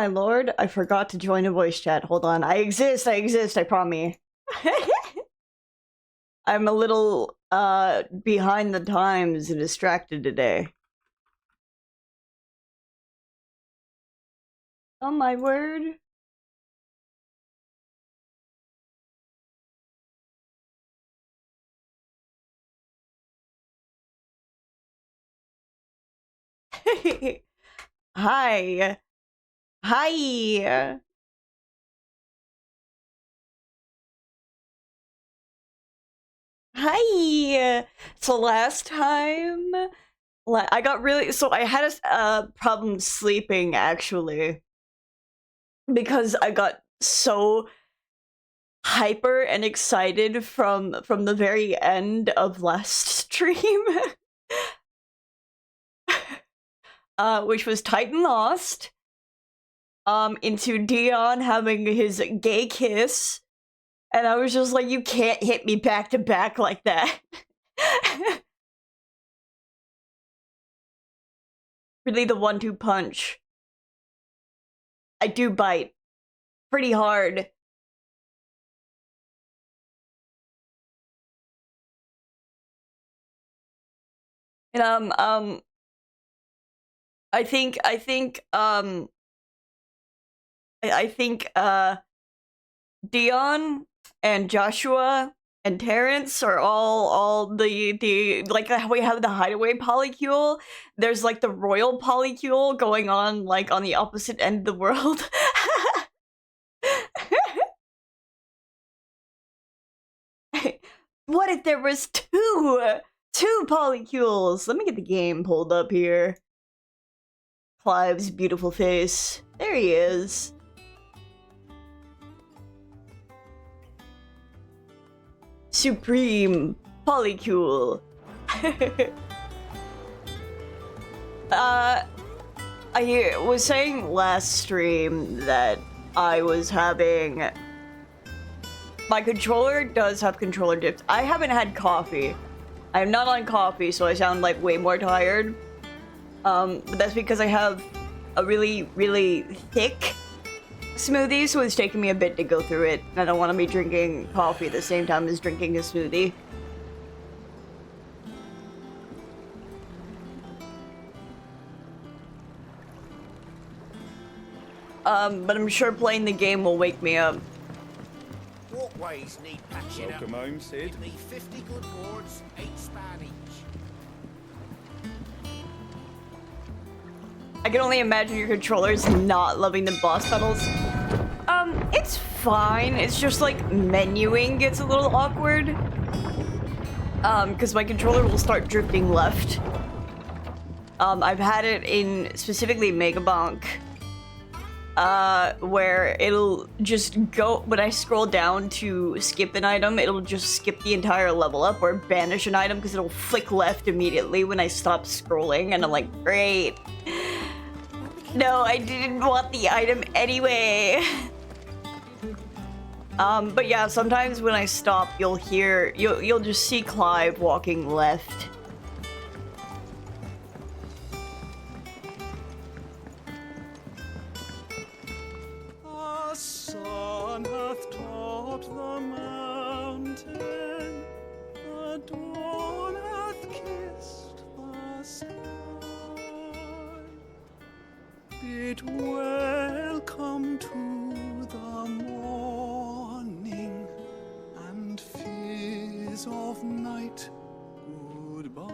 My lord, I forgot to join a voice chat. Hold on. I exist, I promise. I'm a little, behind the times and distracted today. Oh my word. Hi. Hi. Hi. So last time, I got really, so I had a problem sleeping actually, because I got so hyper and excited from the very end of last stream. Which was Titan Lost, into Dion having his gay kiss, and I was just like, you can't hit me back to back like that. Really the 1-2 punch. I do bite. Pretty hard. And, I think, Dion and Joshua and Terrence are all the like how we have the hideaway polycule. There's like the royal polycule going on like on the opposite end of the world. What if there was two polycules? Let me get the game pulled up here. Clive's beautiful face. There he is. Supreme polycule. I was saying last stream that I was having... My controller does have controller dips. I haven't had coffee. I am not on coffee, so I sound like way more tired. But that's because I have a really, really thick smoothie, so it's taking me a bit to go through it. I don't want to be drinking coffee at the same time as drinking a smoothie. But I'm sure playing the game will wake me up. Walkways need patching up. Welcome home, Sid. Give me 50 good boards, 8 span each. I can only imagine your controller's not loving the boss battles. It's fine. It's just like menuing gets a little awkward. Because my controller will start drifting left. I've had it in specifically Megabonk. Where it'll just go, when I scroll down to skip an item, it'll just skip the entire level up or banish an item because it'll flick left immediately when I stop scrolling, and I'm like, great. No, I didn't want the item anyway. But yeah, sometimes when I stop, you'll just see Clive walking left. The sun hath topped the mountain, the dawn hath kissed the sky. Bid welcome to the morning, and fears of night goodbye.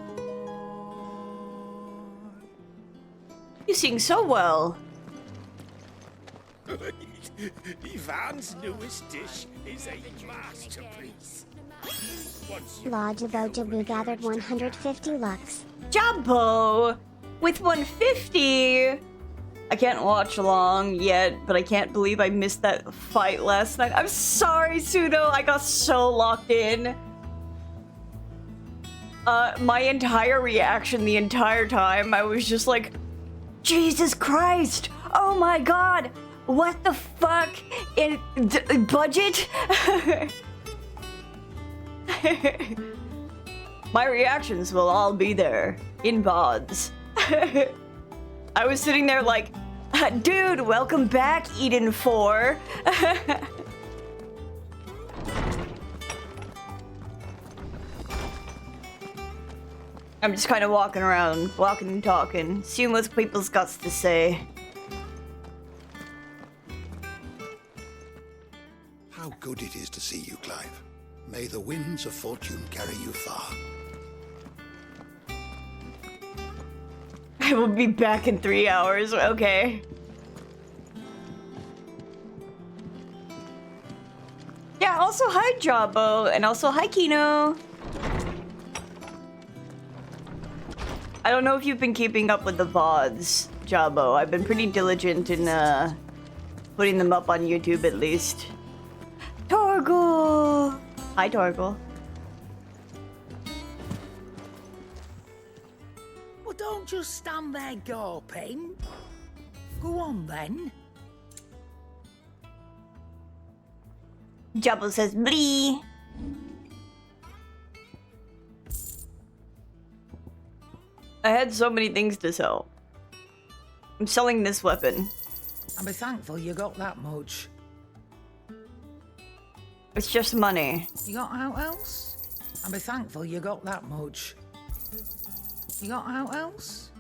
You sing so well. Ivan's newest dish is a masterpiece. La Jabo Jabu gathered 150 lux. Jumbo with 150. I can't watch along yet, but I can't believe I missed that fight last night. I'm sorry, Sudo. I got so locked in. My entire reaction the entire time, I was just like, Jesus Christ! Oh my god! What the fuck? Budget? My reactions will all be there in VODs. I was sitting there like, Dude, welcome back, Eden 4. I'm just kind of walking around, walking and talking, seeing what people's got to say. How good it is to see you, Clive. May the winds of fortune carry you far. I will be back in 3 hours, okay. Yeah, also hi Jabbo, and also hi Kino. I don't know if you've been keeping up with the VODs, Jabbo. I've been pretty diligent in putting them up on YouTube at least. Torgal! Hi Torgal. Well, don't just stand there gawping. Go on then. Jabbo says blee. I had so many things to sell. I'm selling this weapon. And be thankful you got that much. It's just money. You got out else? And be thankful you got that much. You got out else?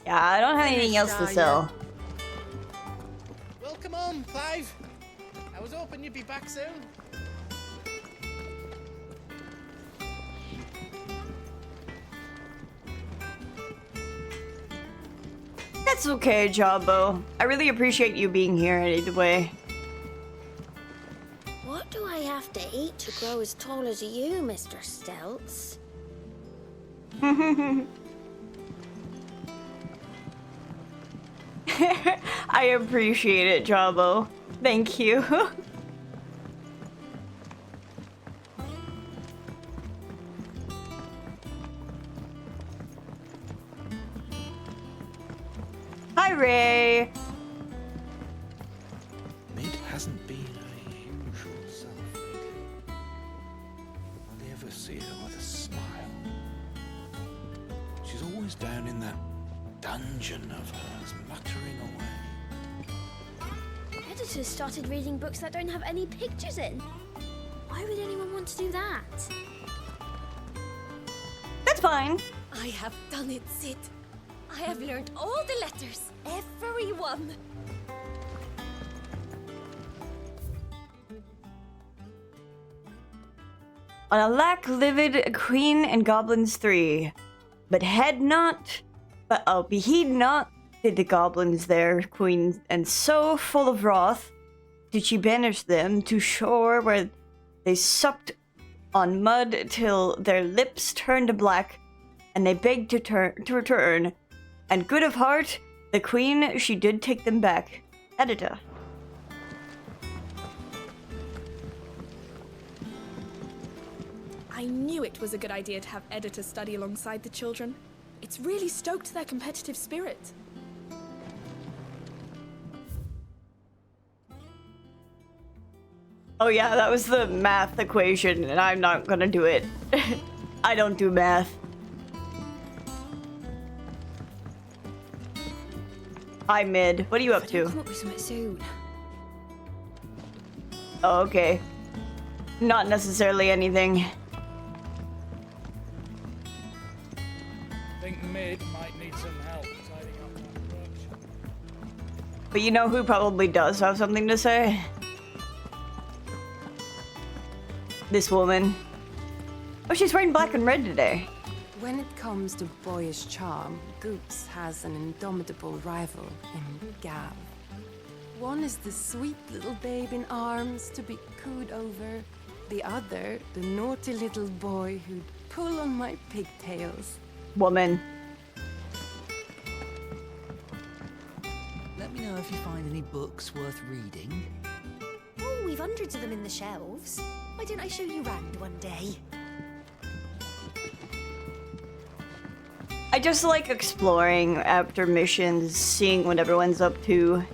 Yeah, I don't have anything else to sell. Well, come on, Clive. I was hoping you'd be back soon. That's okay, Jabbo. I really appreciate you being here either way. What do I have to eat to grow as tall as you, Mr. Stelts? I appreciate it, Jabbo. Thank you. Hi, Ray. Mid hasn't been her usual self lately. Hardly ever see her with a smile. She's always down in that dungeon of hers, muttering away. Editors started reading books that don't have any pictures in. Why would anyone want to do that? That's fine. I have done it, Sid. I have learned all the letters, every one. On a lack livid Queen and Goblins 3. But beheed not did the goblins there, Queen, and so full of wrath did she banish them to shore where they supped on mud till their lips turned black, and they begged to return. And good of heart, the Queen, she did take them back. Editor. I knew it was a good idea to have editors study alongside the children. It's really stoked their competitive spirit. Oh yeah, that was the math equation, and I'm not gonna do it. I don't do math. Hi, Mid. What are you up to? Come up with something soon. Oh, okay. Not necessarily anything. I think Mid might need some help tidying up that workshop. But you know who probably does have something to say? This woman. Oh, she's wearing black and red today. When it comes to boyish charm, Goops has an indomitable rival in Gav. One is the sweet little babe in arms to be cooed over. The other, the naughty little boy who'd pull on my pigtails. Woman. Let me know if you find any books worth reading. Oh, we've hundreds of them in the shelves. Why don't I show you round one day? I just like exploring after missions, seeing what everyone's up to.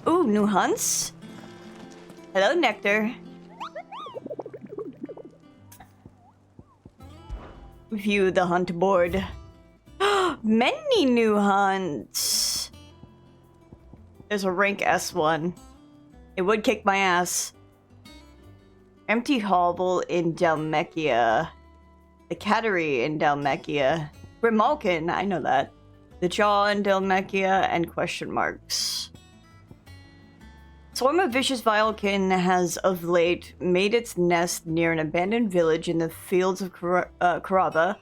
Ooh, new hunts? Hello, Nectar. view the hunt board. Many new hunts. There's a rank S1. It would kick my ass. Empty hovel in Dalmekia. The Cattery in Dalmekia. Grimalkin, I know that. The Jaw in Dalmekia, and question marks. Swarm of vicious Vilekin has of late made its nest near an abandoned village in the fields of Karaba,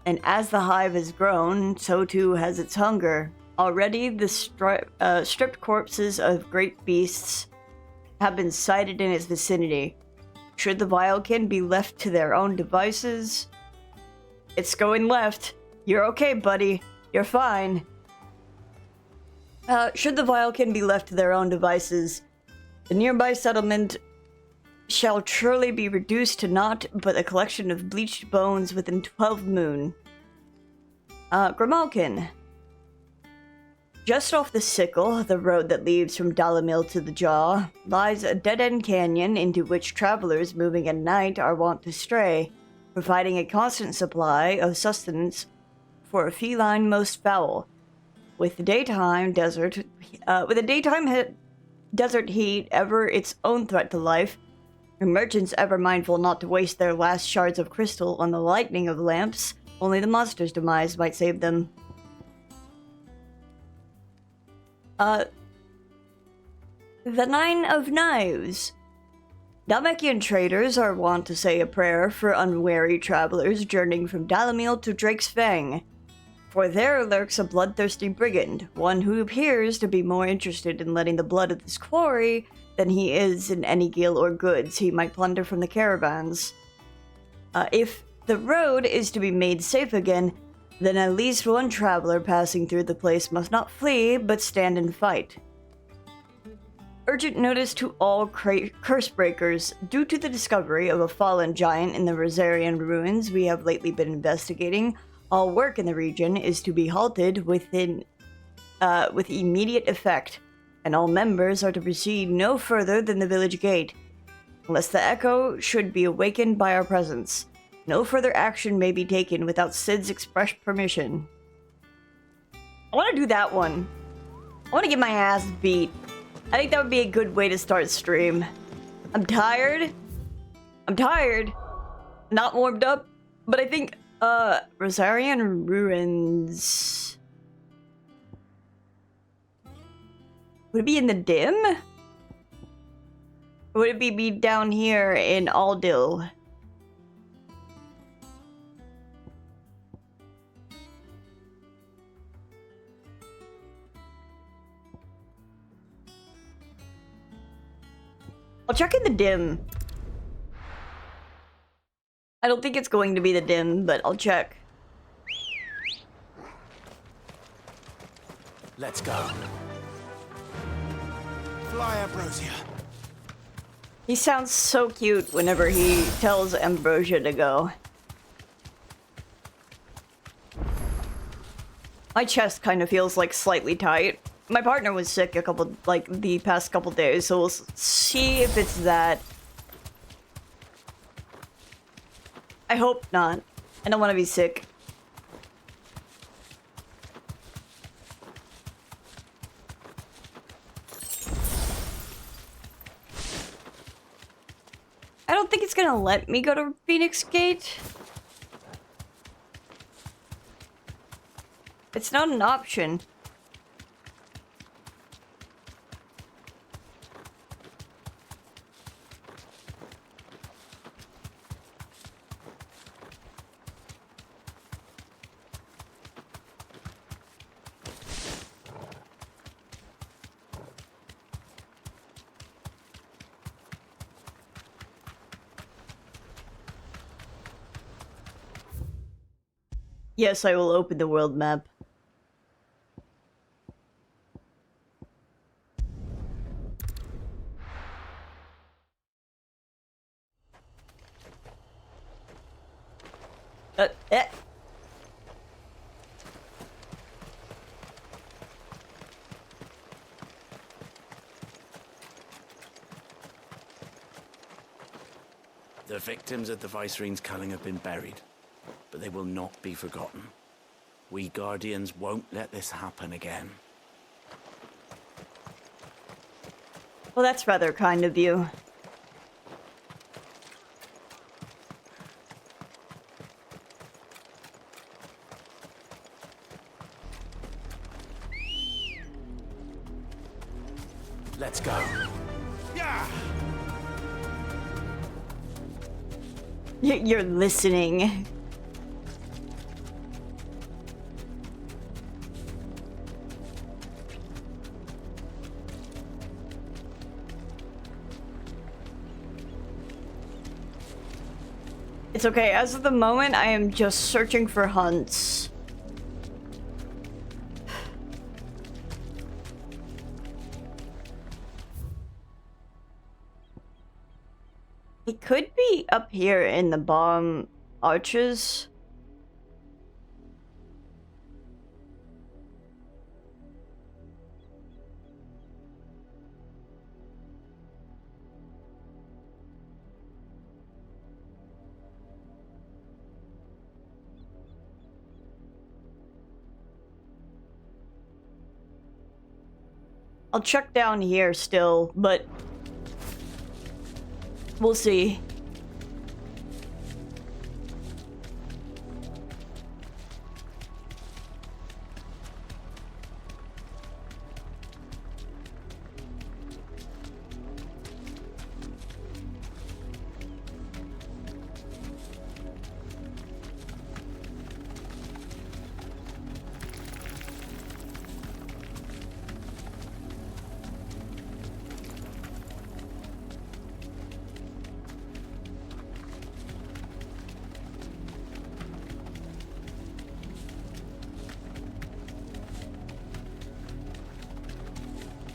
and as the hive has grown, so too has its hunger. Already the stripped corpses of great beasts have been sighted in its vicinity. Should the Vilekin be left to their own devices? It's going left. You're okay, buddy. You're fine. Should the Vilekin be left to their own devices, the nearby settlement shall surely be reduced to naught but a collection of bleached bones within 12 moon. Grimalkin. Just off the Sickle, the road that leads from Dalamil to the Jaw, lies a dead-end canyon into which travelers moving at night are wont to stray, providing a constant supply of sustenance for a feline most foul. With the daytime desert heat ever its own threat to life, and merchants ever mindful not to waste their last shards of crystal on the lightning of lamps, only the monster's demise might save them. The Nine of Knives. Dalmekian traders are wont to say a prayer for unwary travelers journeying from Dalamil to Drake's Fang. For there lurks a bloodthirsty brigand, one who appears to be more interested in letting the blood of this quarry than he is in any gil or goods he might plunder from the caravans. If the road is to be made safe again, then at least one traveler passing through the place must not flee, but stand and fight. Urgent notice to all curse breakers. Due to the discovery of a fallen giant in the Rosarian ruins we have lately been investigating, all work in the region is to be halted with immediate effect, and all members are to proceed no further than the village gate, unless the echo should be awakened by our presence. No further action may be taken without Sid's express permission. I want to do that one. I want to get my ass beat. I think that would be a good way to start stream. I'm tired. Not warmed up, but I think Rosarian Ruins. Would it be in the dim? Or would it be down here in Aldil? I'll check in the dim. I don't think it's going to be the dim, but I'll check. Let's go. Fly, Ambrosia. He sounds so cute whenever he tells Ambrosia to go. My chest kind of feels like slightly tight. My partner was sick the past couple days, so we'll see if it's that. I hope not. I don't want to be sick. I don't think it's gonna let me go to Phoenix Gate. It's not an option. Yes, I will open the world map. The victims at the Viceroy's culling have been buried, but they will not be forgotten. We Guardians won't let this happen again. Well, that's rather kind of you. Let's go. Yeah. You're listening. It's okay. As of the moment, I am just searching for hunts. It could be up here in the bottom arches. I'll check down here still, but we'll see.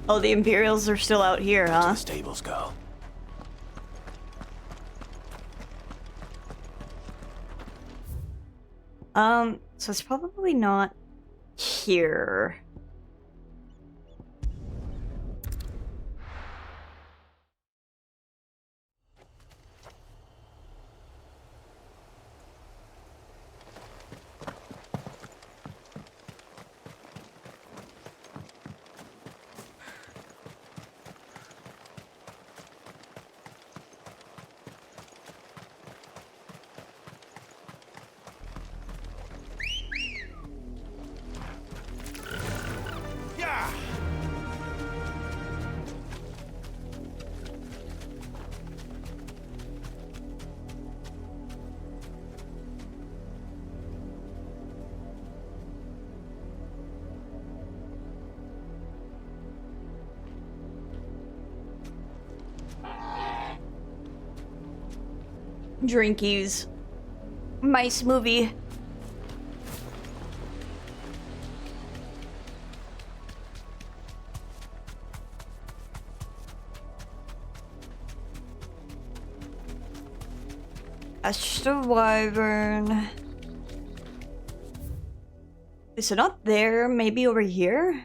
Oh, the Imperials are still out here, huh? To the stables go. So it's probably not here. Drinkies. Nice movie. Astral Wyvern. Is it not there? Maybe over here?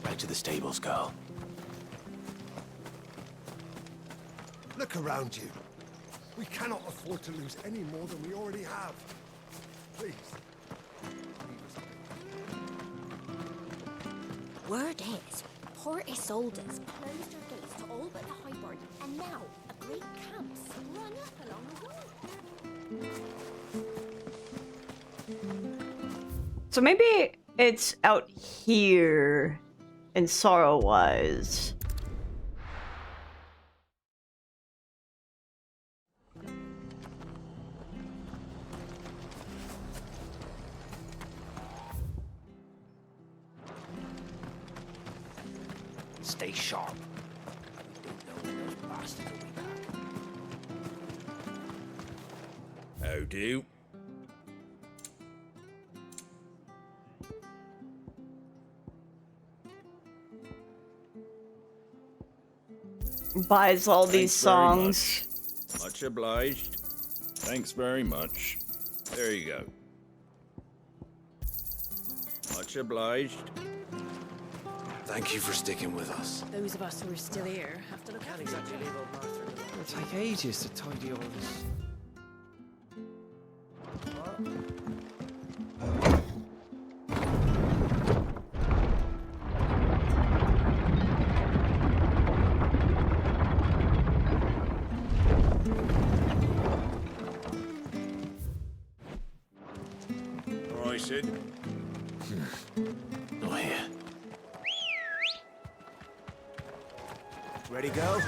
Right to the stables go. Look around you. We cannot afford to lose any more than we already have. Please. Word is, poor Isolde's closed her gates to all but the Highborn And now, a great camp sprung up along the wall. So maybe it's out here in Sorrow-wise. Stay sharp. We don't know when those bastards will be back. How do? Buys all these Thanks very songs. Much obliged. Thanks very much. There you go. Much obliged. Thank you for sticking with us. Those of us who are still here have to look after each other. It'll take ages to tidy all this. All right, Sid. Oh, here. Ready, go?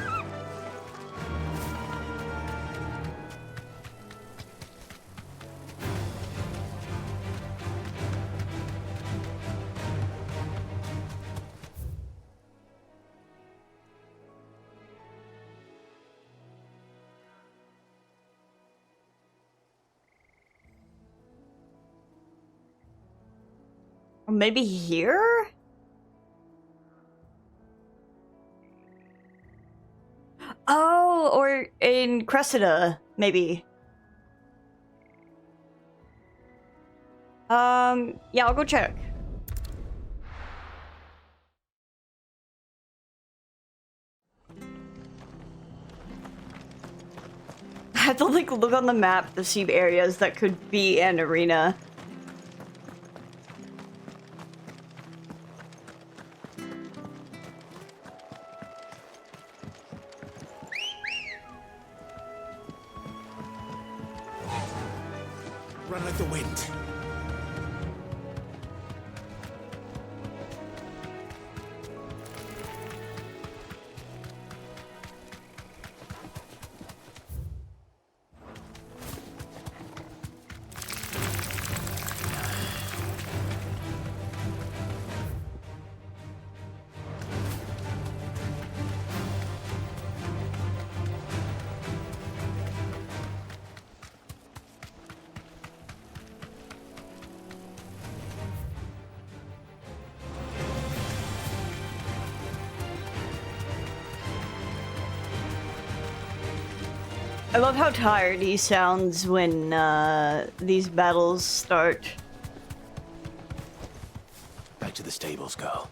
Or maybe here? Oh, or in Cressida, maybe. Yeah, I'll go check. I have to like look on the map to see areas that could be an arena. Run like the wind. I love how tired he sounds when these battles start. Back to the stables, go.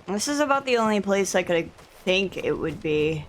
This is about the only place I could think it would be.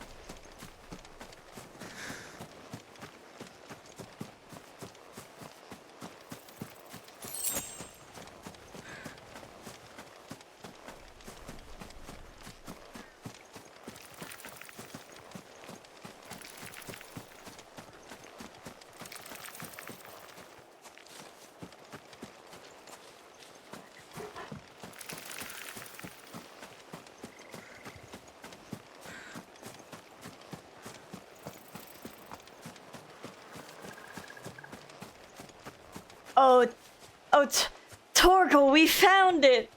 Torgal, we found it!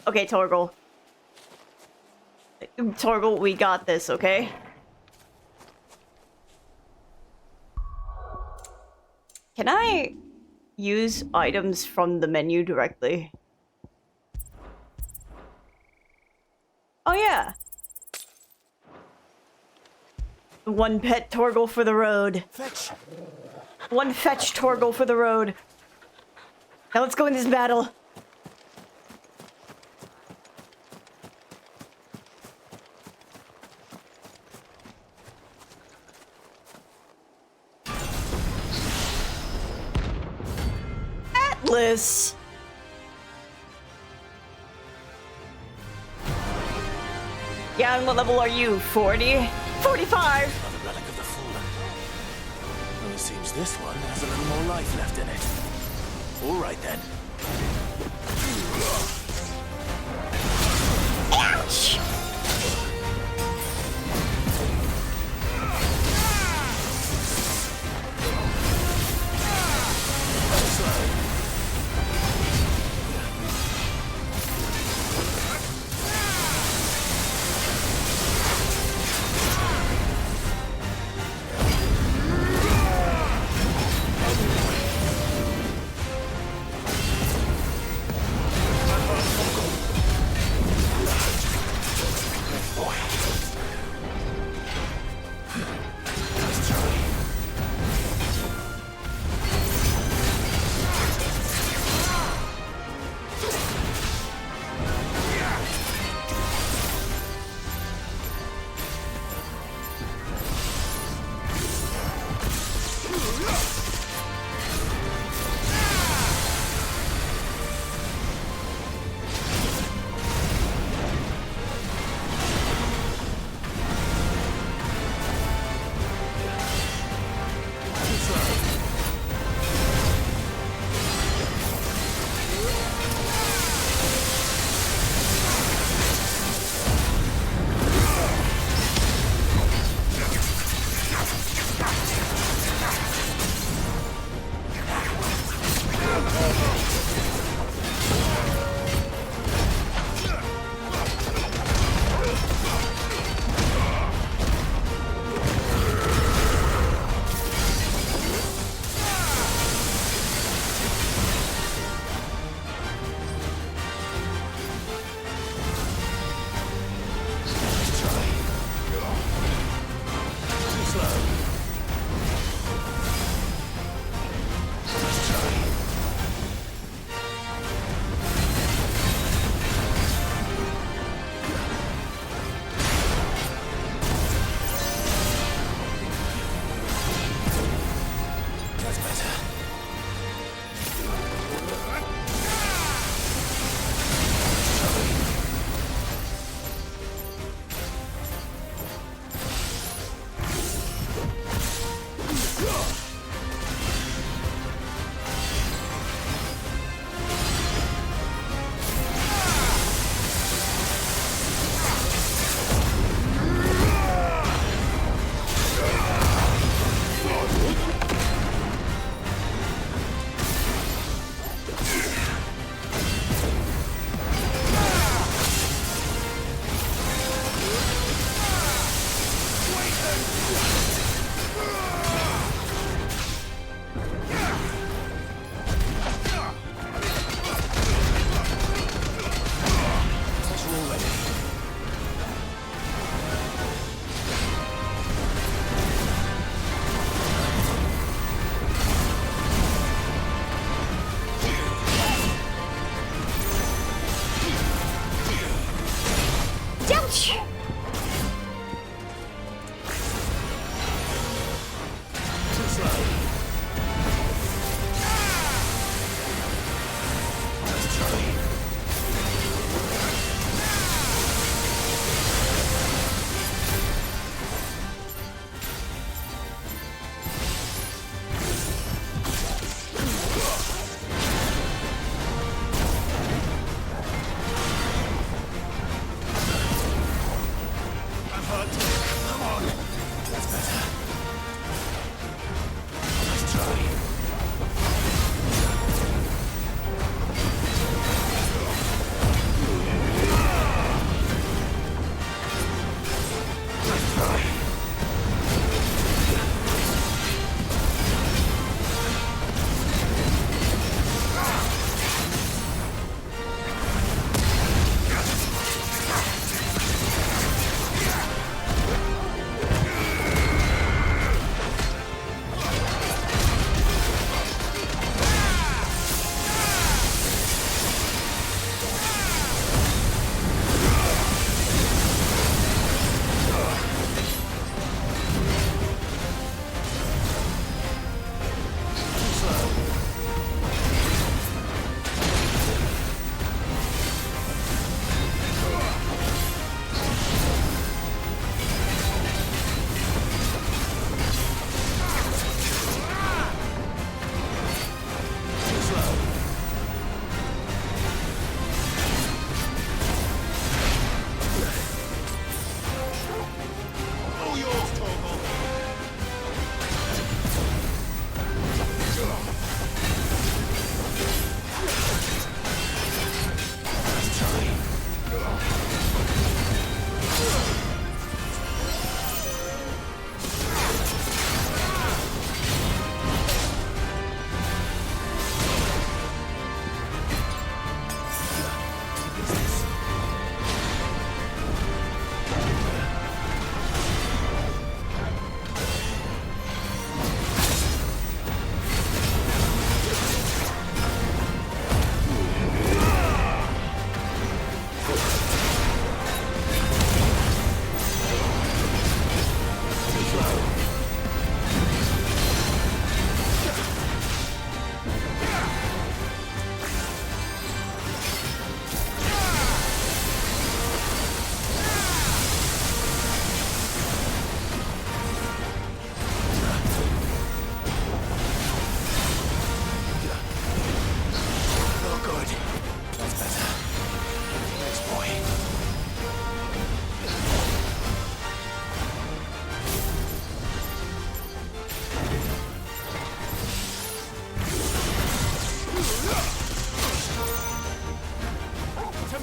Okay, Torgal. Torgal, we got this, okay? Can I use items from the menu directly? Oh yeah! One pet Torgal for the road. Fetch! One fetch Torgal for the road. Now let's go in this battle. ridiculous. Yeah, and what level are you? 40? 45? Another relic of the fallen. Well, it seems this one has a little more life left in it. All right then. Ouch!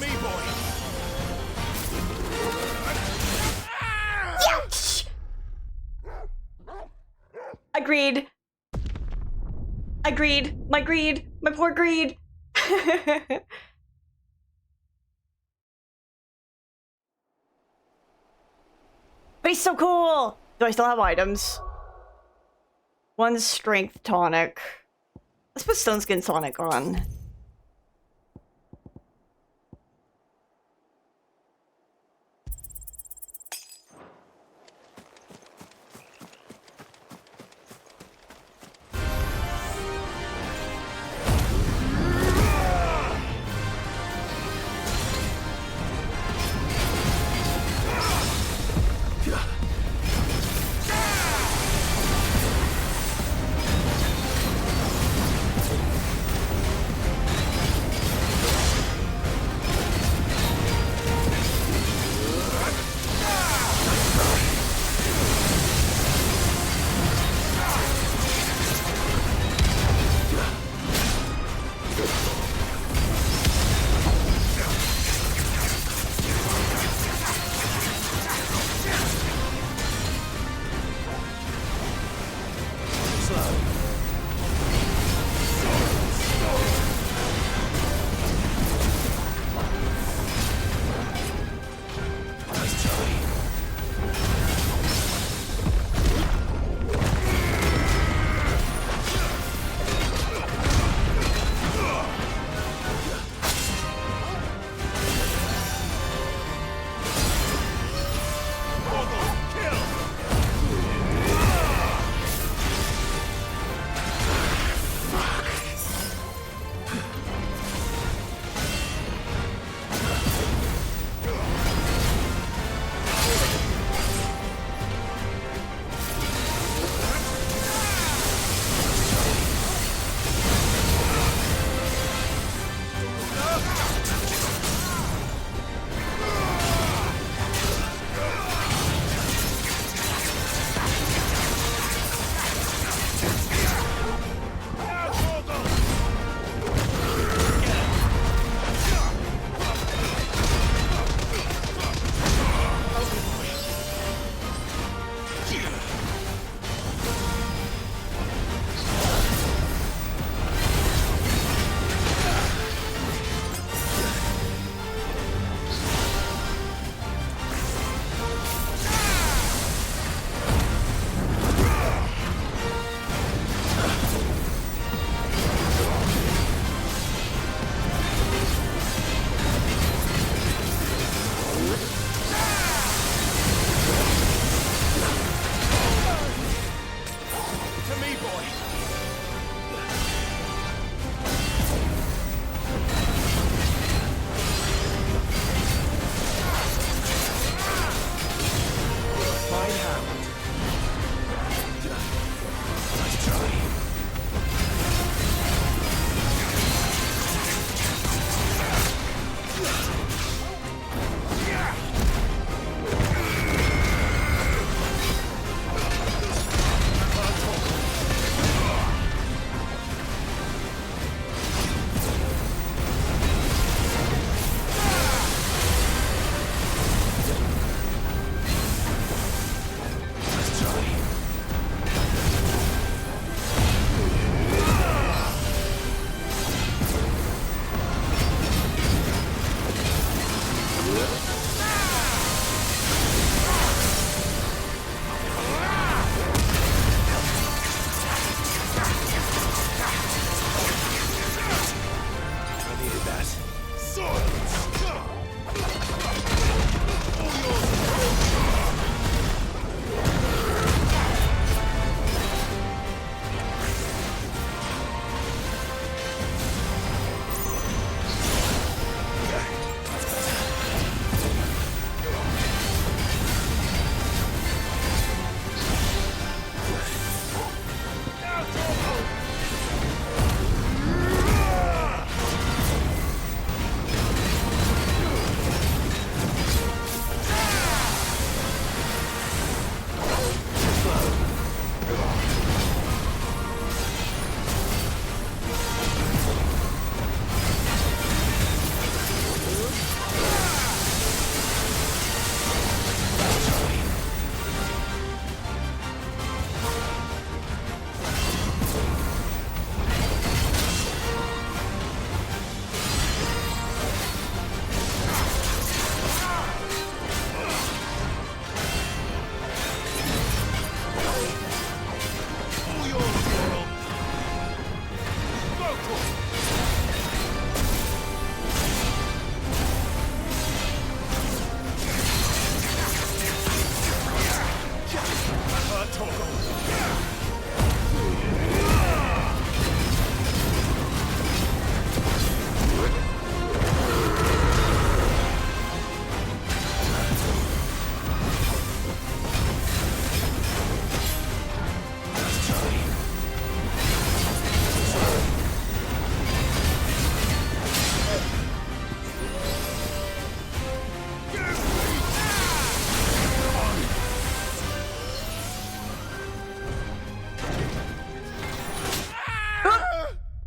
me, boy. Ouch! Agreed. Agreed. My greed. My poor greed. But he's so cool! Do I still have items? One strength tonic. Let's put Stone Skin Tonic on.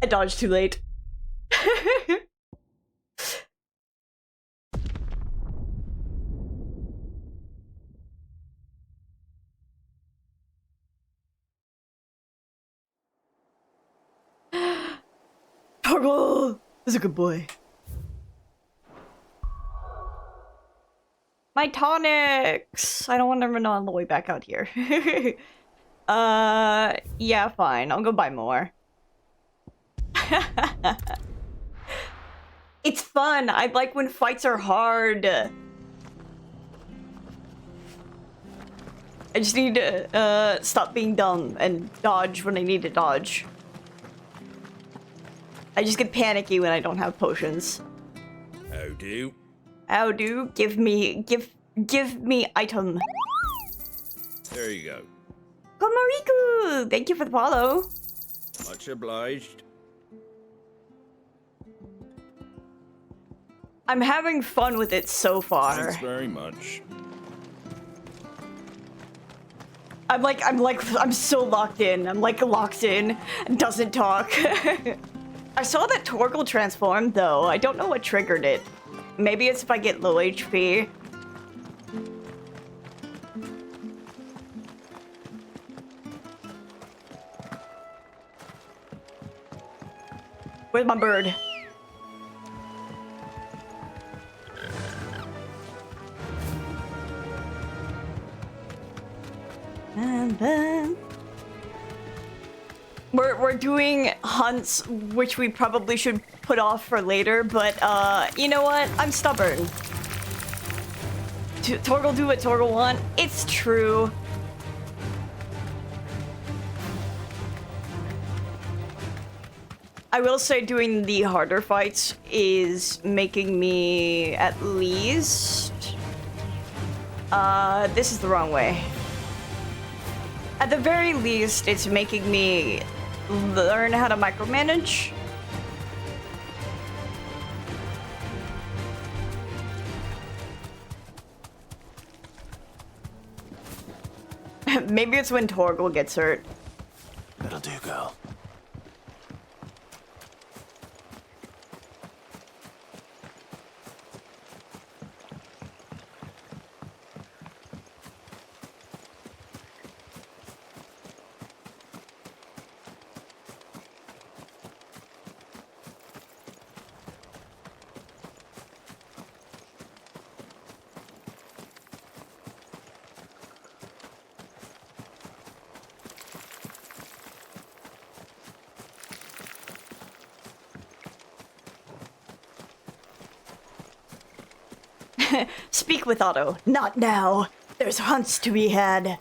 dodged too late. Torgal is a good boy. My tonics! I don't want to run all the way back out here. Yeah, fine. I'll go buy more. It's fun. I like when fights are hard. I just need to stop being dumb and dodge when I need to dodge. I just get panicky when I don't have potions. How do? How do? Give me item. There you go. Komariku! Thank you for the follow. Much obliged. I'm having fun with it so far. Thanks very much. I'm so locked in. I'm like locked in and doesn't talk. I saw that Torgal transformed though. I don't know what triggered it. Maybe it's if I get low HP. Where's my bird? We're doing hunts, which we probably should put off for later, but you know what? I'm stubborn. Torgal do what Torgal want. It's true. I will say doing the harder fights is making me at least... this is the wrong way. At the very least, it's making me learn how to micromanage. Maybe it's when Torgal gets hurt. That'll do, girl. Speak with Otto. Not now. There's hunts to be had.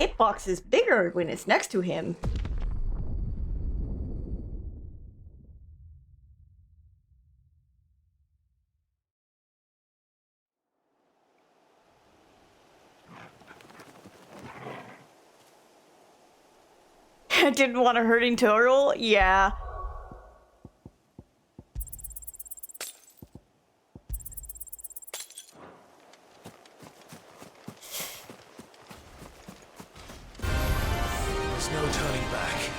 hitbox is bigger when it's next to him. I didn't want a hurting total? Yeah. There's no turning back.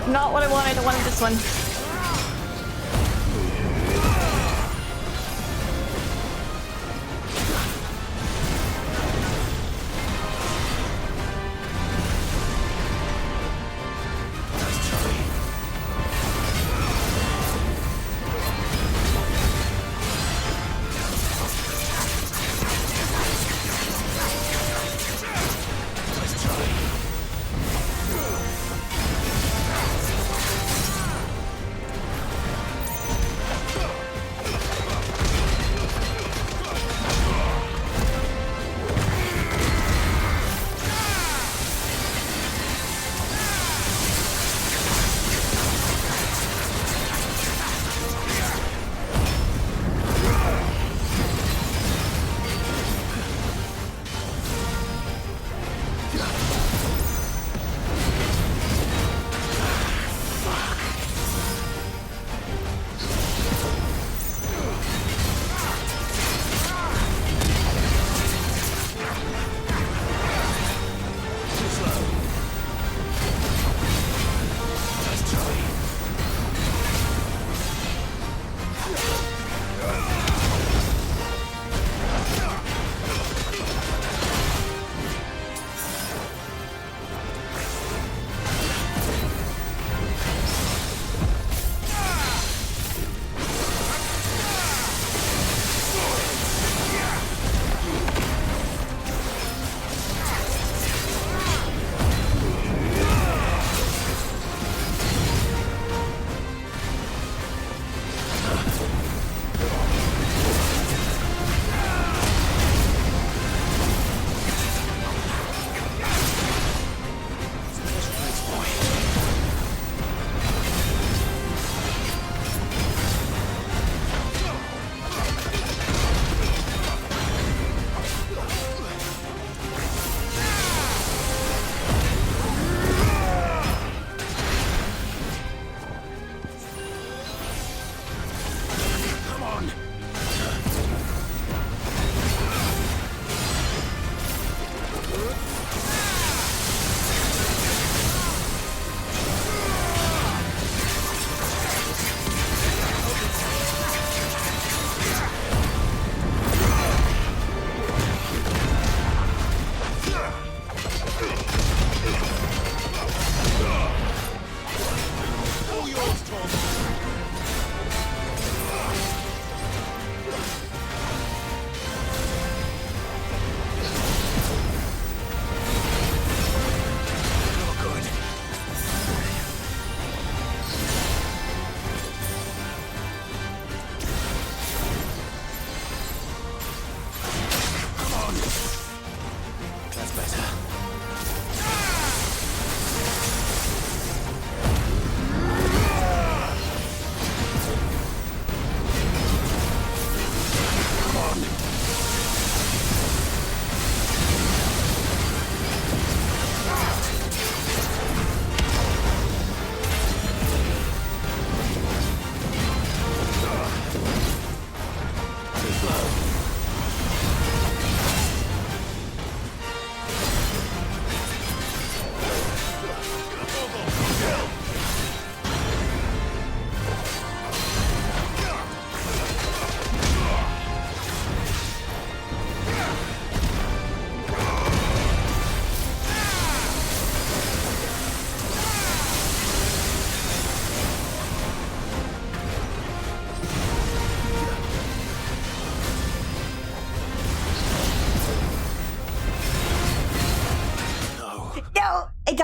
Not what I wanted. I wanted this one.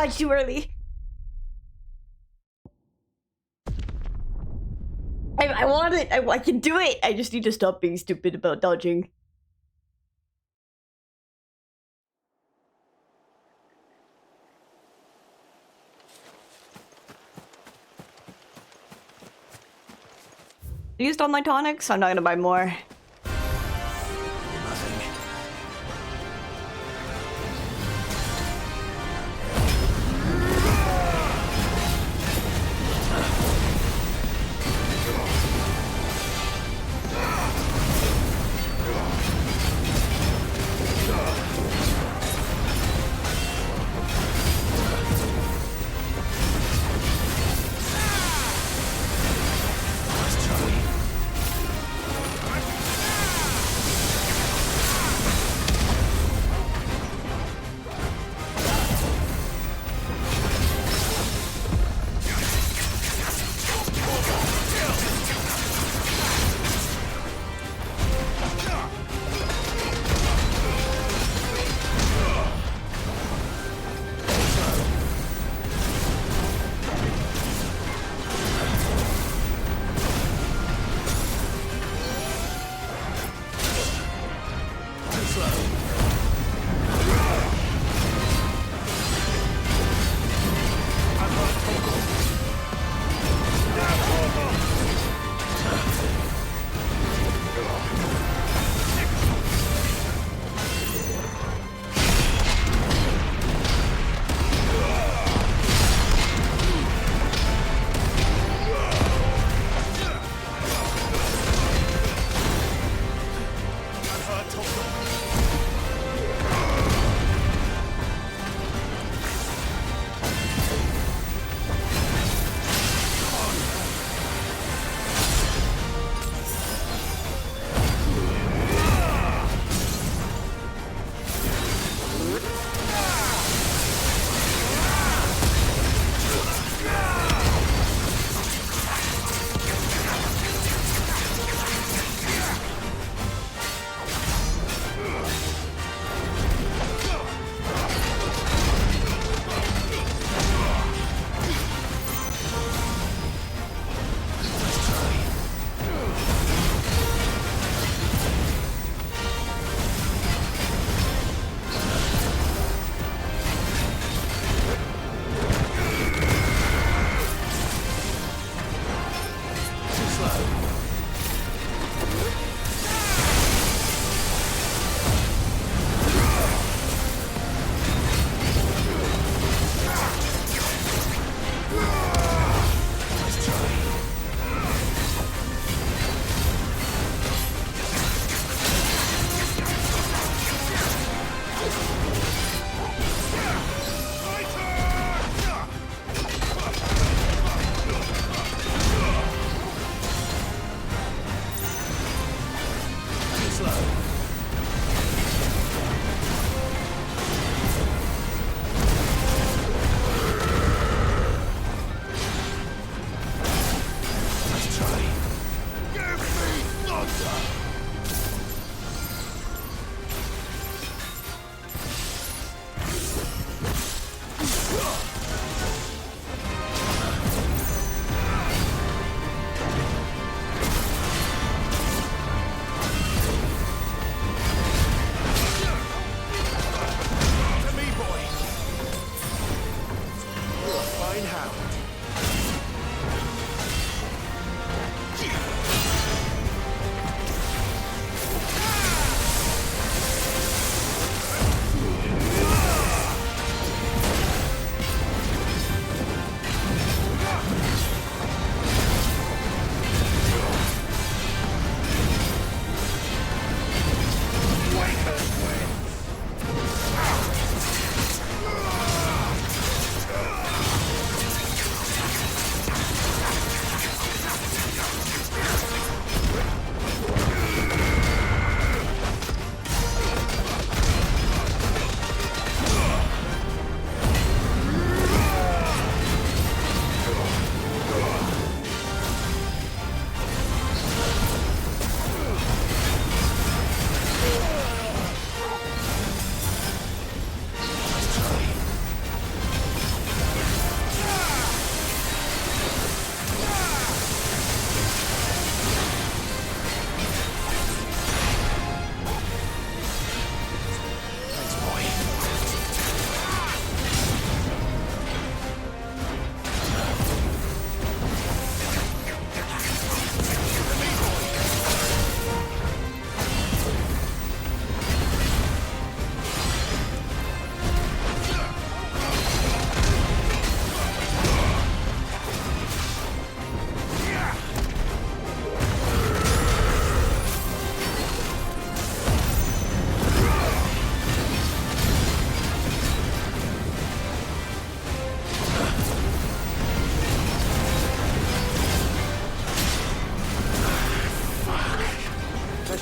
dodged too early. I want it. I can do it. I just need to stop being stupid about dodging. Used all my tonics. I'm not gonna buy more.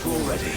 Suppose we're all ready.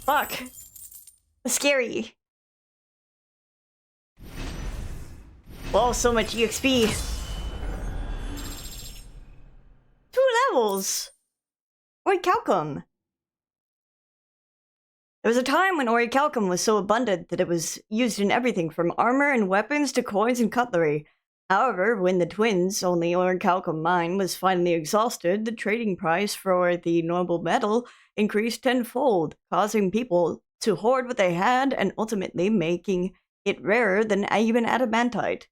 Fuck. Scary. Whoa, so much EXP. 2 levels. Orichalcum. There was a time when orichalcum was so abundant that it was used in everything from armor and weapons to coins and cutlery. However, when the twins' only orichalcum mine was finally exhausted, the trading price for the noble metal increased tenfold, causing people to hoard what they had and ultimately making it rarer than even adamantite.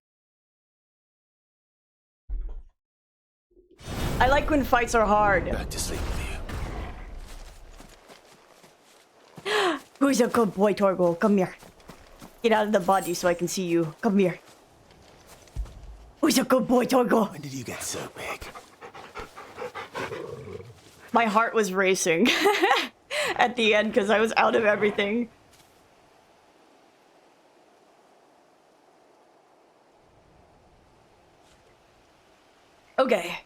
I like when fights are hard. Back to sleep with you. Who's a good boy, Torgo? Come here. Get out of the body so I can see you. Come here. Who's a good boy, Torgo? When did you get so big? My heart was racing at the end because I was out of everything. Okay.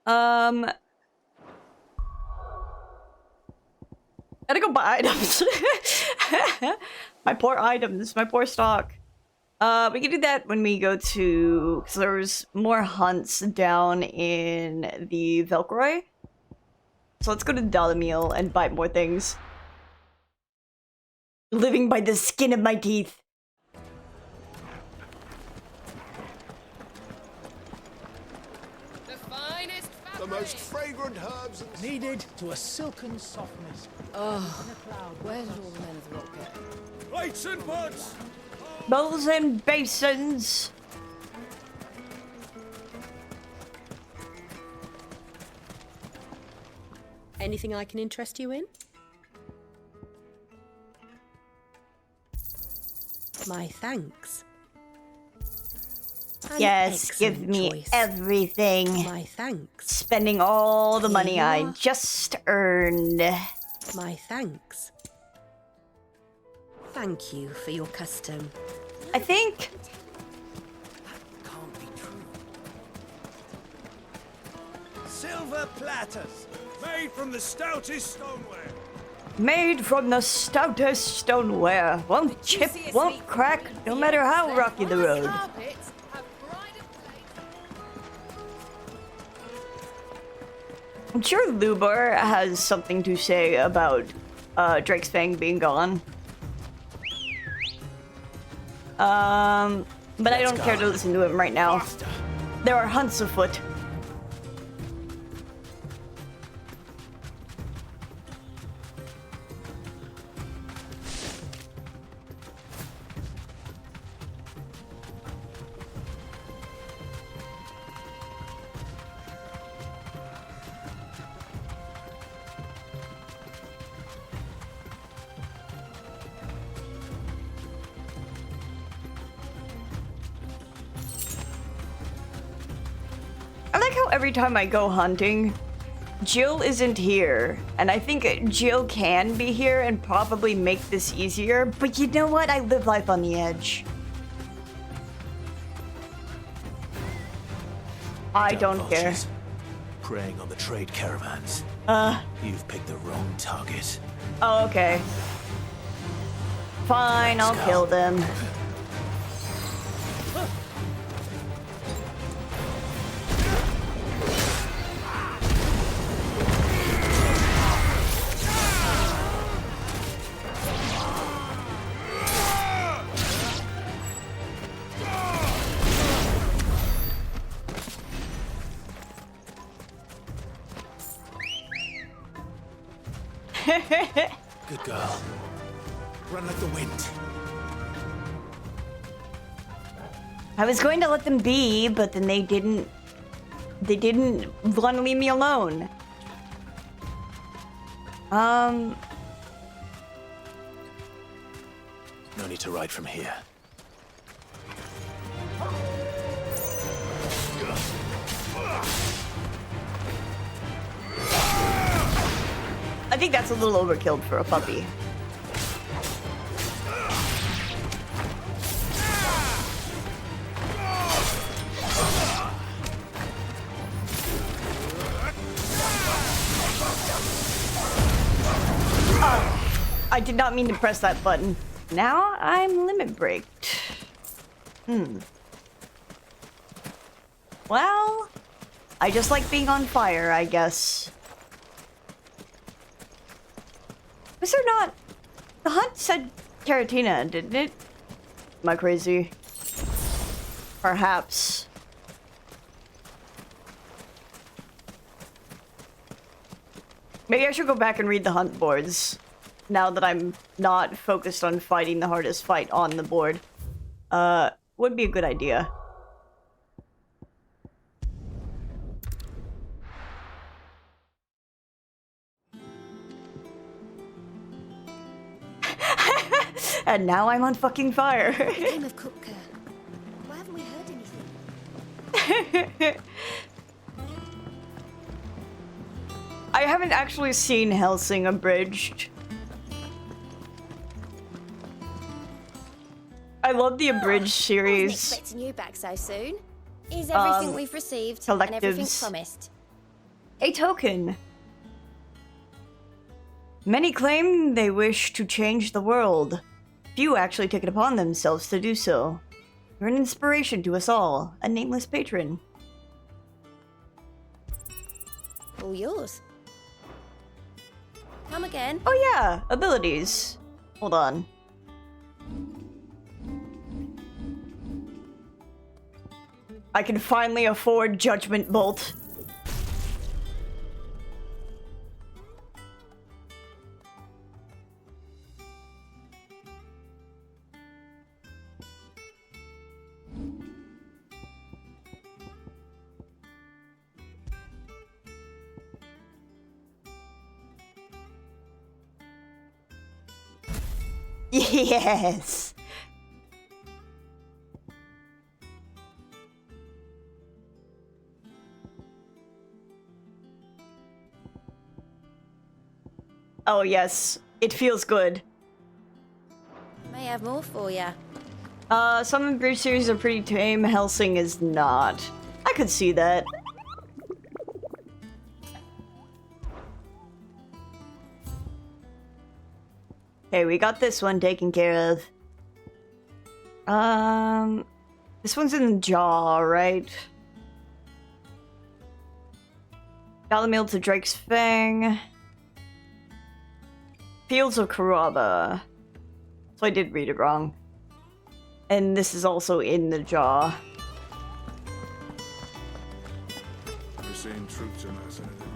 Gotta go buy items. My poor items, my poor stock. We can do that when we go to... because there's more hunts down in the Velcroy. So let's go to Dalamil and buy more things. Living by the skin of my teeth. The most fragrant herbs and Needed to a silken softness. Oh, where's all the men of the rock get? Plates and pots! Bowls and basins. Anything I can interest you in? My thanks. Yes, give me choice. everything. My thanks. Spending all the money Here you I are. just earned. My thanks. Thank you for your custom. I think... Can't be true. Silver platters, Made from the stoutest stoneware. Made from the stoutest stoneware. Won't chip, won't crack, no matter how rocky the road. I'm sure Lubar has something to say about Drake's Fang being gone. But I don't care to listen to him right now. There are hunts afoot. I like how every time I go hunting, Jill isn't here. And I think Jill can be here and probably make this easier. But you know what? I live life on the edge. I don't care. Preying on the trade caravans. You've picked the wrong target. Oh, okay. Fine, I'll kill them. Good girl. Run like the wind. I was going to let them be, but then they didn't want to leave me alone. No need to ride from here. I think that's a little overkill for a puppy. I did not mean to press that button. Now I'm limit breaked. Well, I just like being on fire, I guess. Was there not? The hunt said Caratina, didn't it? Am I crazy? Perhaps. Maybe I should go back and read the hunt boards. Now that I'm not focused on fighting the hardest fight on the board. Would be a good idea. And now I'm on fucking fire. Game of Kupka. Why haven't we heard anything? I haven't actually seen Hellsing Abridged. I love the Abridged series. I wasn't expecting you back so soon. Is everything we've received and everything collectives. promised? A token. Many claim they wish to change the world. Few actually take it upon themselves to do so. You're an inspiration to us all, a nameless patron. All yours. Come again. Oh yeah, abilities. Hold on. I can finally afford Judgment Bolt. Yes. Oh yes, it feels good. May have more for ya. Some of the Bridge series are pretty tame. Hellsing is not. I could see that. Okay, we got this one taken care of. This one's in the jaw, right? Got the meal to Drake's Fang. Fields of Karaba. So I did read it wrong. And this is also in the jaw. We're seeing troops in us and everything.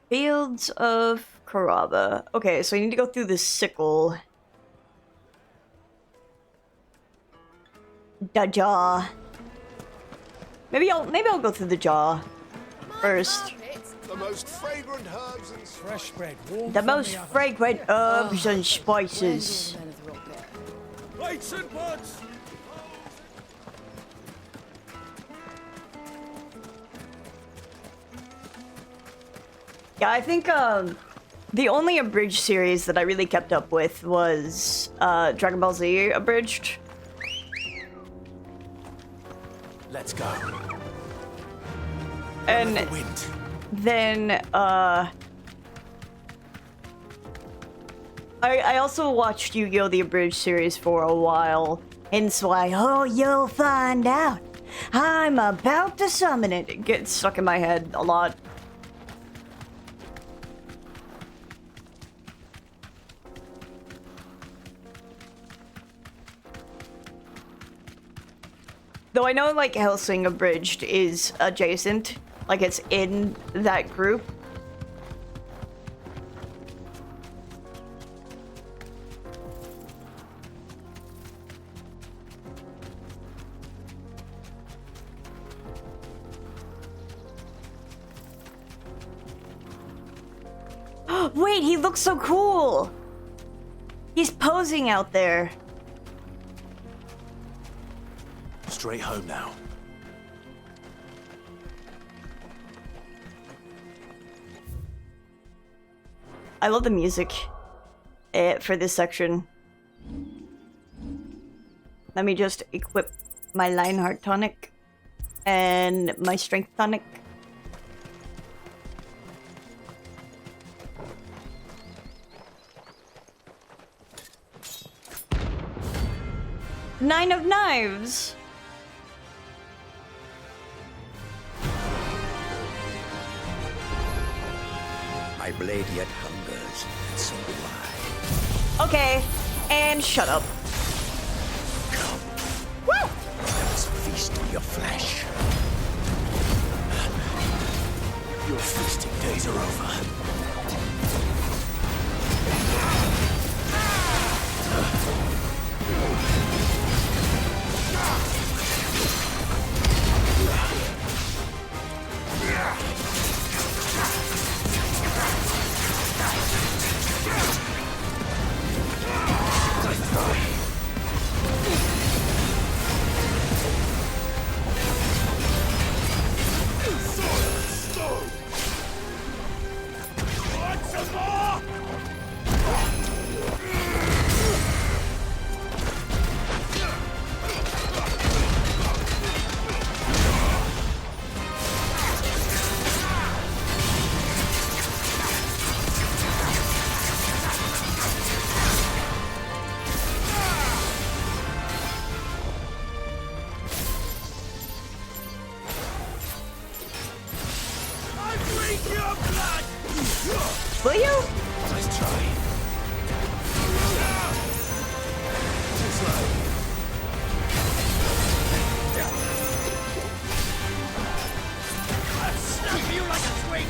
Fields of Karaba. Okay, so I need to go through the sickle. The jaw. Maybe I'll go through the jaw first. The most fragrant herbs and fresh bread, warm The from most the oven. fragrant herbs and spices. Plates and pots. Yeah, I think the only abridged series that I really kept up with was Dragon Ball Z abridged. Let's go. And then I also watched Yu-Gi-Oh! The abridged series for a while, hence why, oh, you'll find out. I'm about to summon it. It gets stuck in my head a lot. Though I know, like, Hellsing Abridged is adjacent. Like, it's in that group. Wait, he looks so cool! He's posing out there. Straight home now. I love the music for this section. Let me just equip my Lionheart tonic and my Strength tonic. Nine of Knives! My blade yet hungers, and so do I. Okay, and shut up. Come. Woo! Let us feast on your flesh. Your feasting days are over. Will you? Let's try. I'll snap you like a twig.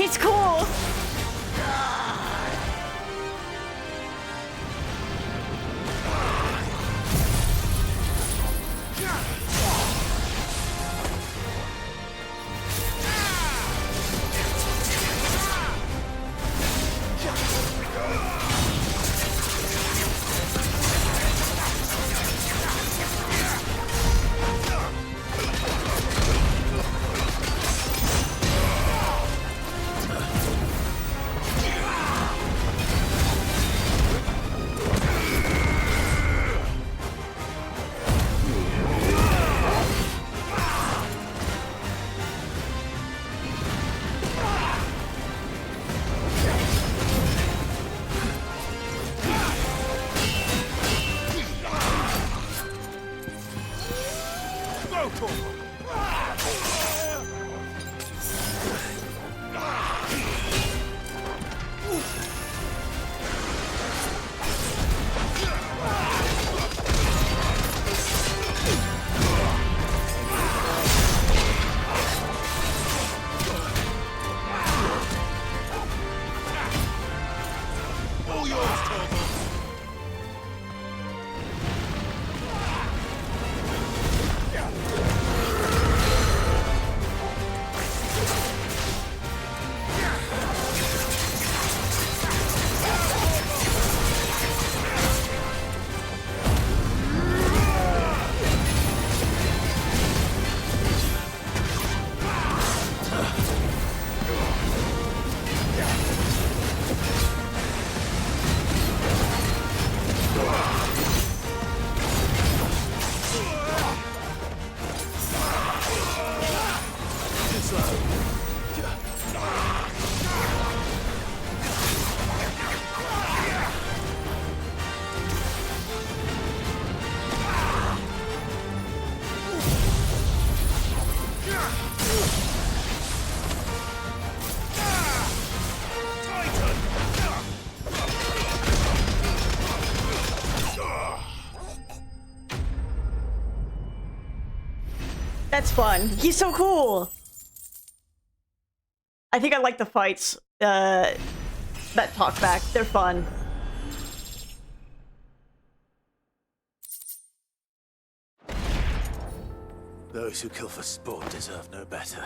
It's cool. That's fun. He's so cool. I think I like the fights that talk back. They're fun. Those who kill for sport deserve no better.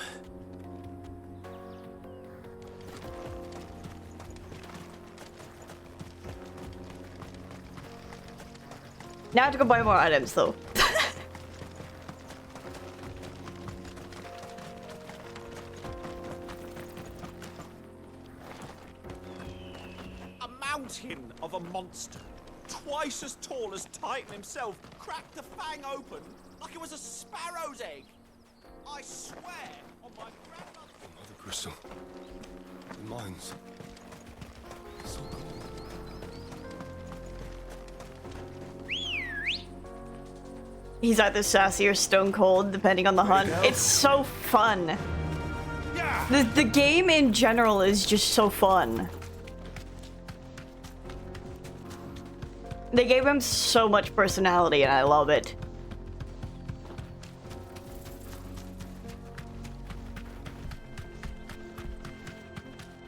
Now I have to go buy more items, though. A mountain of a monster, twice as tall as Titan himself, cracked the fang open like it was a sparrow's egg. I swear on my grandmother. Oh, the crystal. The mines. So cool. He's either sassy or stone cold, depending on the hunt. It's so fun. The game in general is just so fun. They gave him so much personality, and I love it.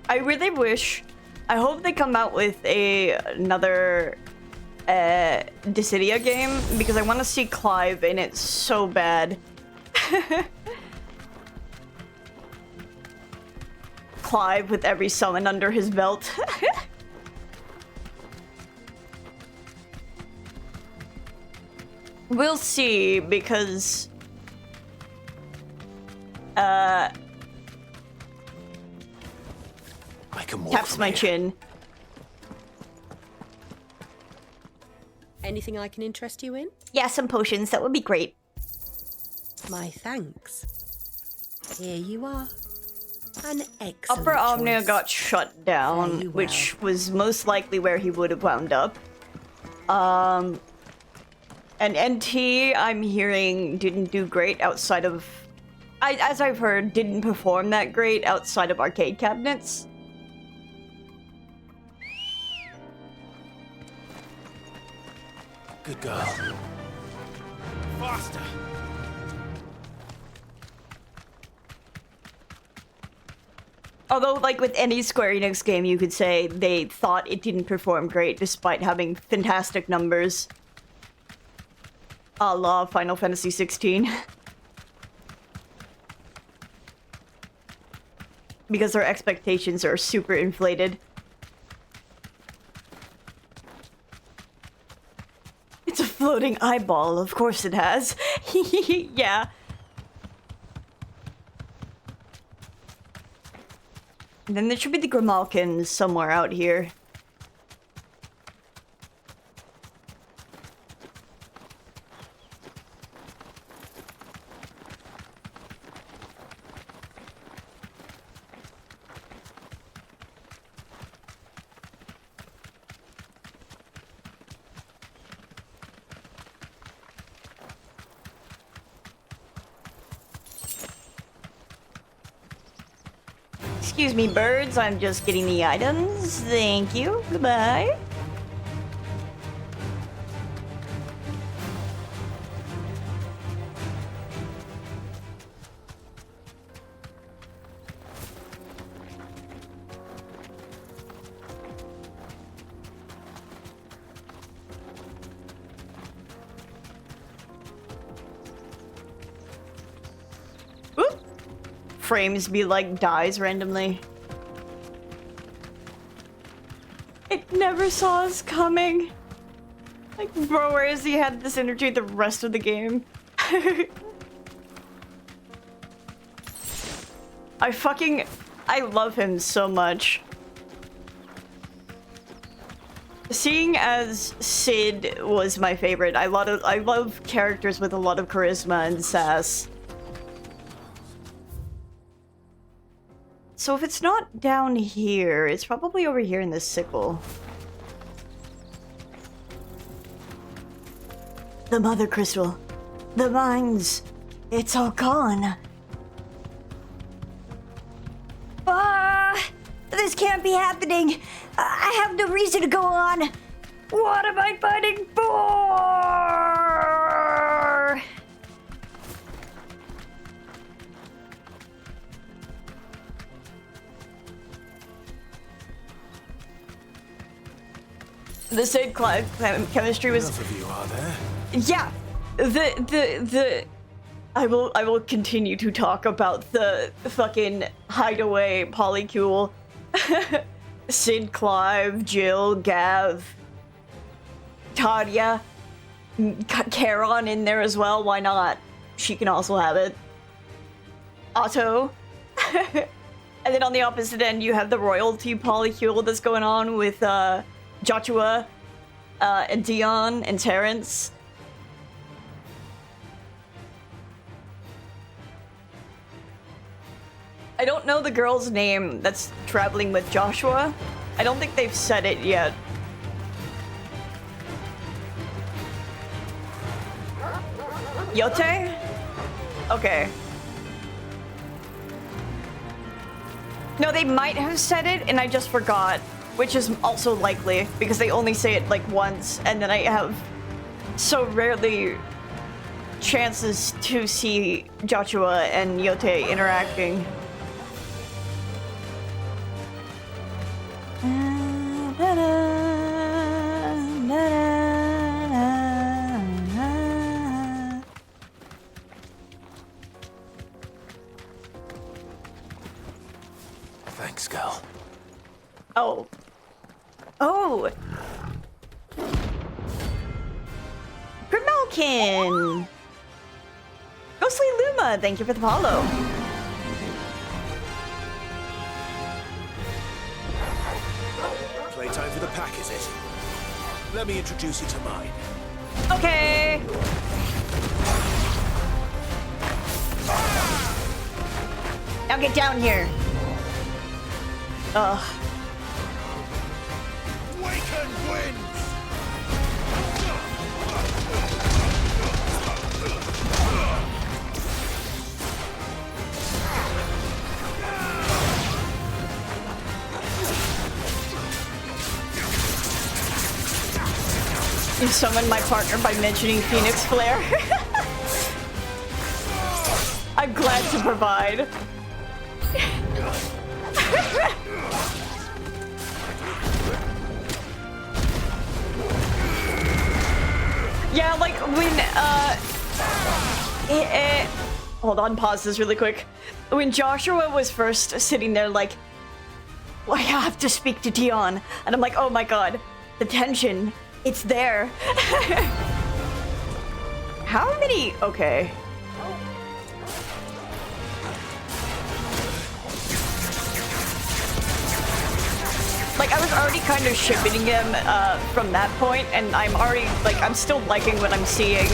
I really wish... I hope they come out with another Dissidia game, because I want to see Clive in it so bad. Clive with every summon under his belt. We'll see, because taps my chin. Anything I can interest you in? Yeah, some potions. That would be great. My thanks. Here you are. An excellent Upper Omnia choice. got shut down, which was most likely where he would have wound up. And NT, I'm hearing, didn't do great outside of... as I've heard, didn't perform that great outside of arcade cabinets. Good girl. Faster. Although, like with any Square Enix game, you could say they thought it didn't perform great despite having fantastic numbers. A la Final Fantasy 16. Because their expectations are super inflated. It's a floating eyeball, of course it has. Yeah. And then there should be the Grimalkins somewhere out here. Excuse me, birds. I'm just getting the items. Thank you. Goodbye. Frames be like dies randomly. It never saw us coming. Like, bro, where is he had this energy the rest of the game? I love him so much. Seeing as Sid was my favorite, I love characters with a lot of charisma and sass. So if it's not down here, it's probably over here in this sickle. The Mother Crystal. The mines. It's all gone. This can't be happening. I have no reason to go on. What am I fighting for? The Sid Clive chemistry was. Enough of you, are there? Yeah, I will continue to talk about the fucking hideaway polycule. Sid, Clive, Jill, Gav, Tadia, Charon in there as well. Why not? She can also have it. Otto. And then on the opposite end, you have the royalty polycule that's going on with Joshua, and Dion, and Terrence. I don't know the girl's name that's traveling with Joshua. I don't think they've said it yet. Yote? Okay. No, they might have said it and I just forgot, which is also likely because they only say it like once and then I have so rarely chances to see Joshua and Yote interacting. Thanks, Gal. Oh. Oh! Grimalkin! Ghostly Luma, thank you for the follow. Playtime for the pack, is it? Let me introduce you to mine. Okay. Now get down here. Ugh. Waken winds! You summoned my partner by mentioning Phoenix Flare. I'm glad to provide. Yeah, like when hold on, pause this really quick. When Joshua was first sitting there like, well, I have to speak to Dion, and I'm like, oh my god, the tension, it's there. How many? Okay. Like, I was already kind of shipping him from that point, and I'm already, like, I'm still liking what I'm seeing.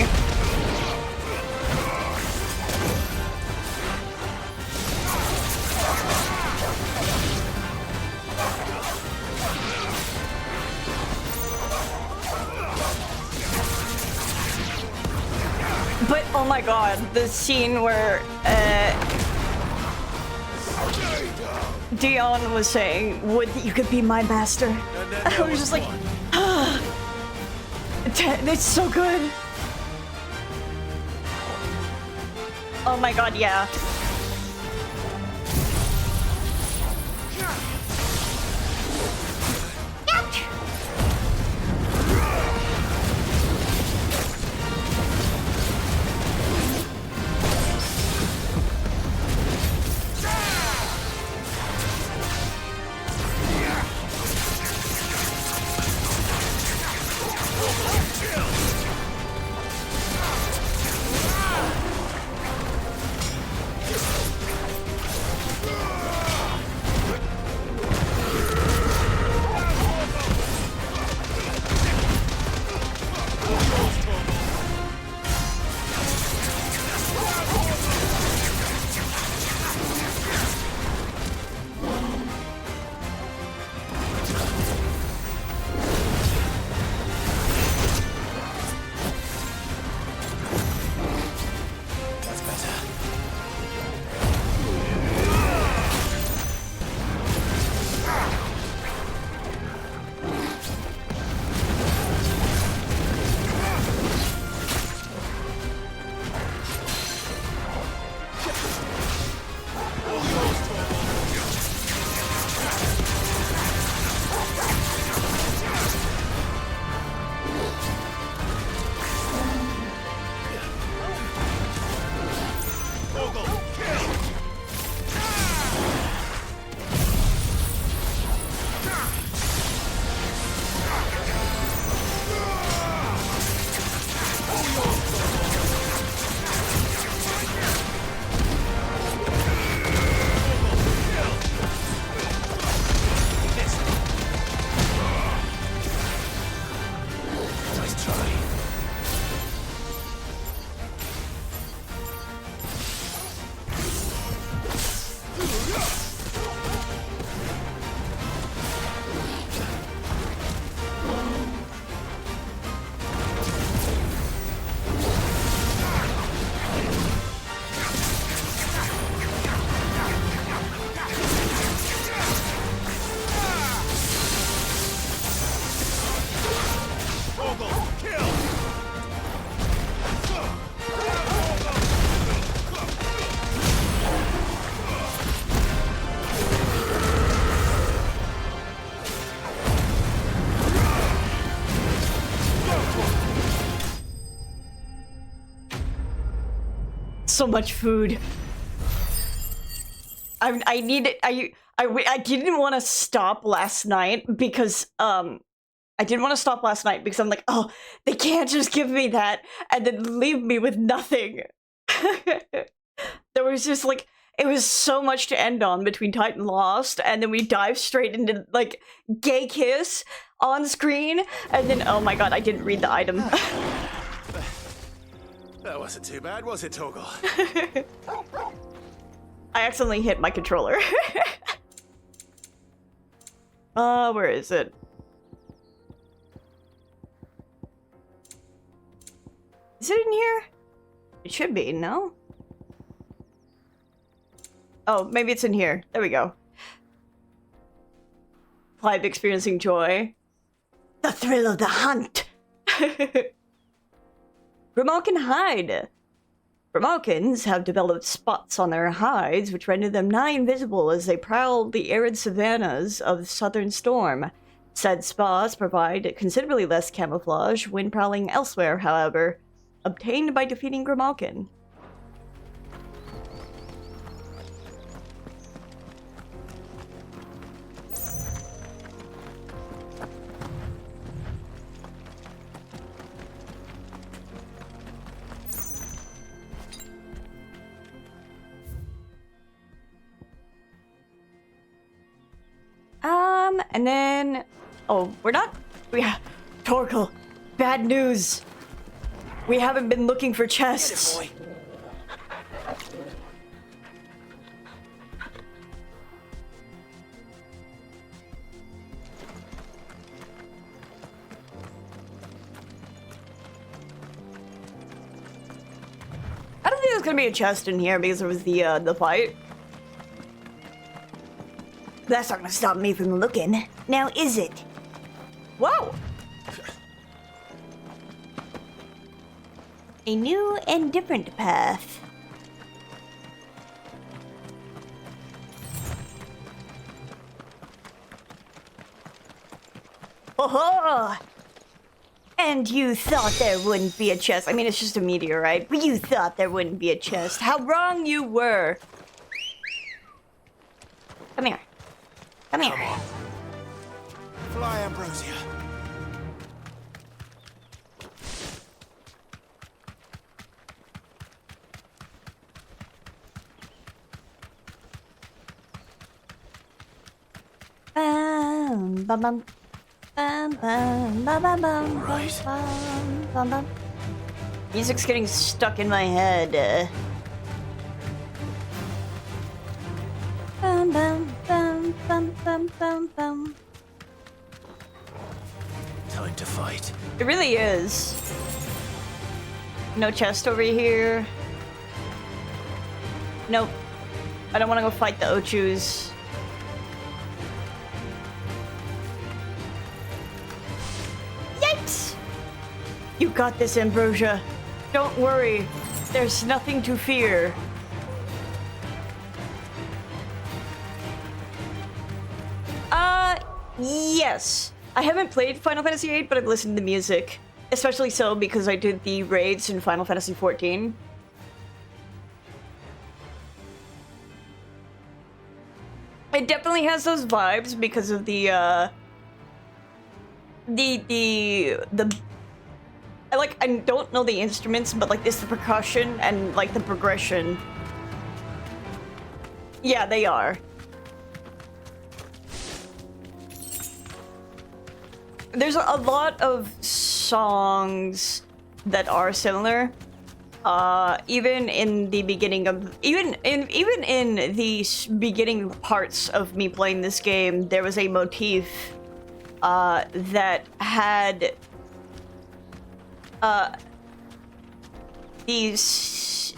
But, oh my god, the scene where, Dion was saying, would you could be my master. I was just like, ah, it's so good. Oh my god, yeah. So much food. I needed. I didn't want to stop last night because I didn't want to stop last night because I'm like, oh, they can't just give me that and then leave me with nothing. There was just like, it was so much to end on between Titan Lost, and then we dive straight into like gay kiss on screen, and then oh my god, I didn't read the item. That wasn't too bad, was it, Torgal? I accidentally hit my controller. Where is it? Is it in here? It should be, no? Oh, maybe it's in here. There we go. Clive experiencing joy. The thrill of the hunt! Grimaud can hide. Grimalkins have developed spots on their hides, which render them nigh invisible as they prowl the arid savannas of Southern Storm. Said spots provide considerably less camouflage when prowling elsewhere, however, obtained by defeating Grimalkin. And then... Oh, we're not... Torkel, bad news. We haven't been looking for chests. Get it, boy. I don't think there's gonna be a chest in here because there was the fight. That's not gonna stop me from looking. Now is it? Whoa! A new and different path. Oh! And you thought there wouldn't be a chest. I mean, it's just a meteorite, but you thought there wouldn't be a chest. How wrong you were. Come here. Come here. Come on. Fly, Ambrosia. Bum, bum, bum. Bum, bum, bum, bum, bum, Right. bum, bum, bum. Music's getting stuck in my head. Bum, bum, bum, bum, bum, bum, bum. Time to fight. It really is. No chest over here. Nope. I don't want to go fight the Ochus. Yikes! You got this, Ambrosia. Don't worry. There's nothing to fear. Yes. I haven't played Final Fantasy VIII, but I've listened to music. Especially so because I did the raids in Final Fantasy XIV. It definitely has those vibes because of the I don't know the instruments, but like it's the percussion and like the progression. Yeah, they are. There's a lot of songs that are similar. Even in the beginning of even in the beginning parts of me playing this game, there was a motif that had these,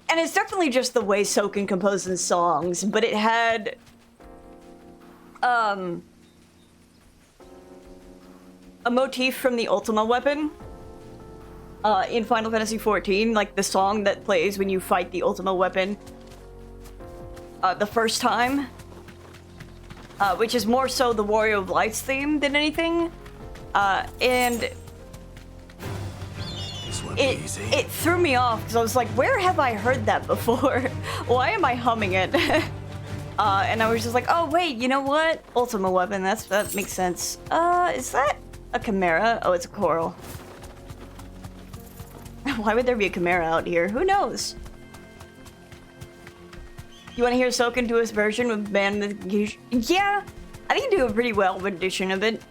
and it's definitely just the way Soken composes songs, but it had a motif from the Ultima weapon in Final Fantasy XIV, like the song that plays when you fight the Ultima weapon the first time, which is more so the Warrior of Lights theme than anything, and it threw me off because I was like, where have I heard that before? Why am I humming it? And I was just like, oh wait, you know what? Ultima weapon, that makes sense. Is that a chimera? Oh, it's a coral. Why would there be a chimera out here? Who knows? You want to hear Soken do his version with band? Yeah, I think he do a pretty well rendition of it.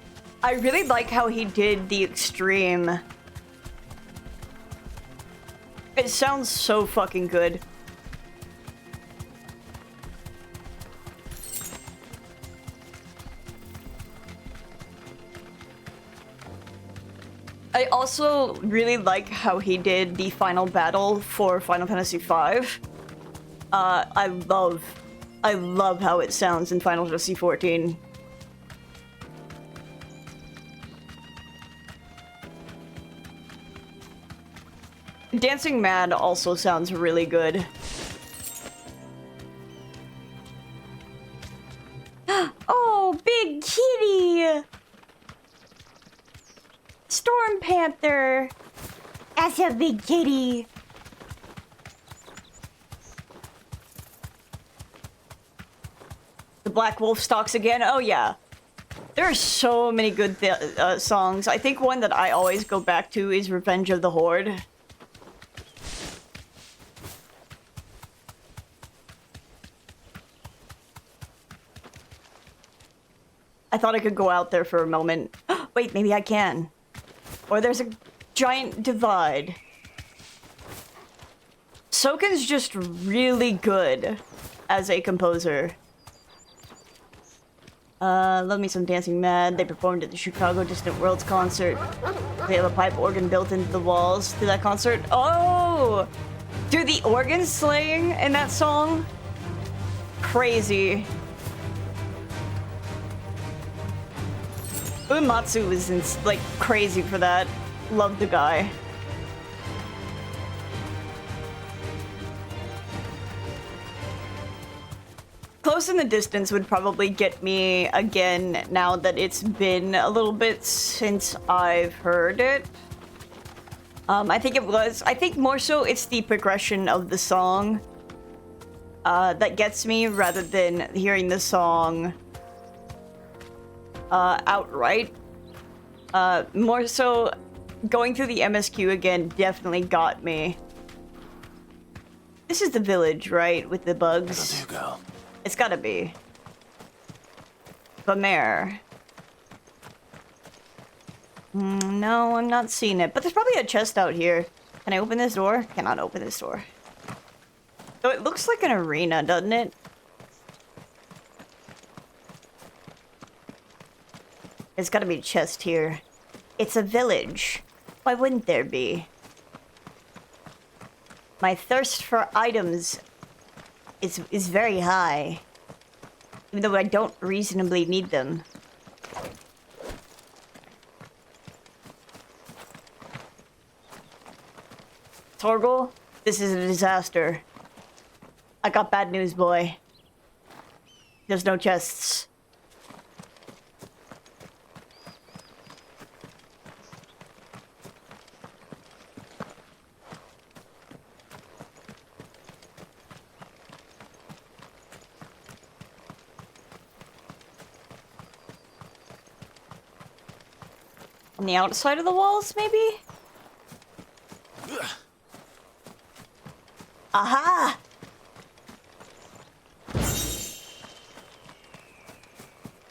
I really like how he did the extreme. It sounds so fucking good. I also really like how he did the final battle for Final Fantasy V. I love how it sounds in Final Fantasy XIV. Dancing Mad also sounds really good. Oh, big kitty! Storm Panther! That's a big kitty! The Black Wolf stalks again? Oh yeah. There are so many good songs. I think one that I always go back to is Revenge of the Horde. I thought I could go out there for a moment. Wait, maybe I can. Or there's a giant divide. Soken's just really good as a composer. Love me some Dancing Mad. They performed at the Chicago Distant Worlds concert. They have a pipe organ built into the walls to that concert. Oh! Dude, the organ slaying in that song? Crazy. Uematsu was like crazy for that. Loved the guy. Close in the Distance would probably get me again now that it's been a little bit since I've heard it. I think more so it's the progression of the song that gets me rather than hearing the song outright. More so going through the MSQ again definitely got me. This is the village, right? With the bugs. It's gotta be. Bamare. No, I'm not seeing it. But there's probably a chest out here. Can I open this door? Cannot open this door. So it looks like an arena, doesn't it? There's gotta be a chest here. It's a village. Why wouldn't there be? My thirst for items is very high. Even though I don't reasonably need them. Torgal, this is a disaster. I got bad news, boy. There's no chests. On the outside of the walls, maybe? Aha!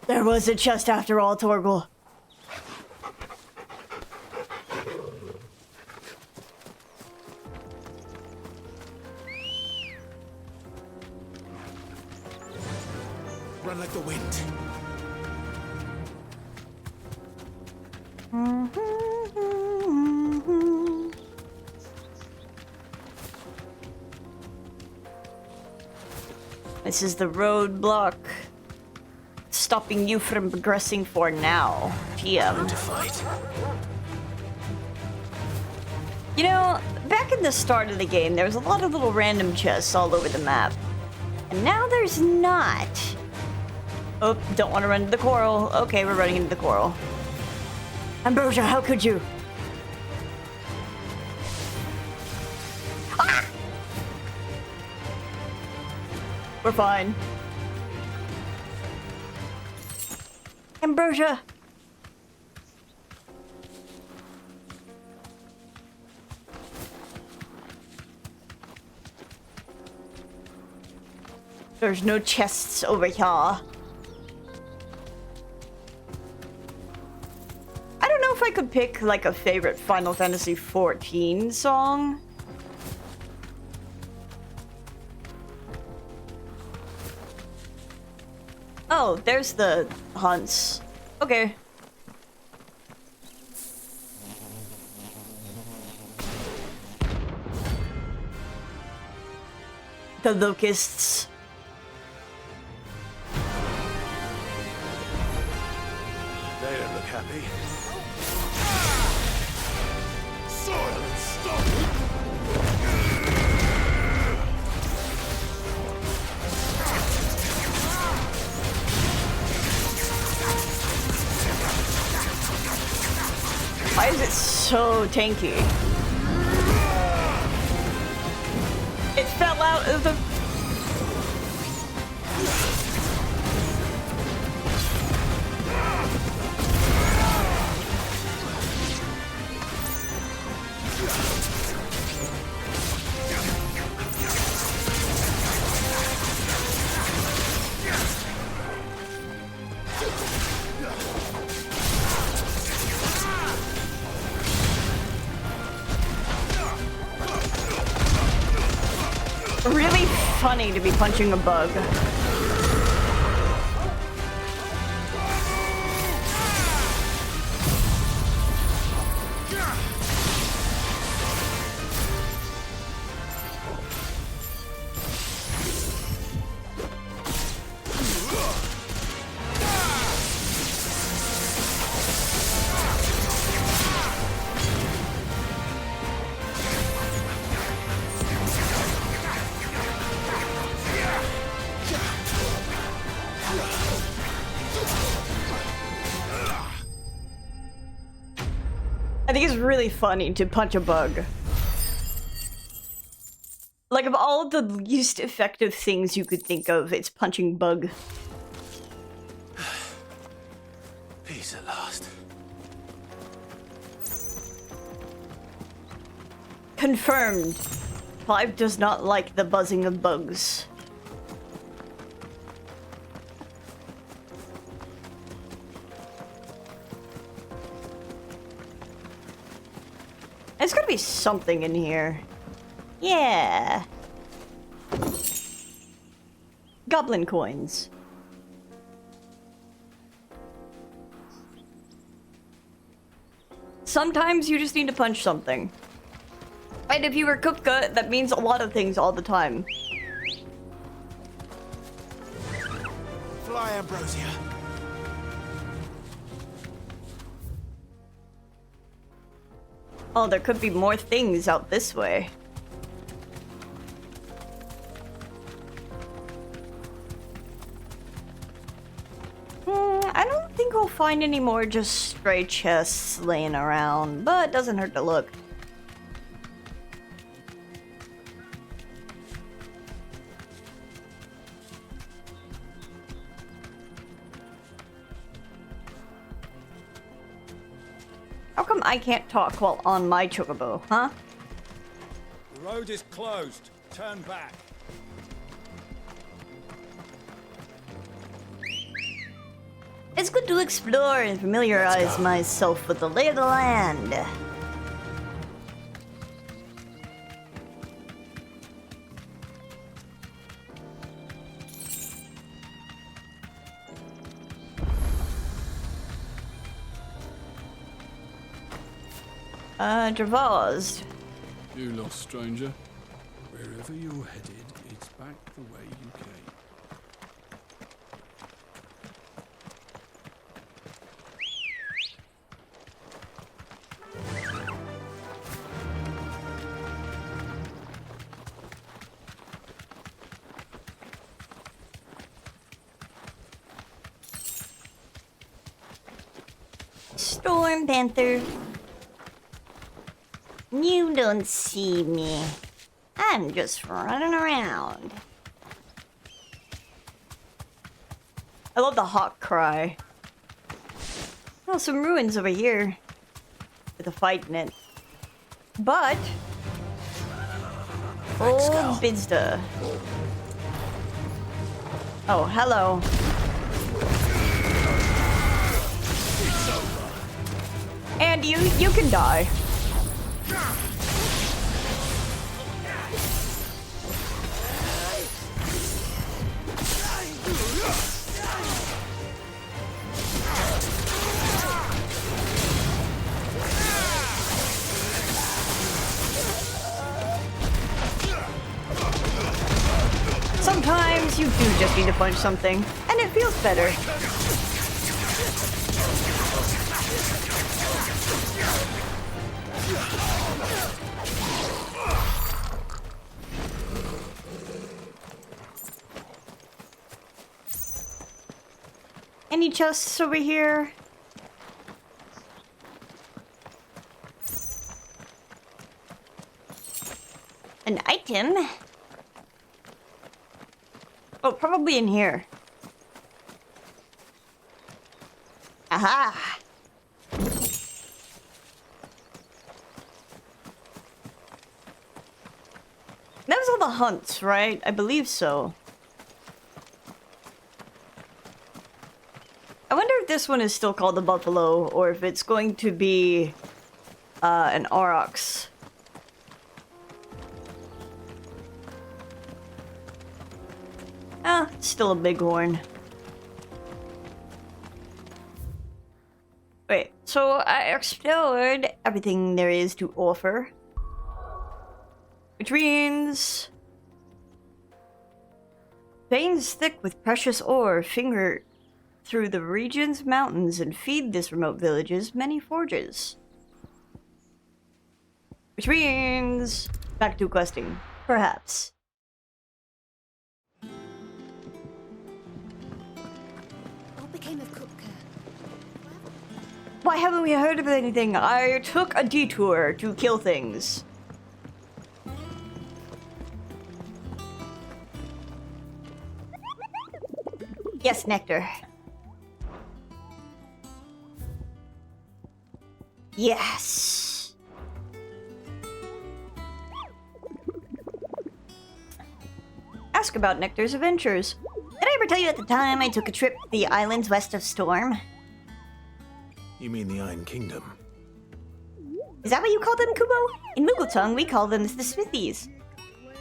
There was a chest after all, Torgal. Run like the wind. This is the roadblock stopping you from progressing for now. PM. You know, back in the start of the game, there was a lot of little random chests all over the map. And now there's not. Oh, don't want to run into the coral. Okay, we're running into the coral. Ambrosia, how could you? Ah! We're fine. Ambrosia! There's no chests over here. I don't know if I could pick like a favorite Final Fantasy XIV song. Oh, there's the hunts. Okay. The locusts. They don't look happy. Silence, stop! it's so tanky? It fell out of the... Really funny to be punching a bug. I think it's really funny to punch a bug. Like, of all the least effective things you could think of, it's punching bug. Peace at last. Confirmed. Clive does not like the buzzing of bugs. There's gotta be something in here. Yeah. Goblin coins. Sometimes you just need to punch something. And if you were Kupka, that means a lot of things all the time. Fly, Ambrosia. Oh, there could be more things out this way. I don't think we'll find any more just stray chests laying around, but it doesn't hurt to look. How come I can't talk while on my chocobo, huh? The road is closed. Turn back. It's good to explore and familiarize myself with the lay of the land. Dravaz. You lost, stranger. Wherever you're headed, it's back the way you came. Storm Panther. You don't see me. I'm just running around. I love the hawk cry. Oh, some ruins over here. With a fight in it. But... Old Bizda. Oh, hello. And you can die. Sometimes you do just need to punch something, and it feels better. Any chests over here? An item? Oh, probably in here. Aha! That was all the hunts, right? I believe so. I wonder if this one is still called the Buffalo, or if it's going to be an aurochs. Ah, still a bighorn. Wait, so I explored everything there is to offer. Which means... veins thick with precious ore finger through the region's mountains and feed this remote village's many forges. Which means... back to questing. Perhaps. What became of Kupka? Why haven't we heard of anything? I took a detour to kill things. Yes, Nectar. Yes. Ask about Nectar's adventures. Did I ever tell you at the time I took a trip to the islands west of Storm? You mean the Iron Kingdom? Is that what you call them, Kubo? In Moogle tongue, we call them the Ffxvis.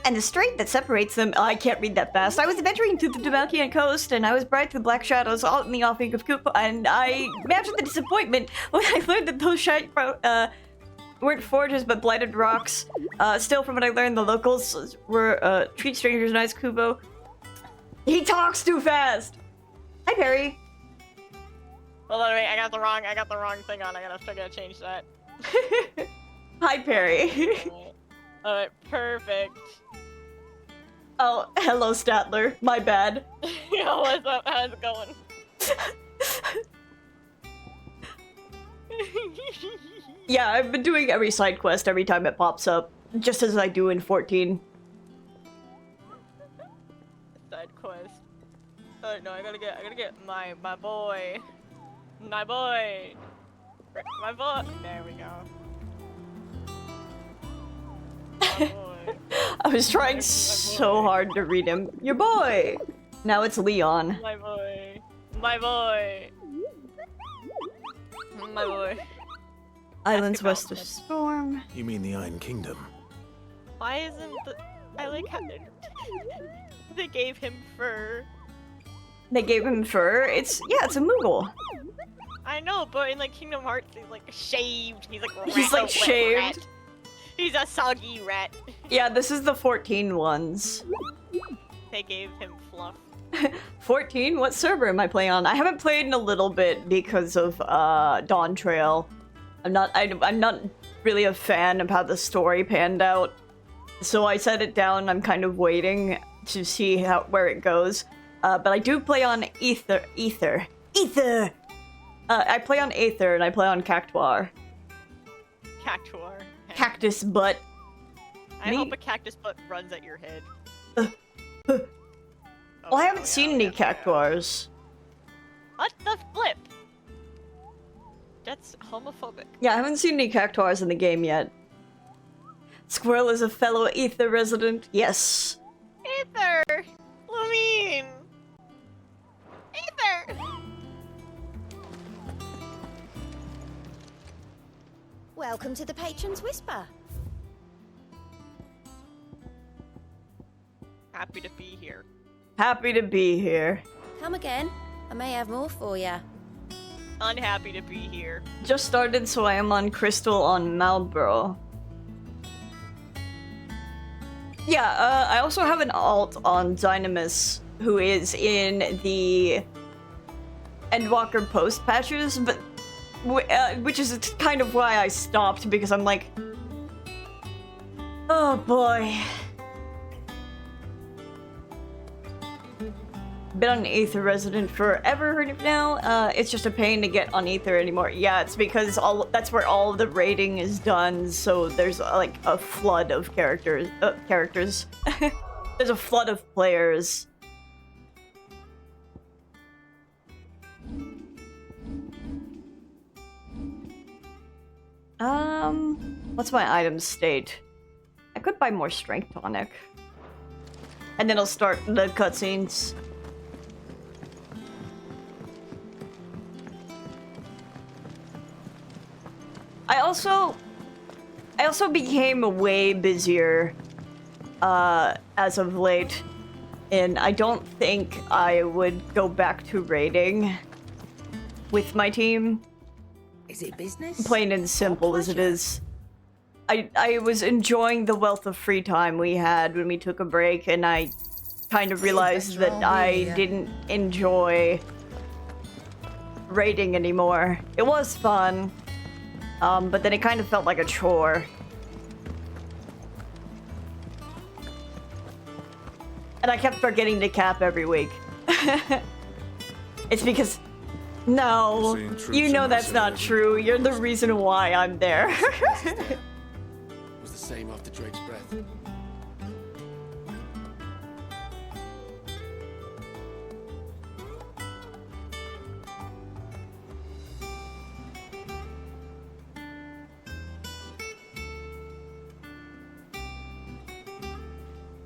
And the strait that separates them, I can't read that fast. I was adventuring through the Demalkian coast, and I was bright through the black shadows all in the offing of Kupo, and I imagined the disappointment when I learned that those weren't forges but blighted rocks. Still, from what I learned, the locals were treat strangers nice, Kubo. He talks too fast. Hi, Perry. Hold on, wait, I got the wrong thing on. I gotta change that. Hi, Perry. Alright, perfect. Oh, hello, Statler. My bad. Yo, what's up? How's it going? Yeah, I've been doing every side quest every time it pops up, just as I do in 14. Side quest. Oh no, I gotta get my boy. My boy. My boy. There we go. My boy. I was trying so hard to read him. Your boy! Now it's Leon. My boy. My boy. My boy. Islands west of Storm. You mean the Iron Kingdom? Why isn't the... I like how they gave him fur. They gave him fur? It's a Moogle. I know, but in like Kingdom Hearts, he's like shaved. He's like shaved. Rat. He's a soggy rat. Yeah, this is the 14 ones. They gave him fluff. 14? What server am I playing on? I haven't played in a little bit because of Dawn Trail. I'm not really a fan of how the story panned out. So I set it down. I'm kind of waiting to see where it goes. But I do play on Ether. I play on Aether and I play on Cactuar. Cactuar. Cactus butt. I hope a cactus butt runs at your head. Well, I haven't seen any Cactuars. What the flip? That's homophobic. Yeah, I haven't seen any Cactuars in the game yet. Squirrel is a fellow Ether resident. Yes. Ether! Lamine! Ether! Welcome to the Patron's Whisper. Happy to be here. Happy to be here. Come again. I may have more for you. Unhappy to be here. Just started, so I am on Crystal on Malboro. Yeah, I also have an alt on Dynamis, who is in the Endwalker post patches, but which is kind of why I stopped, because I'm like, oh boy. Been on Aether resident forever now. It's just a pain to get on Aether anymore. Yeah, it's because that's where all the rating is done, so there's like a flood of characters. There's a flood of players. What's my item state? I could buy more strength tonic. And then I'll start the cutscenes. I also became way busier as of late, and I don't think I would go back to raiding with my team. Is it business? Plain and simple as it is. I was enjoying the wealth of free time we had when we took a break, and I kind of realized that I didn't enjoy raiding anymore. It was fun, but then it kind of felt like a chore. And I kept forgetting to cap every week. It's because... No, you know that's not true. You're the reason why I'm there. It was the same after Drake's breath.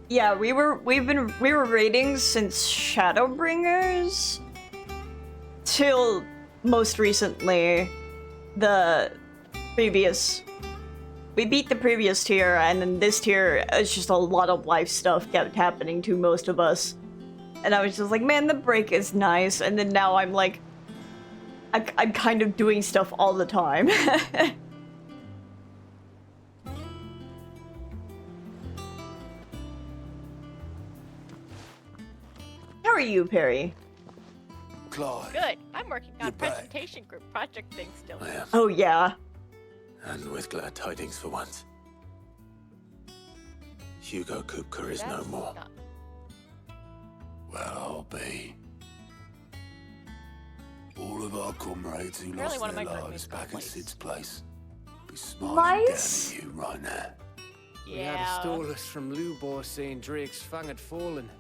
Yeah, we were raiding since Shadowbringers till most recently the previous. We beat the previous tier, and then this tier it's just a lot of life stuff kept happening to most of us. And I was just like, man, the break is nice. And then now I'm like, I'm kind of doing stuff all the time. How are you, Perry? Clive. Good. I'm working on presentation group project things still. I am. Oh, yeah. And with glad tidings for once. Hugo Kupka is no more. Well, I'll be. All of our comrades who lost their lives back at Sid's place be smiling down at you right now. We had a stolus from Lubor saying Drake's fang had fallen.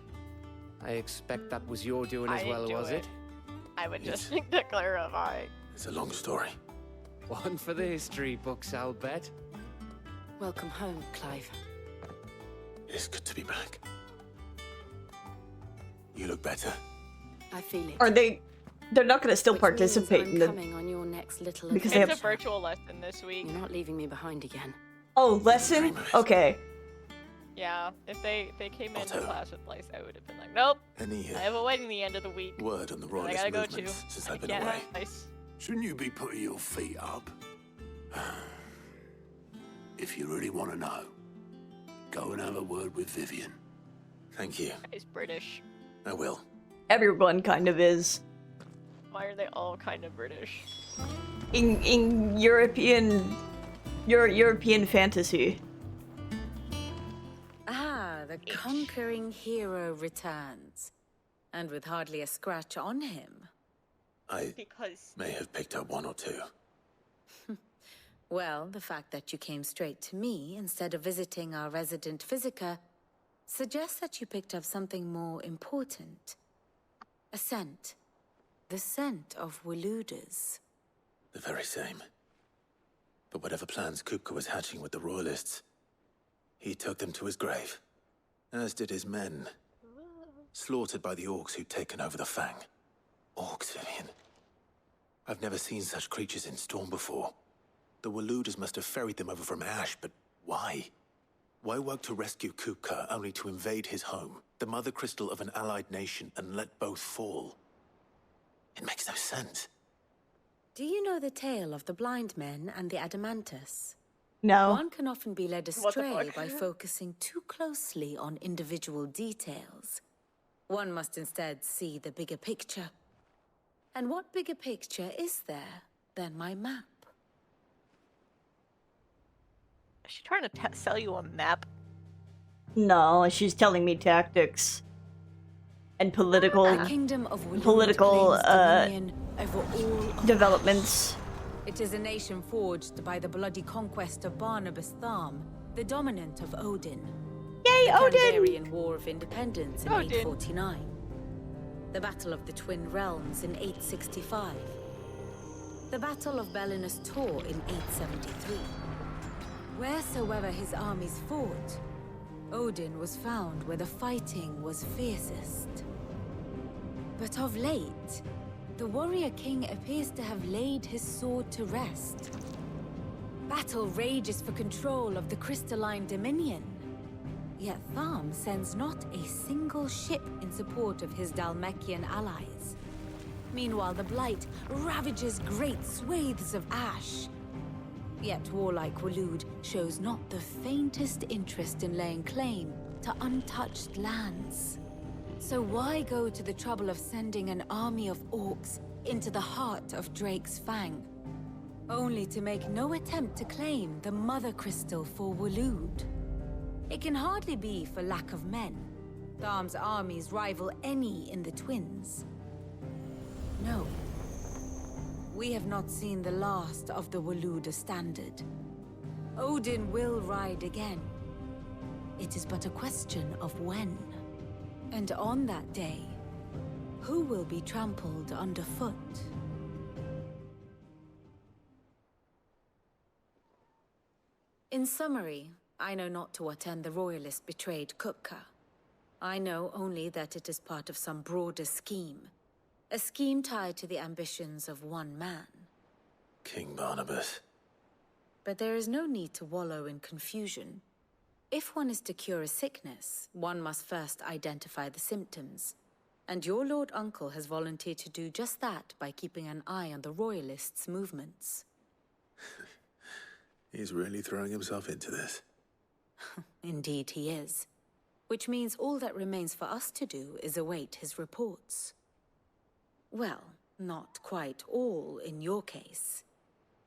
I expect that was your doing as well, was it? I would just to clarify. It's a long story. One for the history books, I'll bet. Welcome home, Clive. It's good to be back. You look better. I feel it. Are they? They're not going to still participate in the. Coming on your next little Because it's they have a virtual lesson this week. You're not leaving me behind again. Oh, lesson? Okay. Yeah, if they came into class with Blythe, I would have been like, nope. I have a wedding the end of the week. Word on the I royalist gotta go movement to. since I I've been can't away. have ice. Shouldn't you be putting your feet up? If you really want to know, go and have a word with Vivian. Thank you. He's British. I will. Everyone kind of is. Why are they all kind of British? In European fantasy. Ah, the conquering hero returns. And with hardly a scratch on him. I may have picked up one or two. Well, the fact that you came straight to me instead of visiting our resident Physica suggests that you picked up something more important. A scent. The scent of Waludas. The very same. But whatever plans Kupka was hatching with the royalists, he took them to his grave. As did his men. Slaughtered by the orcs who'd taken over the Fang. Orcs, Vivian. I've never seen such creatures in Storm before. The Waludas must have ferried them over from Ash, but why? Why work to rescue Kupka only to invade his home, the mother crystal of an allied nation, and let both fall? It makes no sense. Do you know the tale of the blind men and the Adamantus? No. One can often be led astray by focusing too closely on individual details. One must instead see the bigger picture. And what bigger picture is there than my map? Is she trying to sell you a map? No, she's telling me tactics. and political The kingdom of Waloed claims dominion over all of developments. It is a nation forged by the bloody conquest of Barnabas Tharm, the dominant of Odin. Yay, the Odin! Canvarian War of Independence in 849. The Battle of the Twin Realms in 865. The Battle of Belinus Tor in 873. Wheresoever his armies fought, Odin was found where the fighting was fiercest. But of late, the warrior king appears to have laid his sword to rest. Battle rages for control of the crystalline dominion. Yet Tharm sends not a single ship in support of his Dhalmekian allies. Meanwhile, the Blight ravages great swathes of ash. Yet warlike Waloed shows not the faintest interest in laying claim to untouched lands. So why go to the trouble of sending an army of orcs into the heart of Drake's Fang, only to make no attempt to claim the Mother Crystal for Waloed? It can hardly be for lack of men. Tharm's armies rival any in the Twins. No. We have not seen the last of the Waloed standard. Odin will ride again. It is but a question of when. And on that day, who will be trampled underfoot? In summary, I know not to what end the Royalist betrayed Kupka. I know only that it is part of some broader scheme. A scheme tied to the ambitions of one man. King Barnabas. But there is no need to wallow in confusion. If one is to cure a sickness, one must first identify the symptoms. And your Lord Uncle has volunteered to do just that by keeping an eye on the Royalists' movements. He's really throwing himself into this. Indeed he is. Which means all that remains for us to do is await his reports. Well, not quite all in your case.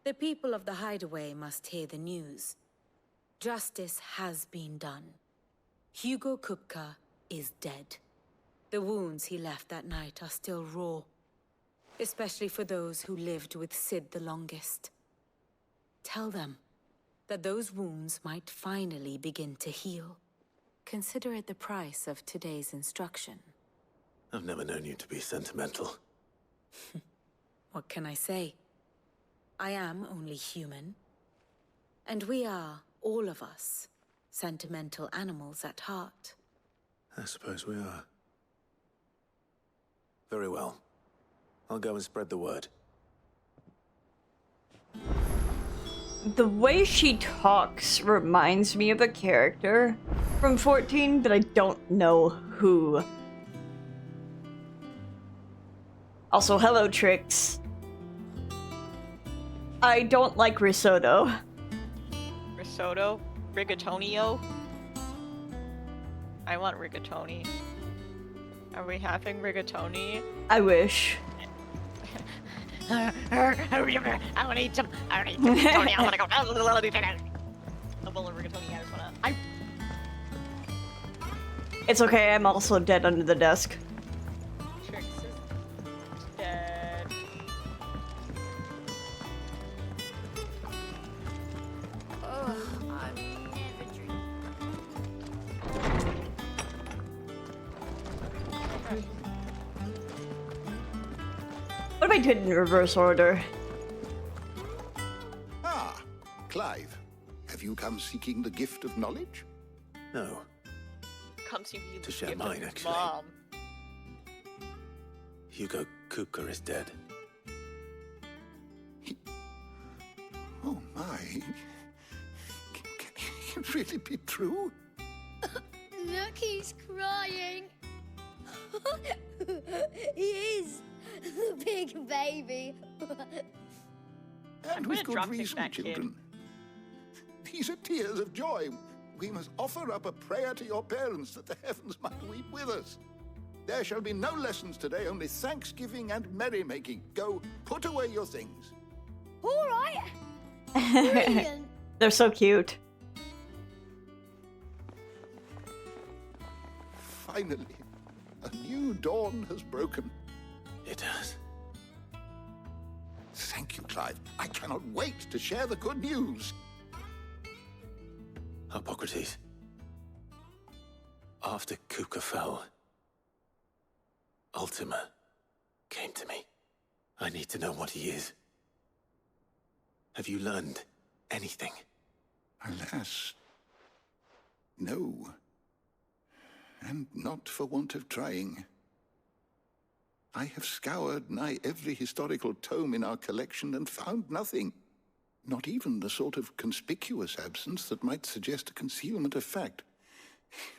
The people of the Hideaway must hear the news. Justice has been done. Hugo Kupka is dead. The wounds he left that night are still raw, especially for those who lived with Sid the longest. Tell them that those wounds might finally begin to heal. Consider it the price of today's instruction. I've never known you to be sentimental. What can I say? I am only human. And we are, all of us, sentimental animals at heart. I suppose we are. Very well. I'll go and spread the word. The way she talks reminds me of a character from 14, but I don't know who. Also, hello, Trix. I don't like risotto. Risotto? Rigatonio? I want rigatoni. Are we having rigatoni? I wish. I want to eat some. I want to eat some rigatoni. I want to go. A bowl of rigatoni. I just want to. It's okay, I'm also dead under the desk. Trix is dead. Oh, I've never dreamed. What if I did it in reverse order? Ah, Clive. Have you come seeking the gift of knowledge? No. Come see me To share gift of mine, his actually. mom. Hugo Kupka is dead. Oh my. Can it really be true? Look, he's crying. He is. The big baby. And with good reason, children. These are tears of joy. We must offer up a prayer to your parents that the heavens might weep with us. There shall be no lessons today, only thanksgiving and merrymaking. Go, put away your things. All right. Brilliant. They're so cute. Finally, a new dawn has broken. It has. Thank you, Clive. I cannot wait to share the good news. Hippocrates. After Kupka fell, Ultima came to me. I need to know what he is. Have you learned anything? Alas, no. And not for want of trying. I have scoured nigh every historical tome in our collection and found nothing. Not even the sort of conspicuous absence that might suggest a concealment of fact.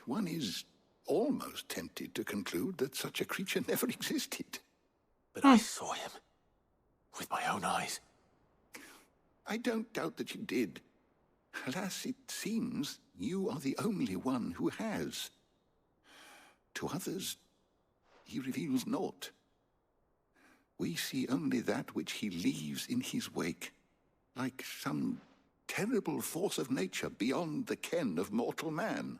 One is almost tempted to conclude that such a creature never existed. But I saw him. With my own eyes. I don't doubt that you did. Alas, it seems you are the only one who has. To others, he reveals naught. We see only that which he leaves in his wake, like some terrible force of nature beyond the ken of mortal man.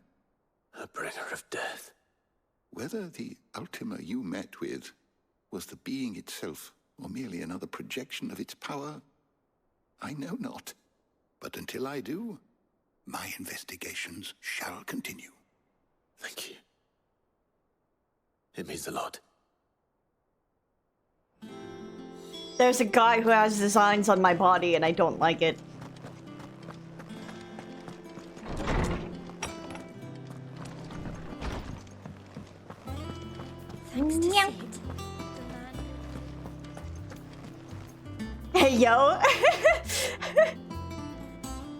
A bringer of death. Whether the Ultima you met with was the being itself, or merely another projection of its power, I know not. But until I do, my investigations shall continue. Thank you. It means a lot. There's a guy who has designs on my body and I don't like it. Thanks to Sid. Hey, yo.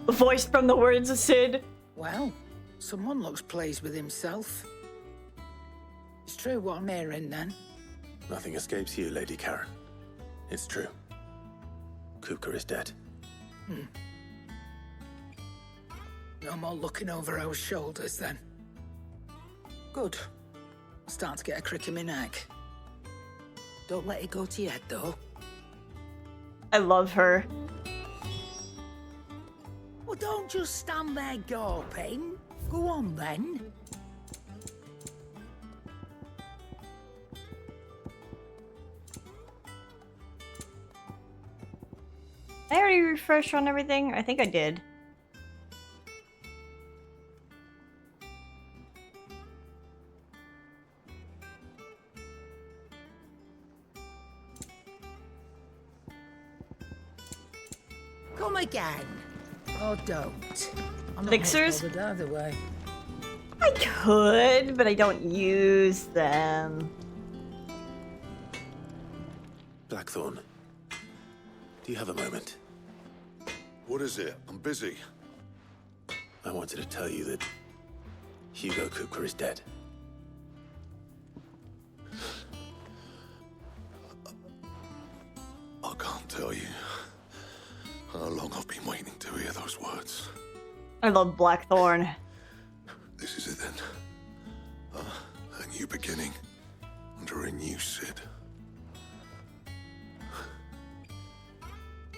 Voiced from the words of Sid. Well, someone looks pleased with himself. It's true what I'm hearing, then. Nothing escapes you, Lady Karen. It's true. Kupka is dead. No more looking over our shoulders, then. Good. I'm starting to get a crick in my neck. Don't let it go to your head, though. I love her. Well, don't just stand there gawping. Go on, then. I already refreshed on everything. I think I did. Come again. Oh, don't. I'm not Elixirs? much bothered either way. I could, but I don't use them. Blackthorn, do you have a moment? What is it? I'm busy. I wanted to tell you that Hugo Kupka is dead. I can't tell you how long I've been waiting to hear those words. I love Blackthorn. This is it then. A new beginning under a new Sid.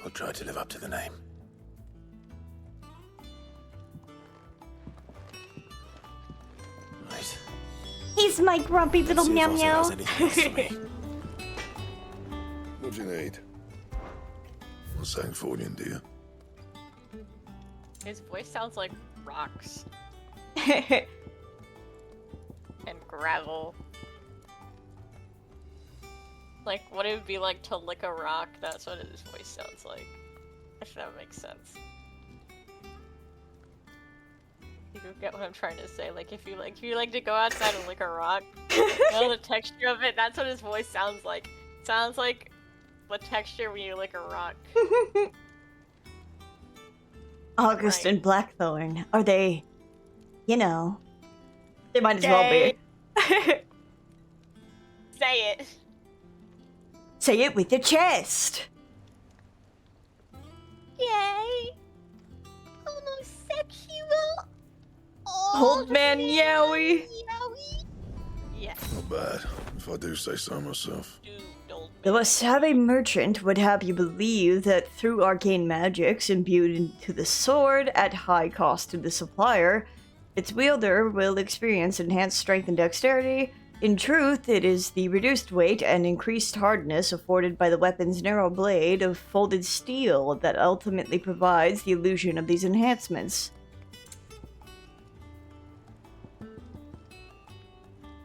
I'll try to live up to the name. Right. He's my grumpy little meow meow. What do you need? What's that for you, dear? His voice sounds like rocks. And gravel. Like what it would be like to lick a rock, that's what his voice sounds like. If that makes sense. You get what I'm trying to say. Like if you like to go outside and lick a rock, you know the texture of it, that's what his voice sounds like. Sounds like the texture when you lick a rock. August and Blackthorn, are they, you know, they might as well be. Say it. Say it with your chest. Yay! Homosexual! Old man Yowie. Yes. Not bad, if I do say so myself. The Wasabi merchant would have you believe that through arcane magics imbued into the sword at high cost to the supplier, its wielder will experience enhanced strength and dexterity. in truth, it is the reduced weight and increased hardness afforded by the weapon's narrow blade of folded steel that ultimately provides the illusion of these enhancements.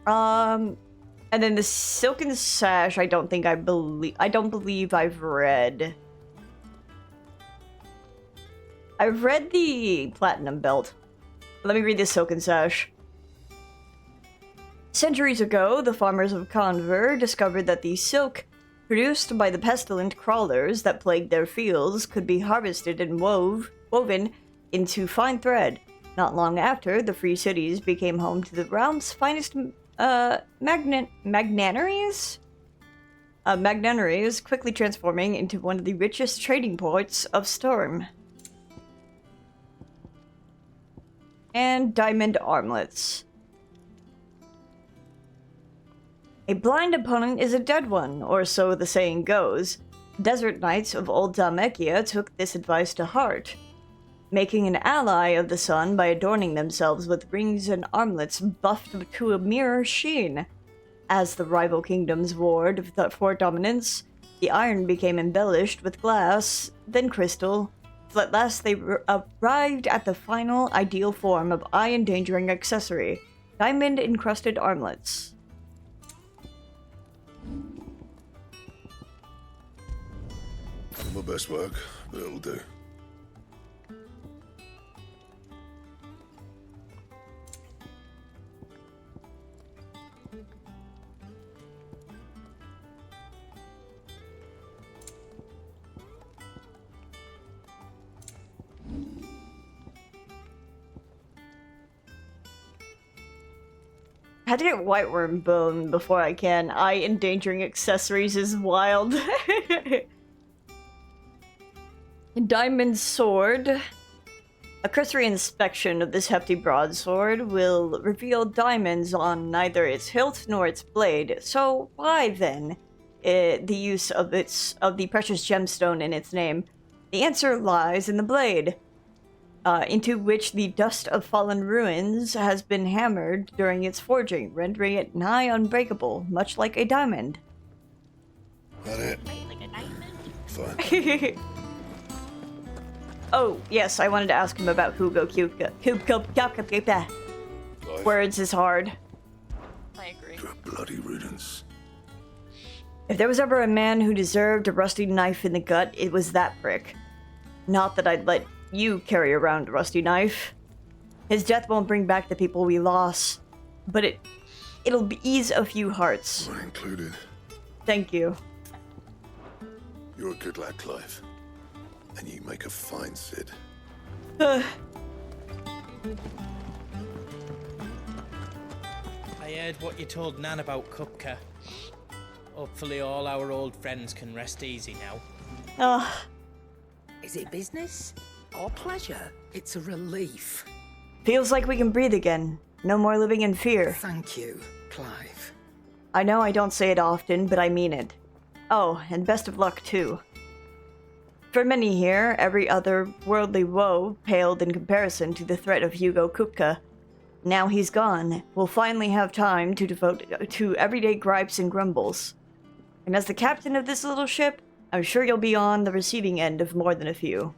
And then the silken sash, I don't believe I've read. I've read the platinum belt. Let me read the silken sash. Centuries ago, the farmers of Conver discovered that the silk produced by the pestilent crawlers that plagued their fields could be harvested and woven into fine thread. Not long after, the free cities became home to the realm's finest magnaneries, quickly transforming into one of the richest trading ports of Storm. And diamond armlets. A blind opponent is a dead one, or so the saying goes. Desert Knights of Old Dhalmekia took this advice to heart, making an ally of the sun by adorning themselves with rings and armlets buffed to a mirror sheen. As the rival kingdoms warred for dominance, the iron became embellished with glass, then crystal, till at last they arrived at the final ideal form of eye-endangering accessory, diamond-encrusted armlets. Not my best work, but it'll do. I had to get whiteworm bone before I can. Eye-endangering accessories is wild. Diamond sword. A cursory inspection of this hefty broadsword will reveal diamonds on neither its hilt nor its blade. So why then the use of the precious gemstone in its name? The answer lies in the blade, into which the dust of fallen ruins has been hammered during its forging, rendering it nigh unbreakable, much like a diamond. That it? Like a diamond? Fine. Oh, yes, I wanted to ask him about Hugo Kupka. Words is hard. I agree. To a bloody riddance. If there was ever a man who deserved a rusty knife in the gut, it was that prick. Not that I'd let you carry around a rusty knife. His death won't bring back the people we lost, but it'll ease a few hearts. Mine included. Thank you. You're a good lad, Clive. And you make a fine Cid. I heard what you told Nan about Kupka. Hopefully all our old friends can rest easy now. Is it business or pleasure? It's a relief. Feels like we can breathe again. No more living in fear. Thank you, Clive. I know I don't say it often, but I mean it. Oh, and best of luck, too. For many here, every other worldly woe paled in comparison to the threat of Hugo Kupka. Now he's gone, we'll finally have time to devote to everyday gripes and grumbles. And as the captain of this little ship, I'm sure you'll be on the receiving end of more than a few.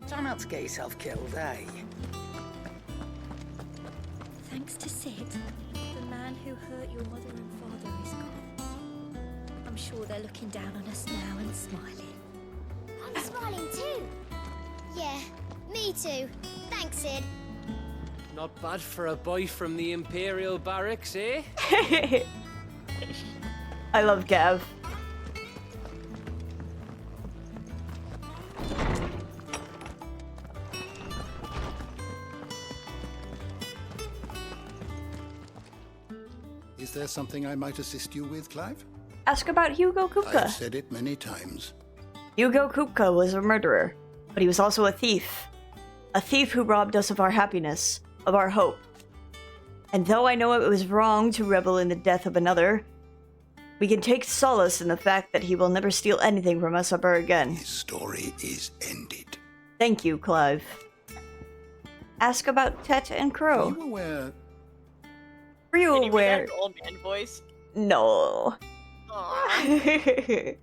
Try not to get yourself killed, eh? Thanks to Sid, the man who hurt your mother and father is gone. I'm sure they're looking down on us now and smiling. I'm smiling too. Yeah, me too. Thanks, Sid. Not bad for a boy from the Imperial Barracks, eh? I love Gav. Is there something I might assist you with, Clive? Ask about Hugo Kupka. I've said it many times. Hugo Kupka was a murderer, but he was also a thief. A thief who robbed us of our happiness, of our hope. And though I know it was wrong to revel in the death of another, we can take solace in the fact that he will never steal anything from us ever again. His story is ended. Thank you, Clive. Ask about Tet and Crow. Are you aware Were you Can you aware? read an old man voice? No. Aww.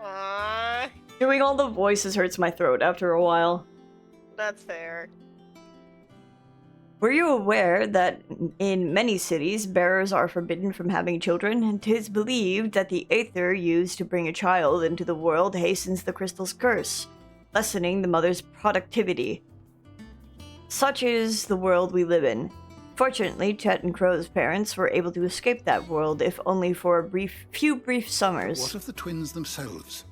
Aww. Doing all the voices hurts my throat after a while. That's fair. Were you aware that in many cities, bearers are forbidden from having children, and 'tis believed that the aether used to bring a child into the world hastens the crystal's curse, lessening the mother's productivity. Such is the world we live in. Fortunately, Chet and Crow's parents were able to escape that world, if only for a few brief summers. What of the twins themselves?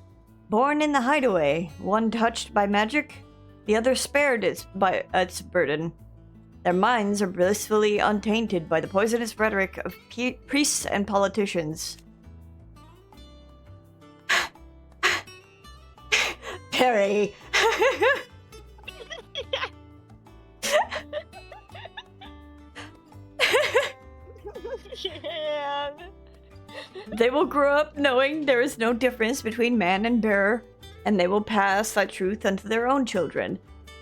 Born in the hideaway, one touched by magic, the other spared its burden. Their minds are blissfully untainted by the poisonous rhetoric of priests and politicians. Perry! They will grow up knowing there is no difference between man and bearer, and they will pass that truth unto their own children,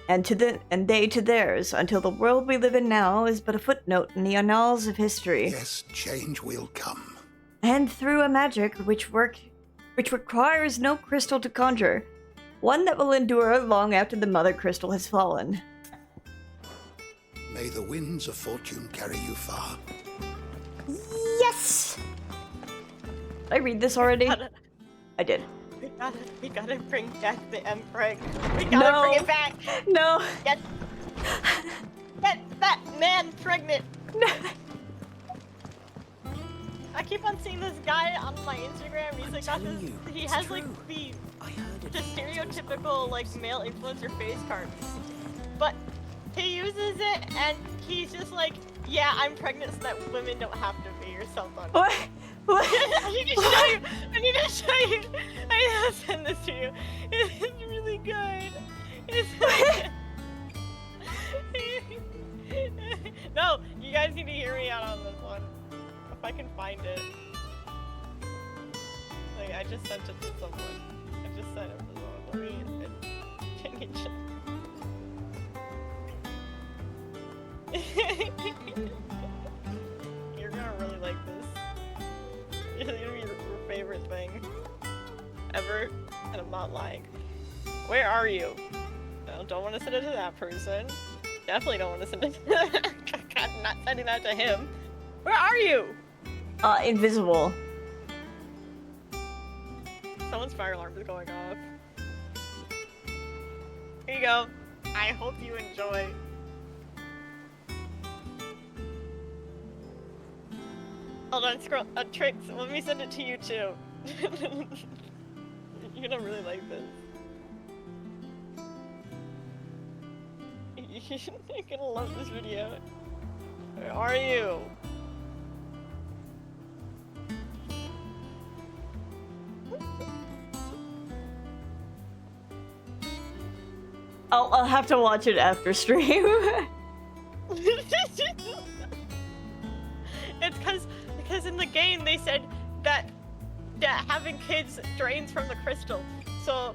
and they to theirs, until the world we live in now is but a footnote in the annals of history. Yes, change will come. And through a magic which requires no crystal to conjure, one that will endure long after the mother crystal has fallen. May the winds of fortune carry you far. Yes! Did I read this already? I did. We gotta bring back the Emperor. We gotta bring it back. No. Get that man pregnant. I keep on seeing this guy on my Instagram. He's like got this. He has like the stereotypical like male influencer face card, but he uses it and he's just like, yeah, I'm pregnant so that women don't have to be or something. What? What? I need to show you. I need to show you. I need to send this to you. It's really good. It's no, you guys need to hear me out on this one. If I can find it. Like, I just sent it to someone. I just sent it to someone. Can you just... You're gonna really like this. It's gonna be your favorite thing ever, and I'm not lying. Where are you? No, don't want to send it to that person. Definitely don't want to send it to I'm not sending that to him. Where are you? Invisible. Someone's fire alarm is going off. Here you go. I hope you enjoy. Hold on, scroll. Tricks. Let me send it to you too. You're gonna really like this. You're gonna love this video. Where are you? I'll have to watch it after stream. It's because in the game they said that having kids drains from the crystal. So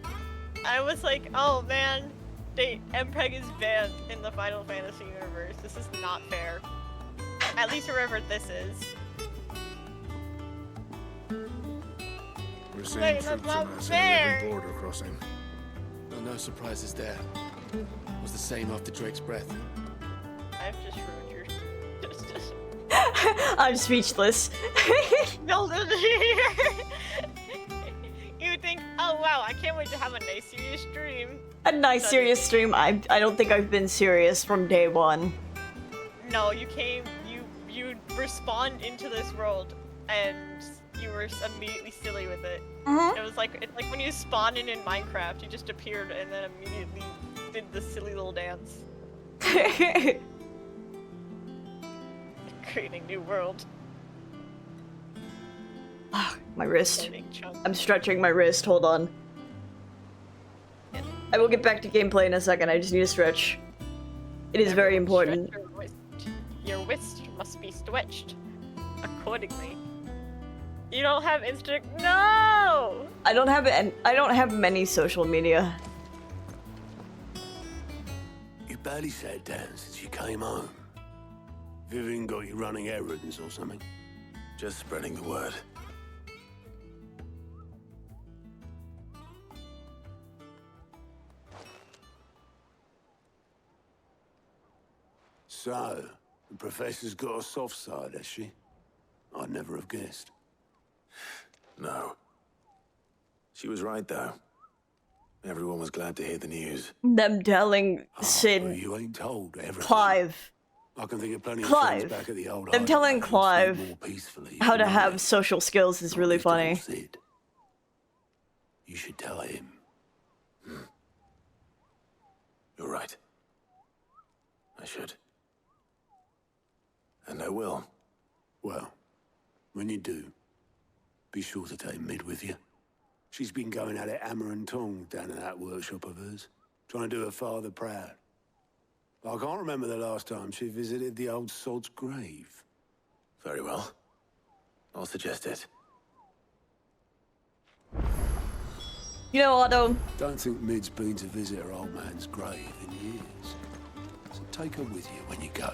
I was like, oh man, MPEG is banned in the Final Fantasy universe. This is not fair. At least wherever this is. We're seeing Wait, troops that's not amassing fair. at every border crossing. Well, no surprises there. It was the same after Drake's breath. I've just ruined your... I'm speechless. No, you would think, oh wow, I can't wait to have a nice serious stream. A nice serious stream. I don't think I've been serious from day one. No, you respawned into this world and you were immediately silly with it. Mhm. It's like when you spawn in Minecraft, you just appeared and then immediately did the silly little dance. Creating new world. My wrist. I'm stretching my wrist. Hold on. I will get back to gameplay in a second. I just need to stretch. It is very important. Your wrist must be stretched accordingly. You don't have Insta? No! I don't have many social media. You barely sat down since you came home. Vivian got you running errands or something? Just spreading the word. So, the professor's got a soft side, has she? I'd never have guessed. No. She was right, though. Everyone was glad to hear the news. Them telling Well, Sid, you ain't told everything. Clive, I can think of plenty of friends Clive. back at the old Them telling hideaway who Clive sleep more peacefully how to than have I. social skills is really funny. Sid. You should tell him. You're right. I should. And I will. Well, when you do, be sure to take Mid with you. She's been going at it hammer and tong down in that workshop of hers, trying to do her father proud. I can't remember the last time she visited the old sod's grave. Very well. I'll suggest it. You know, Otto. Don't think Mid's been to visit her old man's grave in years. So take her with you when you go.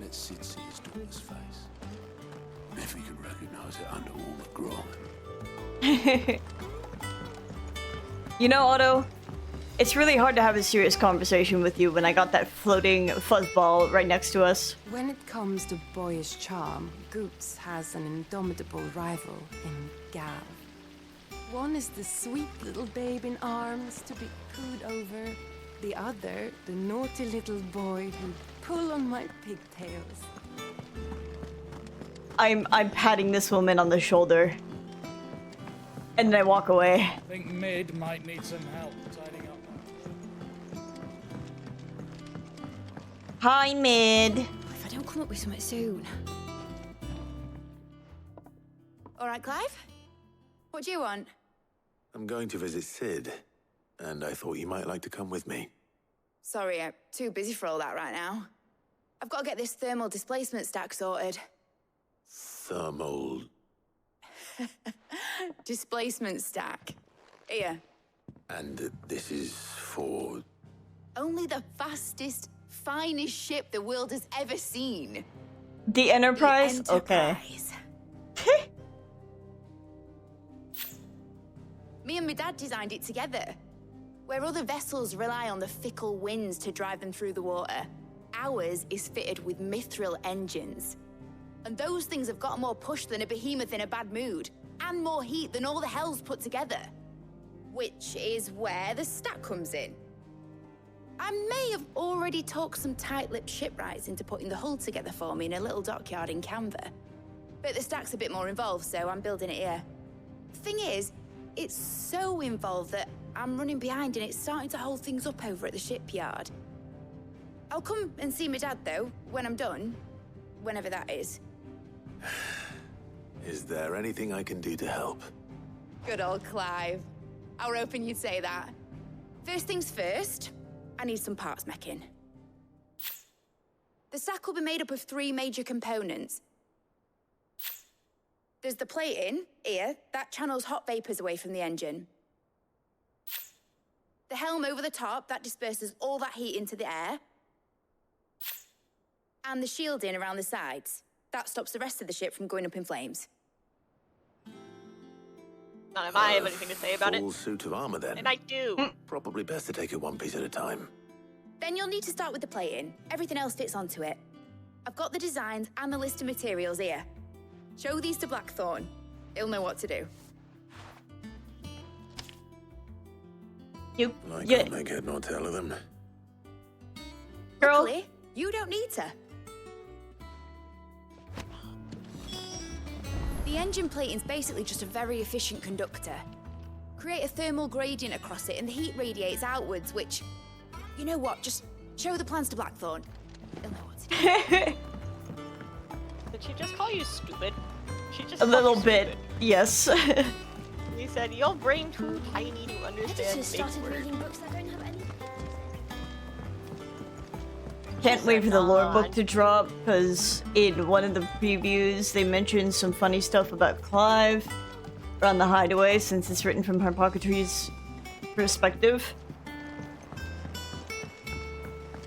Let Sid see his daughter's face. If he can recognize it under all the grime. You know, Otto, it's really hard to have a serious conversation with you when I got that floating fuzzball right next to us. When it comes to boyish charm, Goops has an indomitable rival in Gav. One is the sweet little babe in arms to be cooed over. The other, the naughty little boy who'd pull on my pigtails. I'm patting this woman on the shoulder. And then I walk away. I think Mid might need some help tidying up. Hi, Mid. If I don't come up with something soon. All right, Clive? What do you want? I'm going to visit Sid, and I thought you might like to come with me. Sorry, I'm too busy for all that right now. I've got to get this thermal displacement stack sorted. Thermal... Displacement stack. Here. And this is for... Only the fastest, finest ship the world has ever seen. The Enterprise? The Enterprise. Okay. Me and my dad designed it together. Where other vessels rely on the fickle winds to drive them through the water, ours is fitted with mithril engines. And those things have got more push than a behemoth in a bad mood, and more heat than all the hells put together. Which is where the stack comes in. I may have already talked some tight-lipped shipwrights into putting the hull together for me in a little dockyard in Canva. But the stack's a bit more involved, so I'm building it here. Thing is, it's so involved that I'm running behind and it's starting to hold things up over at the shipyard. I'll come and see my dad, though, when I'm done. Whenever that is. Is there anything I can do to help? Good old Clive. I were hoping you'd say that. First things first, I need some parts meching. The stack will be made up of 3 major components. There's the plating, here, that channels hot vapors away from the engine. The helm over the top, that disperses all that heat into the air. And the shielding around the sides. That stops the rest of the ship from going up in flames. None of I have anything to say about it. Full suit of armor, then. And I do. Probably best to take it one piece at a time. Then you'll need to start with the plating. Everything else fits onto it. I've got the designs and the list of materials here. Show these to Blackthorn. He'll know what to do. I can't make head nor tail of them. Girl. Luckily, you don't need to. The engine plating's basically just a very efficient conductor. Create a thermal gradient across it and the heat radiates outwards, which... You know what, just show the plans to Blackthorn. He'll know what to do. Did she just call you stupid? She just A called little you bit, stupid. yes. He said, your brain too tiny to understand Just big started words. reading books that don't have any. Can't wait for the lore book to drop, because in one of the previews they mentioned some funny stuff about Clive around the hideaway, since it's written from Harpocketry's perspective.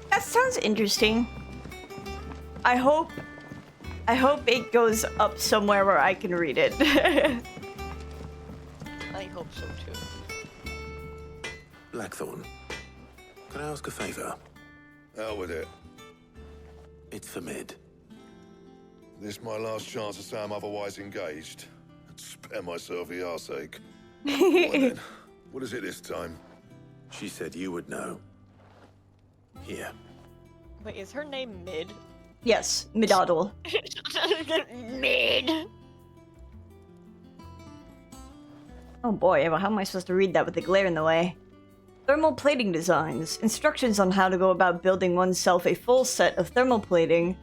That sounds interesting. I hope it goes up somewhere where I can read it. I hope so too. Blackthorn, can I ask a favor? Out with it. It's for Mid. This my last chance to say I'm otherwise engaged. I'd spare myself the arseache. Then, what is it this time? She said you would know. Here. Wait, is her name Mid? Yes, Midaddle. Mid. Oh boy, well, how am I supposed to read that with the glare in the way? Thermal plating designs. Instructions on how to go about building oneself a full set of thermal plating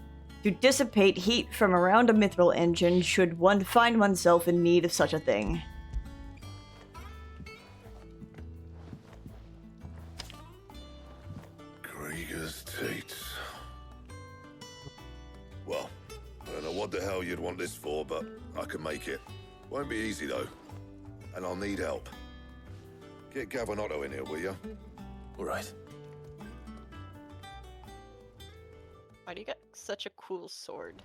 to dissipate heat from around a mithril engine should one find oneself in need of such a thing. Krieger's Teats. Well, I don't know what the hell you'd want this for, but I can make it. Won't be easy though. And I'll need help. Get Gavin-Otto in here, will you? All right. Why do you got such a cool sword?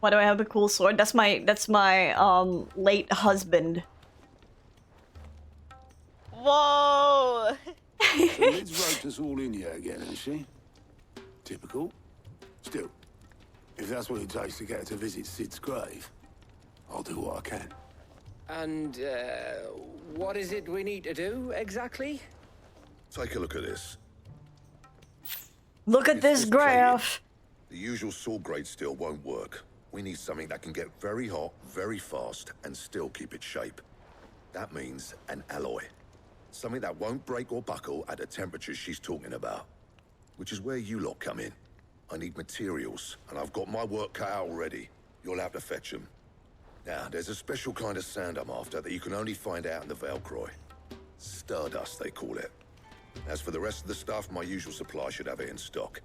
Why do I have a cool sword? That's my late husband. Whoa! So Lid's roped us all in here again, hasn't she? Typical. Still, if that's what it takes to get her to visit Sid's grave, I'll do what I can. And, what is it we need to do, exactly? Take a look at this. Look at this graph. The usual sword grade steel won't work. We need something that can get very hot, very fast, and still keep its shape. That means an alloy. Something that won't break or buckle at the temperatures she's talking about. Which is where you lot come in. I need materials, and I've got my work cut out already. You'll have to fetch them. Now, there's a special kind of sand I'm after that you can only find out in the Velcroy. Stardust, they call it. As for the rest of the stuff, my usual supply should have it in stock.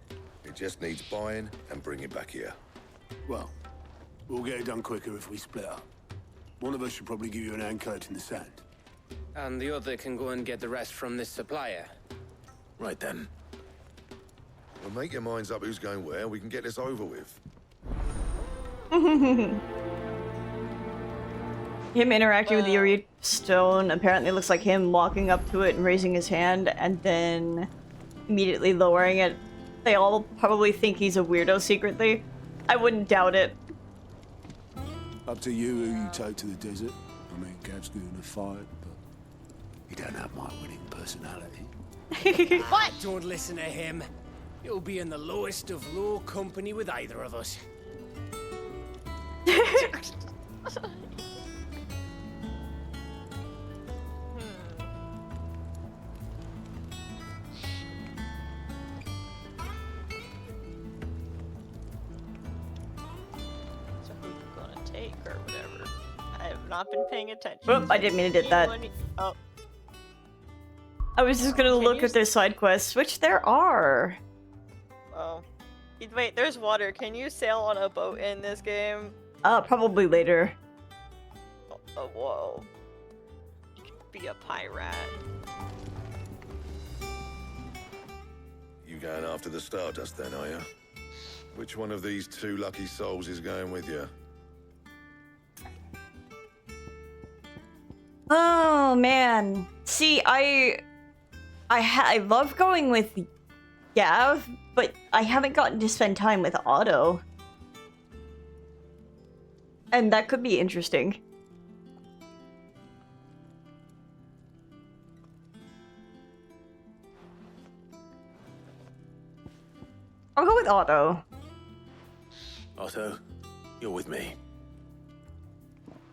It just needs buying and bringing back here. Well, we'll get it done quicker if we split up. One of us should probably give you an hand coat in the sand. And the other can go and get the rest from this supplier. Right then. Well, make your minds up who's going where, we can get this over with. Him interacting with the Uri stone apparently looks like him walking up to it and raising his hand and then immediately lowering it. They all probably think he's a weirdo secretly. I wouldn't doubt it. Up to you who you take to the desert. I mean, Gav's good in a fight, but he don't have my winning personality. What? Don't listen to him. You'll be in the lowest of low company with either of us. So who you gonna take or whatever? I have not been paying attention. Oop, I didn't mean to do that. Oh. I was just gonna look at their side quests, which there are. Oh. Wait, there's water. Can you sail on a boat in this game? Probably later. Oh, whoa. You could be a pirate. You going after the Stardust then, are you? Which one of these two lucky souls is going with you? Oh man. See, I love going with Gav, but I haven't gotten to spend time with Otto. And that could be interesting. I'll go with Otto. Otto, you're with me.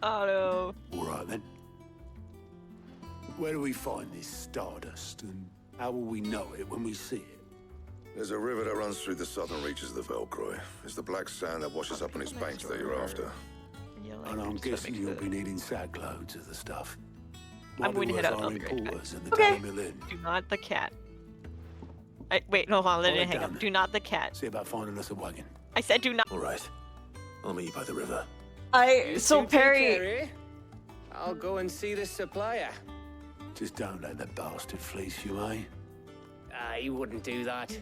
Otto. All right then. Where do we find this Stardust, and how will we know it when we see it? There's a river that runs through the southern reaches of the Velcroy. It's the black sand that washes up on its banks that you're after. And I'm guessing you'll be needing sackloads of the stuff. I'm going to head out on another great Okay. Do not the cat. Wait, no, hold on, let it hang up. Do not the cat. See about finding us a wagon. I said do not. All right. I'll meet you by the river. So Perry... I'll go and see this supplier. Just don't let the bastard fleece you, eh? He wouldn't do that.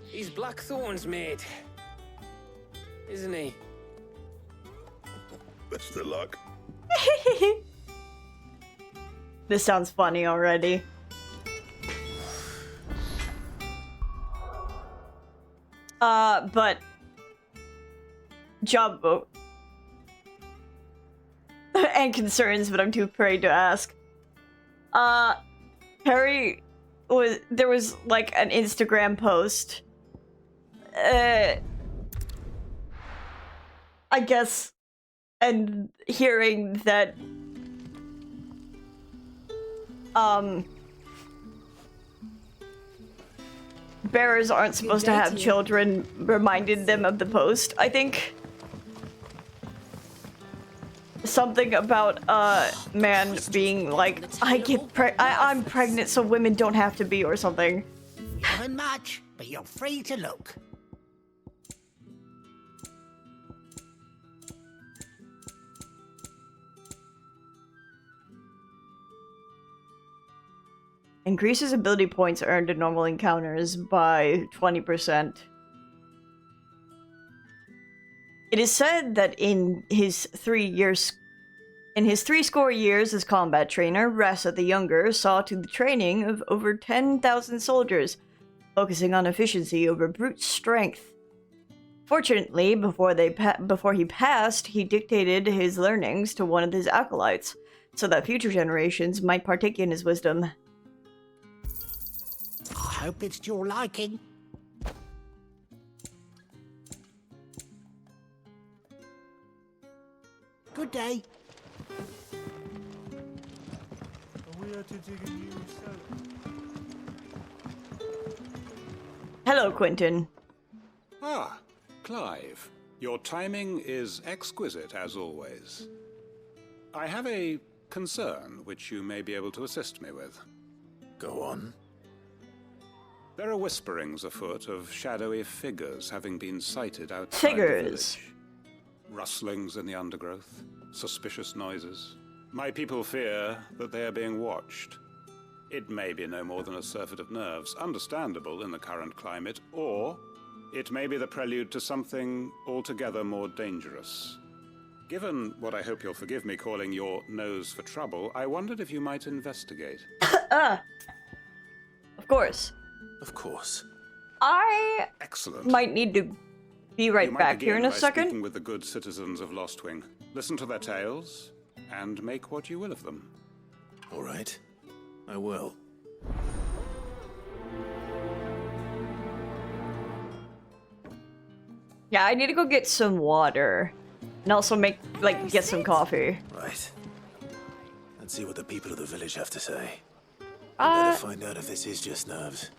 He's Blackthorn's mate. isn't he? Best of luck. This sounds funny already. But job and concerns, but I'm too afraid to ask. There was like an Instagram post. I guess, and hearing that bearers aren't supposed to have children reminded them of the post. I think something about a man being like, I'm pregnant so women don't have to be, or something. You haven't much, but you're free to look. Increases ability points earned in normal encounters by 20%. It is said that in his 3 score years as combat trainer, Ressa the Younger saw to the training of over 10,000 soldiers, focusing on efficiency over brute strength. Fortunately, before he passed, he dictated his learnings to one of his acolytes, so that future generations might partake in his wisdom. I hope it's to your liking. Good day. Hello, Quentin. Ah, Clive. Your timing is exquisite, as always. I have a concern which you may be able to assist me with. Go on. There are whisperings afoot of shadowy figures having been sighted outside the Figures. village. Rustlings in the undergrowth, suspicious noises. My people fear that they are being watched. It may be no more than a surfeit of nerves, understandable in the current climate, or it may be the prelude to something altogether more dangerous. Given what I hope you'll forgive me calling your nose for trouble, I wondered if you might investigate. Of course. Of course. I Excellent. might need to be right You might back here in a begin by second. Speaking with the good citizens of Lostwing. Listen to their tales, and make what you will of them. All right. I will. Yeah, I need to go get some water. And also get some coffee. Right. Let's see what the people of the village have to say. Better find out if this is just nerves,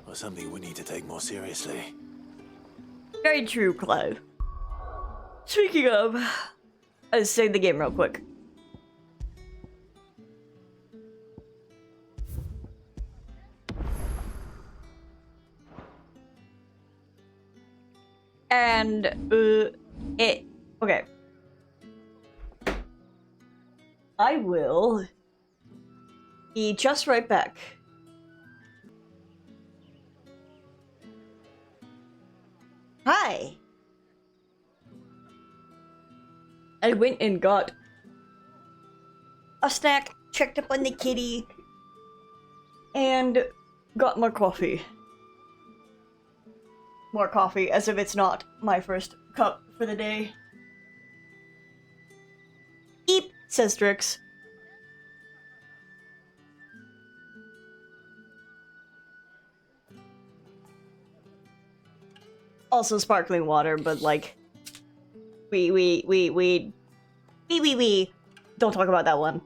or something we need to take more seriously. Very true, Clive. Speaking of, let's save the game real quick. And, okay. I will be just right back. Hi! I went and got a snack, checked up on the kitty, and got more coffee. More coffee, as if it's not my first cup for the day. Eep, says Drix. Also sparkling water, but like, we. Don't talk about that one.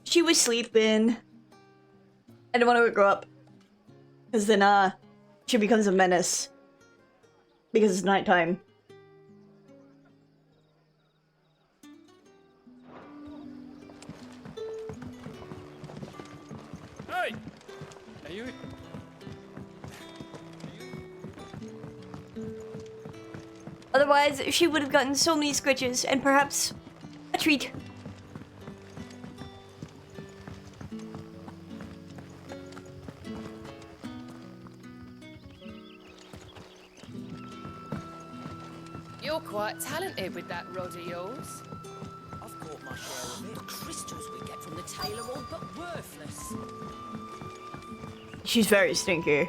She was sleeping. I didn't want to grow up. Because then, she becomes a menace. Because it's nighttime. Hey! Are you... Otherwise, she would have gotten so many scritches and perhaps a treat. quite talented with that rod of yours. I've caught my share of it. The crystals we get from the tailor are all but worthless. She's very stinky.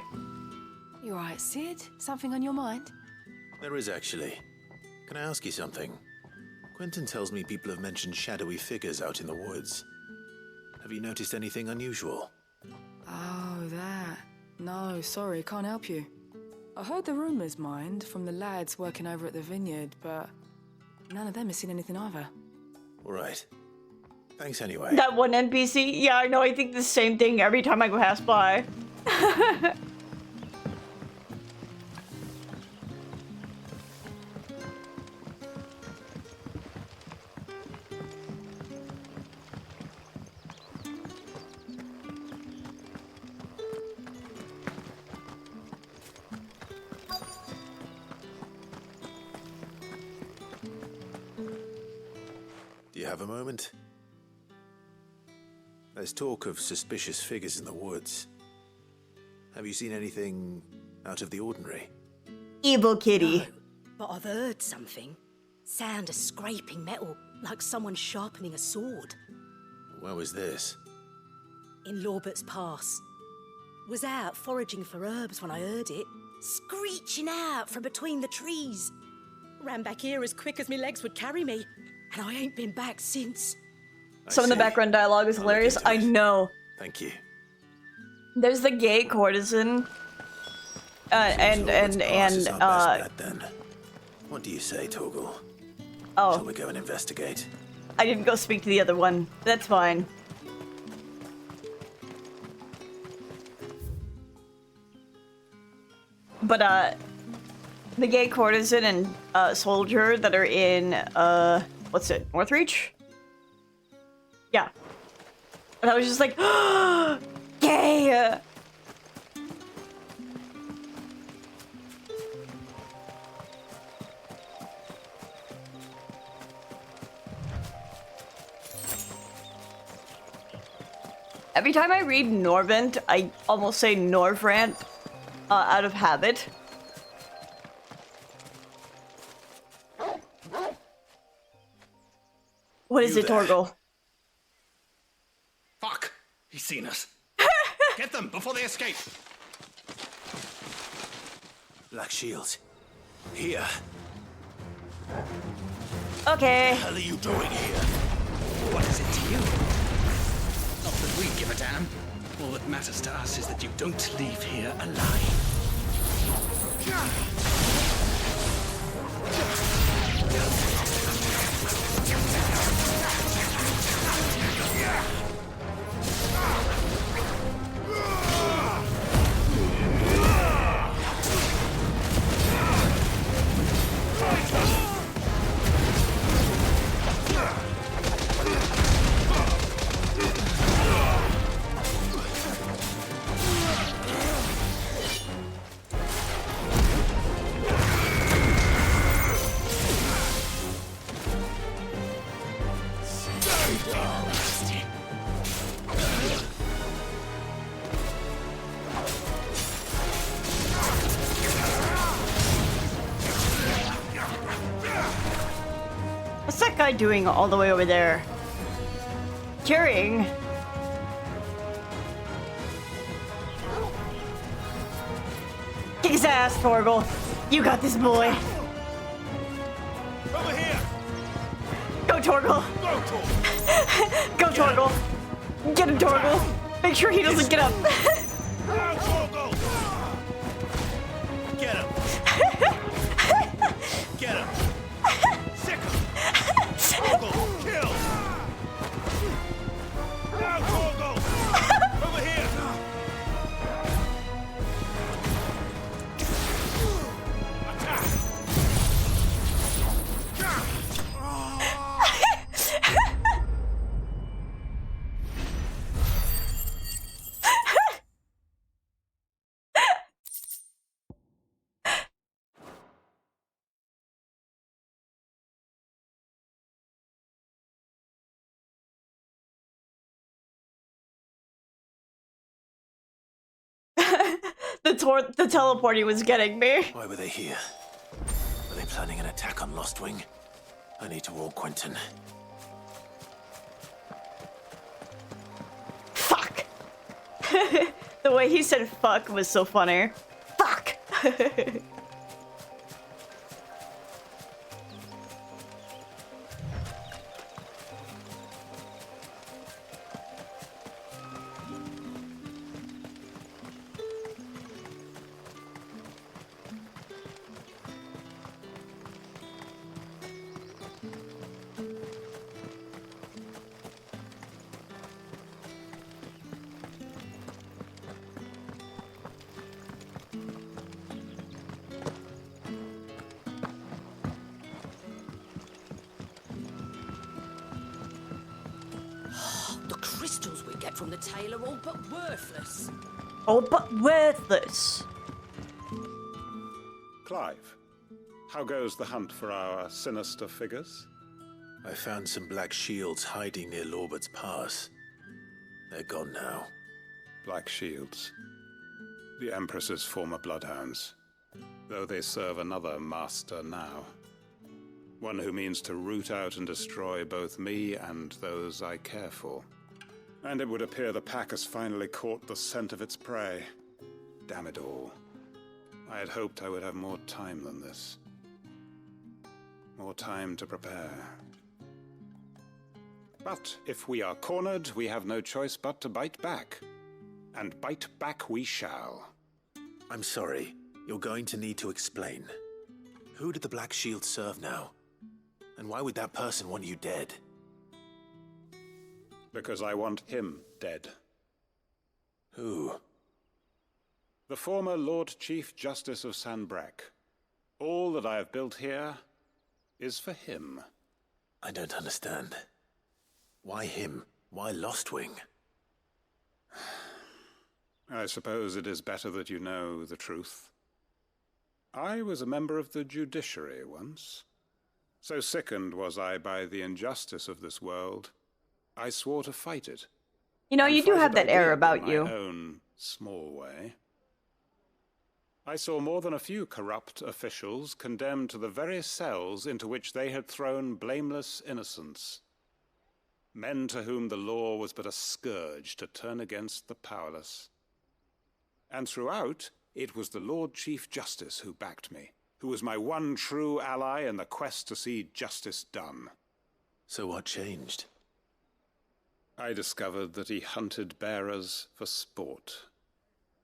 You alright, Sid? Something on your mind? There is actually. Can I ask you something? Quentin tells me people have mentioned shadowy figures out in the woods. Have you noticed anything unusual? Oh, that. No, sorry, can't help you. I heard the rumours, mind, from the lads working over at the vineyard, but none of them has seen anything either. All right. Thanks anyway. That one NPC? Yeah, I know, I think the same thing every time I go pass by. Do you have a moment? There's talk of suspicious figures in the woods. Have you seen anything out of the ordinary? Evil kitty. No, but I've heard something. Sound of scraping metal, like someone sharpening a sword. Where was this? In Lorbert's Pass. Was out foraging for herbs when I heard it, screeching out from between the trees. Ran back here as quick as my legs would carry me, and I ain't been back since. Some of the background dialogue is hilarious. I know. Thank you. There's the gay courtesan. Then. What do you say, Torgal? Oh. Shall we go and investigate? I didn't go speak to the other one. That's fine. But, the gay courtesan and, soldier that are in, what's it? Northreach? Yeah. And I was just like, gay! Every time I read Norvent, I almost say Norvrant, out of habit. What is it, Torgal? Fuck! He's seen us. Get them before they escape. Black shields. Here. Okay. What the hell are you doing here? What is it to you? Not that we give a damn. All that matters to us is that you don't leave here alive. What's that guy doing all the way over there? Curing? Kick his ass, Torgal. You got this, boy. Over here. Go, Torgal. Go, Torgal. Go, Torgal. Get him, Torgal. Make sure he doesn't get up. Now, Torgal. Get him. Get him. Sick him. Torgal, kill. Now, Torgal. Over here. The teleporting was getting me. Why were they here? Were they planning an attack on Lostwing. I need to warn Quentin. Fuck! The way he said fuck was so funny. Fuck! The crystals we get from the tail are all but worthless. All but worthless. Clive, how goes the hunt for our sinister figures? I found some black shields hiding near Lorbert's Pass. They're gone now. Black Shields. The Empress's former bloodhounds. Though they serve another master now. One who means to root out and destroy both me and those I care for. And it would appear the pack has finally caught the scent of its prey. Damn it all. I had hoped I would have more time than this. More time to prepare. But if we are cornered, we have no choice but to bite back. And bite back we shall. I'm sorry. You're going to need to explain. Who did the Black Shield serve now? And why would that person want you dead? Because I want him dead. Who? The former Lord Chief Justice of Sanbreque. All that I have built here is for him. I don't understand. Why him? Why Lostwing? I suppose it is better that you know the truth. I was a member of the judiciary once. So sickened was I by the injustice of this world, I swore to fight it. You know, you do have that air about in you. my own small way. I saw more than a few corrupt officials condemned to the very cells into which they had thrown blameless innocents. Men to whom the law was but a scourge to turn against the powerless. And throughout, it was the Lord Chief Justice who backed me, who was my one true ally in the quest to see justice done. So what changed? I discovered that he hunted bearers for sport.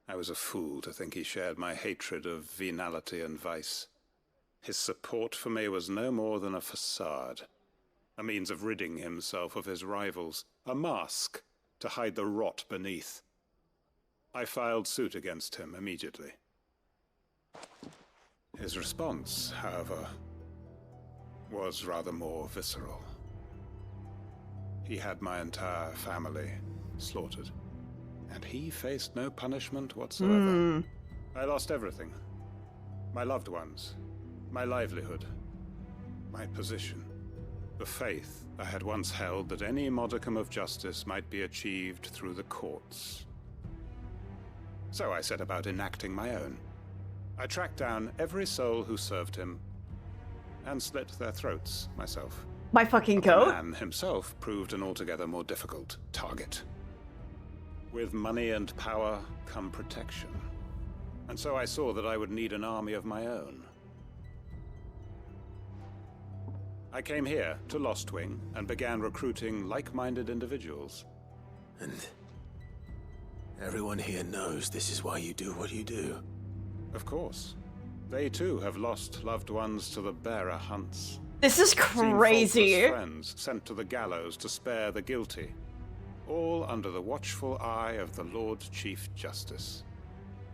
I was a fool to think he shared my hatred of venality and vice. His support for me was no more than a facade, a means of ridding himself of his rivals, a mask to hide the rot beneath. I filed suit against him immediately. His response, however, was rather more visceral. He had my entire family slaughtered, and he faced no punishment whatsoever. I lost everything. My loved ones, my livelihood, my position, the faith I had once held that any modicum of justice might be achieved through the courts. So I set about enacting my own. I tracked down every soul who served him, and slit their throats myself. My fucking The coat? man himself proved an altogether more difficult target. With money and power come protection. And so I saw that I would need an army of my own. I came here to Lostwing and began recruiting like-minded individuals. And everyone here knows this is why you do what you do. Of course. They too have lost loved ones to the bearer hunts. This is crazy. Seen faultless friends sent to the gallows to spare the guilty. All under the watchful eye of the Lord Chief Justice.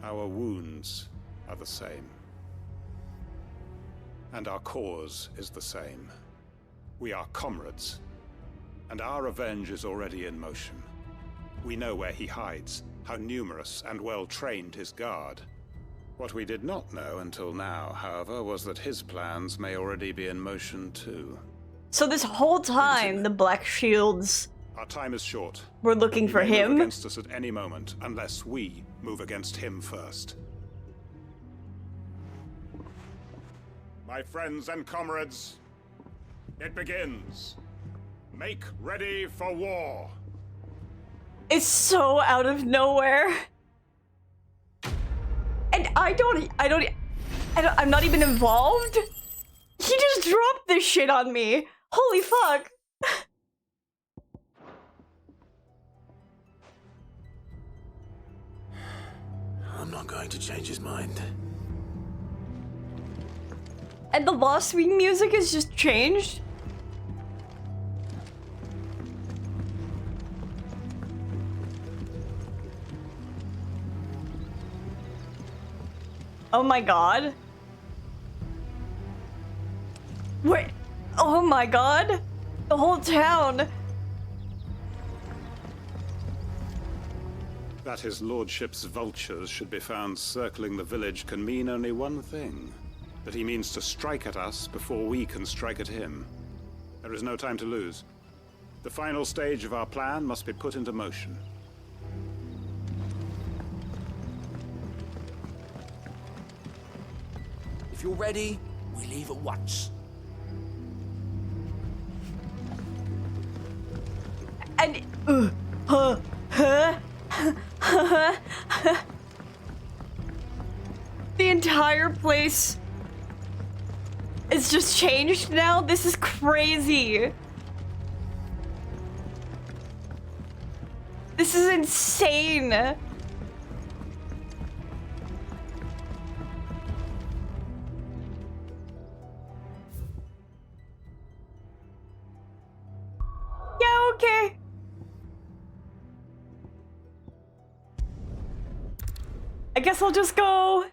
Our wounds are the same. And our cause is the same. We are comrades. And our revenge is already in motion. We know where he hides, how numerous and well-trained his guard. What we did not know until now, however, was that his plans may already be in motion too. So this whole time, the Black Shields Our time is short. were looking for He may move him? against us at any moment, unless we move against him first. My friends and comrades, it begins. Make ready for war. It's so out of nowhere. And I'm not even involved. He just dropped this shit on me. Holy fuck. I'm not going to change his mind. And the Lost Week music is just changed. Oh my god. Wait. Oh my god. The whole town. That his lordship's vultures should be found circling the village can mean only one thing. That he means to strike at us before we can strike at him. There is no time to lose. The final stage of our plan must be put into motion. If you're ready, we leave at once. And the entire place is just changed now. This is crazy. This is insane. Yeah, okay. I guess I'll just go.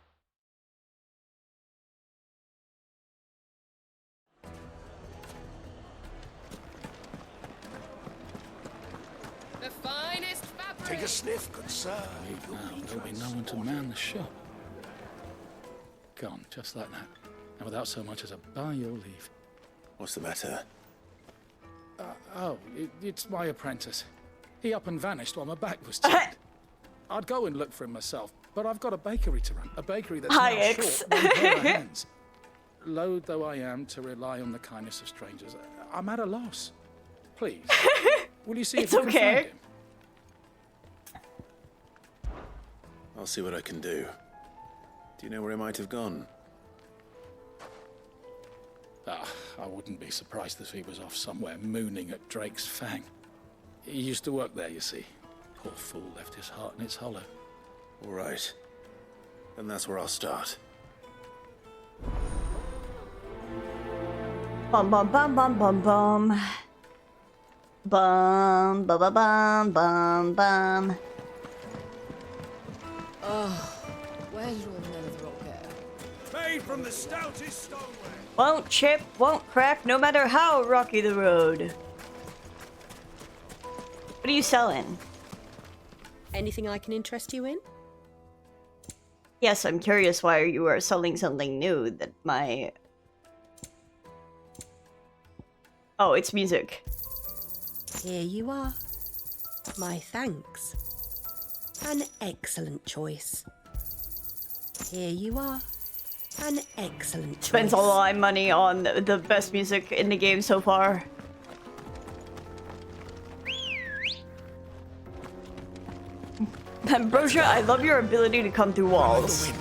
The finest fabric. Take a sniff, good sir. Now, there'll be no one to man the shop. Gone, just like that. And without so much as a by your leave. What's the matter? It's my apprentice. He up and vanished while my back was turned. I'd go and look for him myself, but I've got a bakery to run. A bakery that's now short one pair of hands. Loath though I am to rely on the kindness of strangers, I'm at a loss. Please, will you see if you can find him? I'll see what I can do. Do you know where he might have gone? I wouldn't be surprised if he was off somewhere mooning at Drake's Fang. He used to work there, you see. Poor fool left his heart in its hollow. All right. Then that's where I'll start. Bum bum bum bum bum bum. Bum ba ba bum bum bum. Oh, where's your another rocket? Made from the stoutest stoneware. Won't chip, won't crack, no matter how rocky the road. What are you selling? Anything I can interest you in? Yes, I'm curious why you are selling something new that my... Oh, it's music. Here you are. My thanks. An excellent choice. Here you are. An excellent choice. Spends a lot of money on the best music in the game so far. Ambrosia, I love your ability to come through walls.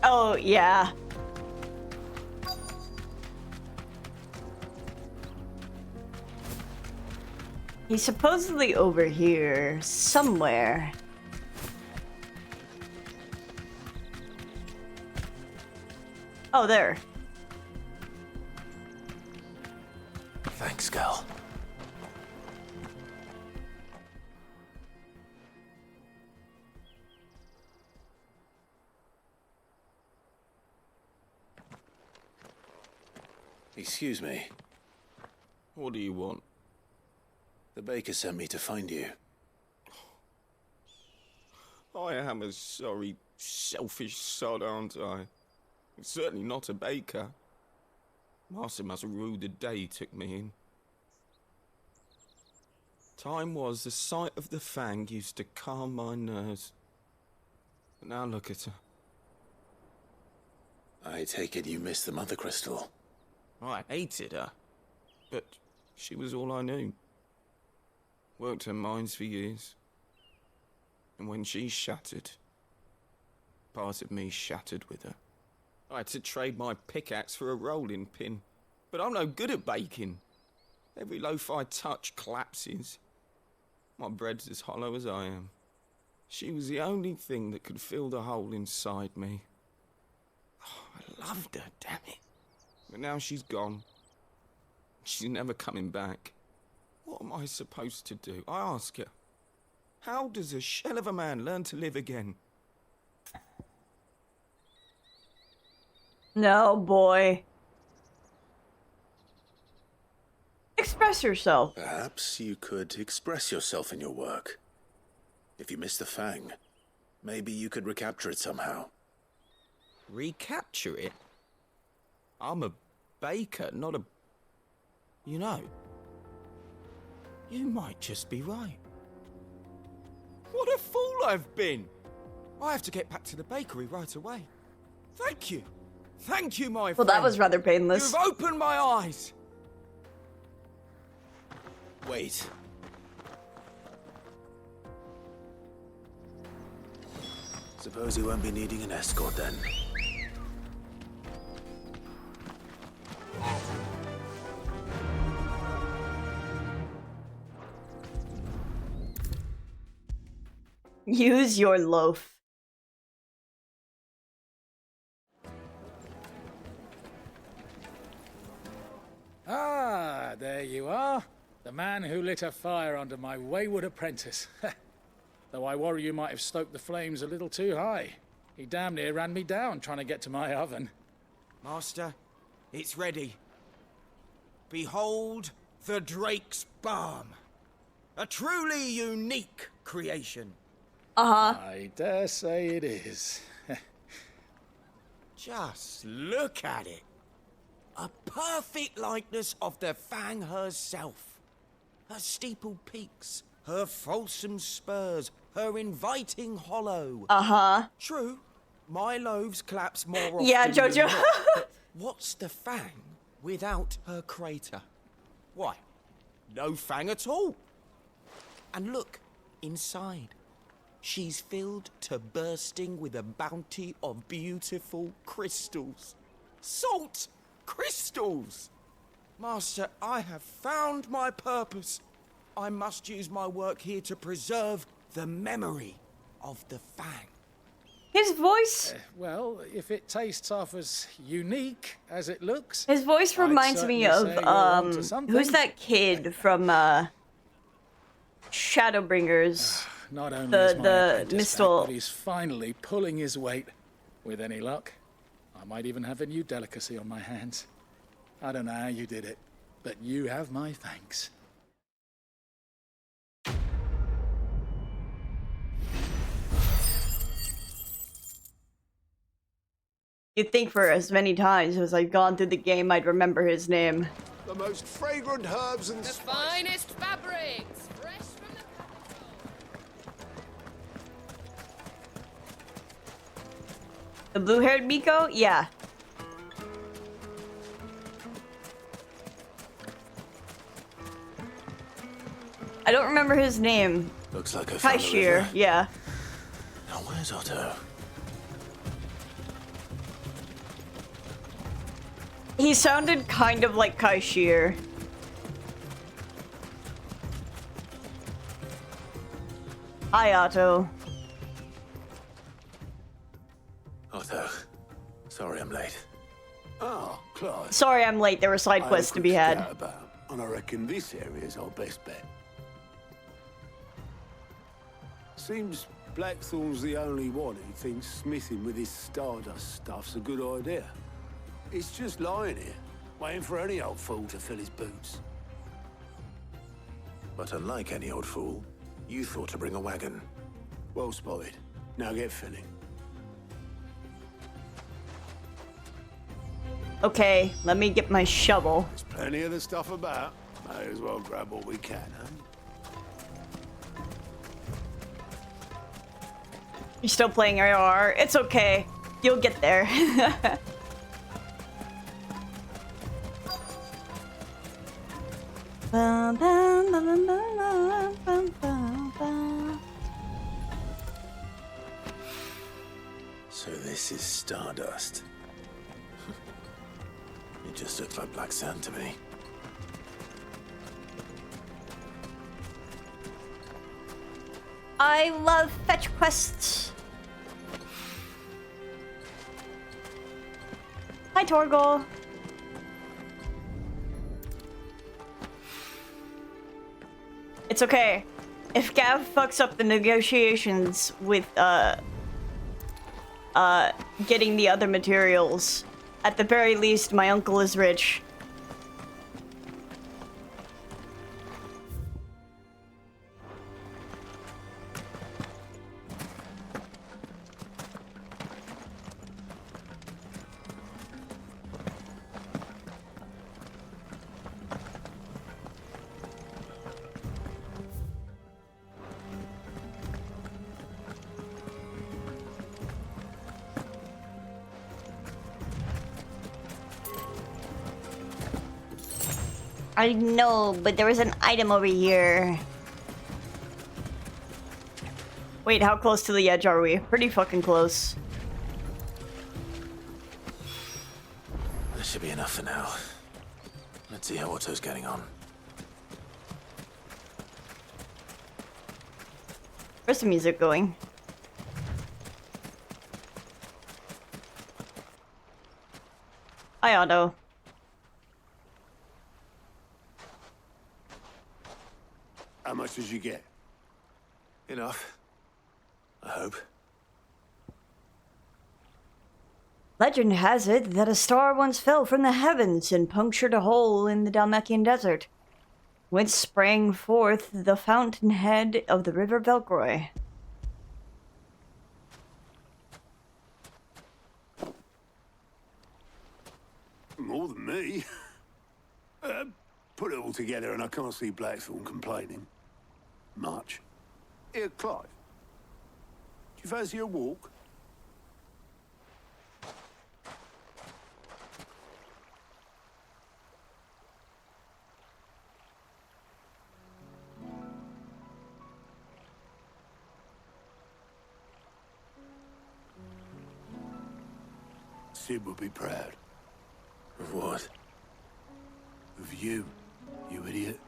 Oh, yeah. He's supposedly over here somewhere. Oh, there. Thanks, girl. Excuse me. What do you want? The baker sent me to find you. I am a sorry, selfish sod, aren't I? I'm certainly not a baker. Master must have ruled the day he took me in. Time was the sight of the fang used to calm my nerves. But now look at her. I take it you missed the Mother Crystal. I hated her, but she was all I knew. Worked her mines for years. And when she shattered, part of me shattered with her. I had to trade my pickaxe for a rolling pin, but I'm no good at baking. Every loaf I touch collapses. My bread's as hollow as I am. She was the only thing that could fill the hole inside me. Oh, I loved her, damn it. But now she's gone. She's never coming back. What am I supposed to do? I ask her. How does a shell of a man learn to live again? No, boy. Express yourself. Perhaps you could express yourself in your work. If you missed the fang, maybe you could recapture it somehow. Recapture it? I'm a baker, not a... You know, you might just be right. What a fool I've been! I have to get back to the bakery right away. Thank you. Thank you, my friend. Well, that was rather painless. You've opened my eyes. Wait. Suppose you won't be needing an escort then. Use your loaf. Ah, there you are. The man who lit a fire under my wayward apprentice. Though I worry you might have stoked the flames a little too high. He damn near ran me down trying to get to my oven. Master, it's ready. Behold the Drake's Balm. A truly unique creation. I dare say it is. Just look at it. A perfect likeness of the Fang herself. Her steepled peaks, her fulsome spurs, her inviting hollow. True, my loaves collapse more often. Yeah, Jojo. than not, but what's the Fang without her crater? Why, no Fang at all. And look, inside. She's filled to bursting with a bounty of beautiful crystals. Salt crystals! Master, I have found my purpose. I must use my work here to preserve the memory of the Fang. His voice... well, if it tastes half as unique as it looks... His voice reminds me of, who's that kid from, Shadowbringers? Not only is my apprentice back, Mistle... but he's finally pulling his weight. With any luck, I might even have a new delicacy on my hands. I don't know how you did it, but you have my thanks. You'd think for as many times as I've gone through the game, I'd remember his name. The most fragrant herbs and The finest fabrics, fresh from the The blue-haired Miko? Yeah. I don't remember his name. Looks like I found the Kaishir, river. yeah. Now where's Otto? He sounded kind of like Kaishir. Hi, Otto. Otto, sorry I'm late. Oh, Clive. Sorry I'm late. There were side I had a quests to quick be had. scout about, and I reckon this area's our best bet. Seems Blackthorn's the only one who thinks smithing with his Stardust stuff's a good idea. It's just lying here, waiting for any old fool to fill his boots. But unlike any old fool, you thought to bring a wagon. Well spotted. Now get filling. Okay, let me get my shovel. There's plenty of the stuff about. May as well grab what we can, huh? You're still playing AR. It's okay. You'll get there. So this is Stardust. It just looks like black sand to me. I love fetch quests. Hi, Torgal. It's okay. If Gav fucks up the negotiations with, getting the other materials, at the very least, my uncle is rich. I know, but there was an item over here. Wait, how close to the edge are we? Pretty fucking close. That should be enough for now. Let's see how Otto's getting on. Where's the music going? Hi, Otto. How much did you get? Enough. I hope. Legend has it that a star once fell from the heavens and punctured a hole in the Dalmatian desert, whence sprang forth the fountainhead of the river Velcroy. More than me. Put it all together and I can't see Blackthorn complaining. Much. Here, Clive. Do you fancy a walk? Sid would be proud. Of what? Of you, you idiot.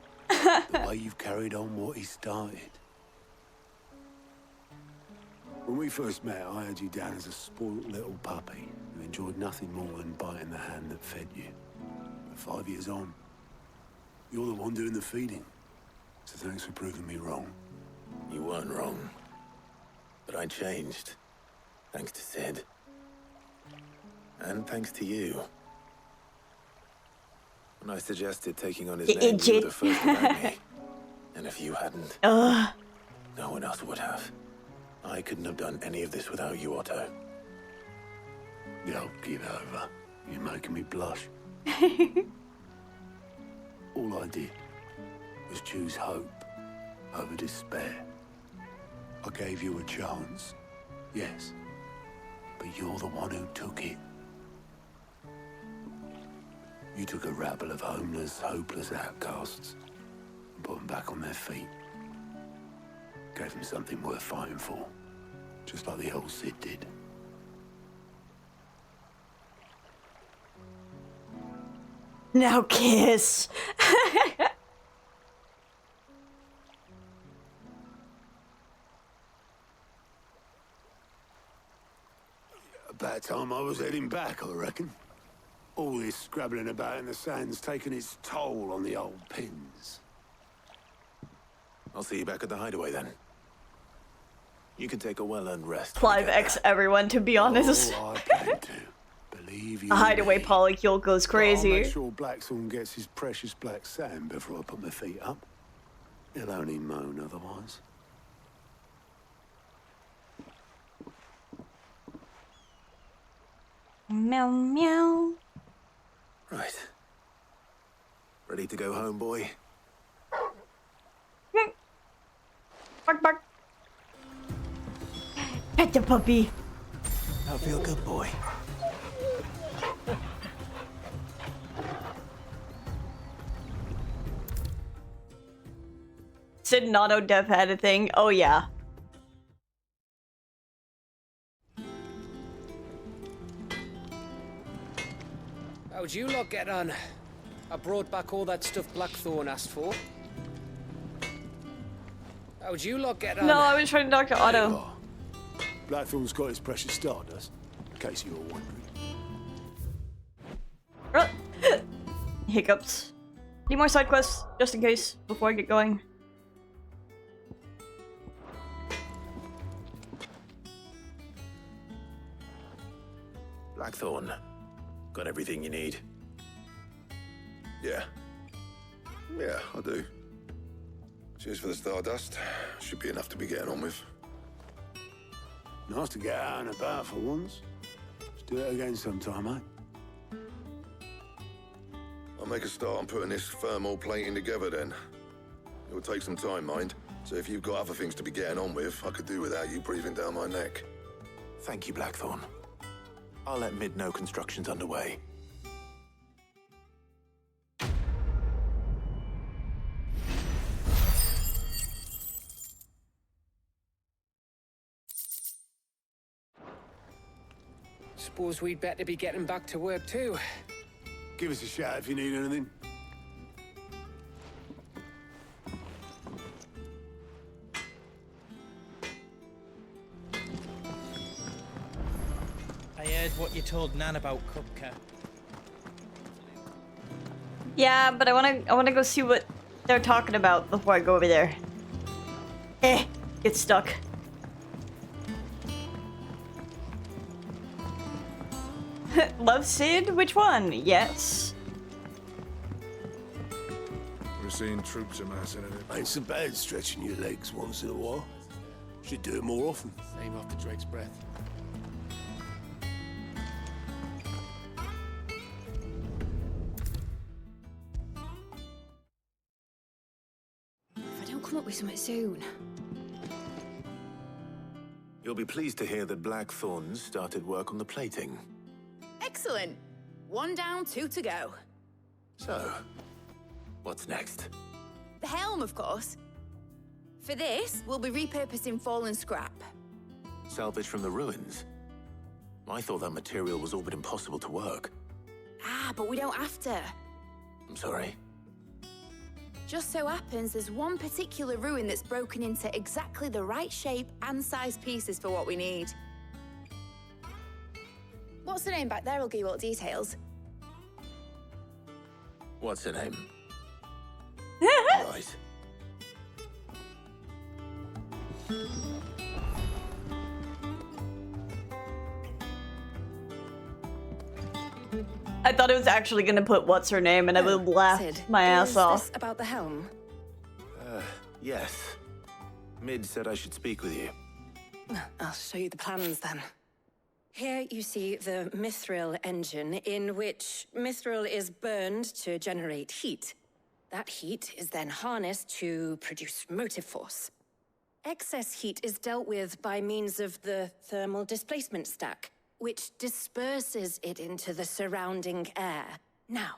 The way you've carried on what he started. When we first met, I had you down as a spoilt little puppy who enjoyed nothing more than biting the hand that fed you. But 5 years on, you're the one doing the feeding. So thanks for proving me wrong. You weren't wrong. But I changed. Thanks to Sid. And thanks to you. When I suggested taking on his name, you were the first to back me. And if you hadn't, no one else would have. I couldn't have done any of this without you, Otto. Yo, give over. You're making me blush. All I did was choose hope over despair. I gave you a chance, yes, but you're the one who took it. You took a rabble of homeless, hopeless outcasts and put them back on their feet. Gave them something worth fighting for, just like the old Sid did. Now kiss. About time I was heading back, I reckon. All this scrabbling about in the sand's taken its toll on the old pins. I'll see you back at the hideaway then. You can take a well-earned rest. Clive X everyone, to be honest. Oh, I plan to. Believe you A hideaway me. polycule goes I'll crazy. make sure Blackthorn gets his precious black sand before I put my feet up. He'll only moan otherwise. Meow meow. Right. Ready to go home, boy? Bark bark. Pet the puppy. I feel good, boy. Sid and Auto Dev had a thing. Oh yeah. How'd you lot get on? I brought back all that stuff Blackthorn asked for. How'd you lot get on? No, I was trying to talk to Otto. Blackthorn's got his precious stardust, in case you were wondering. Hiccups. Need more side quests, just in case, before I get going. Blackthorn, got everything you need? Yeah. Yeah, I do. Cheers for the stardust. Should be enough to be getting on with. Nice to get out and about for once. Let's do it again sometime, eh? I'll make a start on putting this thermal plating together then. It will take some time, mind. So if you've got other things to be getting on with, I could do without you breathing down my neck. Thank you, Blackthorn. I'll let Mid know construction's underway. Suppose we'd better be getting back to work too. Give us a shout if you need anything. I heard what you told Nan about Kupka. Yeah, but I wanna go see what they're talking about before I go over there. Get stuck. Love Sid? Which one? Yes. We're seeing troops amassing in it. Ain't so bad stretching your legs once in a while. Should do it more often. Same off the Drake's breath. If I don't come up with something soon. You'll be pleased to hear that Blackthorn's started work on the plating. Excellent. 1 down, 2 to go. So, what's next? The helm, of course. For this, we'll be repurposing fallen scrap. Salvage from the ruins? I thought that material was all but impossible to work. Ah, but we don't have to. I'm sorry. Just so happens there's one particular ruin that's broken into exactly the right shape and size pieces for what we need. What's the name back there? I'll give you all the details. What's her name? Right. I thought it was actually gonna put what's her name and I would laugh Sid, my ass off. Is this about the helm? Yes. Mid said I should speak with you. I'll show you the plans then. Here you see the mithril engine, in which mithril is burned to generate heat. That heat is then harnessed to produce motive force. Excess heat is dealt with by means of the thermal displacement stack, which disperses it into the surrounding air. Now,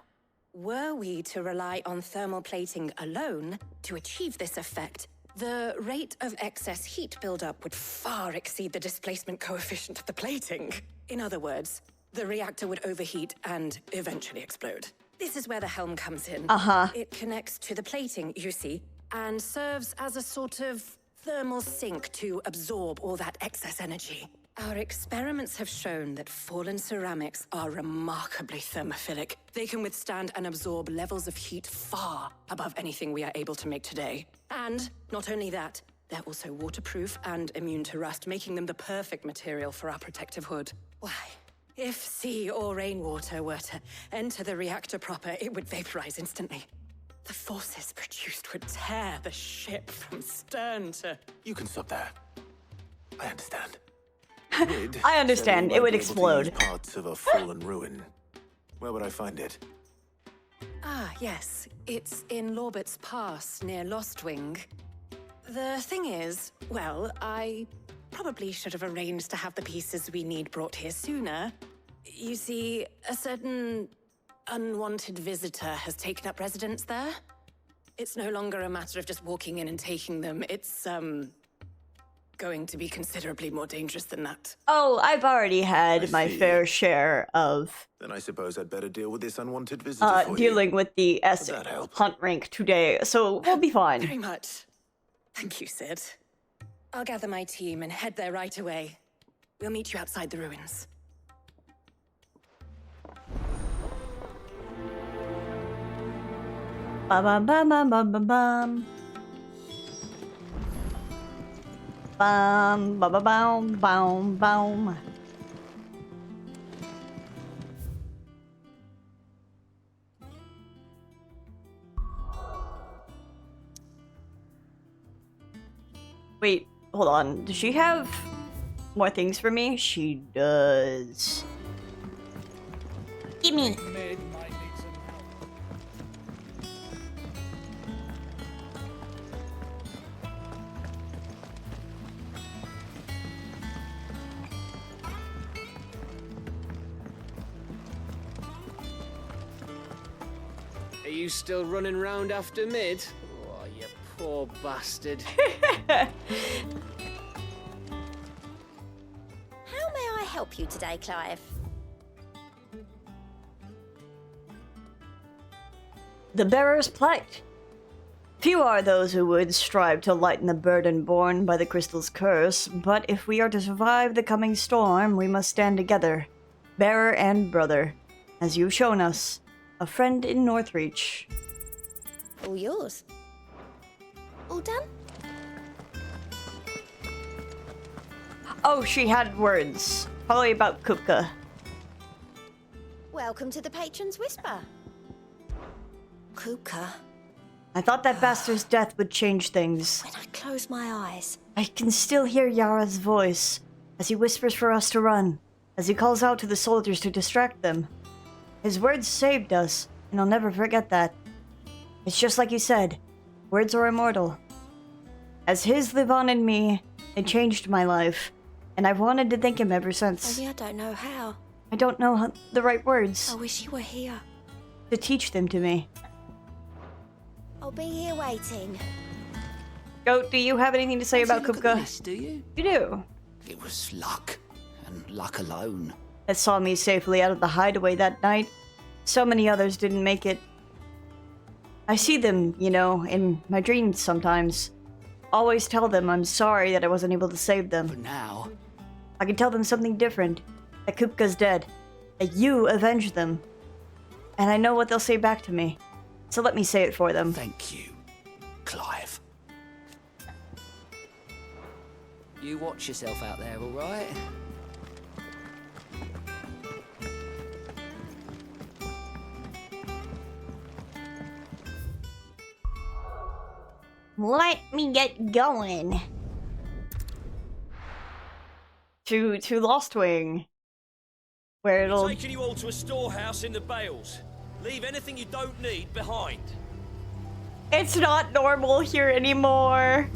were we to rely on thermal plating alone to achieve this effect, the rate of excess heat buildup would far exceed the displacement coefficient of the plating. In other words, the reactor would overheat and eventually explode. This is where the helm comes in. It connects to the plating, you see, and serves as a sort of thermal sink to absorb all that excess energy. Our experiments have shown that fallen ceramics are remarkably thermophilic. They can withstand and absorb levels of heat far above anything we are able to make today. And not only that, they're also waterproof and immune to rust, making them the perfect material for our protective hood. Why, if sea or rainwater were to enter the reactor proper, it would vaporize instantly. The forces produced would tear the ship from stern to... You can stop there. I understand. I understand. It would explode. Parts of a fallen ruin. Where would I find it? Ah, yes. It's in Lorbert's Pass, near Lostwing. The thing is, well, I probably should have arranged to have the pieces we need brought here sooner. You see, a certain unwanted visitor has taken up residence there. It's no longer a matter of just walking in and taking them. It's, going to be considerably more dangerous than that. Oh, I've already had my fair share of... Then I suppose I'd better deal with this unwanted visitor for dealing with the S hunt rank today, so we'll be fine. Very much. Thank you, Sid. I'll gather my team and head there right away. We'll meet you outside the ruins. Bum bum bum bum bum bum. Bum bum bum bum bum. Wait, hold on. Does she have more things for me? She does. Gimme. Are you still running round after Mid? Oh, you poor bastard. How may I help you today, Clive? The bearer's plight. Few are those who would strive to lighten the burden borne by the crystal's curse, but if we are to survive the coming storm, we must stand together, bearer and brother, as you've shown us. A friend in Northreach. All yours. All done? Oh, she had words. Probably about Kupka. Welcome to the Patron's Whisper. Kupka. I thought that bastard's death would change things. When I close my eyes, I can still hear Yara's voice, as he whispers for us to run, as he calls out to the soldiers to distract them. His words saved us, and I'll never forget that. It's just like you said, words are immortal. As his live on in me, it changed my life, and I've wanted to thank him ever since. only I don't know how. I don't know the right words I wish you were here. to teach them to me. I'll be here waiting. Goat, do you have anything to say about Kupka? Yes, do you? You do. It was luck, and luck alone. That saw me safely out of the hideaway that night. So many others didn't make it. I see them, you know, in my dreams sometimes. Always tell them I'm sorry that I wasn't able to save them. But now... I can tell them something different. That Kupka's dead. That you avenged them. And I know what they'll say back to me. So let me say it for them. Thank you, Clive. You watch yourself out there, all right? Let me get going. To Lostwing. Where it'll... Taking you all to a storehouse in the Bales. Leave anything you don't need behind. It's not normal here anymore.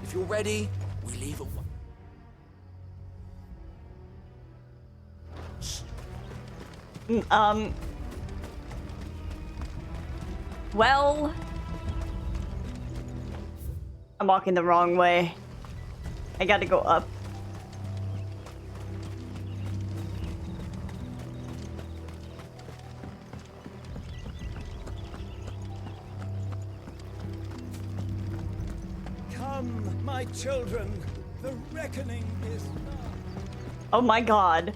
If you're ready, we leave at once. Well, I'm walking the wrong way. I gotta go up. Come, my children. The reckoning is nigh. Oh my god.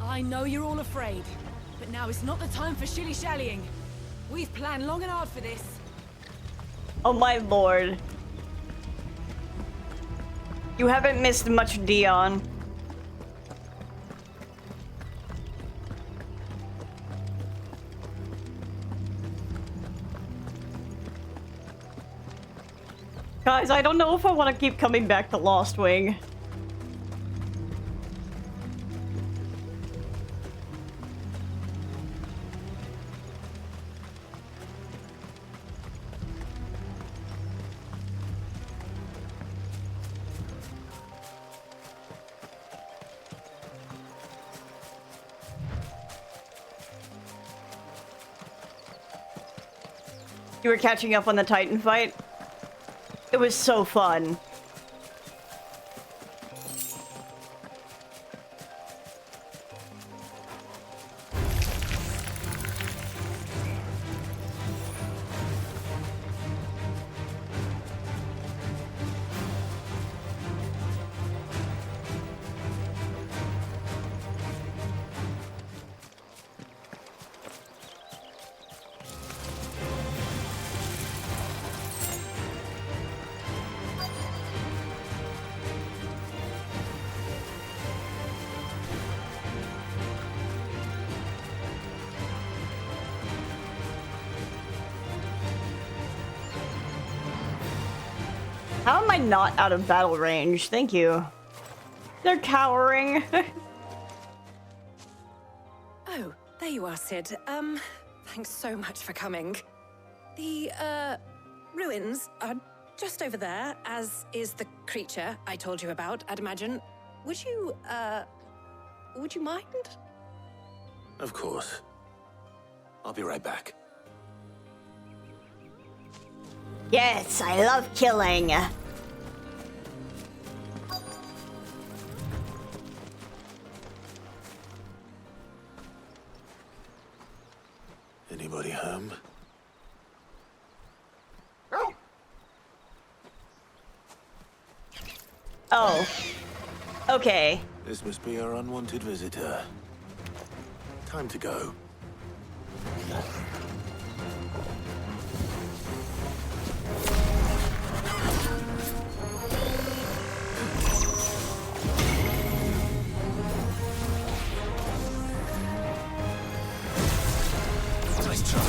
I know you're all afraid, but now is not the time for shilly-shallying. We've planned long and hard for this. Oh my lord. You haven't missed much, Dion. Guys, I don't know if I want to keep coming back to Lost Wing. You were catching up on the Titan fight? It was so fun. How am I not out of battle range? Thank you. They're cowering. Oh, there you are, Sid. Thanks so much for coming. The, ruins are just over there, as is the creature I told you about, I'd imagine. Would you mind? Of course. I'll be right back. Yes, I love killing. Anybody home? Oh. Okay. This must be our unwanted visitor. Time to go. Nice try.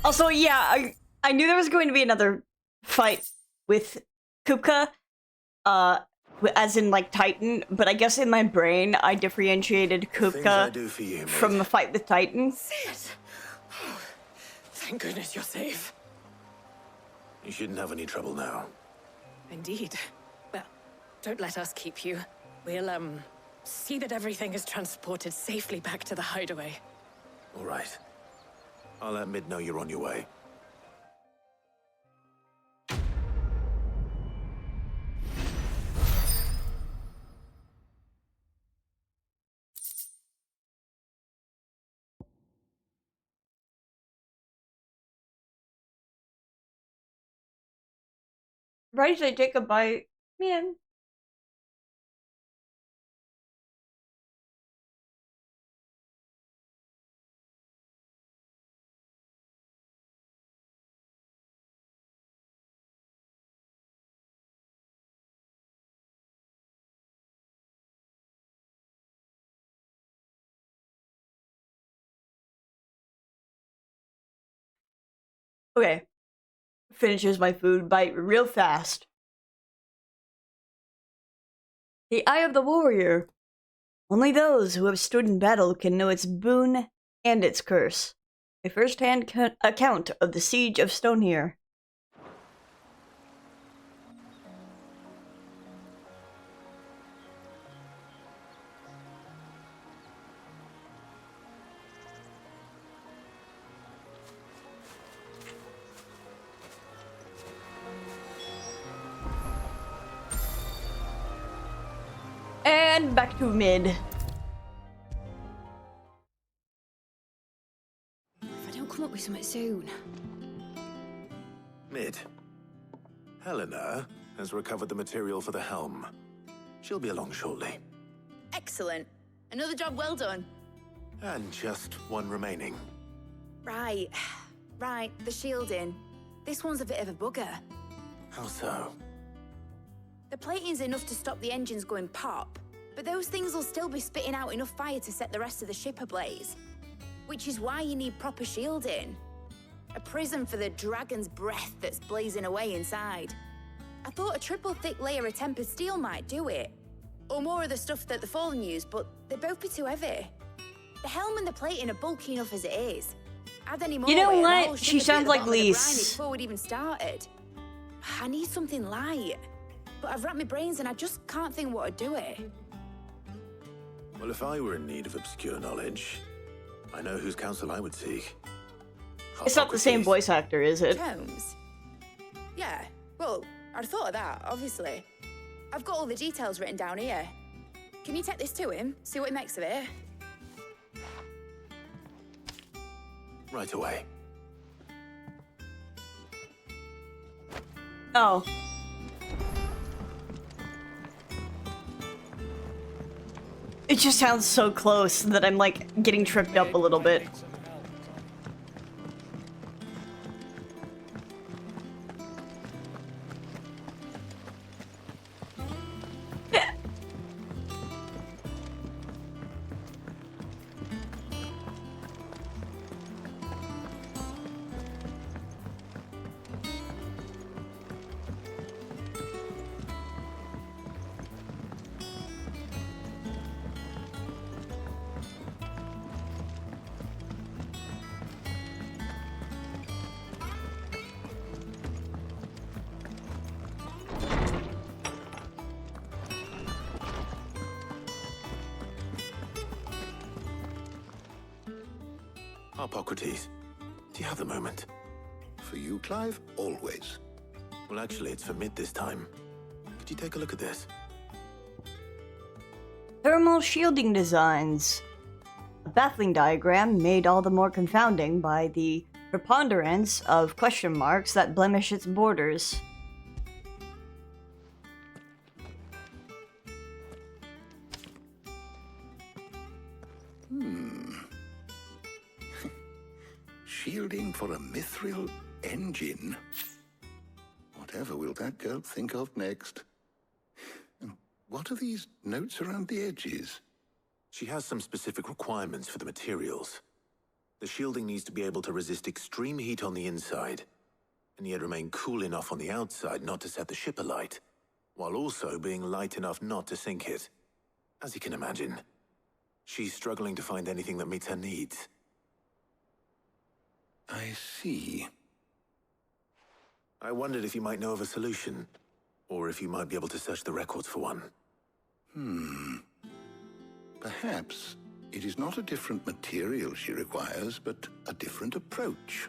Also, yeah, I knew there was going to be another fight with Kupka, as in like Titan, but I guess in my brain I differentiated Kupka from the fight with Titan. Sid! Oh, thank goodness you're safe. You shouldn't have any trouble now. Indeed. Well, don't let us keep you. We'll, see that everything is transported safely back to the hideaway. All right. I'll let Mid know you're on your way. Right, I take a bite. Man. Okay. Finishes my food bite real fast. The Eye of the Warrior. Only those who have stood in battle can know its boon and its curse. A first-hand account of the Siege of Stonehere. And back to Mid. If I don't come up with something soon. Mid. Helena has recovered the material for the helm. She'll be along shortly. Excellent. Another job well done. And just one remaining. Right. Right, the shielding. This one's a bit of a bugger. How so? The plating's enough to stop the engines going pop, but those things will still be spitting out enough fire to set the rest of the ship ablaze. Which is why you need proper shielding. A prison for the dragon's breath that's blazing away inside. I thought a triple thick layer of tempered steel might do it. Or more of the stuff that the Fallen use, but they'd both be too heavy. The helm and the plating are bulky enough as it is. Add any more, you know weight and the what? whole ship She would be at sounds the like bottom of the brine Lise. before we'd even started. I need something light. But I've racked my brains and I just can't think what would do it. Well, if I were in need of obscure knowledge, I know whose counsel I would seek. It's not the same voice actor, is it? Jones? Yeah, well, I'd thought of that, obviously. I've got all the details written down here. Can you take this to him, see what he makes of it? Right away. Oh. It just sounds so close that I'm like getting tripped up a little bit. Hippocrates, do you have the moment? For you, Clive, always. Well, actually, it's for Mid this time. Could you take a look at this? Thermal shielding designs. A baffling diagram made all the more confounding by the preponderance of question marks that blemish its borders. Shielding for a mithril engine? Whatever will that girl think of next? And what are these notes around the edges? She has some specific requirements for the materials. The shielding needs to be able to resist extreme heat on the inside, and yet remain cool enough on the outside not to set the ship alight, while also being light enough not to sink it. As you can imagine, she's struggling to find anything that meets her needs. I see. I wondered if you might know of a solution, or if you might be able to search the records for one. Perhaps it is not a different material she requires, but a different approach.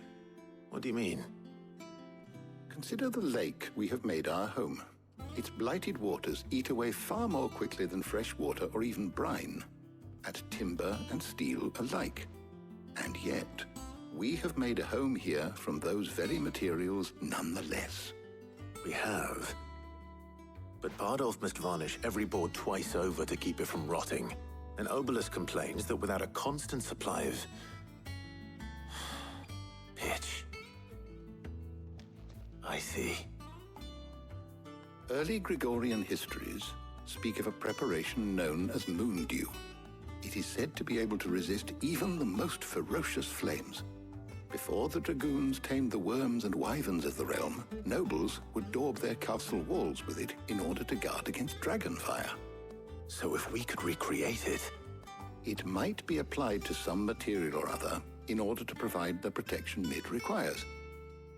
What do you mean? Consider the lake we have made our home. Its blighted waters eat away far more quickly than fresh water or even brine, at timber and steel alike. And yet, we have made a home here from those very materials nonetheless. We have. But Bardolph must varnish every board twice over to keep it from rotting. And Obelus complains that without a constant supply of pitch. I see. Early Gregorian histories speak of a preparation known as moon dew. It is said to be able to resist even the most ferocious flames. Before the dragoons tamed the worms and wyverns of the realm, nobles would daub their castle walls with it in order to guard against dragonfire. So if we could recreate it... It might be applied to some material or other in order to provide the protection it requires.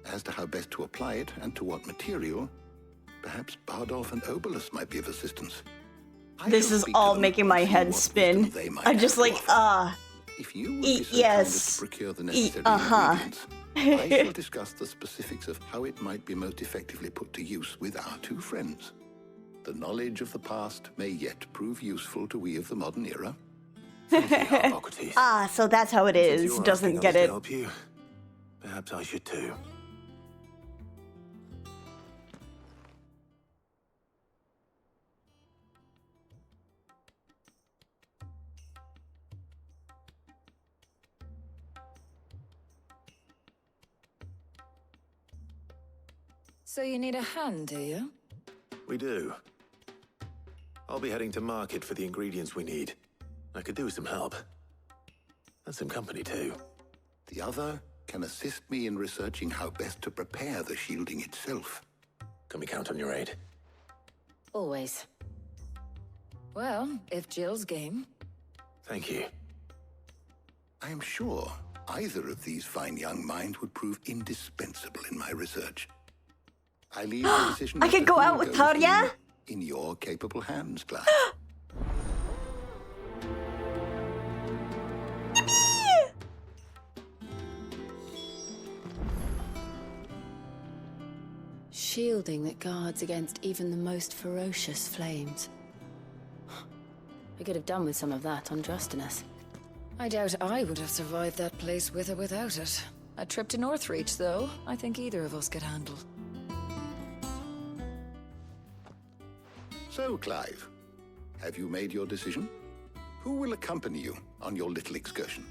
As to how best to apply it and to what material, perhaps Bardolph and Obelus might be of assistance. This is all making my head spin. I'm just like, If you would be so kind as to procure the necessary ingredients, I shall discuss the specifics of how it might be most effectively put to use with our two friends. The knowledge of the past may yet prove useful to we of the modern era. so that's how it is. Doesn't get it. To help you, perhaps I should too. So you need a hand, do you? We do. I'll be heading to market for the ingredients we need. I could do with some help. And some company, too. The other can assist me in researching how best to prepare the shielding itself. Can we count on your aid? Always. Well, if Jill's game. Thank you. I am sure either of these fine young minds would prove indispensable in my research. I leave the decision. I could go out with Tarja? In your capable hands, Clive. Shielding that guards against even the most ferocious flames. I could have done with some of that on Justinus. I doubt I would have survived that place with or without it. A trip to Northreach, though, I think either of us could handle. So, Clive, have you made your decision? Who will accompany you on your little excursion?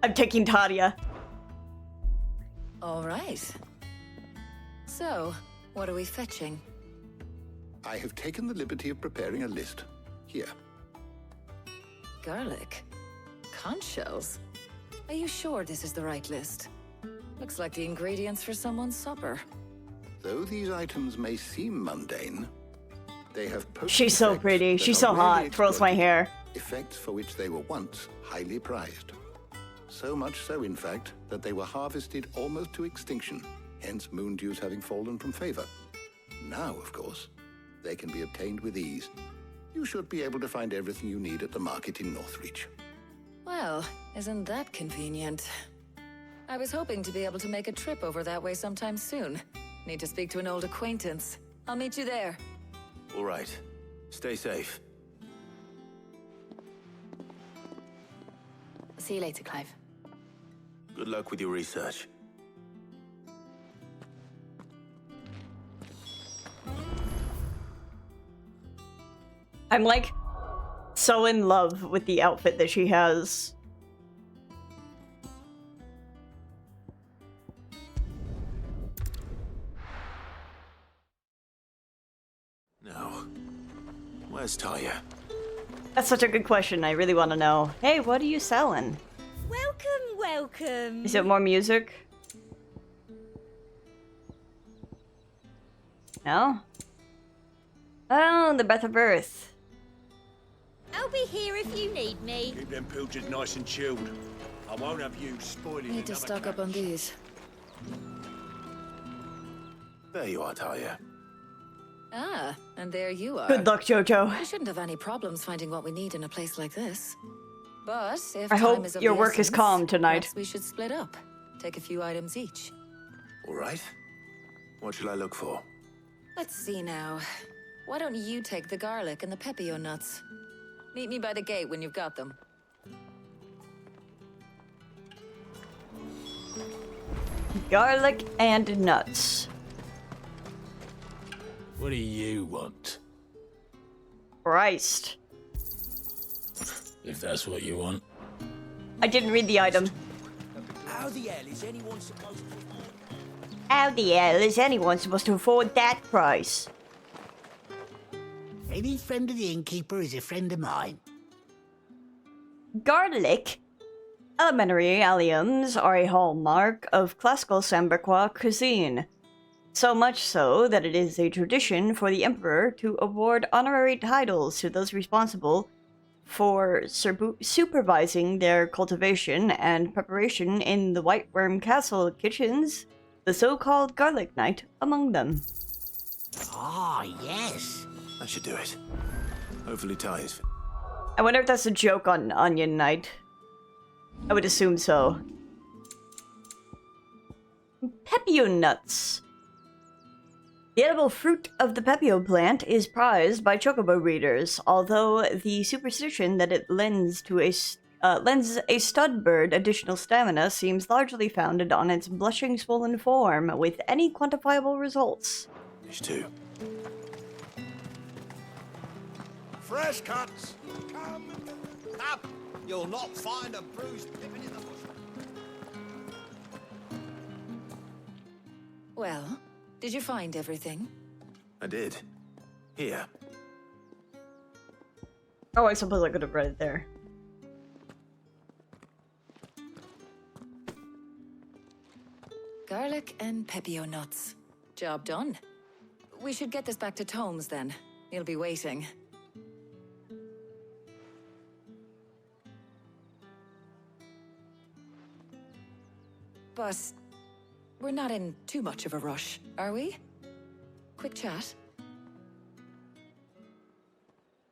I'm taking Tarja. All right. So, what are we fetching? I have taken the liberty of preparing a list. Here. Garlic? Conch shells? Are you sure this is the right list? Looks like the ingredients for someone's supper. Though these items may seem mundane, they have She's so pretty. She's so hot. Twirls my hair. Effects for which they were once highly prized. So much so, in fact, that they were harvested almost to extinction, hence moon dews having fallen from favor. Now, of course, they can be obtained with ease. You should be able to find everything you need at the market in Northreach. Well, isn't that convenient? I was hoping to be able to make a trip over that way sometime soon. Need to speak to an old acquaintance. I'll meet you there. All right. Stay safe. See you later, Clive. Good luck with your research. I'm like so in love with the outfit that she has. Now, where's Tarja? That's such a good question. I really want to know. Hey, what are you selling? Welcome, welcome. Is it more music? No? Oh, the Breath of Earth. I'll be here if you need me. Keep them pilchards nice and chilled. I won't have you spoiling Need to stock up on these. There you are, Talia. Ah, and there you are. Good luck, Jojo. We shouldn't have any problems finding what we need in a place like this. But if I time hope is of your the work is essence, calm tonight. perhaps we should split up. Take a few items each. All right. What shall I look for? Let's see now. Why don't you take the garlic and the pepio nuts? Meet me by the gate when you've got them. Garlic and nuts. What do you want? Christ. If that's what you want. I didn't read the item. How the hell is anyone supposed to... How the hell is anyone supposed to afford that price? Any friend of the innkeeper is a friend of mine. Garlic? Elementary alliums are a hallmark of classical Samberqua cuisine. So much so that it is a tradition for the emperor to award honorary titles to those responsible for supervising their cultivation and preparation in the White Worm Castle kitchens, the so-called Garlic Knight among them. Ah, yes. That should do it. Hopefully Talia's... I wonder if that's a joke on Onion Knight. I would assume so. Pepio nuts. The edible fruit of the pepio plant is prized by chocobo breeders, although the superstition that it lends a stud bird additional stamina seems largely founded on its blushing swollen form, with any quantifiable results. There's two. Fresh cuts! Come! Up! You'll not find a bruised pippin in the bush. Well, did you find everything? I did. Here. Oh, I suppose I could have read it there. Garlic and pepio nuts. Job done. We should get this back to Tomes then. He'll be waiting. But we're not in too much of a rush, are we? Quick chat.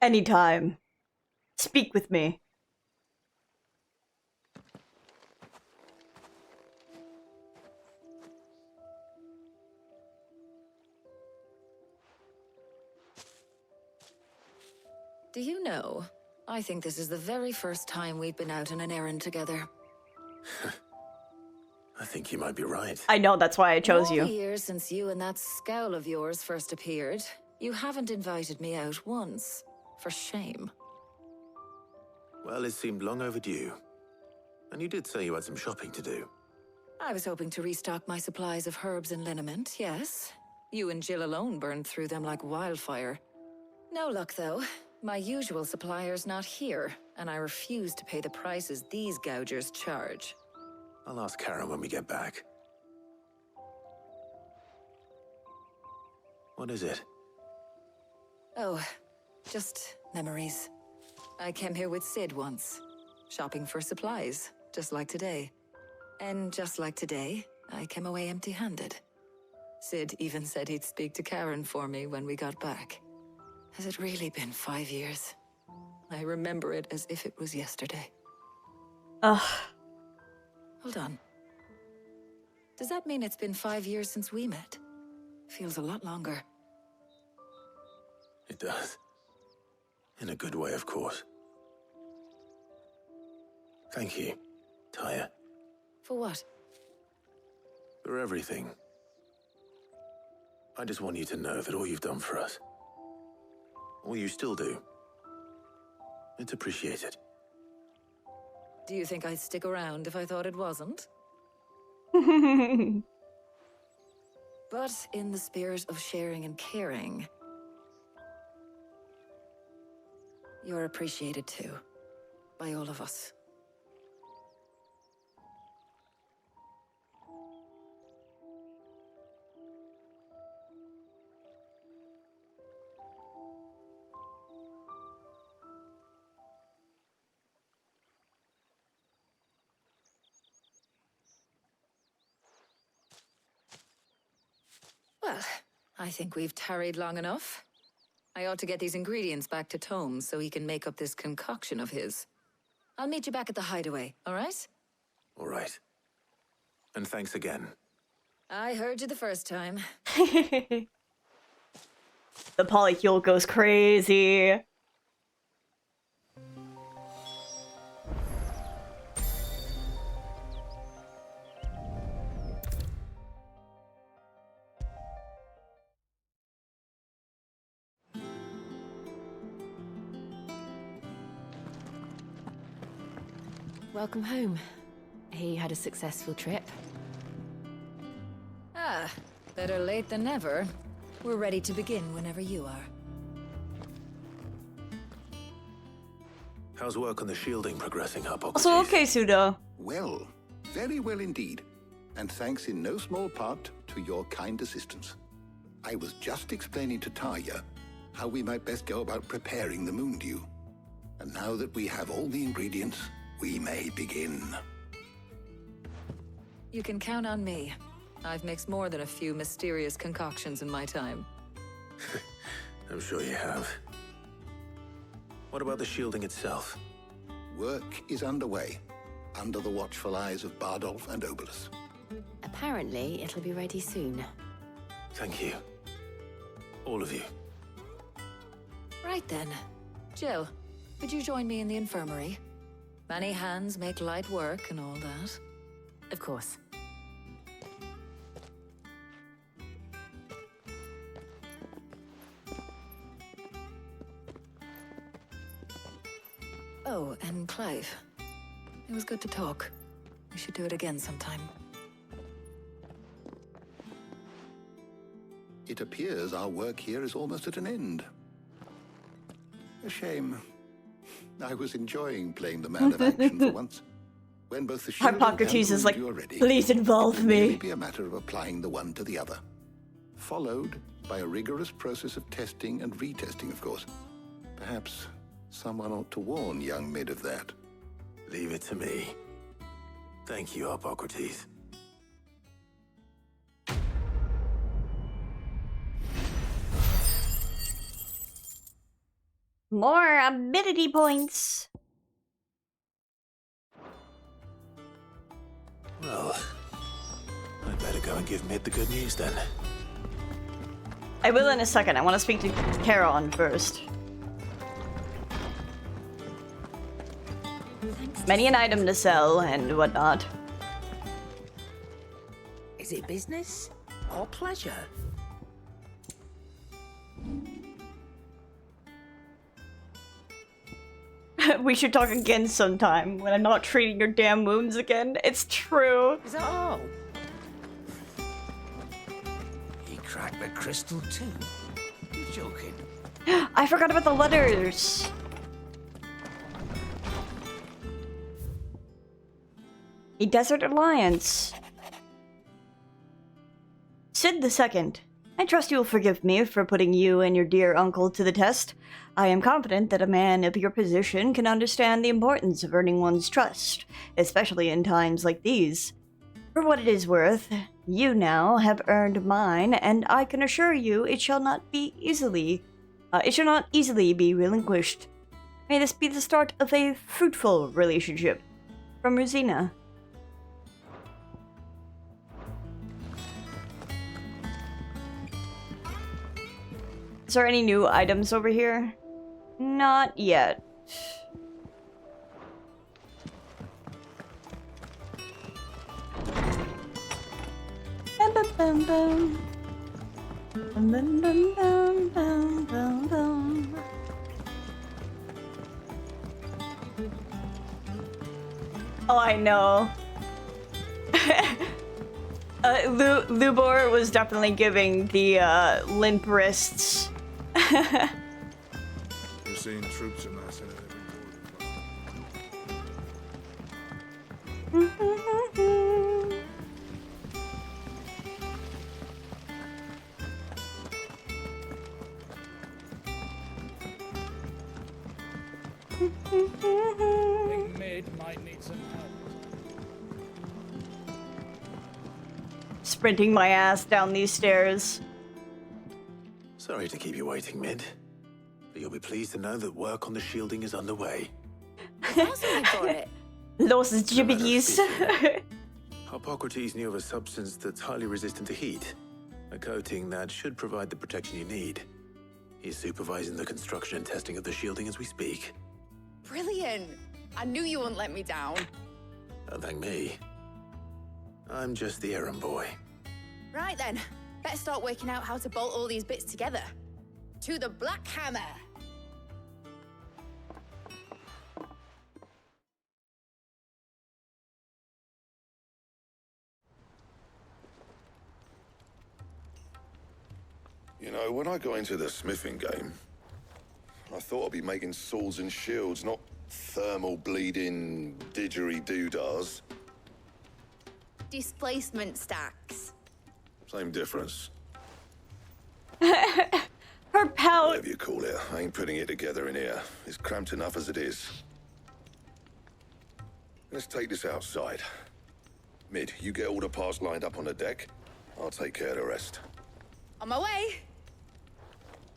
Anytime. Speak with me. Do you know, I think this is the very first time we've been out on an errand together. I think you might be right. I know, that's why I chose you. All the years since you and that scowl of yours first appeared, you haven't invited me out once. For shame. Well, it seemed long overdue. And you did say you had some shopping to do. I was hoping to restock my supplies of herbs and liniment, yes. You and Jill alone burned through them like wildfire. No luck, though. My usual supplier's not here, and I refuse to pay the prices these gougers charge. I'll ask Karen when we get back. What is it? Oh, just memories. I came here with Sid once, shopping for supplies, just like today. And just like today, I came away empty-handed. Sid even said he'd speak to Karen for me when we got back. Has it really been 5 years? I remember it as if it was yesterday. Ugh. Hold on. Does that mean it's been 5 years since we met? Feels a lot longer. It does. In a good way, of course. Thank you, Taya. For what? For everything. I just want you to know that all you've done for us, all you still do, it's appreciated. Do you think I'd stick around if I thought it wasn't? But in the spirit of sharing and caring, you're appreciated too, by all of us. Well, I think we've tarried long enough. I ought to get these ingredients back to Tomes so he can make up this concoction of his. I'll meet you back at the hideaway, all right? All right. And thanks again. I heard you the first time. The polycule goes crazy. Welcome home. He had a successful trip. Ah, better late than never. We're ready to begin whenever you are. How's work on the shielding progressing, Hippocrates? Also, okay, Suda. Well, very well indeed. And thanks in no small part to your kind assistance. I was just explaining to Tarja how we might best go about preparing the moon dew. And now that we have all the ingredients, we may begin. You can count on me. I've mixed more than a few mysterious concoctions in my time. I'm sure you have. What about the shielding itself? Work is underway, under the watchful eyes of Bardolph and Obolus. Apparently, it'll be ready soon. Thank you. All of you. Right then. Jill, could you join me in the infirmary? Many hands make light work and all that. Of course. Oh, and Clive. It was good to talk. We should do it again sometime. It appears our work here is almost at an end. A shame. I was enjoying playing the man of action for once. When both the shielding Hippocrates and is the like, moon dew are ready, please involve it will merely me. be a matter of applying the one to the other. Followed by a rigorous process of testing and retesting, of course. Perhaps someone ought to warn young Mid of that. Leave it to me. Thank you, Hippocrates. More ability points. Well, I'd better go and give Mid the good news then. I will in a second. I want to speak to Charon first. Many an item to sell and whatnot. Is it business or pleasure? We should talk again sometime when I'm not treating your damn wounds again. It's true. Is that all? He cracked the crystal too? You're joking. I forgot about the letters. A Desert Alliance. Sid II. I trust you will forgive me for putting you and your dear uncle to the test. I am confident that a man of your position can understand the importance of earning one's trust, especially in times like these. For what it is worth, you now have earned mine, and I can assure you it shall not easily be relinquished. May this be the start of a fruitful relationship. From Rosina. Is there any new items over here? Not yet. Bum, bum, bum, bum. Bum, bum, bum, bum, bum, bum, bum. Oh, I know. Lubor was definitely giving the limp wrists. We're seeing troops amassing at every border. Think Mid might need some help. Sprinting my ass down these stairs. Sorry to keep you waiting, Mid. But you'll be pleased to know that work on the shielding is underway. For it. Los GPTs. Hippocrates knew of a substance that's highly resistant to heat. A coating that should provide the protection you need. He's supervising the construction and testing of the shielding as we speak. Brilliant. I knew you wouldn't let me down. Don't thank me. I'm just the errand boy. Right then. Better start working out how to bolt all these bits together. To the Black Hammer. You know, when I got into the smithing game, I thought I'd be making swords and shields, not thermal bleeding didgeridoo-dahs. Displacement stacks. Same difference. Her pout. Whatever you call it, I ain't putting it together in here. It's cramped enough as it is. Let's take this outside. Mid, you get all the parts lined up on the deck. I'll take care of the rest. On my way.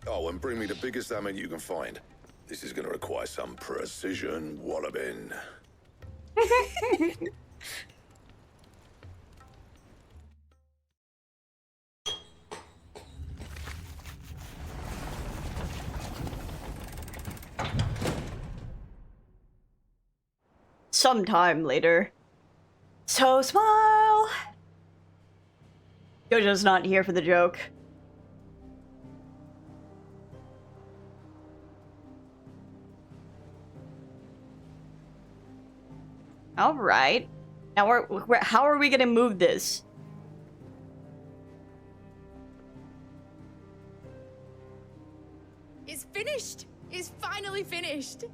Oh, and bring me the biggest hammer you can find. This is gonna require some precision walloping. Sometime later. So smile. Jojo's not here for the joke. All right. Now how are we gonna move this? It's finished. It's finally finished.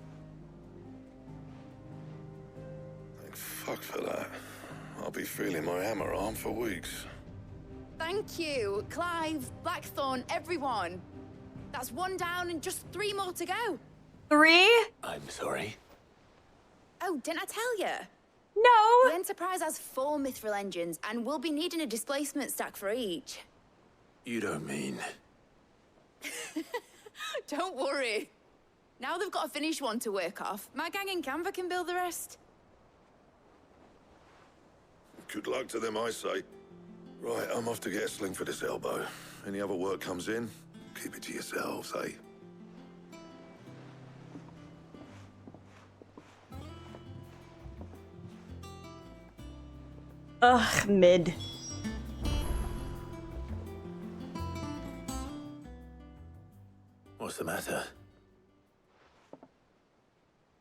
Thank fuck for that. I'll be feeling my hammer arm for weeks. Thank you, Clive, Blackthorn, everyone. That's one down and just 3 more to go. 3? I'm sorry. Oh, didn't I tell you? No. The Enterprise has 4 mithril engines, and we'll be needing a displacement stack for each. You don't mean... Don't worry. Now they've got a finished one to work off. My gang in Canva can build the rest. Good luck to them, I say. Right, I'm off to get a sling for this elbow. Any other work comes in, keep it to yourselves, eh? Ugh, Mid. What's the matter?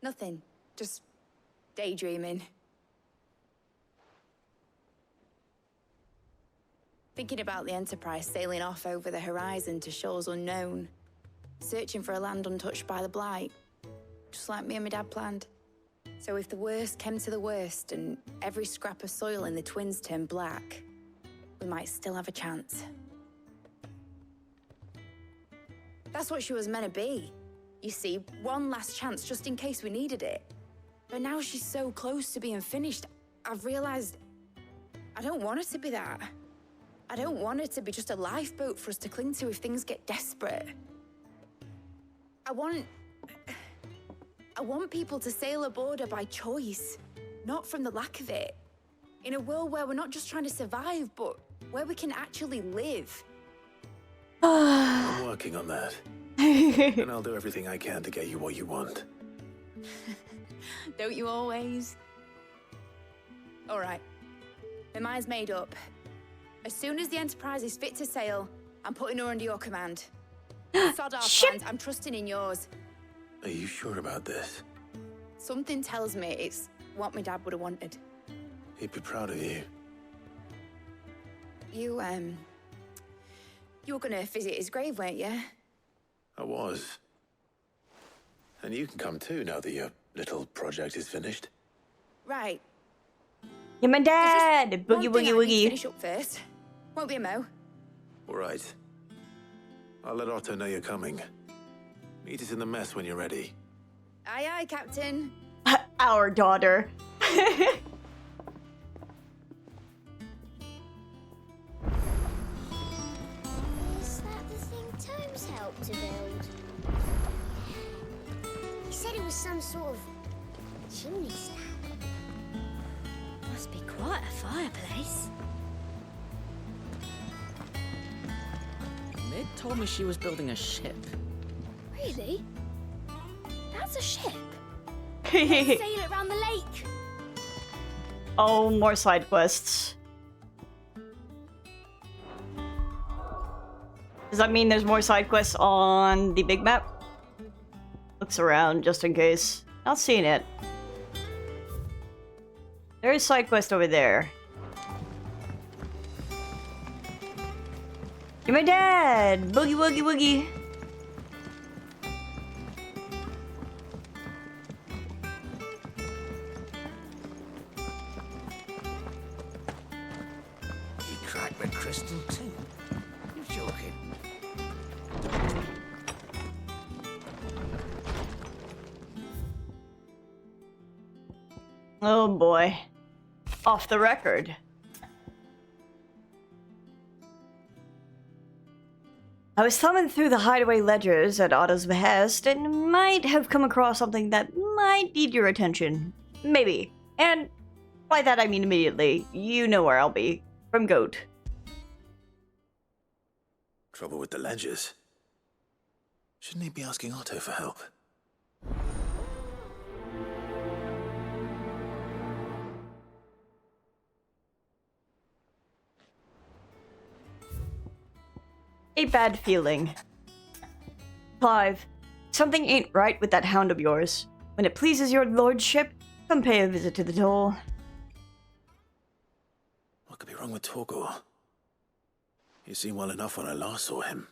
Nothing. Just daydreaming. Thinking about the Enterprise sailing off over the horizon to shores unknown. Searching for a land untouched by the Blight. Just like me and my dad planned. So if the worst came to the worst and every scrap of soil in the Twins turned black, we might still have a chance. That's what she was meant to be. You see, one last chance just in case we needed it. But now she's so close to being finished, I've realized I don't want her to be that. I don't want her to be just a lifeboat for us to cling to if things get desperate. I want people to sail aboard her by choice, not from the lack of it. In a world where we're not just trying to survive, but where we can actually live. I'm working on that. And I'll do everything I can to get you what you want. Don't you always? All right. My mind's made up. As soon as the Enterprise is fit to sail, I'm putting her under your command. Sod our plans, I'm trusting in yours. Are you sure about this? Something tells me it's what my dad would have wanted. He'd be proud of you. You were gonna visit his grave, weren't you? I was. And you can come too now that your little project is finished. Right. You're my dad! Boogie, One thing woogie, I need to woogie. finish up first. Won't be a mo. All right. I'll let Otto know you're coming. Meet us in the mess when you're ready. Aye, aye, Captain. Our daughter. Is that the thing Tomes was some sort of chimney stack. Must be quite a fireplace. Mid told me she was building a ship. Really? That's a ship. Let's sail it around the lake. Oh, more side quests. Does that mean there's more side quests on the big map? Looks around just in case. Not seeing it. There is side quest over there. You're my dad! Boogie woogie woogie! He cracked the crystal too. You're joking. Oh boy. Off the record. I was thumbing through the hideaway ledgers at Otto's behest and might have come across something that might need your attention. Maybe. And by that I mean immediately. You know where I'll be. From Goat. Trouble with the ledgers? Shouldn't he be asking Otto for help? A bad feeling. Clive, something ain't right with that hound of yours. When it pleases your lordship, come pay a visit to the toll. What could be wrong with Torgor? He seemed well enough when I last saw him.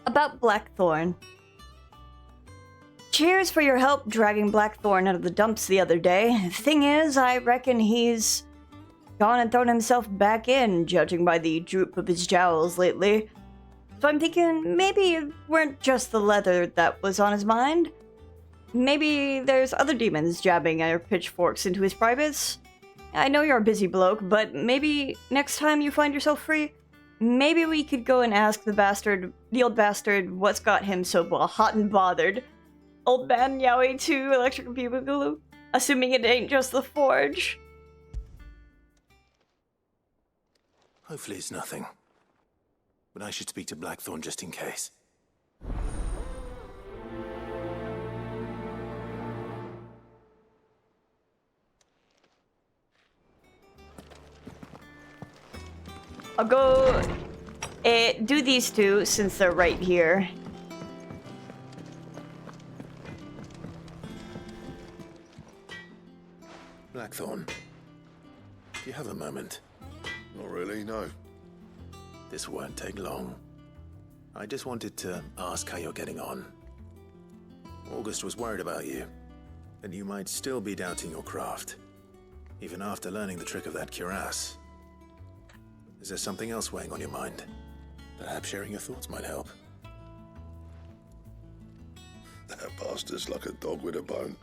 About Blackthorn. Cheers for your help dragging Blackthorn out of the dumps the other day. Thing is, I reckon he's gone and thrown himself back in, judging by the droop of his jowls lately. So I'm thinking maybe it weren't just the leather that was on his mind. Maybe there's other demons jabbing their pitchforks into his privates. I know you're a busy bloke, but maybe next time you find yourself free, maybe we could go and ask the old bastard what's got him so hot and bothered. Old man Yowie 2 Electric Boogaloo, assuming it ain't just the forge. Hopefully it's nothing. But I should speak to Blackthorn just in case. I'll go do these two since they're right here. Blackthorn, do you have a moment? Not really, no. This won't take long. I just wanted to ask how you're getting on. August was worried about you, and you might still be doubting your craft, even after learning the trick of that cuirass. Is there something else weighing on your mind? Perhaps sharing your thoughts might help. That bastard's like a dog with a bone.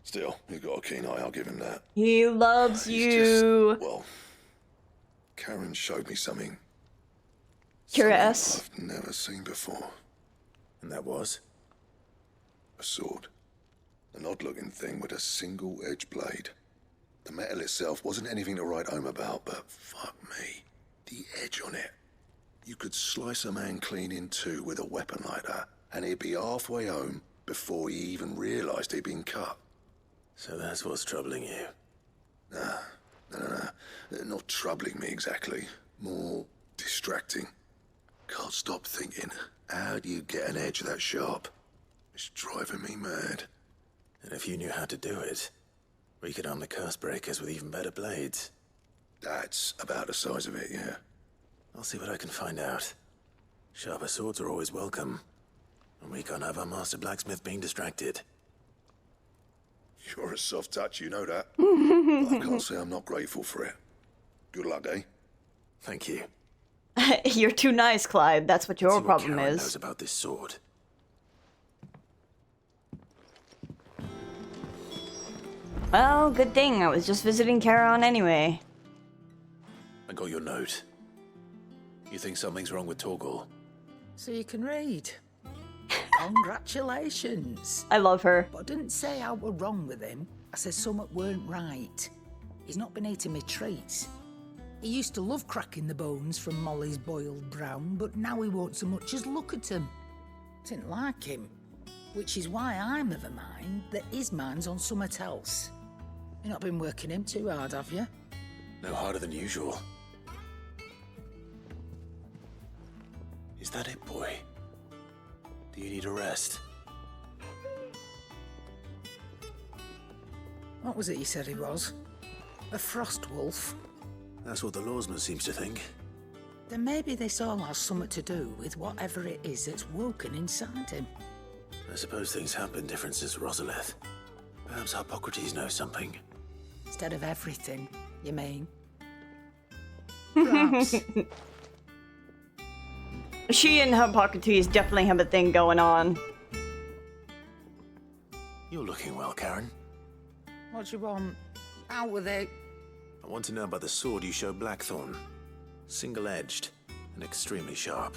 Still, he's got a keen eye, I'll give him that. He loves you. Well, Karen showed me something. Cuirass. I've never seen before. And that was? A sword. An odd-looking thing with a single-edged blade. The metal itself wasn't anything to write home about, but fuck me. The edge on it. You could slice a man clean in two with a weapon like that, and he'd be halfway home before he even realised he'd been cut. So that's what's troubling you? Nah. Not troubling me exactly. More distracting. Can't stop thinking, how do you get an edge that sharp? It's driving me mad. And if you knew how to do it, we could arm the curse breakers with even better blades. That's about the size of it, yeah. I'll see what I can find out. Sharper swords are always welcome. And we can't have our master blacksmith being distracted. You're a soft touch, you know that. But I can't say I'm not grateful for it. Good luck, eh? Thank you. You're too nice, Clive. That's what your problem Karen is. knows about this sword. Well, good thing. I was just visiting Charon anyway. I got your note. You think something's wrong with Torgal? So you can read. Congratulations. I love her. But I didn't say I were wrong with him. I said something weren't right. He's not been eating me treats. He used to love cracking the bones from Molly's boiled brown, but now he won't so much as look at them. Didn't like him. Which is why I'm of a mind that his mind's on something else. You've not been working him too hard, have you? No harder than usual. Is that it, boy? Do you need a rest? What was it you said he was? A frost wolf? That's what the lawsman seems to think. Then maybe this all has something to do with whatever it is that's woken inside him. I suppose things have been different since Rosalith. Perhaps Hippocrates knows something. Instead of everything, you mean? Perhaps. She and Hippocrates definitely have a thing going on. You're looking well, Karen. What do you want? Out with it. I want to know about the sword you showed Blackthorn. Single-edged and extremely sharp.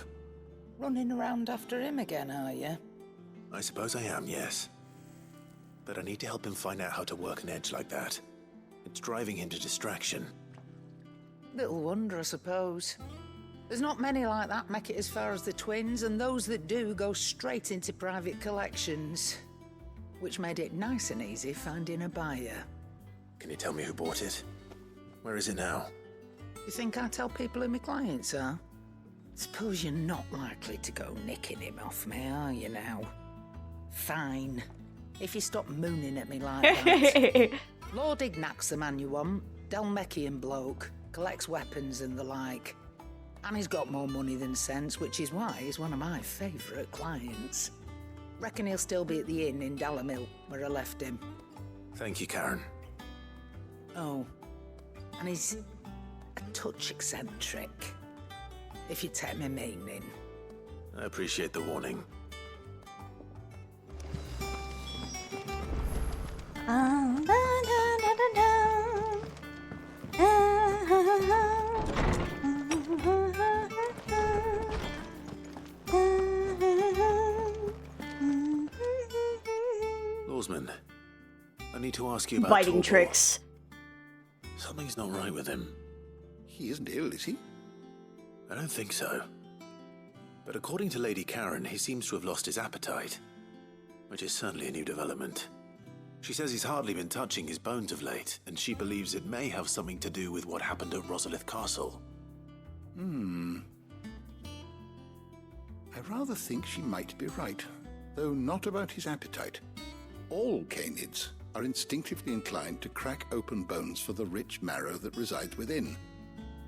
Running around after him again, are you? I suppose I am, yes. But I need to help him find out how to work an edge like that. It's driving him to distraction. Little wonder, I suppose. There's not many like that make it as far as the twins, and those that do go straight into private collections. Which made it nice and easy finding a buyer. Can you tell me who bought it? Where is it now? You think I tell people who my clients are? Suppose you're not likely to go nicking him off me, are you now? Fine. If you stop mooning at me like that. Lord Ignac's the man you want. Dalmekian bloke. Collects weapons and the like. And he's got more money than sense, which is why he's one of my favourite clients. Reckon he'll still be at the inn in Dalamil, where I left him. Thank you, Karen. Oh, and he's a touch eccentric, if you take my meaning. I appreciate the warning. Lawsman, I need to ask you about biting Torgal. tricks. Something's not right with him. He isn't ill, is he? I don't think so. But according to Lady Karen, he seems to have lost his appetite, which is certainly a new development. She says he's hardly been touching his bones of late, and she believes it may have something to do with what happened at Rosalith Castle. I rather think she might be right, though not about his appetite. All canids are instinctively inclined to crack open bones for the rich marrow that resides within,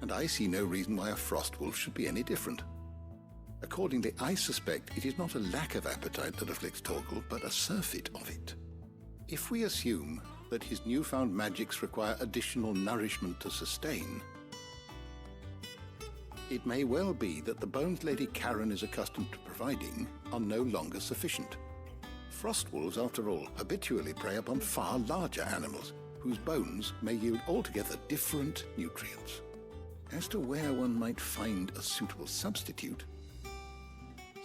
and I see no reason why a frost wolf should be any different. Accordingly, I suspect it is not a lack of appetite that afflicts Torgal, but a surfeit of it. If we assume that his newfound magics require additional nourishment to sustain, it may well be that the bones Lady Karen is accustomed to providing are no longer sufficient. Frost wolves, after all, habitually prey upon far larger animals, whose bones may yield altogether different nutrients. As to where one might find a suitable substitute,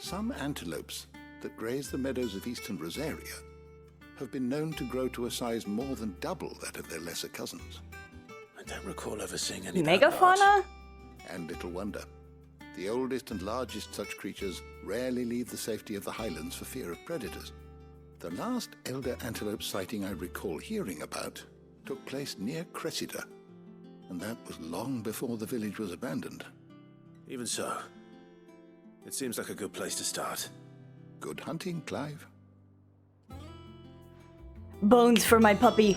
some antelopes that graze the meadows of eastern Rosaria have been known to grow to a size more than double that of their lesser cousins. I don't recall ever seeing any Megafauna? And little wonder. The oldest and largest such creatures rarely leave the safety of the highlands for fear of predators. The last elder antelope sighting I recall hearing about took place near Cressida, and that was long before the village was abandoned. Even so, it seems like a good place to start. Good hunting, Clive. Bones for my puppy.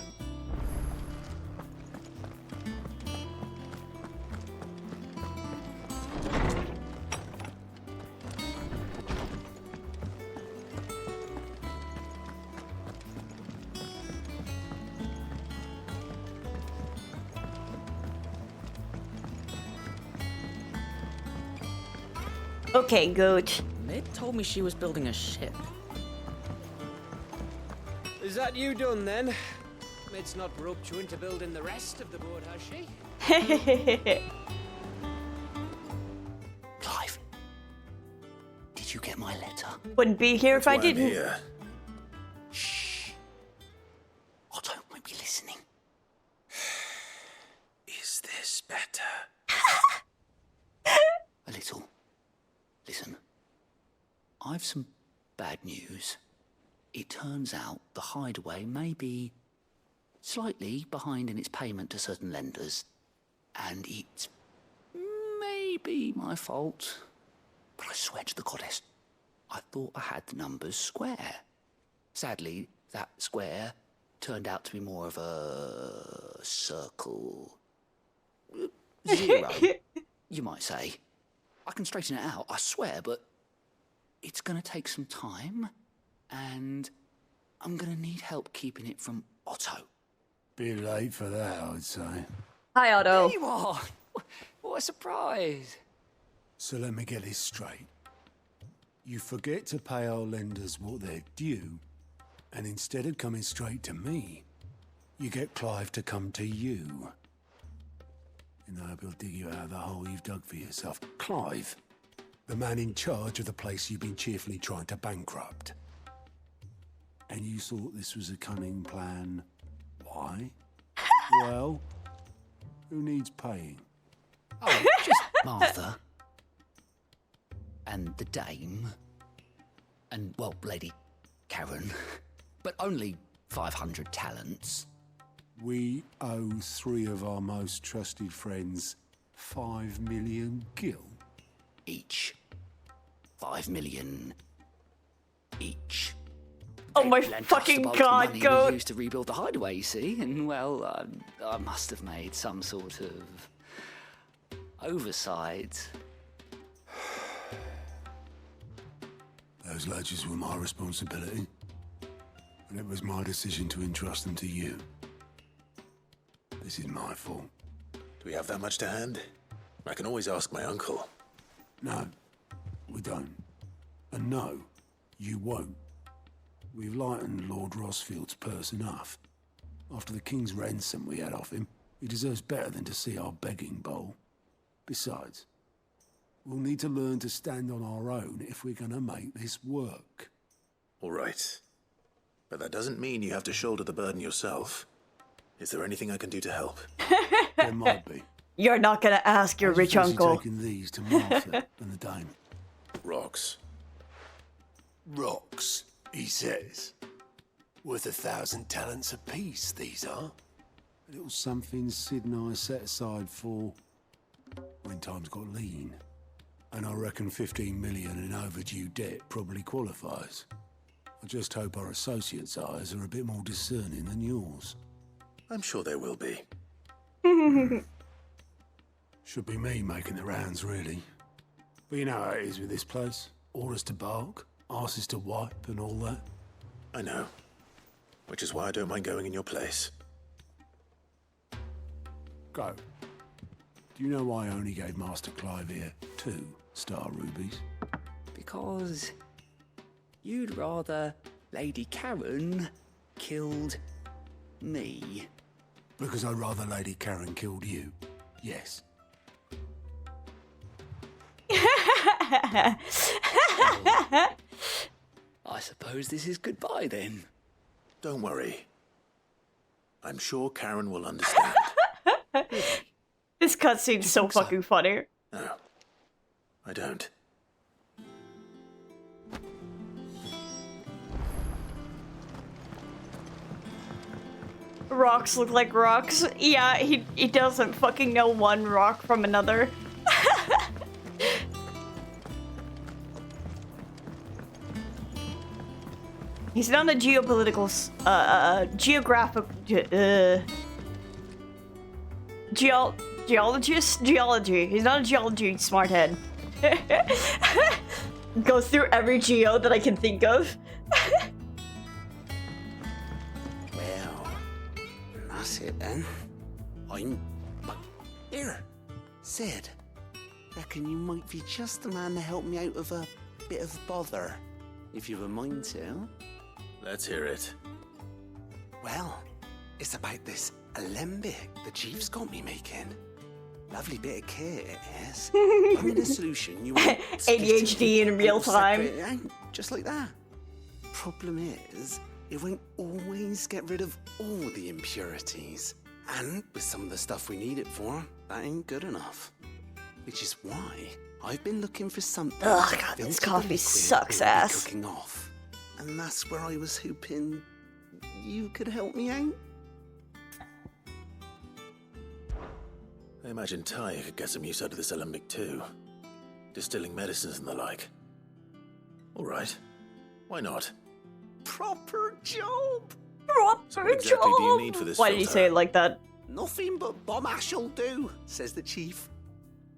Okay, good. Mid told me she was building a ship. Is that you done then? Mid's not roped you into building the rest of the boat, has she? Clive, did you get my letter? Wouldn't be here if I That's why I'm didn't. here. Shh. Otto won't be listening. Is this better? A little. Listen, I've some bad news. It turns out the hideaway may be slightly behind in its payment to certain lenders, and it's maybe my fault. But I swear to the goddess, I thought I had the numbers square. Sadly, that square turned out to be more of a circle. Zero, you might say. I can straighten it out, I swear, but it's gonna take some time, and I'm gonna need help keeping it from Otto. Bit late for that, I'd say. Hi, Otto. There you are! What a surprise! So let me get this straight. You forget to pay our lenders what they're due, and instead of coming straight to me, you get Clive to come to you. And I hope he'll dig you out of the hole you've dug for yourself. Clive, the man in charge of the place you've been cheerfully trying to bankrupt. And you thought this was a cunning plan. Why? Well, who needs paying? Oh, just Martha. And the dame. And, well, Lady Karen. But only 500 talents. We owe 3 of our most trusted friends 5 million gil. Each. 5 million each. Oh my Lent us fucking the bulk god, of money goat. we used to rebuild the hideaway, you see? And, well, I must have made some sort of oversight. Those ledgers were my responsibility. And it was my decision to entrust them to you. This is my fault. Do we have that much to hand? I can always ask my uncle. No, we don't. And no, you won't. We've lightened Lord Rosfield's purse enough. After the king's ransom we had off him, he deserves better than to see our begging bowl. Besides, we'll need to learn to stand on our own if we're gonna make this work. All right. But that doesn't mean you have to shoulder the burden yourself. Is there anything I can do to help? There might be. You're not gonna ask your rich uncle. Taking these to Martha and the dame. Rocks. Rocks, he says. Worth 1,000 talents apiece, these are. A little something Sid and I set aside for when times got lean. And I reckon 15 million in overdue debt probably qualifies. I just hope our associates' eyes are a bit more discerning than yours. I'm sure there will be. Should be me making the rounds, really. But you know how it is with this place. Orders to bark, arses to wipe, and all that. I know. Which is why I don't mind going in your place. Go. Do you know why I only gave Master Clive here 2 star rubies? Because you'd rather Lady Karen killed me. Because I'd rather Lady Karen killed you. Yes. I suppose this is goodbye then. Don't worry. I'm sure Karen will understand. This cutscene's so fucking funny. No, I don't. Rocks look like rocks. Yeah, he doesn't fucking know one rock from another. He's not a geopolitical, geologist? Geology. He's not a geology smarthead. Goes through every geo that I can think of. Well, that's it then. Here, Sid. Reckon you might be just the man to help me out of a bit of bother, if you've a mind to. Let's hear it. Well, It's about this alembic the chief's got me making. Lovely bit of kit, it is. I mean, a solution you want ADHD in real time. Just like that. Problem is, it won't always get rid of all the impurities. And with some of the stuff we need it for, that ain't good enough. Which is why I've been looking for something. Oh god, this coffee sucks ass. Cooking off. And that's where I was hoping you could help me out. I imagine Ty could get some use out of this alembic too. Distilling medicines and the like. All right. Why not? Proper job! So what exactly do you need for this Why did you say it like that? Nothing but bomb ash'll do, says the chief.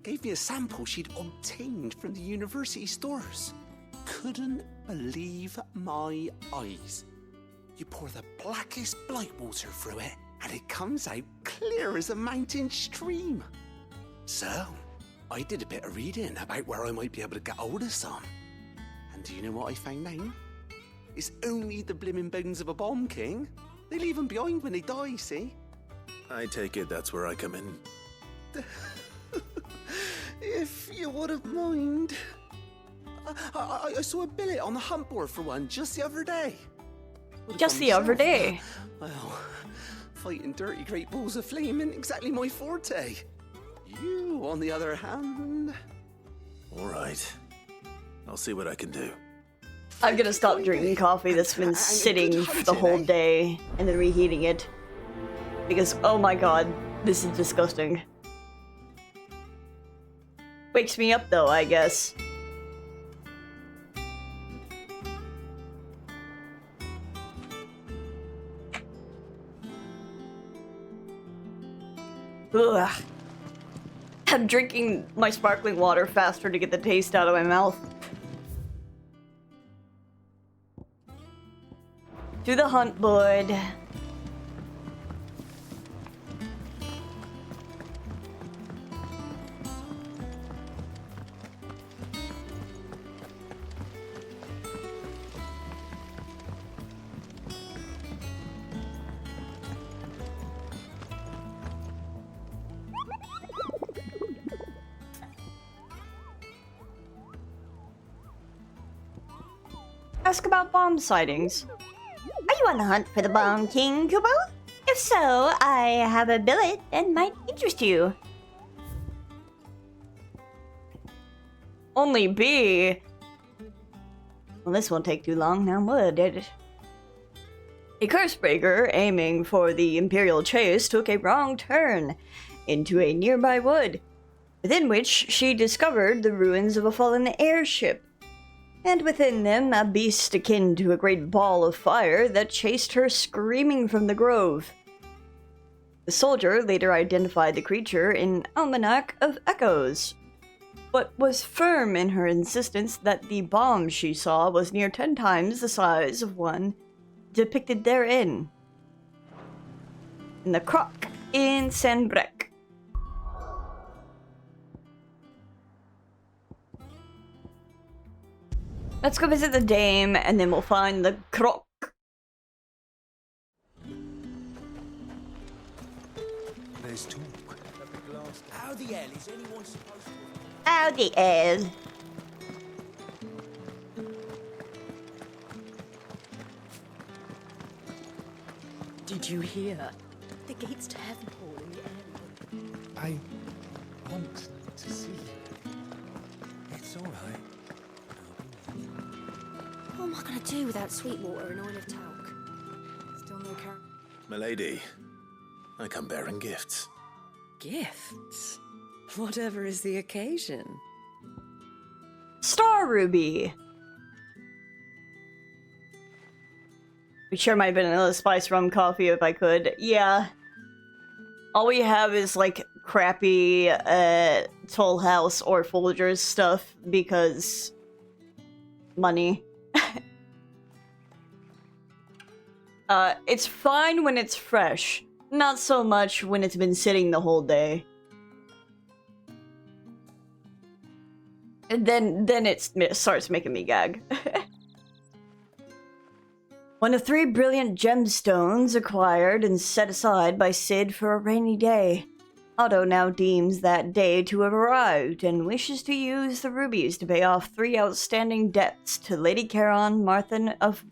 Gave me a sample she'd obtained from the university stores. Couldn't believe my eyes. You pour the blackest blight water through it, and it comes out clear as a mountain stream. So, I did a bit of reading about where I might be able to get hold of some. And do you know what I found out? It's only the blimmin' bones of a bomb king. They leave them behind when they die, see? I take it that's where I come in. If you wouldn't mind. I saw a billet on the hunt board for one just the other day. Just the other day? Well, fighting dirty great balls of flame isn't exactly my forte. You, on the other hand... All right. I'll see what I can do. I'm gonna stop drinking coffee that's been sitting for the whole day and then reheating it. Because, oh my god, this is disgusting. Wakes me up though, I guess. Ugh. I'm drinking my sparkling water faster to get the taste out of my mouth. To the hunt board. Ask about bomb sightings. Are you on the hunt for the Bomb King, Kubo? If so, I have a billet that might interest you. Only B? Well, this won't take too long now, would it? A Cursebreaker aiming for the Imperial Chase took a wrong turn into a nearby wood, within which she discovered the ruins of a fallen airship. And within them, a beast akin to a great ball of fire that chased her screaming from the grove. The soldier later identified the creature in Almanac of Echoes, but was firm in her insistence that the bomb she saw was near 10 times the size of one depicted therein. In the croc in Saint-Brec. Let's go visit the dame, and then we'll find the croc. There's talk. How the hell is anyone supposed to... How the hell? Did you hear? The gates to heaven hall in the air. I want to see you. It's all right. What am I gonna do without Sweetwater and oil of talc? Still no car. Milady, I come bearing gifts. Gifts? Whatever is the occasion. Star Ruby. We sure might have been another spice rum coffee if I could. Yeah. All we have is like crappy Toll House or Folgers stuff because money. It's fine when it's fresh. Not so much when it's been sitting the whole day. And then it starts making me gag. One of 3 brilliant gemstones acquired and set aside by Cid for a rainy day. Otto now deems that day to have arrived and wishes to use the rubies to pay off 3 outstanding debts to Lady Charon, Martha of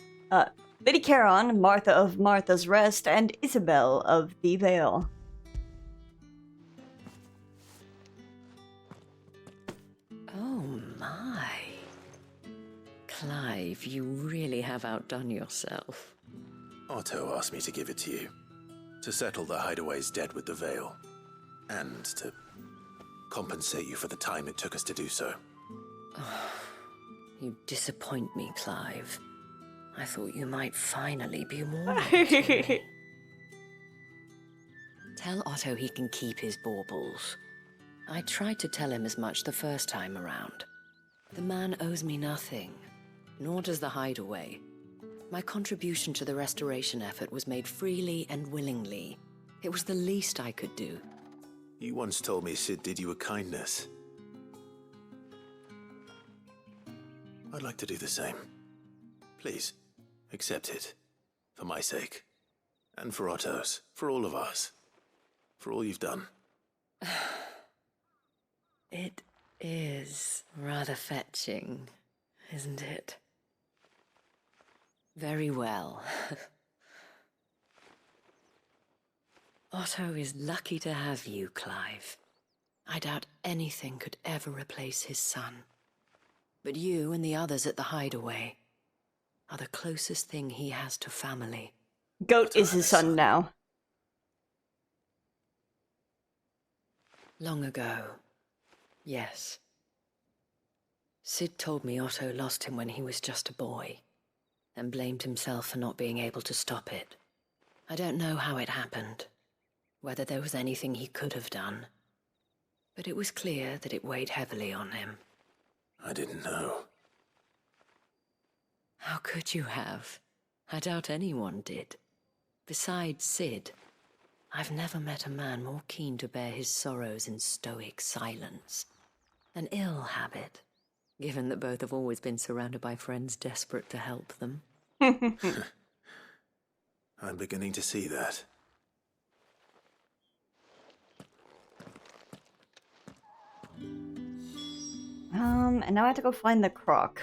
Martha's Rest, and Isabel of the Vale. Oh my. Clive, you really have outdone yourself. Otto asked me to give it to you. To settle the Hideaway's debt with the Vale. And to compensate you for the time it took us to do so. Oh, you disappoint me, Clive. I thought you might finally be warm. Tell Otto he can keep his baubles. I tried to tell him as much the first time around. The man owes me nothing, nor does the Hideaway. My contribution to the restoration effort was made freely and willingly. It was the least I could do. You once told me Cid did you a kindness. I'd like to do the same. Please, accept it. For my sake. And for Otto's. For all of us. For all you've done. It is rather fetching, isn't it? Very well. Otto is lucky to have you, Clive. I doubt anything could ever replace his son. But you and the others at the Hideaway are the closest thing he has to family. Goat is his son now. Long ago, yes. Cid told me Otto lost him when he was just a boy, and blamed himself for not being able to stop it. I don't know how it happened, whether there was anything he could have done, but it was clear that it weighed heavily on him. I didn't know. How could you have? I doubt anyone did. Besides Cid, I've never met a man more keen to bear his sorrows in stoic silence. An ill habit, given that both have always been surrounded by friends desperate to help them. I'm beginning to see that. And now I have to go find the croc.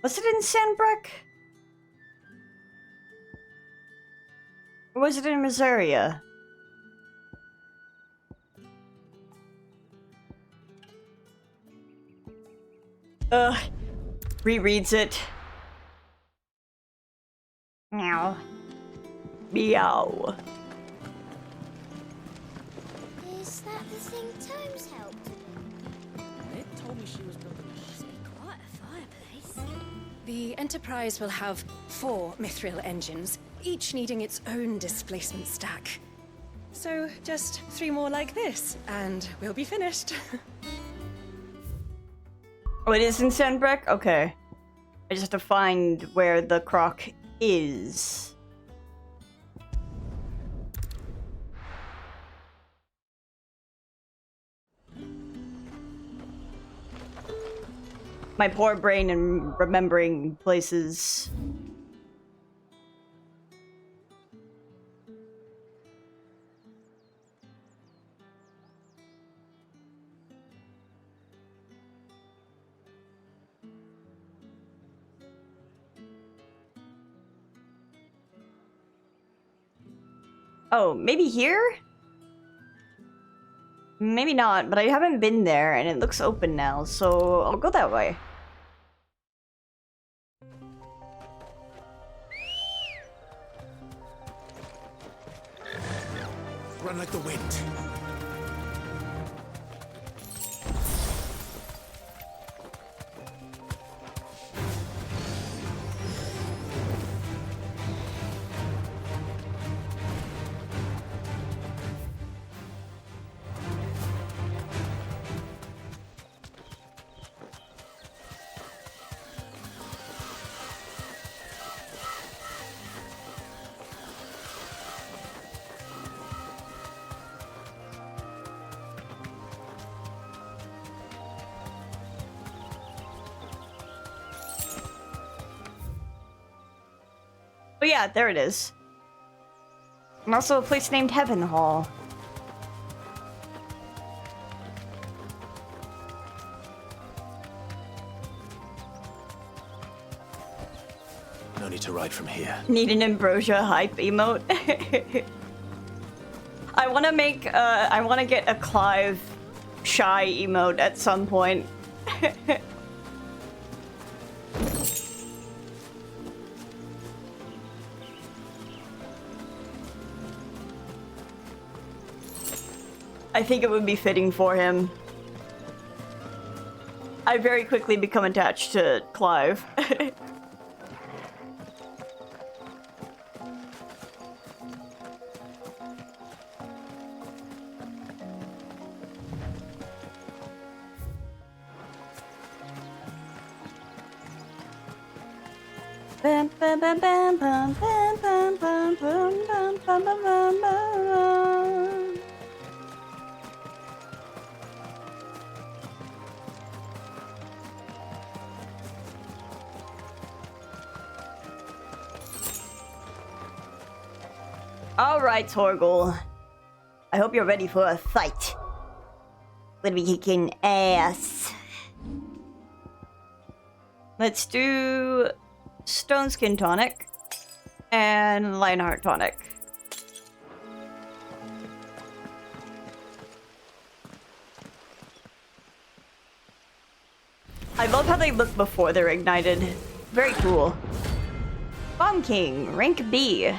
Was it in Sandbreck? Or was it in Rosaria? Rereads it. Meow. Meow. Is that the thing Tomes helped? It told me she was building a ship. Quite a fireplace. The Enterprise will have 4 mithril engines, each needing its own displacement stack. So just 3 more like this, and we'll be finished. Oh, it is in Sandbreck? Okay. I just have to find where the croc is. My poor brain in remembering places. Oh, maybe here? Maybe not, but I haven't been there and it looks open now, so I'll go that way. Run like the wind. But yeah, there it is. And also a place named Heaven Hall. No need to ride from here. Need an Ambrosia hype emote. I want to make, I want to get a Clive shy emote at some point. I think it would be fitting for him. I very quickly become attached to Clive. Bam, bam, bam, bam, bam, bam, bam, bam, bam, bam, bam, bam, bam. All right, Torgal. I hope you're ready for a fight. Gonna be kicking ass. Let's do Stone Skin Tonic and Lionheart Tonic. I love how they look before they're ignited. Very cool. Bomb King, rank B.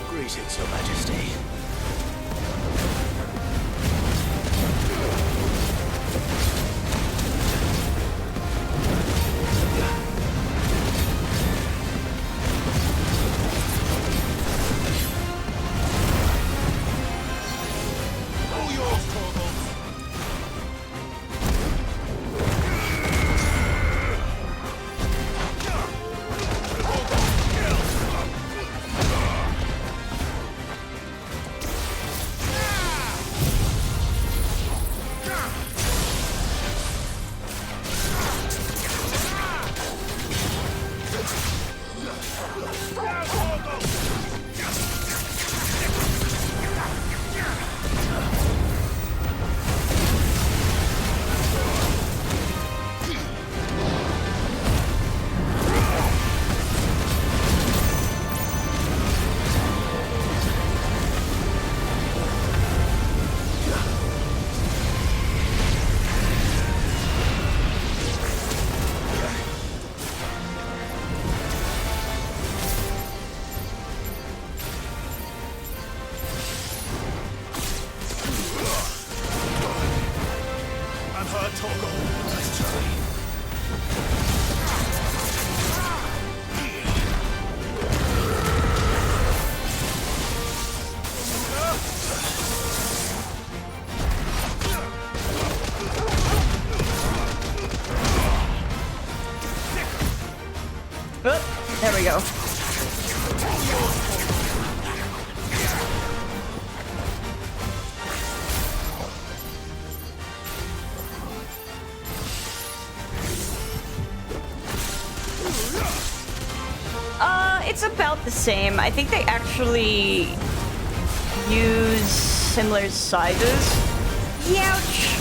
Greetings, Your Majesty. All yours, Torgal. I'm hurt, Torgal. Nice try. Oh, there we go. It's about the same. I think they actually use similar sizes. Youch!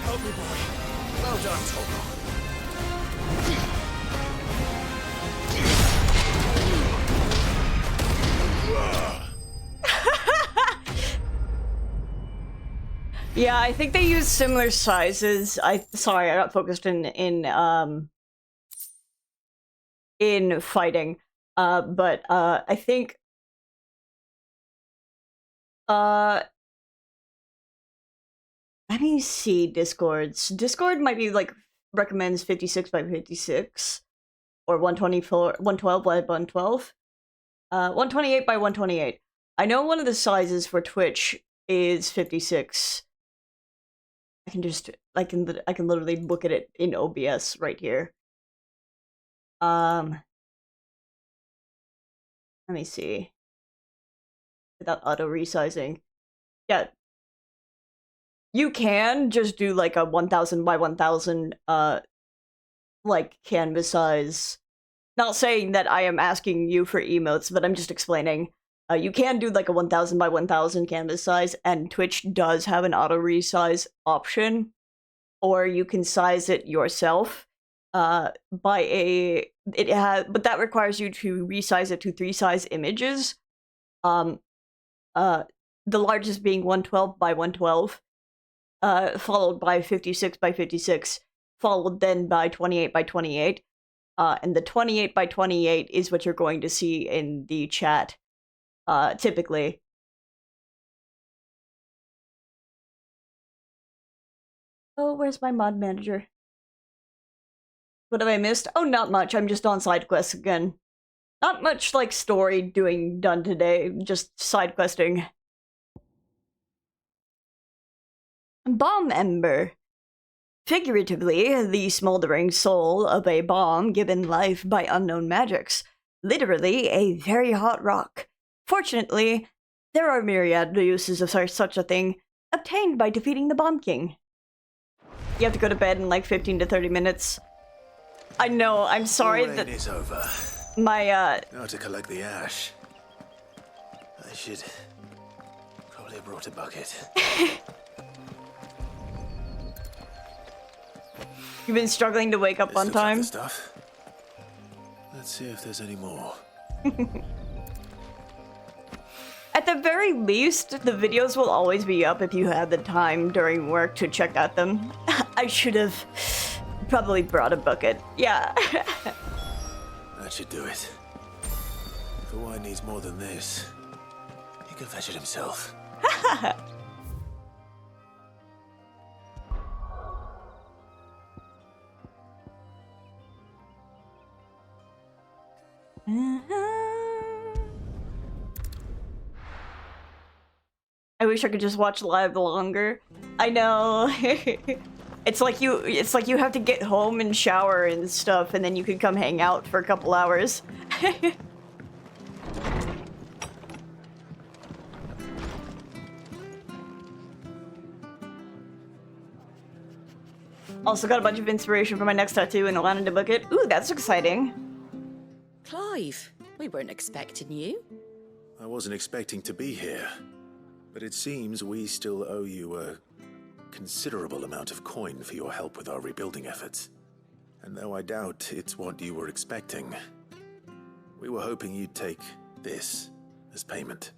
Help me, boy. Well done, Torgal. Yeah, I think they use similar sizes. Sorry, I got focused in fighting. But I think let me see Discords. Discord might be like recommends 56 by 56, or 112 by 112, 128 by 128. I know one of the sizes for Twitch is 56. I can literally look at it in OBS right here. Let me see. Without auto resizing. Yeah. You can just do like a 1000 by 1000 like canvas size. Not saying that I am asking you for emotes, but I'm just explaining. You can do like a 1000 by 1000 canvas size, and Twitch does have an auto resize option, or you can size it yourself. But that requires you to resize it to 3 size images. The largest being 112 by 112, followed by 56 by 56, followed then by 28 by 28. And the 28 by 28 is what you're going to see in the chat, typically. Oh, where's my mod manager? What have I missed? Oh, not much. I'm just on side quests again. Not much, like, story done today. Just side questing. Bomb Ember. Figuratively, the smoldering soul of a bomb given life by unknown magics. Literally, a very hot rock. Fortunately, there are myriad uses of such a thing, obtained by defeating the Bomb King. You have to go to bed in like 15 to 30 minutes. I know, I'm sorry that... The rain is over. My, Now to collect the ash. I should... probably have brought a bucket. You've been struggling to wake up on time? Stuff. Let's see if there's any more. At the very least, the videos will always be up if you have the time during work to check out them. I should have probably brought a bucket. Yeah. That should do it. If the wine needs more than this, he can fetch it himself. I wish I could just watch live longer. I know. It's like you have to get home and shower and stuff, and then you can come hang out for a couple hours. Also got a bunch of inspiration for my next tattoo and wanted to book it. Ooh, that's exciting. Clive, we weren't expecting you. I wasn't expecting to be here, but it seems we still owe you a considerable amount of coin for your help with our rebuilding efforts. And though I doubt it's what you were expecting, we were hoping you'd take this as payment.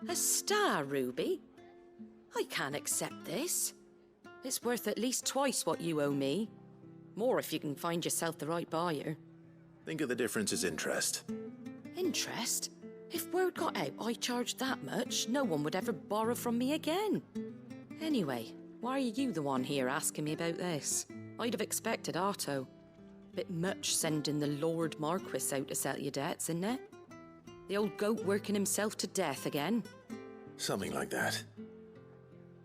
A star ruby? I can't accept this. It's worth at least twice what you owe me. More if you can find yourself the right buyer. Think of the difference as interest. Interest? If word got out I charged that much, no one would ever borrow from me again. Anyway, why are you the one here asking me about this? I'd have expected Otto. Bit much sending the Lord Marquis out to settle your debts, isn't it? The old goat working himself to death again? Something like that.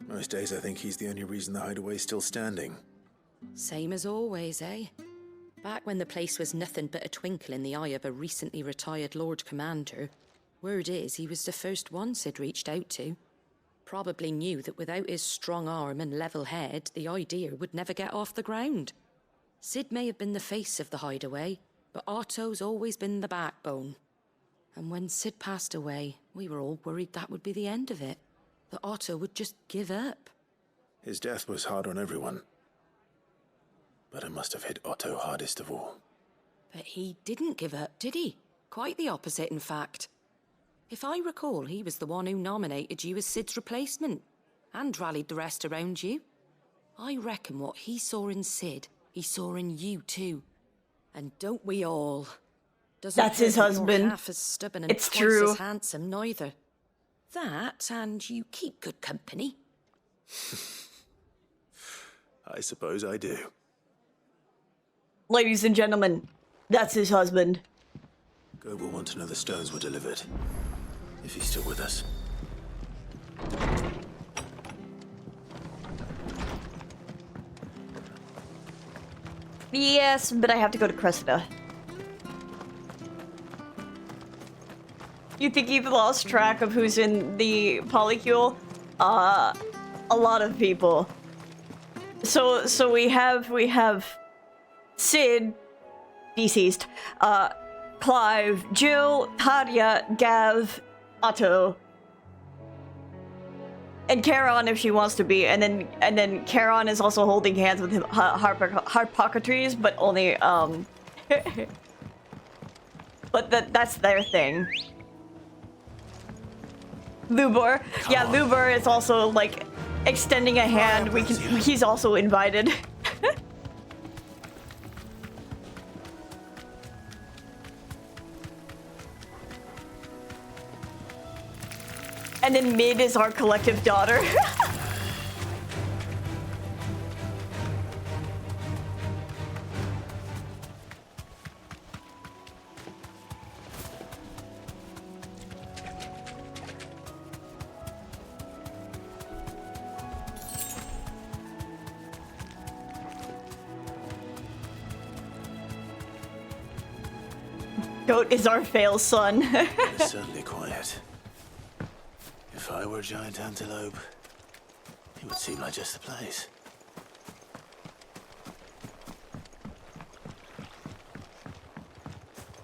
Most days I think he's the only reason the hideaway's still standing. Same as always, eh? Back when the place was nothing but a twinkle in the eye of a recently retired Lord Commander, word is he was the first one Sid reached out to. Probably knew that without his strong arm and level head, the idea would never get off the ground. Sid may have been the face of the hideaway, but Otto's always been the backbone. And when Sid passed away, we were all worried that would be the end of it. That Otto would just give up. His death was hard on everyone. But it must have hit Otto hardest of all. But he didn't give up, did he? Quite the opposite, in fact. If I recall, he was the one who nominated you as Sid's replacement, and rallied the rest around you. I reckon what he saw in Sid, he saw in you too. And don't we all? That's his husband. Half as stubborn and it's twice true. as handsome, neither. That, and you keep good company. I suppose I do. Ladies and gentlemen, that's his husband. Gob will want to know the stones were delivered. If he's still with us. Yes, but I have to go to Cressida. You think you've lost track of who's in the polycule? A lot of people. So we have Sid, deceased, Clive, Jill, Tadia, Gav, Otto, and Charon if she wants to be, and then Charon is also holding hands with him, Harpocrates, but only but that's their thing. Lubor, yeah, Lubor is also like extending a hand. He's also invited. And then Mid is our collective daughter. Goat is our fail son. It's certainly quiet. If I were a giant antelope, it would seem like just the place.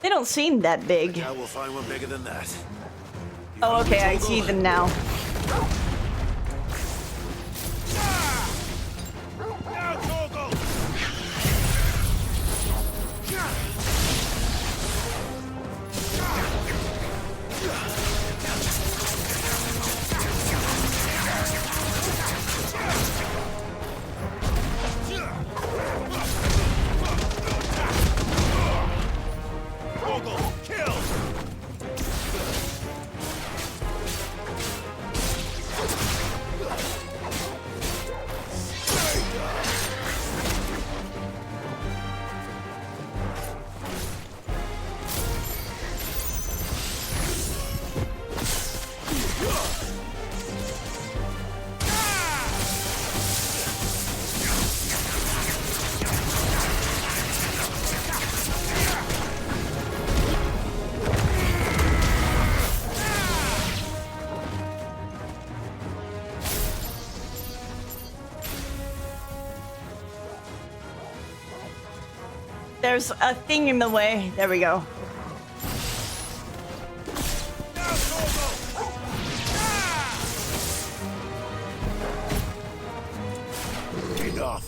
They don't seem that big. Now we'll find one bigger than that. Oh, okay, I see them now. There's a thing in the way. There we go. Enough.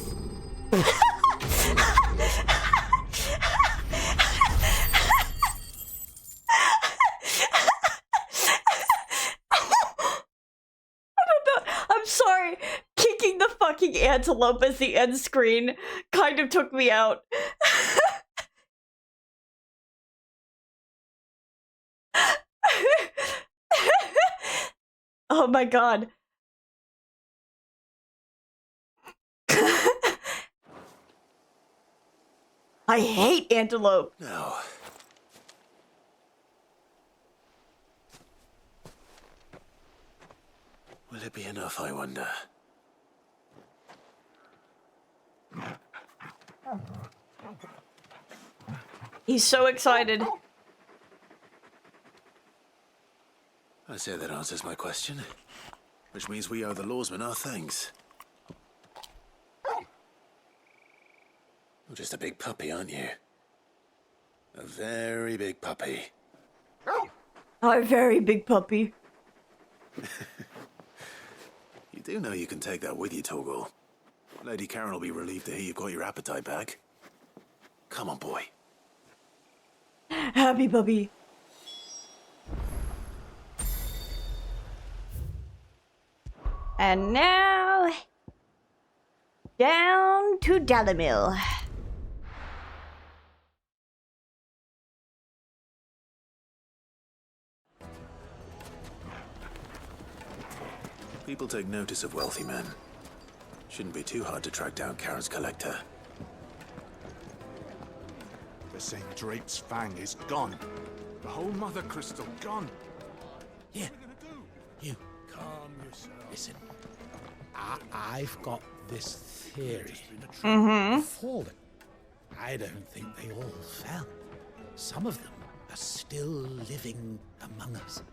I'm sorry. Kicking the fucking antelope as the end screen kind of took me out. Oh my god. I hate antelope. No. Will it be enough, I wonder? He's so excited. I say that answers my question. Which means we owe the lawsmen our thanks. You're just a big puppy, aren't you? A very big puppy. A very big puppy. You do know you can take that with you, Torgal. Lady Karen will be relieved to hear you've got your appetite back. Come on, boy. Happy puppy. And now, down to Dalimil. People take notice of wealthy men. Shouldn't be too hard to track down Karen's collector. They're saying Drake's fang is gone. The whole mother crystal gone. Yeah. You. Calm yourself. Listen. I've got this theory. Fallen. I don't think they all fell. Some of them are still living among us.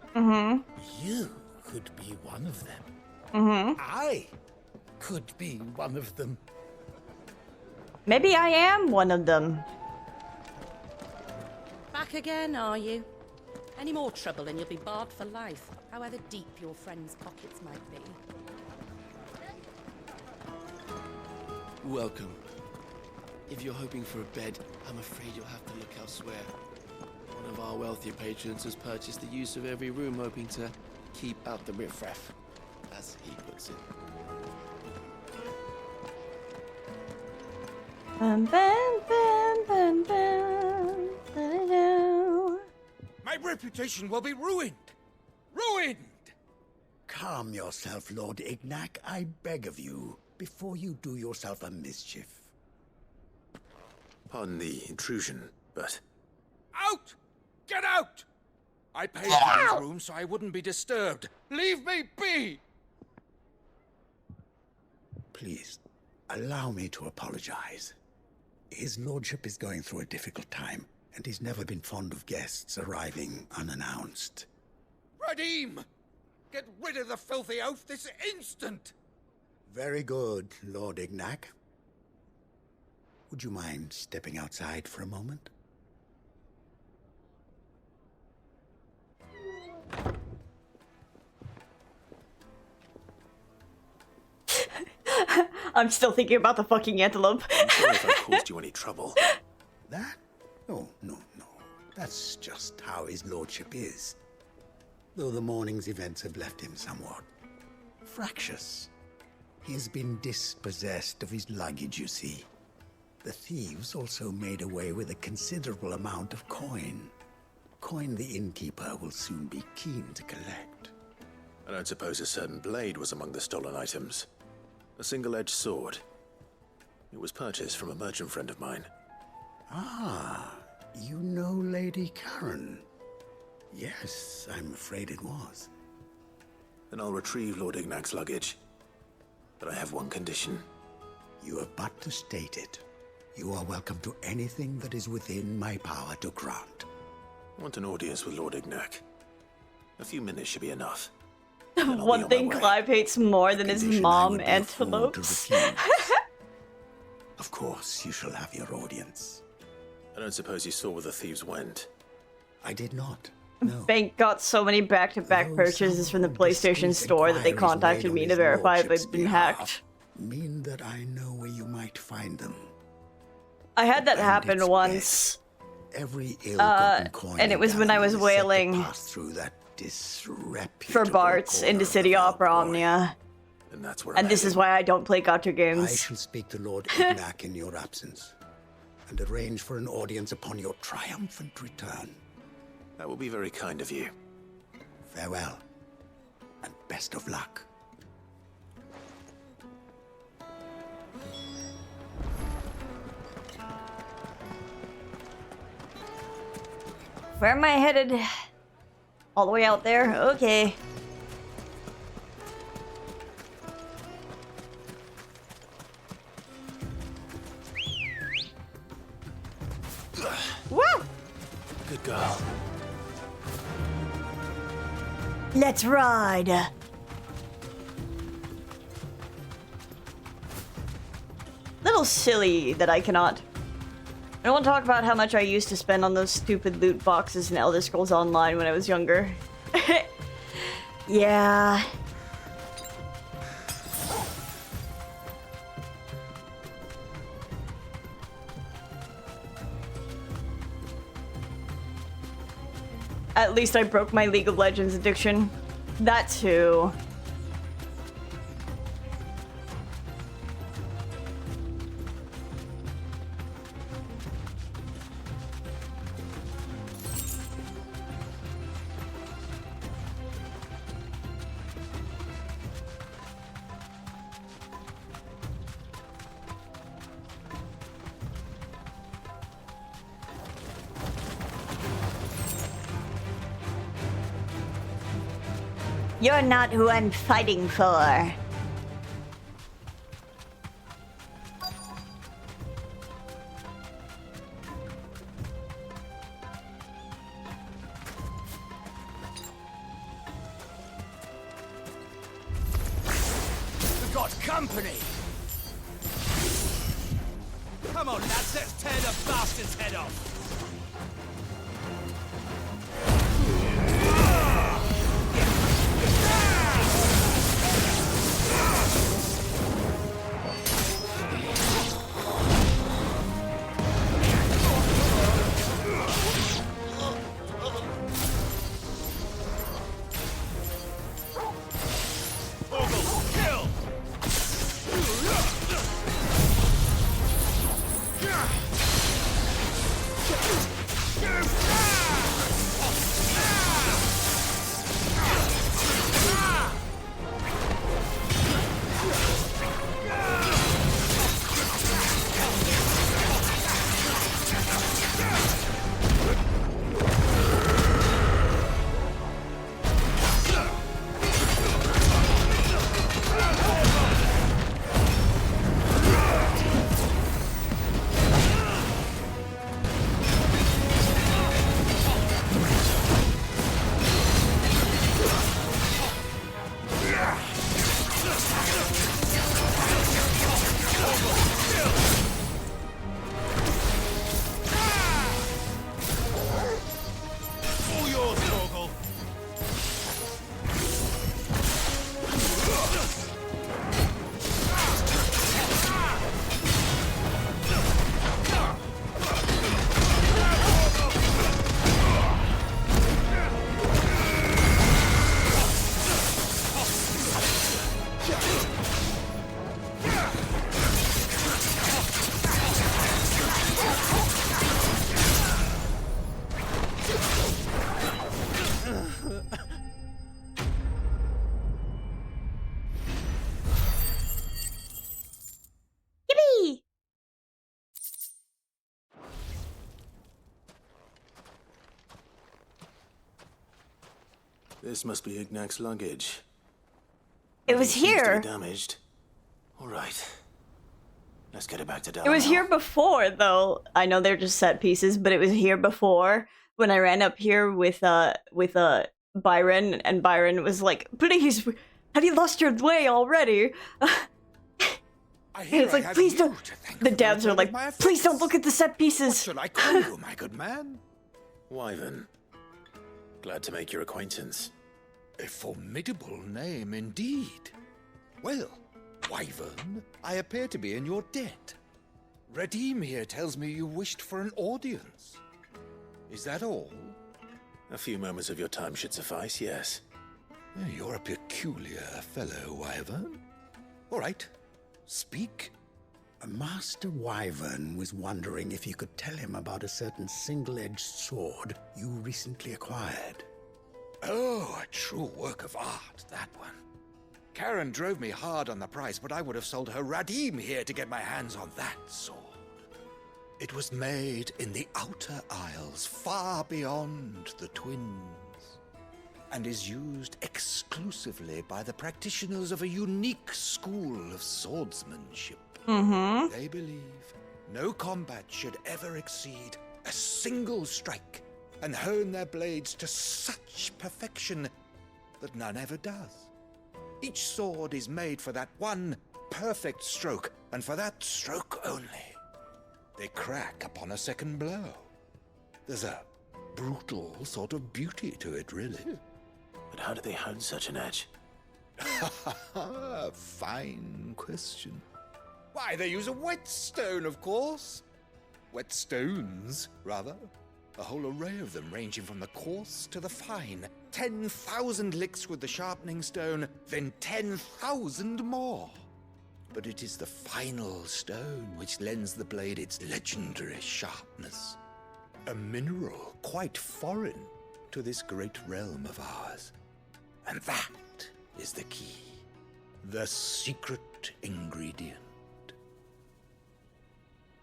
You could be one of them. I could be one of them. Maybe I am one of them. Back again, are you? Any more trouble and you'll be barred for life, however deep your friends' pockets might be. Welcome. If you're hoping for a bed, I'm afraid you'll have to look elsewhere. One of our wealthier patrons has purchased the use of every room, hoping to keep out the riffraff, as he puts it. Bum, bum, bum, bum, bum, ba-da-doo. My reputation will be ruined! Ruined! Calm yourself, Lord Ignac, I beg of you, before you do yourself a mischief. Pardon the intrusion, but... Out! Get out! I paid for these rooms so I wouldn't be disturbed. Leave me be! Please, allow me to apologize. His lordship is going through a difficult time, and he's never been fond of guests arriving unannounced. Radim! Get rid of the filthy oaf this instant! Very good, Lord Ignac. Would you mind stepping outside for a moment? I'm still thinking about the fucking antelope. I'm sorry if I caused you any trouble. That? Oh, no. That's just how his lordship is. Though the morning's events have left him somewhat fractious. He has been dispossessed of his luggage, you see. The thieves also made away with a considerable amount of coin. Coin the innkeeper will soon be keen to collect. I don't suppose a certain blade was among the stolen items. A single-edged sword. It was purchased from a merchant friend of mine. Ah, you know Lady Karen. Yes, I'm afraid it was. Then I'll retrieve Lord Ignac's luggage. But I have one condition. You have but to state it. You are welcome to anything that is within my power to grant. I want an audience with Lord Ignac. A few minutes should be enough. One thing Clive hates more than his mom, antelopes. Of course, you shall have your audience. I don't suppose you saw where the thieves went. I did not. Bank got so many back-to-back purchases from the PlayStation Store that they contacted me to verify if they'd been hacked. Mean that I know where you might find them. I had that happen once. Every ill-gotten coin and it was when I was wailing through that for Bart's into City Opera Omnia. And that's where and this is why I don't play gacha games. I shall speak to Lord Ignac in your absence and arrange for an audience upon your triumphant return. That will be very kind of you. Farewell, and best of luck. Where am I headed? All the way out there? Okay. Woo! Good girl. Let's ride. Little silly that I cannot. I don't want to talk about how much I used to spend on those stupid loot boxes in Elder Scrolls Online when I was younger. Yeah. At least I broke my League of Legends addiction. That too. You're not who I'm fighting for. We've got company! Come on, lads, let's tear the bastard's head off! This must be Ignac's luggage. It was here. Damaged. All right. Let's get it back to Dalmau. It was here before, though. I know they're just set pieces, but it was here before when I ran up here with Byron, and Byron was like, "Please, have you lost your way already?" And it's like, "Please don't." The devs are like, "Please don't look at the set pieces." What should I call you, my good man? Wyvern. Glad to make your acquaintance. A formidable name indeed. Well, Wyvern, I appear to be in your debt. Redeem here tells me you wished for an audience. Is that all? A few moments of your time should suffice, yes. You're a peculiar fellow, Wyvern. All right, speak. Master Wyvern was wondering if you could tell him about a certain single-edged sword you recently acquired. Oh, a true work of art, that one. Karen drove me hard on the price, but I would have sold her Radim here to get my hands on that sword. It was made in the Outer Isles, far beyond the Twins, and is used exclusively by the practitioners of a unique school of swordsmanship. They believe no combat should ever exceed a single strike, and hone their blades to such perfection that none ever does. Each sword is made for that one perfect stroke, and for that stroke only. They crack upon a second blow. There's a brutal sort of beauty to it, really. But how do they hone such an edge? Fine question. Why, they use a whetstone, of course. Whetstones, rather. A whole array of them, ranging from the coarse to the fine. 10,000 licks with the sharpening stone, then 10,000 more. But it is the final stone which lends the blade its legendary sharpness. A mineral quite foreign to this great realm of ours. And that is the key. The secret ingredient.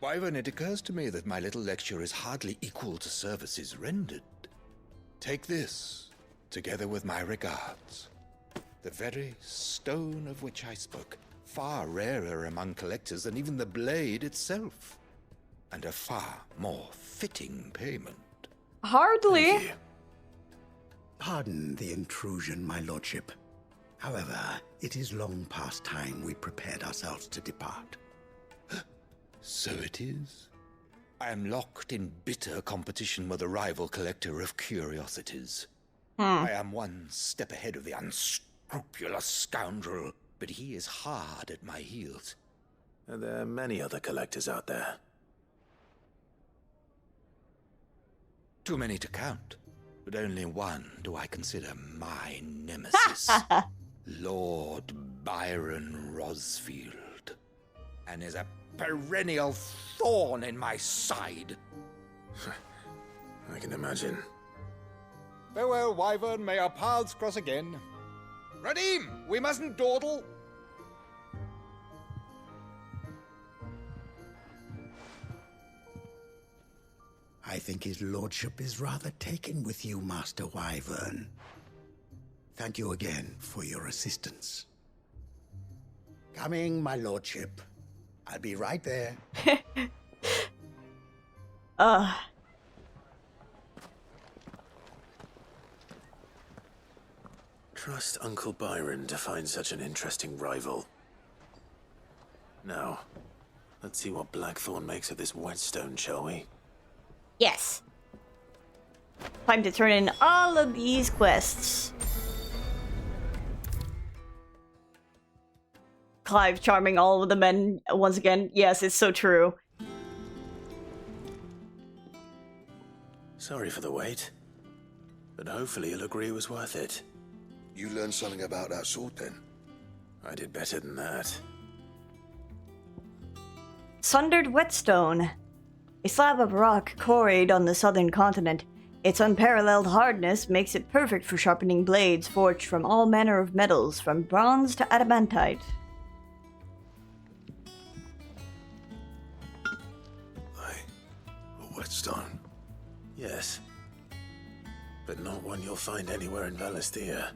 Wyvern, it occurs to me that my little lecture is hardly equal to services rendered. Take this, together with my regards. The very stone of which I spoke. Far rarer among collectors than even the blade itself. And a far more fitting payment. Hardly. Pardon the intrusion, my lordship. However, it is long past time we prepared ourselves to depart. So it is. I am locked in bitter competition with a rival collector of curiosities. I am one step ahead of the unscrupulous scoundrel, but he is hard at my heels. And there are many other collectors out there. Too many to count, but only one do I consider my nemesis. Lord Byron Rosfield. And is a perennial thorn in my side. I can imagine. Farewell, Wyvern. May our paths cross again. Radim, we mustn't dawdle. I think his lordship is rather taken with you, Master Wyvern. Thank you again for your assistance. Coming, my lordship. I'll be right there. Trust Uncle Byron to find such an interesting rival. Now, let's see what Blackthorn makes of this whetstone, shall we? Yes. Time to turn in all of these quests. Clive charming all of the men once again. Yes, it's so true. Sorry for the wait, but hopefully you'll agree it was worth it. You learned something about that sword then? I did better than that. Sundered Whetstone. A slab of rock quarried on the southern continent. Its unparalleled hardness makes it perfect for sharpening blades forged from all manner of metals, from bronze to adamantite. A whetstone? Yes. But not one you'll find anywhere in Valisthea.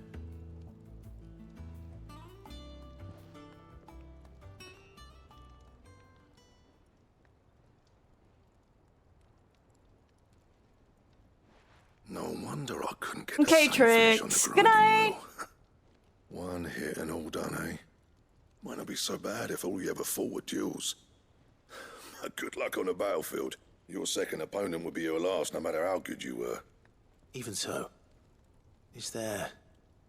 No wonder I couldn't get Okay, the same finish on Trix. the Good grinding night. wheel. One hit and all done, eh? Might not be so bad if all you ever fought were duels. Good luck on the battlefield. Your second opponent would be your last, no matter how good you were. Even so, is there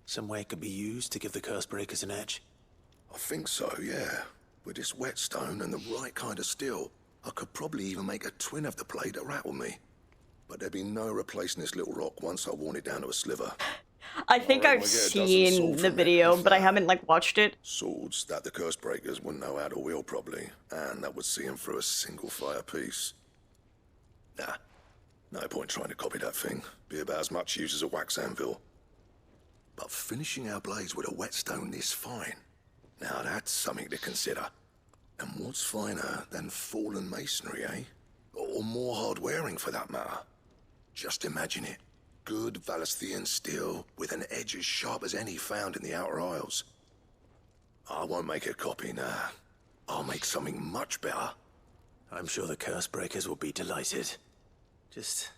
some way it could be used to give the Cursebreakers an edge? I think so, yeah. With this whetstone and the right kind of steel, I could probably even make a twin of the blade that rattled me. But there'd be no replacing this little rock once I worn it down to a sliver. I think I've seen the video, but I haven't watched it. Swords that the Cursebreakers wouldn't know how to wield properly, and that would see them through a single fire piece. Nah, no point trying to copy that thing. Be about as much use as a wax anvil. But finishing our blades with a whetstone this fine, now that's something to consider. And what's finer than fallen masonry, eh? Or more hard-wearing, for that matter. Just imagine it. Good Valisthean steel with an edge as sharp as any found in the Outer Isles. I won't make a copy, nah. I'll make something much better. I'm sure the Cursebreakers will be delighted. Just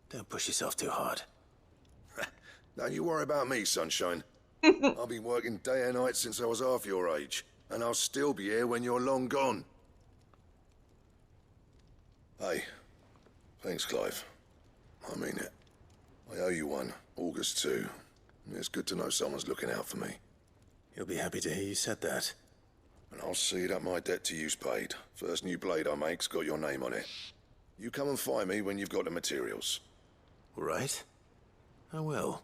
don't push yourself too hard. Don't you worry about me, sunshine. I've been working day and night since I was half your age, and I'll still be here when you're long gone. Hey, thanks, Clive. I mean it. I owe you one, August too. It's good to know someone's looking out for me. He'll be happy to hear you said that. And I'll see that my debt to you's paid. First new blade I make's got your name on it. You come and find me when you've got the materials. All right. I will.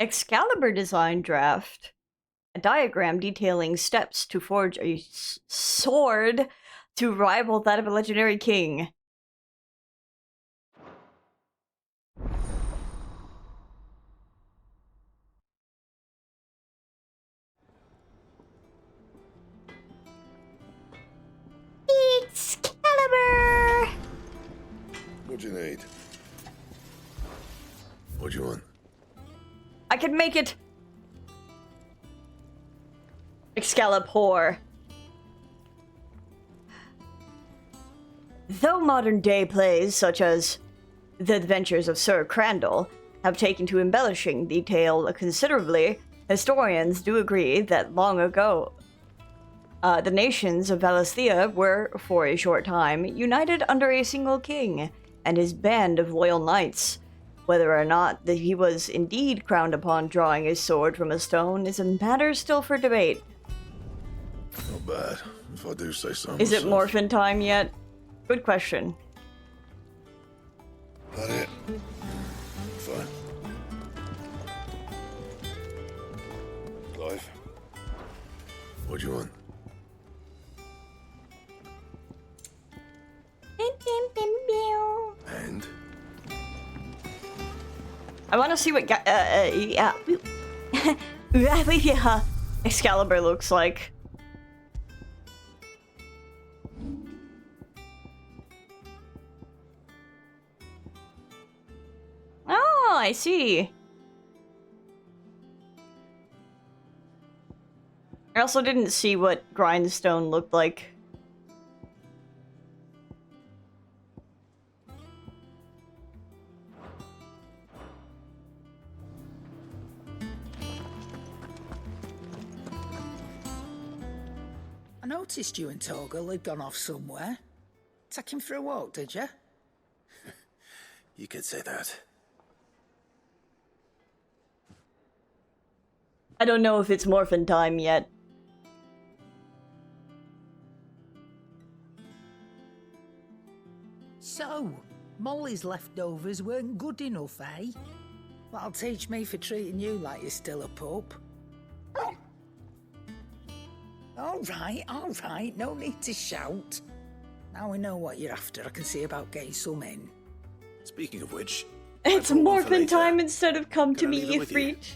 Excalibur design draft. A diagram detailing steps to forge a sword to rival that of a legendary king. Excalibur! What do you need? What do you want? I can make it. Excalibur. Though modern-day plays, such as The Adventures of Sir Crandall, have taken to embellishing the tale considerably, historians do agree that long ago, the nations of Valisthea were, for a short time, united under a single king and his band of loyal knights. Whether or not that he was indeed crowned upon drawing his sword from a stone is a matter still for debate. Not bad, if I do say so Is it myself. morphin time yet? Good question. That it? Fine. Clive? What do you want? And? I want to see what Excalibur looks like. Oh, I see. I also didn't see what Grindstone looked like. I noticed you and Torgal had gone off somewhere. Take him for a walk, did you? You could say that. I don't know if it's morphin time yet. So, Molly's leftovers weren't good enough, eh? That'll teach me for treating you like you're still a pup. All right, no need to shout. Now we know what you're after, I can see about getting some in. Speaking of which... It's morphin time instead of come to me, Ifrit.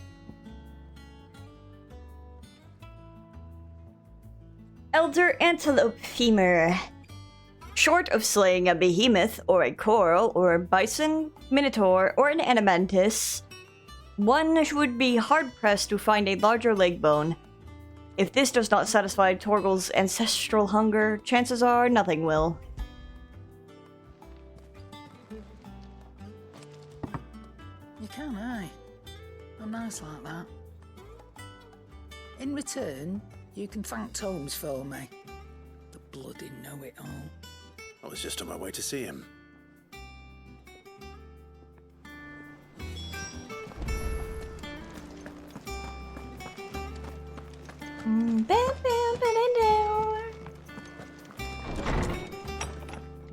Elder Antelope Femur. Short of slaying a behemoth, or a coral, or a bison, minotaur, or an animantis, one would be hard-pressed to find a larger leg bone. If this does not satisfy Torgal's ancestral hunger, chances are nothing will. You can, eh? I'm nice like that. In return, you can thank Tomes for me. The bloody know-it-all. I was just on my way to see him.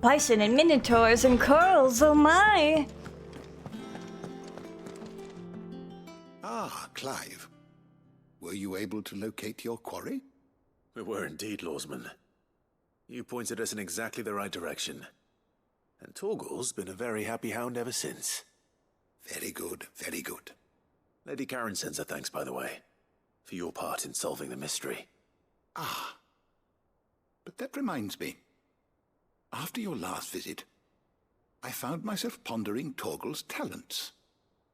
Bison and minotaurs and corals, oh my! Ah, Clive. Were you able to locate your quarry? We were indeed, Lawsman. You pointed us in exactly the right direction. And Torgal's been a very happy hound ever since. Very good, very good. Lady Karen sends her thanks, by the way, for your part in solving the mystery. Ah. But that reminds me. After your last visit, I found myself pondering Torgal's talents.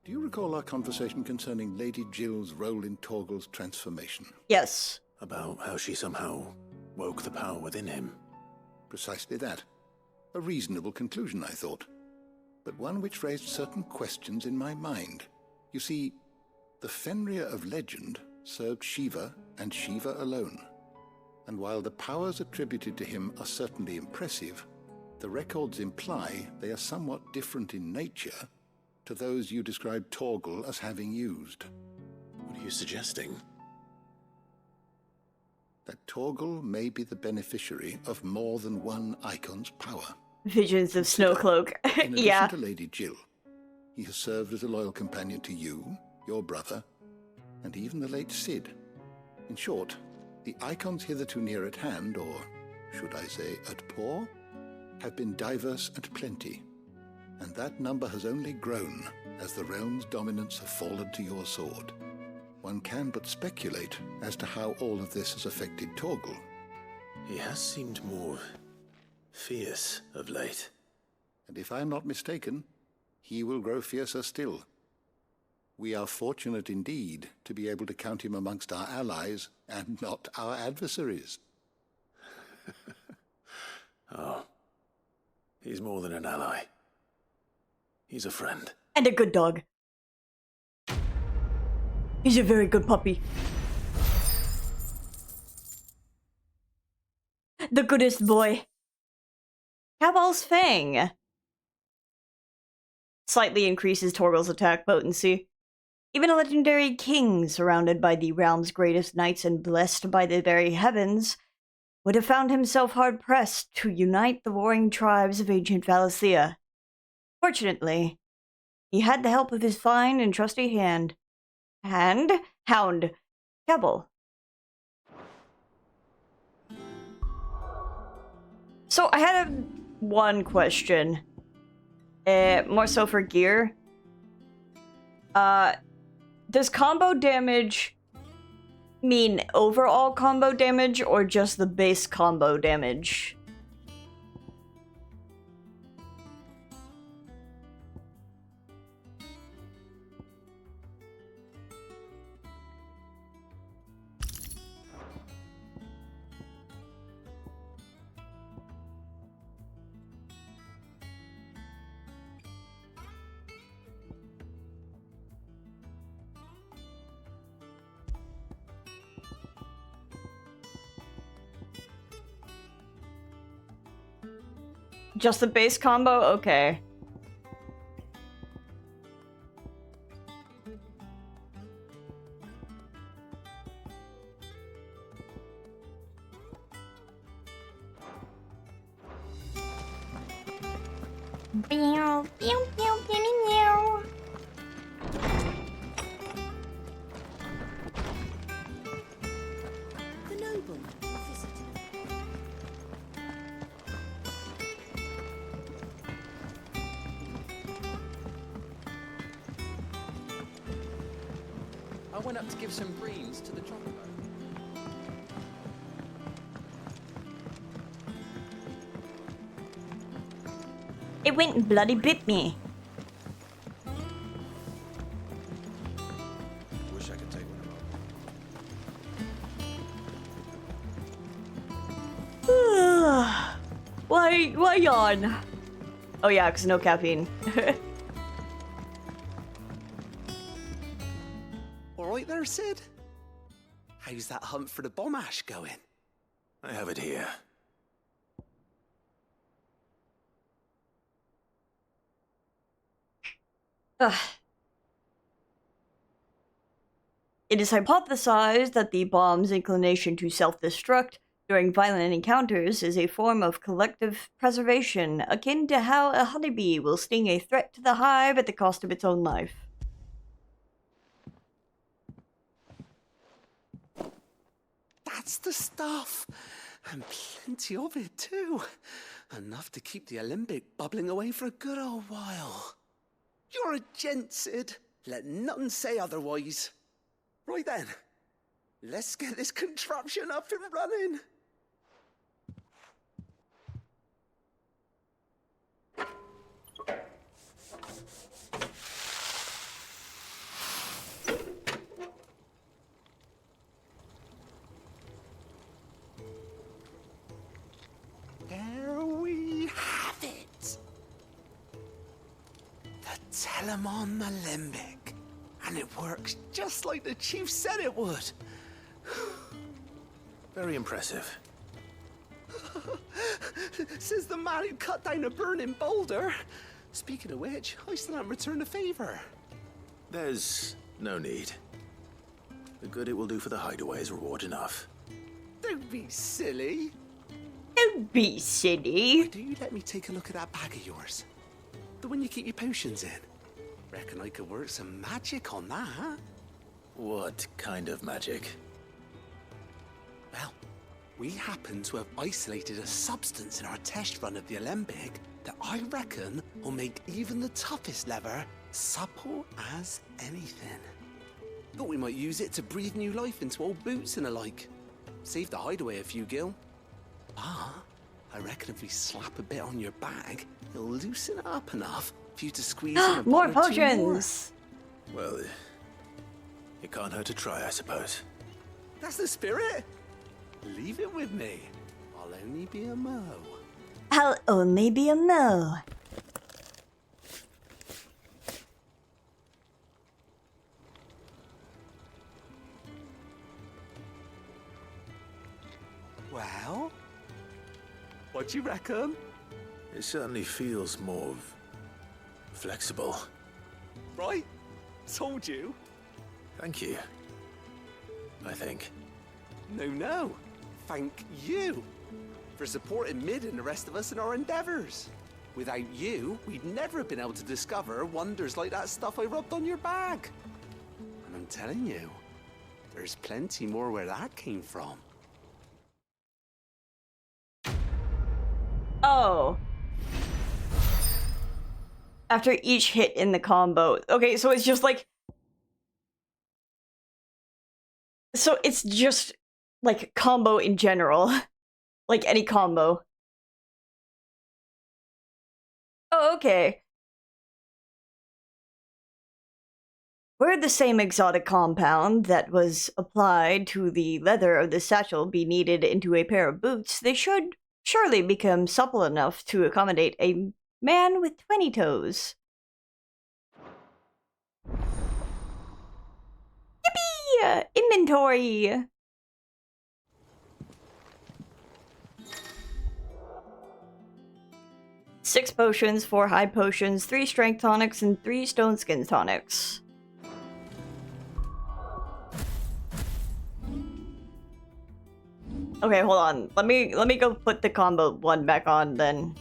Do you recall our conversation concerning Lady Jill's role in Torgal's transformation? Yes. About how she somehow woke the power within him. Precisely that. A reasonable conclusion, I thought. But one which raised certain questions in my mind. You see, the Fenrir of legend served Shiva and Shiva alone. And while the powers attributed to him are certainly impressive, the records imply they are somewhat different in nature to those you described Torgal as having used. What are you suggesting? That Torgal may be the beneficiary of more than one icon's power. Visions of Snowcloak. In addition Yeah. to Lady Jill, he has served as a loyal companion to you, your brother, and even the late Cid. In short, the icons hitherto near at hand, or should I say at paw, have been diverse and plenty, and that number has only grown as the realm's dominance have fallen to your sword. One can but speculate as to how all of this has affected Torgal. He has seemed more fierce of late. And if I'm not mistaken, he will grow fiercer still. We are fortunate indeed to be able to count him amongst our allies and not our adversaries. Oh, he's more than an ally. He's a friend. And a good dog. He's a very good puppy. The goodest boy. Cabal's Fang. Slightly increases Torgal's attack potency. Even a legendary king, surrounded by the realm's greatest knights and blessed by the very heavens, would have found himself hard-pressed to unite the warring tribes of ancient Valencia. Fortunately, he had the help of his fine and trusty hound, Cabal. So I had one question, more so for gear. Does combo damage mean overall combo damage or just the base combo damage? Just the base combo? Okay. Meow, meow, meow, meow, meow. The noble visitor. I went up to give some greens to the chocobo. It went and bloody bit me. Wish I could take one of them. Why yawn? Oh yeah, because no caffeine. All right there, Sid? How's that hunt for the bomb ash going? I have it here. It is hypothesized that the bomb's inclination to self-destruct during violent encounters is a form of collective preservation, akin to how a honeybee will sting a threat to the hive at the cost of its own life. That's the stuff. And plenty of it, too. Enough to keep the Olympic bubbling away for a good old while. You're a gent, Sid. Let nothing say otherwise. Right then, let's get this contraption up and running. There we have it. The Telemon Alembic. And it works just like the chief said it would. Very impressive. Says the man who cut down a burning boulder. Speaking of which, I still haven't returned the favor. There's no need. The good it will do for the hideaway is reward enough. Don't be silly. Don't be silly. Do you let me take a look at that bag of yours? The one you keep your potions in. Reckon I could work some magic on that, huh? What kind of magic? Well, we happen to have isolated a substance in our test run of the Alembic that I reckon will make even the toughest leather supple as anything. Thought we might use it to breathe new life into old boots and the like. Save the hideaway a few gil. Ah, I reckon if we slap a bit on your bag, it'll loosen it up enough for you to squeeze in a More bottle or two more. potions! Well, it can't hurt to try, I suppose. That's the spirit. Leave it with me. I'll only be a mo. I'll only be a mo. Well, what do you reckon? It certainly feels more flexible. Right? Told you. Thank you. I think. No. Thank you for supporting Mid and the rest of us in our endeavors. Without you, we'd never have been able to discover wonders like that stuff I rubbed on your bag. And I'm telling you, there's plenty more where that came from. Oh. After each hit in the combo. Okay, so it's just like... So it's just, like, combo in general. Like, any combo. Oh, okay. Were the same exotic compound that was applied to the leather of the satchel be kneaded into a pair of boots, they should surely become supple enough to accommodate a man with 20 toes. Yippee! Inventory! Six potions, 4 high potions, 3 strength tonics, and 3 stone skin tonics. Okay, hold on. Let me go put the combo one back on then.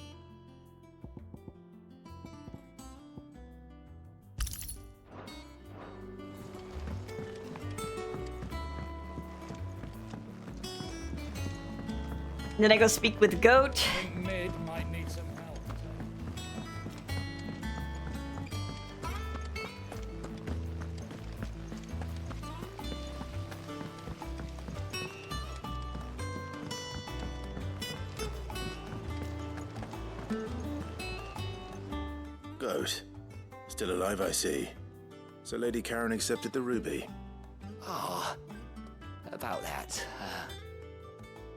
Then I go speak with Goat. Mid might need some help. Goat. Still alive, I see. So Lady Karen accepted the ruby. Ah, about that.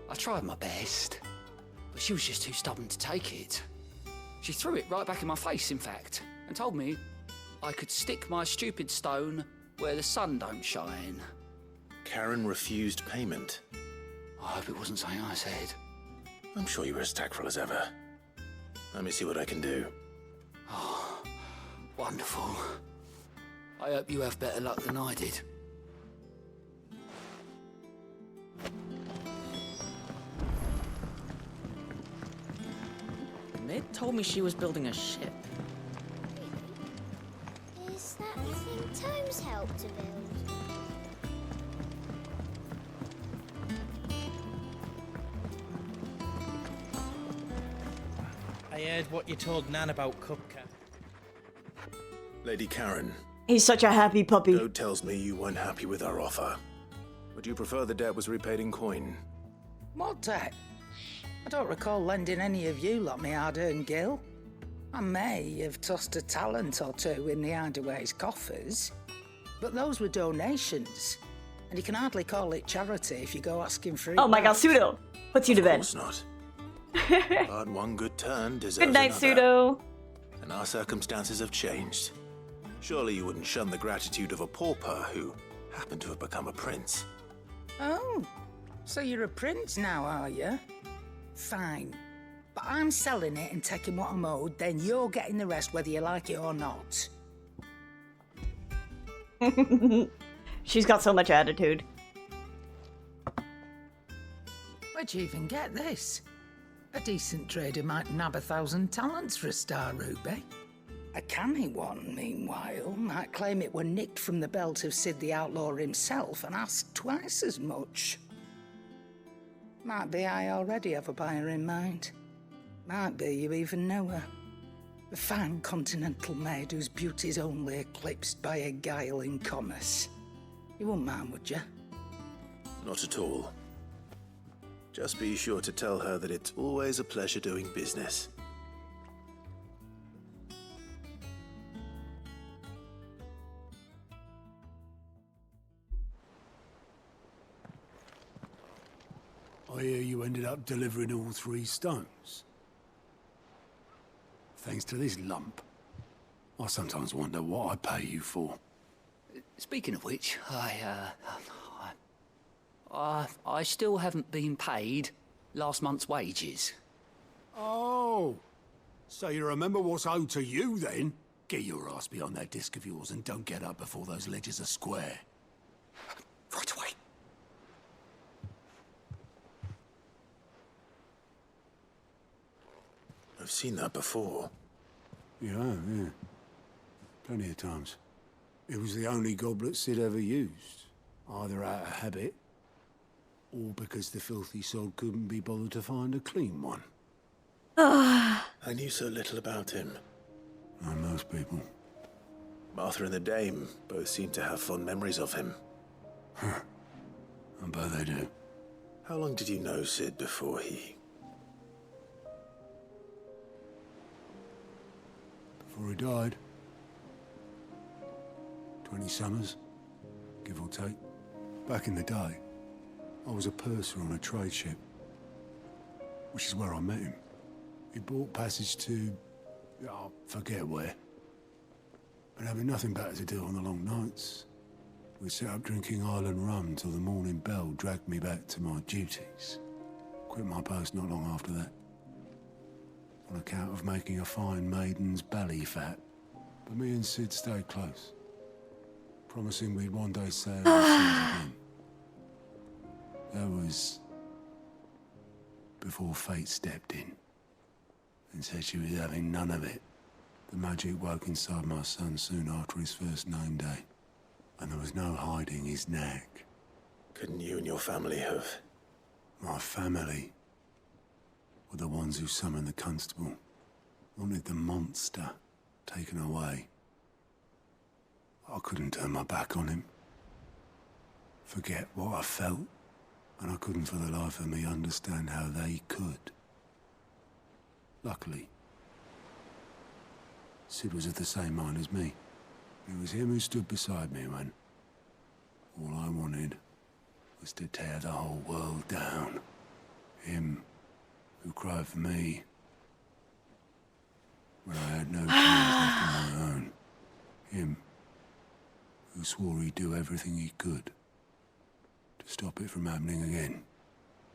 I tried my best, but she was just too stubborn to take it. She threw it right back in my face, in fact, and told me I could stick my stupid stone where the sun don't shine. Karen refused payment. I hope it wasn't something I said. I'm sure you were as tactful as ever. Let me see what I can do. Oh, wonderful. I hope you have better luck than I did. Mid told me she was building a ship. Is that the thing Tomes helped to build? I heard what you told Nan about Cupcake. Lady Karen. He's such a happy puppy. Goat tells me you weren't happy with our offer. Would you prefer the debt was repaid in coin? What debt? I don't recall lending any of you lot me hard-earned gil. I may have tossed a talent or two in the Hideaway's coffers, but those were donations, and you can hardly call it charity if you go asking for it. Oh my god, Pseudo! Puts you to bed. Of course not. But one good turn deserves Good night, another. Pseudo. And our circumstances have changed. Surely you wouldn't shun the gratitude of a pauper who happened to have become a prince. Oh, so you're a prince now, are you? Fine. But I'm selling it and taking what I'm owed, then you're getting the rest whether you like it or not. She's got so much attitude. Where'd you even get this? A decent trader might nab 1,000 talents for a star ruby. A canny one, meanwhile, might claim it were nicked from the belt of Sid the Outlaw himself and ask twice as much. Might be I already have a buyer in mind. Might be you even know her. A fine continental maid whose beauty's only eclipsed by a guile in commerce. You wouldn't mind, would you? Not at all. Just be sure to tell her that it's always a pleasure doing business. I hear you ended up delivering all 3 stones. Thanks to this lump. I sometimes wonder what I pay you for. Speaking of which, I still haven't been paid last month's wages. Oh, so you remember what's owed to you then? Get your ass behind that disc of yours and don't get up before those ledgers are square. Right away. I've seen that before. Yeah. Plenty of times. It was the only goblet Sid ever used, either out of habit, or because the filthy sod couldn't be bothered to find a clean one. I knew so little about him. Like most people. Martha and the Dame both seem to have fond memories of him. I bet they do. How long did you know Sid before he... Before he died. 20 summers, give or take. Back in the day, I was a purser on a trade ship, which is where I met him. He bought passage to... I forget where. But having nothing better to do on the long nights, we sat up drinking island rum till the morning bell dragged me back to my duties. Quit my post not long after that. On account of making a fine maiden's belly fat. But me and Sid stayed close, promising we'd one day sail the seas again. That was before fate stepped in and said she was having none of it. The magic woke inside my son soon after his first name day, and there was no hiding his knack. Couldn't you and your family have... My family were the ones who summoned the constable, wanted the monster taken away. I couldn't turn my back on him, forget what I felt, and I couldn't for the life of me understand how they could. Luckily, Sid was of the same mind as me. It was him who stood beside me when all I wanted was to tear the whole world down. Him who cried for me when I had no tears left of my own. Him who swore he'd do everything he could to stop it from happening again.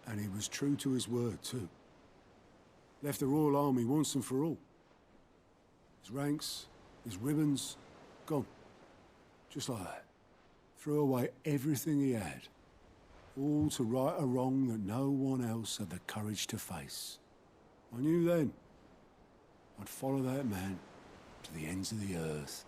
And he was true to his word, too. Left the Royal Army once and for all. His ranks, his ribbons, gone. Just like that. Threw away everything he had. All to right a wrong that no one else had the courage to face. I knew then I'd follow that man to the ends of the earth.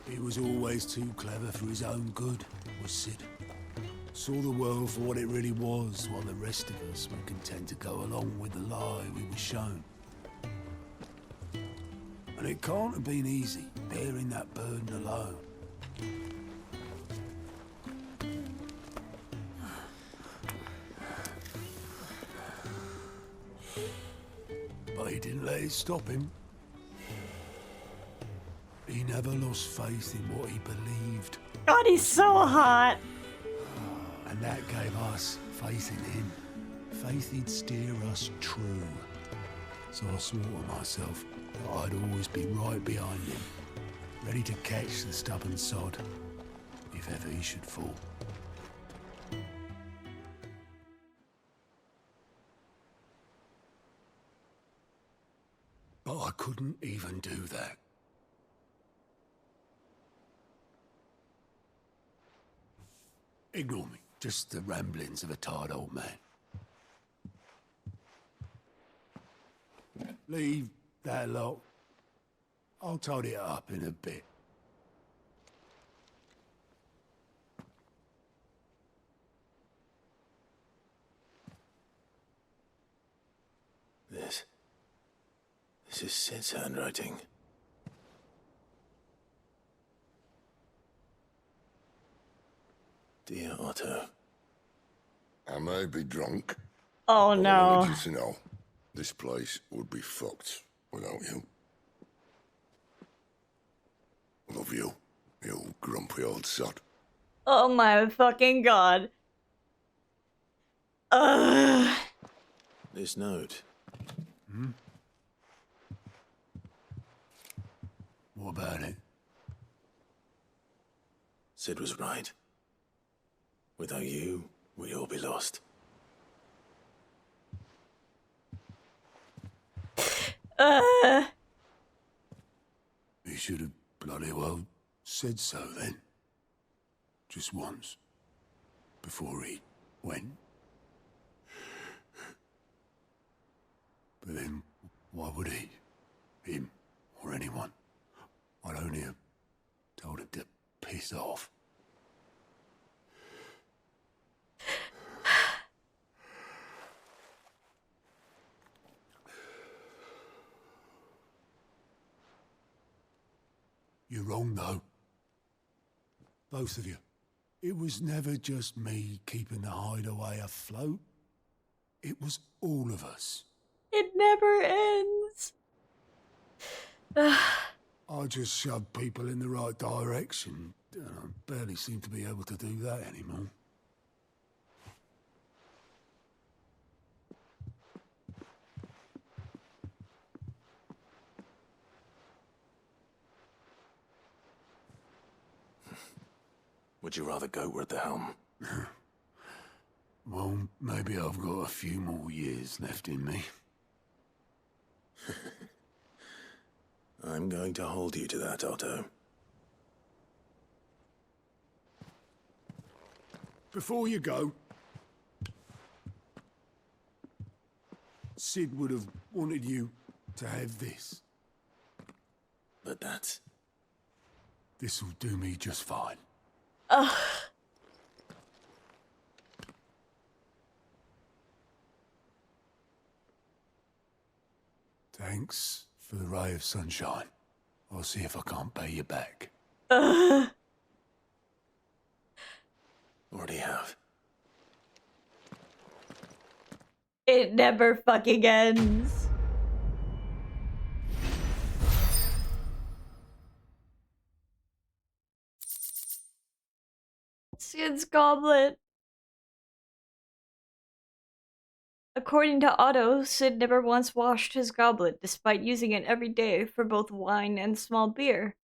He was always too clever for his own good, was Sid. Saw the world for what it really was, while the rest of us were content to go along with the lie we were shown. And it can't have been easy, bearing that burden alone. But he didn't let it stop him. He never lost faith in what he believed. God, he's so hot. And that gave us faith in him. Faith he'd steer us true. So I swore to myself that I'd always be right behind him, ready to catch the stubborn sod, if ever he should fall. But I couldn't even do that. Ignore me. Just the ramblings of a tired old man. Leave that lot. I'll tidy it up in a bit. This is Sid's handwriting. Dear Otto. I may be drunk. Oh but I no. wanted you to know, this place would be fucked without you. Love you, you grumpy old sod. Oh my fucking god. Ugh. This note. What about it? Sid was right. Without you, we'd all be lost. He should have bloody well said so then. Just once. Before he went. But then, why would he? Him, or anyone? I'd only have told him to piss off. You're wrong, though. Both of you. It was never just me keeping the hideaway afloat. It was all of us. It never ends. I just shoved people in the right direction, and I barely seem to be able to do that anymore. Would you rather goat were at the helm? Well, maybe I've got a few more years left in me. I'm going to hold you to that, Otto. Before you go, Sid would have wanted you to have this. But that's... This'll do me just fine. Ugh. Thanks for the ray of sunshine. I'll see if I can't pay you back. Ugh. Already have. It never fucking ends. Sid's goblet. According to Otto, Sid never once washed his goblet, despite using it every day for both wine and small beer.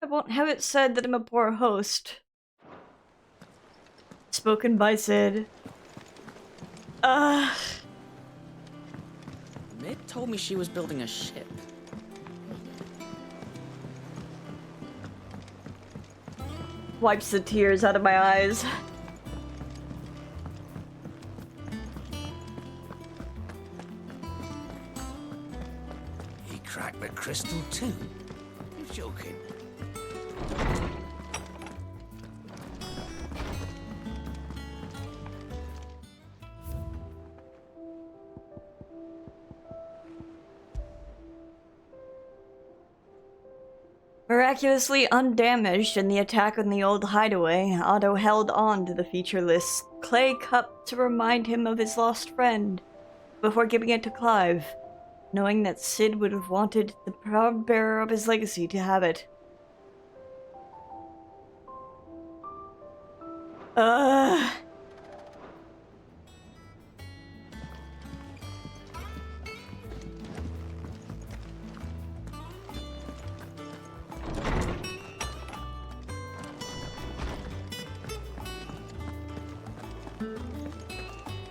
I won't have it said that I'm a poor host. Spoken by Sid. Mid told me she was building a ship. Wipes the tears out of my eyes. He cracked the crystal too? You're joking. Miraculously undamaged in the attack on the old hideaway, Otto held on to the featureless clay cup to remind him of his lost friend, before giving it to Clive, knowing that Sid would have wanted the proud bearer of his legacy to have it.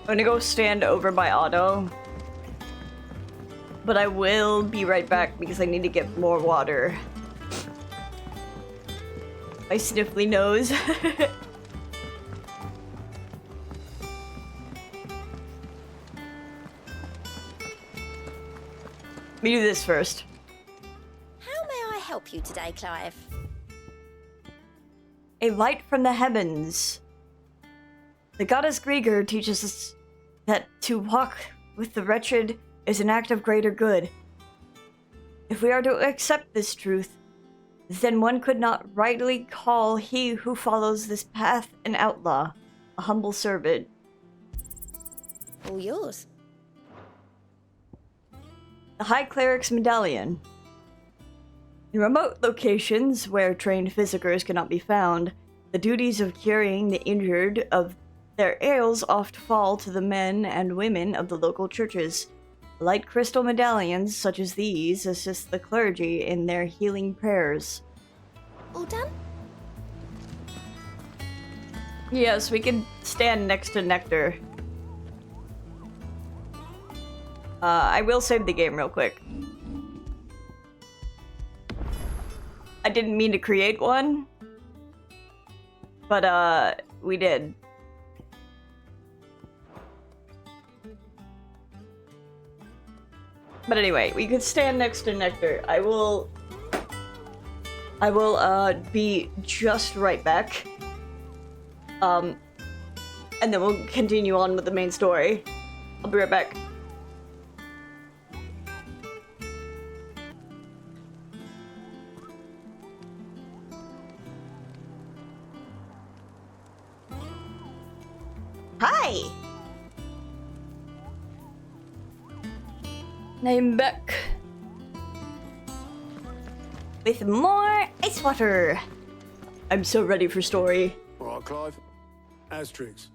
I'm gonna go stand over by Otto. But I will be right back because I need to get more water. My sniffly nose. Let me do this first. How may I help you today, Clive? A light from the heavens. The goddess Grieger teaches us that to walk with the wretched is an act of greater good. If we are to accept this truth, then one could not rightly call he who follows this path an outlaw, a humble servant. All yours. The High Cleric's Medallion. In remote locations where trained physicers cannot be found, the duties of curing the injured of their ails oft fall to the men and women of the local churches. Light crystal medallions such as these assist the clergy in their healing prayers. All done? Yes, we can stand next to Nectar. I will save the game real quick. I didn't mean to create one, but we did. But anyway, we could stand next to Nectar. I will be just right back. And then we'll continue on with the main story. I'll be right back. Hi! I'm back with more ice water. I'm so ready for story. All right, Clive. Asterix.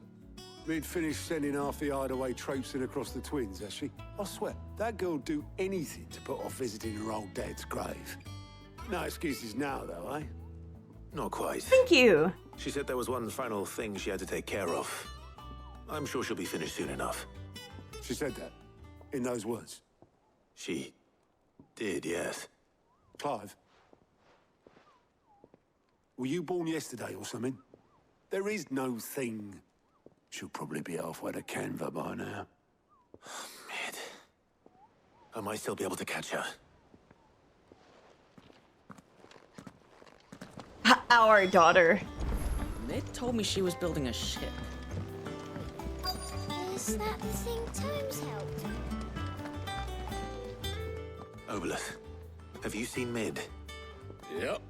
We'd finished sending half the hideaway traipsing across the twins, has she? I swear, that girl'd do anything to put off visiting her old dad's grave. No excuses now, though, eh? Not quite. Thank you. She said there was one final thing she had to take care of. I'm sure she'll be finished soon enough. She said that? In those words? She did, yes. Clive? Were you born yesterday or something? There is no thing. She'll probably be halfway to Canva by now. Mid. I might still be able to catch her. Our daughter. Mid told me she was building a ship. Is that the thing Times helped? Obelus, have you seen Mid? Yep.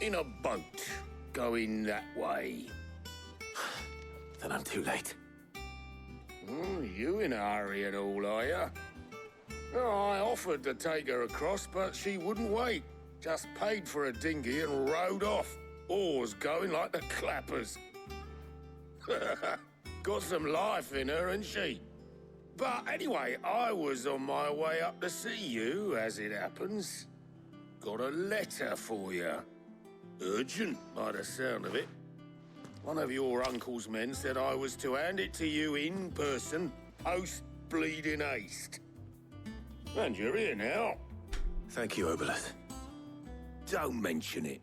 In a boat, going that way. Then I'm too late. You in a hurry at all, are you? I offered to take her across, but she wouldn't wait. Just paid for a dinghy and rowed off. Oars going like the clappers. Got some life in her, ain't she? But anyway, I was on my way up to see you, as it happens. Got a letter for you. Urgent, by the sound of it. One of your uncle's men said I was to hand it to you in person, post-bleeding haste. And you're here now. Thank you, Obelus. Don't mention it.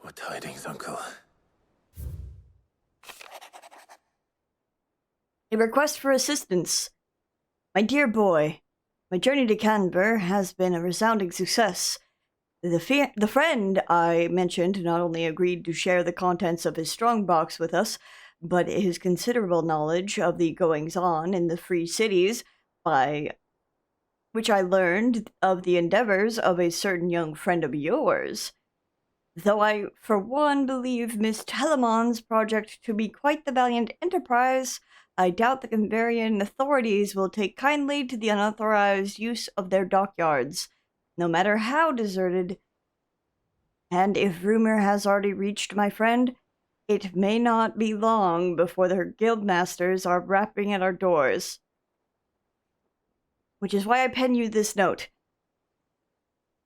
What tidings, Uncle? A request for assistance. My dear boy, my journey to Canberra has been a resounding success. The friend I mentioned not only agreed to share the contents of his strongbox with us, but his considerable knowledge of the goings-on in the free cities, by which I learned of the endeavors of a certain young friend of yours. Though I, for one, believe Miss Telemon's project to be quite the valiant enterprise, I doubt the Canberrian authorities will take kindly to the unauthorized use of their dockyards, no matter how deserted. And if rumor has already reached my friend, it may not be long before their guildmasters are rapping at our doors. Which is why I pen you this note.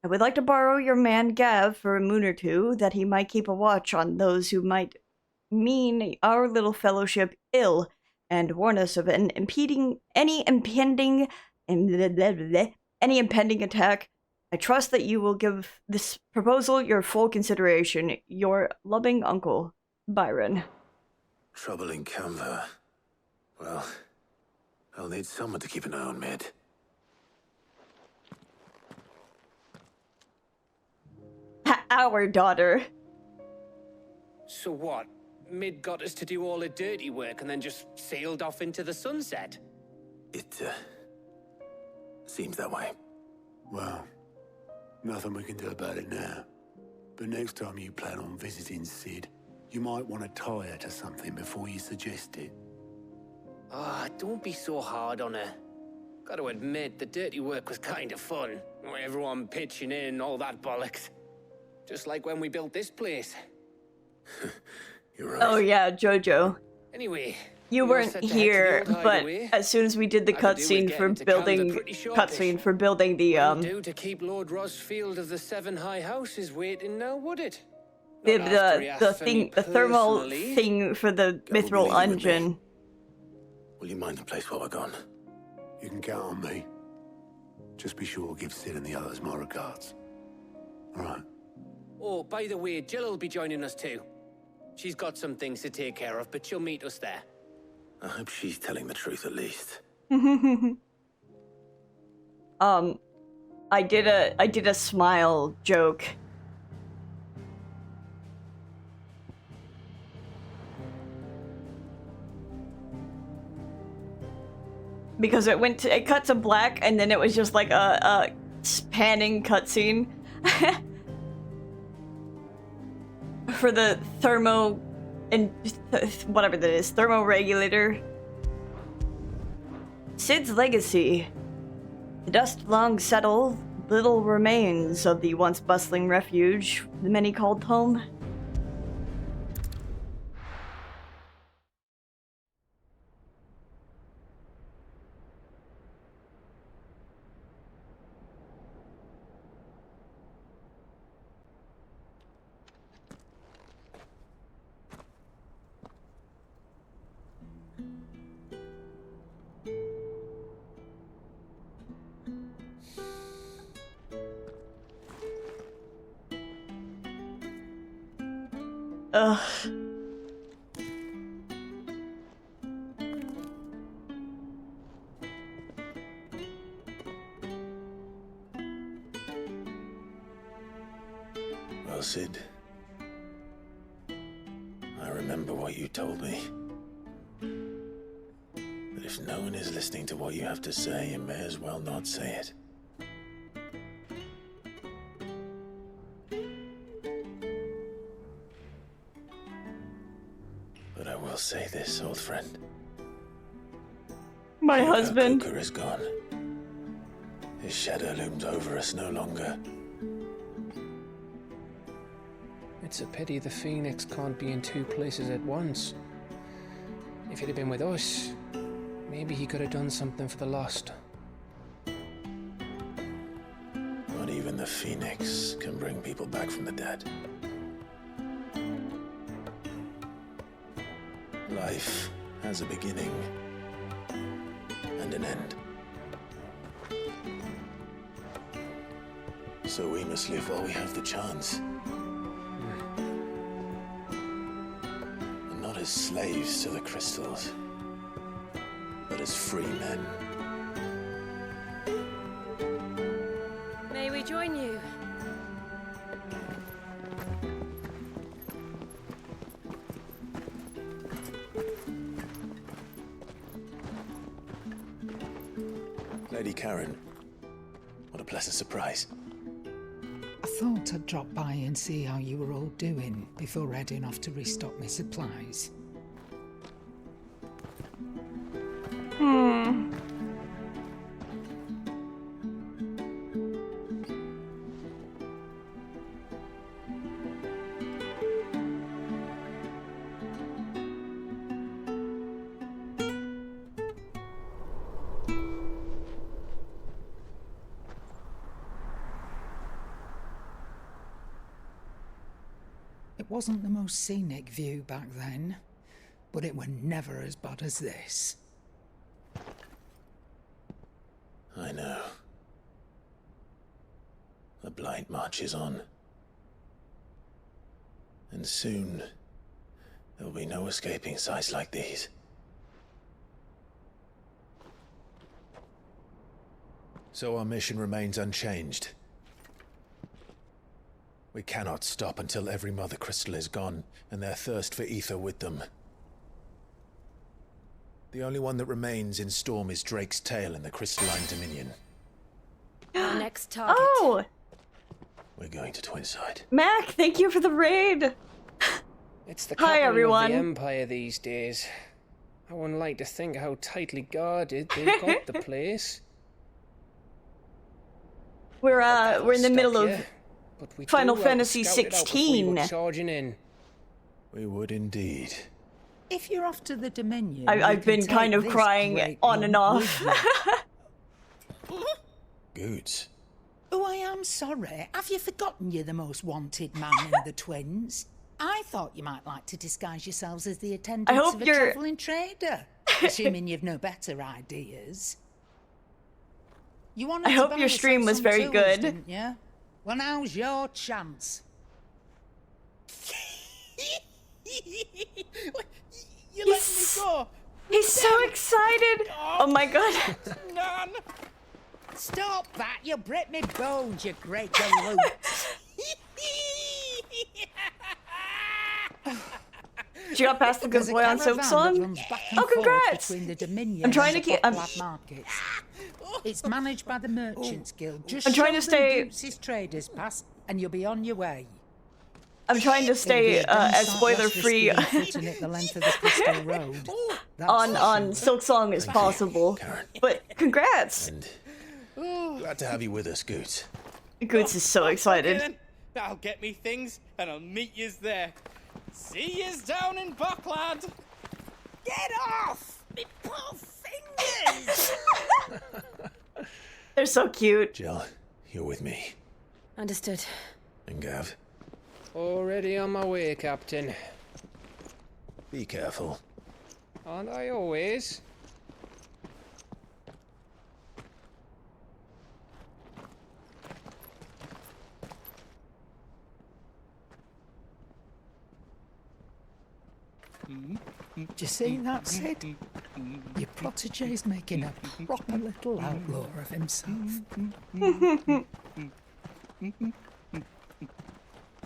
I would like to borrow your man Gav for a moon or two, that he might keep a watch on those who might mean our little fellowship ill, and warn us of any impending attack. I trust that you will give this proposal your full consideration. Your loving uncle, Byron. Trouble in Canva. Well, I'll need someone to keep an eye on Mid. Our daughter. So what? Mid got us to do all the dirty work and then just sailed off into the sunset. It, seems that way. Well, nothing we can do about it now. But next time you plan on visiting Sid, you might want to tie her to something before you suggest it. Ah, don't be so hard on her. Got to admit, the dirty work was kind of fun. Everyone pitching in, all that bollocks. Just like when we built this place. You're right. Oh yeah, Jojo. Anyway, you weren't here, but as soon as we did the cutscene for building, the do to keep Lord Rosfield of the Seven High Houses waiting now, would it? the thermal thing for the mithril engine. Will you mind the place while we're gone? You can count on me. Just be sure to give Sid and the others my regards. All right. Oh, by the way, Jill will be joining us too. She's got some things to take care of, but she'll meet us there. I hope she's telling the truth at least. I did a smile joke. Because it cut to black and then it was just like a panning cutscene. For the thermo and whatever that is, thermoregulator. Sid's legacy. The dust long settled, little remains of the once bustling refuge the many called home. Ugh. Well, Sid, I remember what you told me. That if no one is listening to what you have to say, you may as well not say it. But I will say this, old friend. My husband. Joker is gone. His shadow looms over us no longer. It's a pity the Phoenix can't be in two places at once. If he'd have been with us, maybe he could have done something for the lost. Not even the Phoenix can bring people back from the dead. Life has a beginning and an end. So we must live while we have the chance. And not as slaves to the crystals, but as free men. May we join you? Lady Karen, what a pleasant surprise. I thought I'd drop by and see how you were all doing before heading off to restock my supplies. It wasn't the most scenic view back then, but it were never as bad as this. I know. The Blight marches on. And soon, there will be no escaping sights like these. So our mission remains unchanged. We cannot stop until every mother crystal is gone, and their thirst for ether with them. The only one that remains in Storm is Drake's tail in the crystalline dominion. Our next target. Oh! We're going to Twinside. Mac, thank you for the raid! It's the Hi, capital everyone. of the Empire these days. I wouldn't like to think how tightly guarded they've got the place. We're in the middle of but we Final do well to Fantasy scout it out before you go 16. charging in. We would indeed. If you're off to the Dominion, I've been kind of crying on and off. Goods. Oh, I am sorry. Have you forgotten you're the most wanted man in the Twins? I thought you might like to disguise yourselves as the attendants of a travelling trader, assuming you've no better ideas. You wanted I to hope buy your stream yourself was some very tools, good. didn't you? Well, now's your chance. You let me go! He's so excited! Oh my god. Nan! Stop that! You'll break me bones, you great galoot! She got past the good boy on Silksong? Oh, congrats! I'm trying to keep. It's managed by the Merchants Guild. Just I'm trying to show stay- them Dukes' traders pass, and you'll be on your way. I'm trying to stay as spoiler free on Silksong as possible. But congrats! Glad to have you with us, Goots. Goots is so excited. That'll get me things, and I'll meet yous there. See yous down in Buckland. Get off! Me poor fingers! They're so cute. Jill, you're with me. Understood. And Gav, Already on my way, Captain. be careful. Aren't I always? Do you see that, Sid? Your protege's making a proper little outlaw of himself.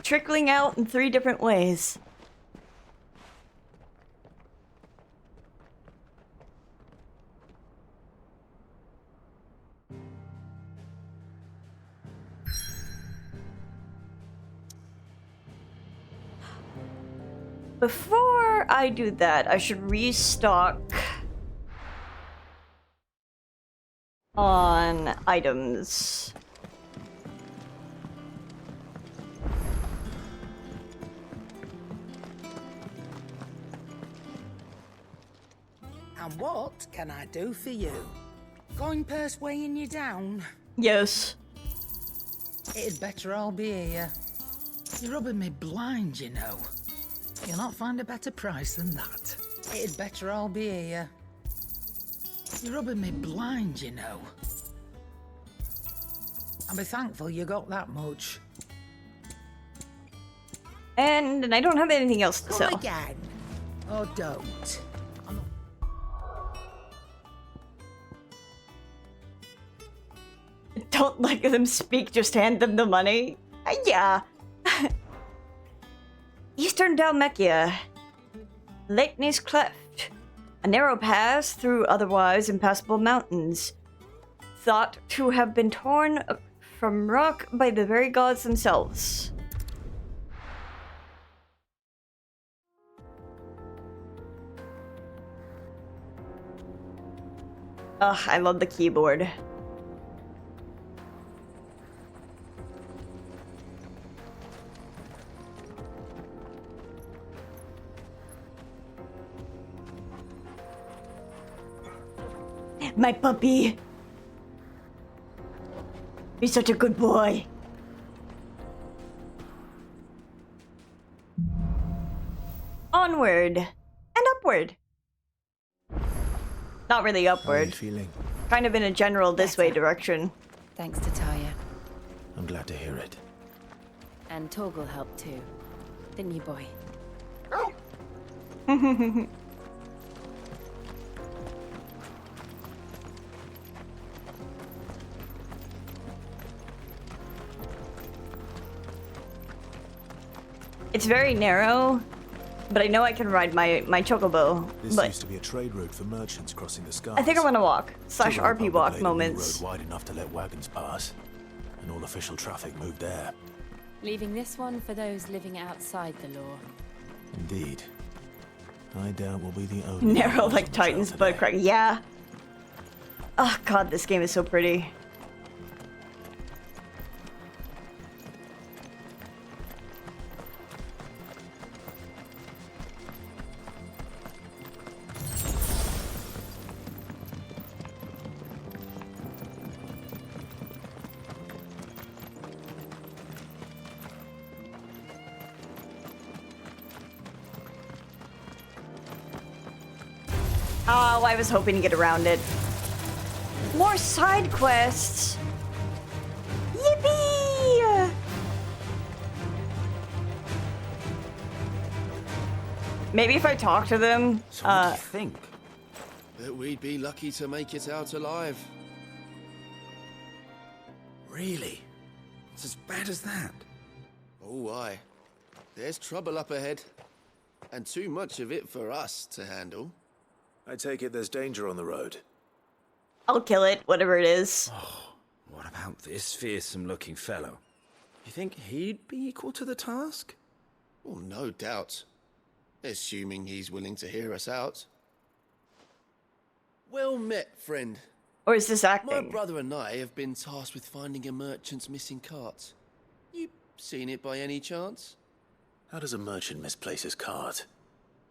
Trickling out in 3 different ways. Before I do that, I should restock on items. And what can I do for you? Going purse weighing you down? Yes. It'd better all be here. You're rubbing me blind, you know. You'll not find a better price than that. It'd better all be here. You're rubbing me blind, you know. I'll be thankful you got that much. And I don't have anything else to Come sell. again. Or don't. Don't let them speak, just hand them the money. Yeah. Eastern Dalmekia. Lakeness Cleft. A narrow pass through otherwise impassable mountains. Thought to have been torn from rock by the very gods themselves. Ugh, I love the keyboard. My puppy. He's such a good boy. Onward and upward. Not really How are you upward. feeling? Kind of in a general this way direction. Thanks to Talia. I'm glad to hear it. And Torgal helped too. Didn't you, boy? It's very narrow, but I know I can ride my chocobo. This But used to be a trade route for merchants crossing the skies. I think I want to walk / Till the RP Republic walk laid a new moments. road wide enough to let wagons pass, and all official traffic moved there. Leaving this one for those living outside the law. Indeed. I doubt we'll be the only. Narrow like Titans, but correct. Yeah. Oh god, this game is so pretty. Oh, I was hoping to get around it. More side quests. Yippee! Maybe if I talk to them. So what do you think? That we'd be lucky to make it out alive. Really? It's as bad as that? Oh, aye. There's trouble up ahead. And too much of it for us to handle. I take it there's danger on the road. I'll kill it, whatever it is. Oh, what about this fearsome-looking fellow? You think he'd be equal to the task? Oh, no doubt. Assuming he's willing to hear us out. Well met, friend. Or is this acting? My brother and I have been tasked with finding a merchant's missing cart. You seen it by any chance? How does a merchant misplace his cart?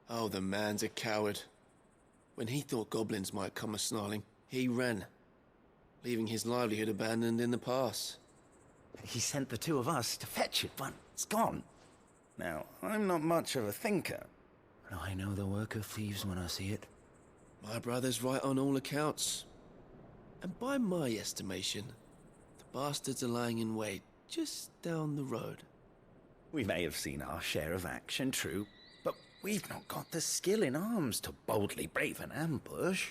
Oh, the man's a coward. When he thought goblins might come a-snarling, he ran, leaving his livelihood abandoned in the pass. He sent the two of us to fetch it, but it's gone. Now, I'm not much of a thinker, but I know the work of thieves when I see it. My brother's right on all accounts. And by my estimation, the bastards are lying in wait just down the road. We may have seen our share of action, true, but we've not got the skill in arms to boldly brave an ambush.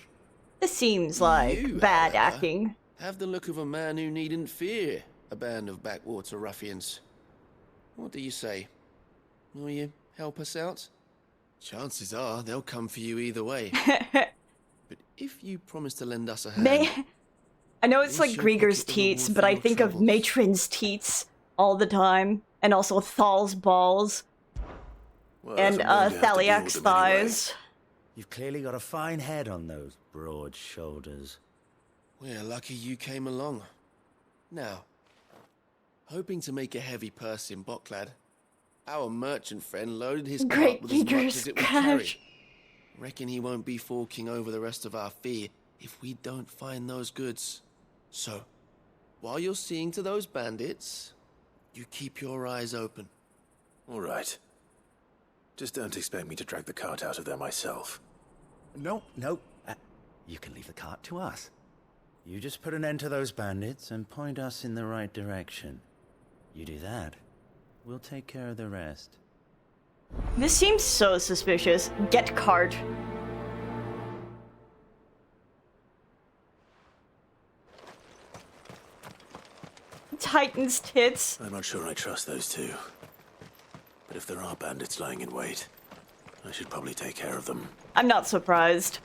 This seems like You, bad however, acting. have the look of a man who needn't fear a band of backwater ruffians. What do you say? Will you help us out? Chances are they'll come for you either way. But if you promise to lend us a hand... I know it's like Grieger's teats, but I think of Matron's teats all the time. And also Thal's balls. Well, and Thaliak's thighs. You've clearly got a fine head on those broad shoulders. We're lucky you came along. Now, hoping to make a heavy purse in Boklad, our merchant friend loaded his cart with as much as it would carry. Reckon he won't be forking over the rest of our fee if we don't find those goods. So, while you're seeing to those bandits, you keep your eyes open. All right. Just don't expect me to drag the cart out of there myself. No. You can leave the cart to us. You just put an end to those bandits and point us in the right direction. You do that, we'll take care of the rest. This seems so suspicious. Get cart. Titan's tits. I'm not sure I trust those two. But if there are bandits lying in wait, I should probably take care of them. I'm not surprised.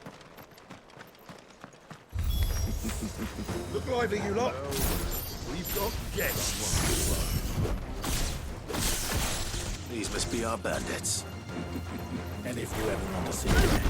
Look lively, you lot. We've got guests. These must be our bandits. And if you ever want to see them,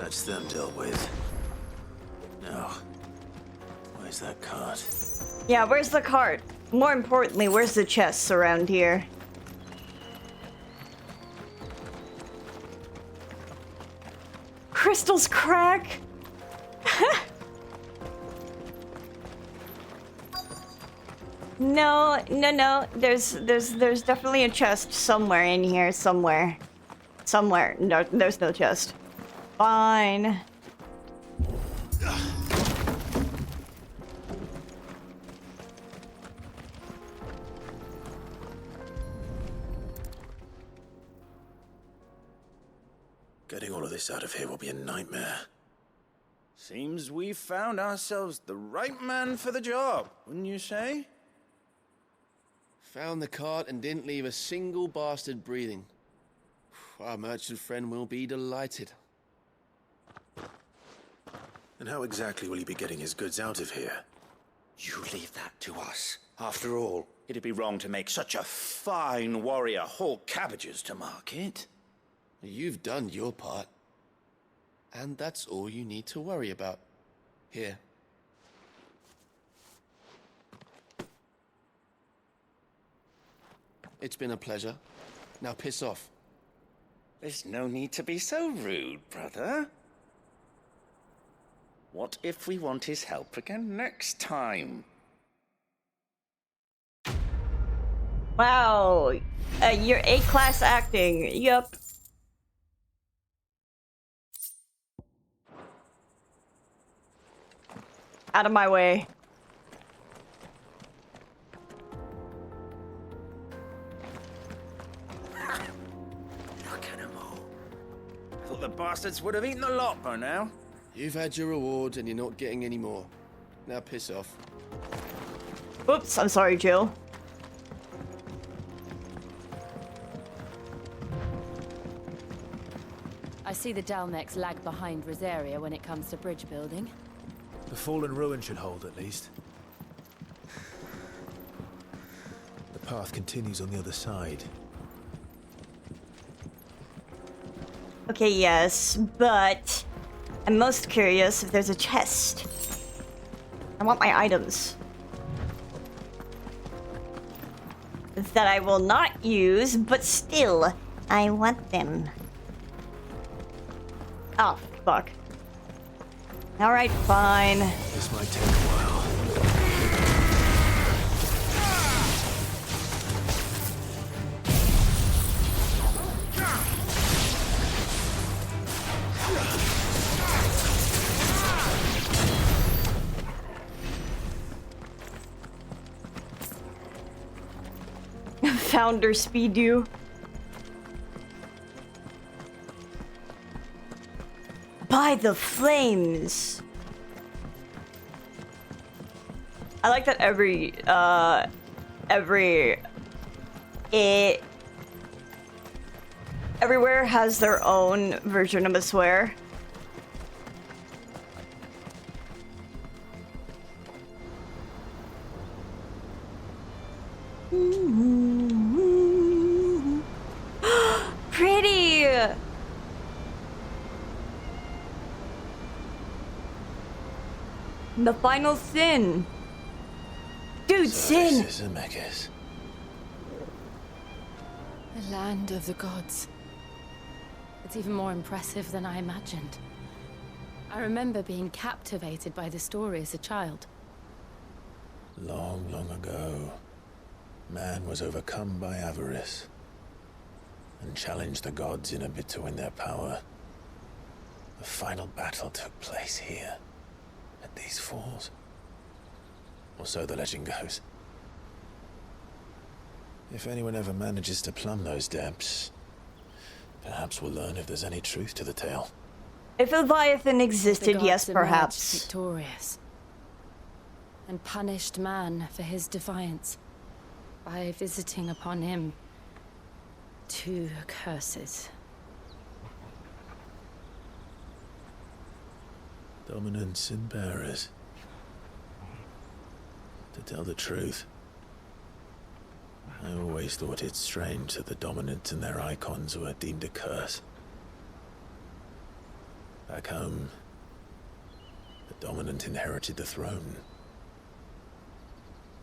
That's them dealt with. Now, where's that cart? Yeah, where's the cart? More importantly, where's the chests around here? Crystals crack! No. There's definitely a chest somewhere in here, somewhere. No, there's no chest. Fine. Getting all of this out of here will be a nightmare. Seems we found ourselves the right man for the job, wouldn't you say? Found the cart and didn't leave a single bastard breathing. Our merchant friend will be delighted. And how exactly will he be getting his goods out of here? You leave that to us. After all, it'd be wrong to make such a fine warrior haul cabbages to market. You've done your part. And that's all you need to worry about. Here. It's been a pleasure. Now piss off. There's no need to be so rude, brother. What if we want his help again next time? Wow. You're A-class acting. Yup. Out of my way. Look at them all. Thought the bastards would have eaten the lot by now. You've had your rewards and you're not getting any more. Now piss off. Oops, I'm sorry, Jill. I see the Dalnecs lag behind Rosaria when it comes to bridge building. The fallen ruin should hold, at least. The path continues on the other side. Okay, yes, but I'm most curious if there's a chest. I want my items. That I will not use, but still, I want them. Oh, fuck. Alright, fine. This might take a while. Founder speed you. By the flames. I like that everywhere has their own version of a swear. Pretty. The final sin. Dude, sin. This is a Megas. The land of the gods. It's even more impressive than I imagined. I remember being captivated by the story as a child. Long, long ago, man was overcome by avarice and challenged the gods in a bid to win their power. The final battle took place here, at these falls. Or so the legend goes. If anyone ever manages to plumb those depths, perhaps we'll learn if there's any truth to the tale. If Leviathan existed, yes, emerged perhaps. Victorious. And punished man for his defiance by visiting upon him 2 curses. Dominants and bearers. To tell the truth, I always thought it strange that the dominants and their icons were deemed a curse. Back home, the dominant inherited the throne.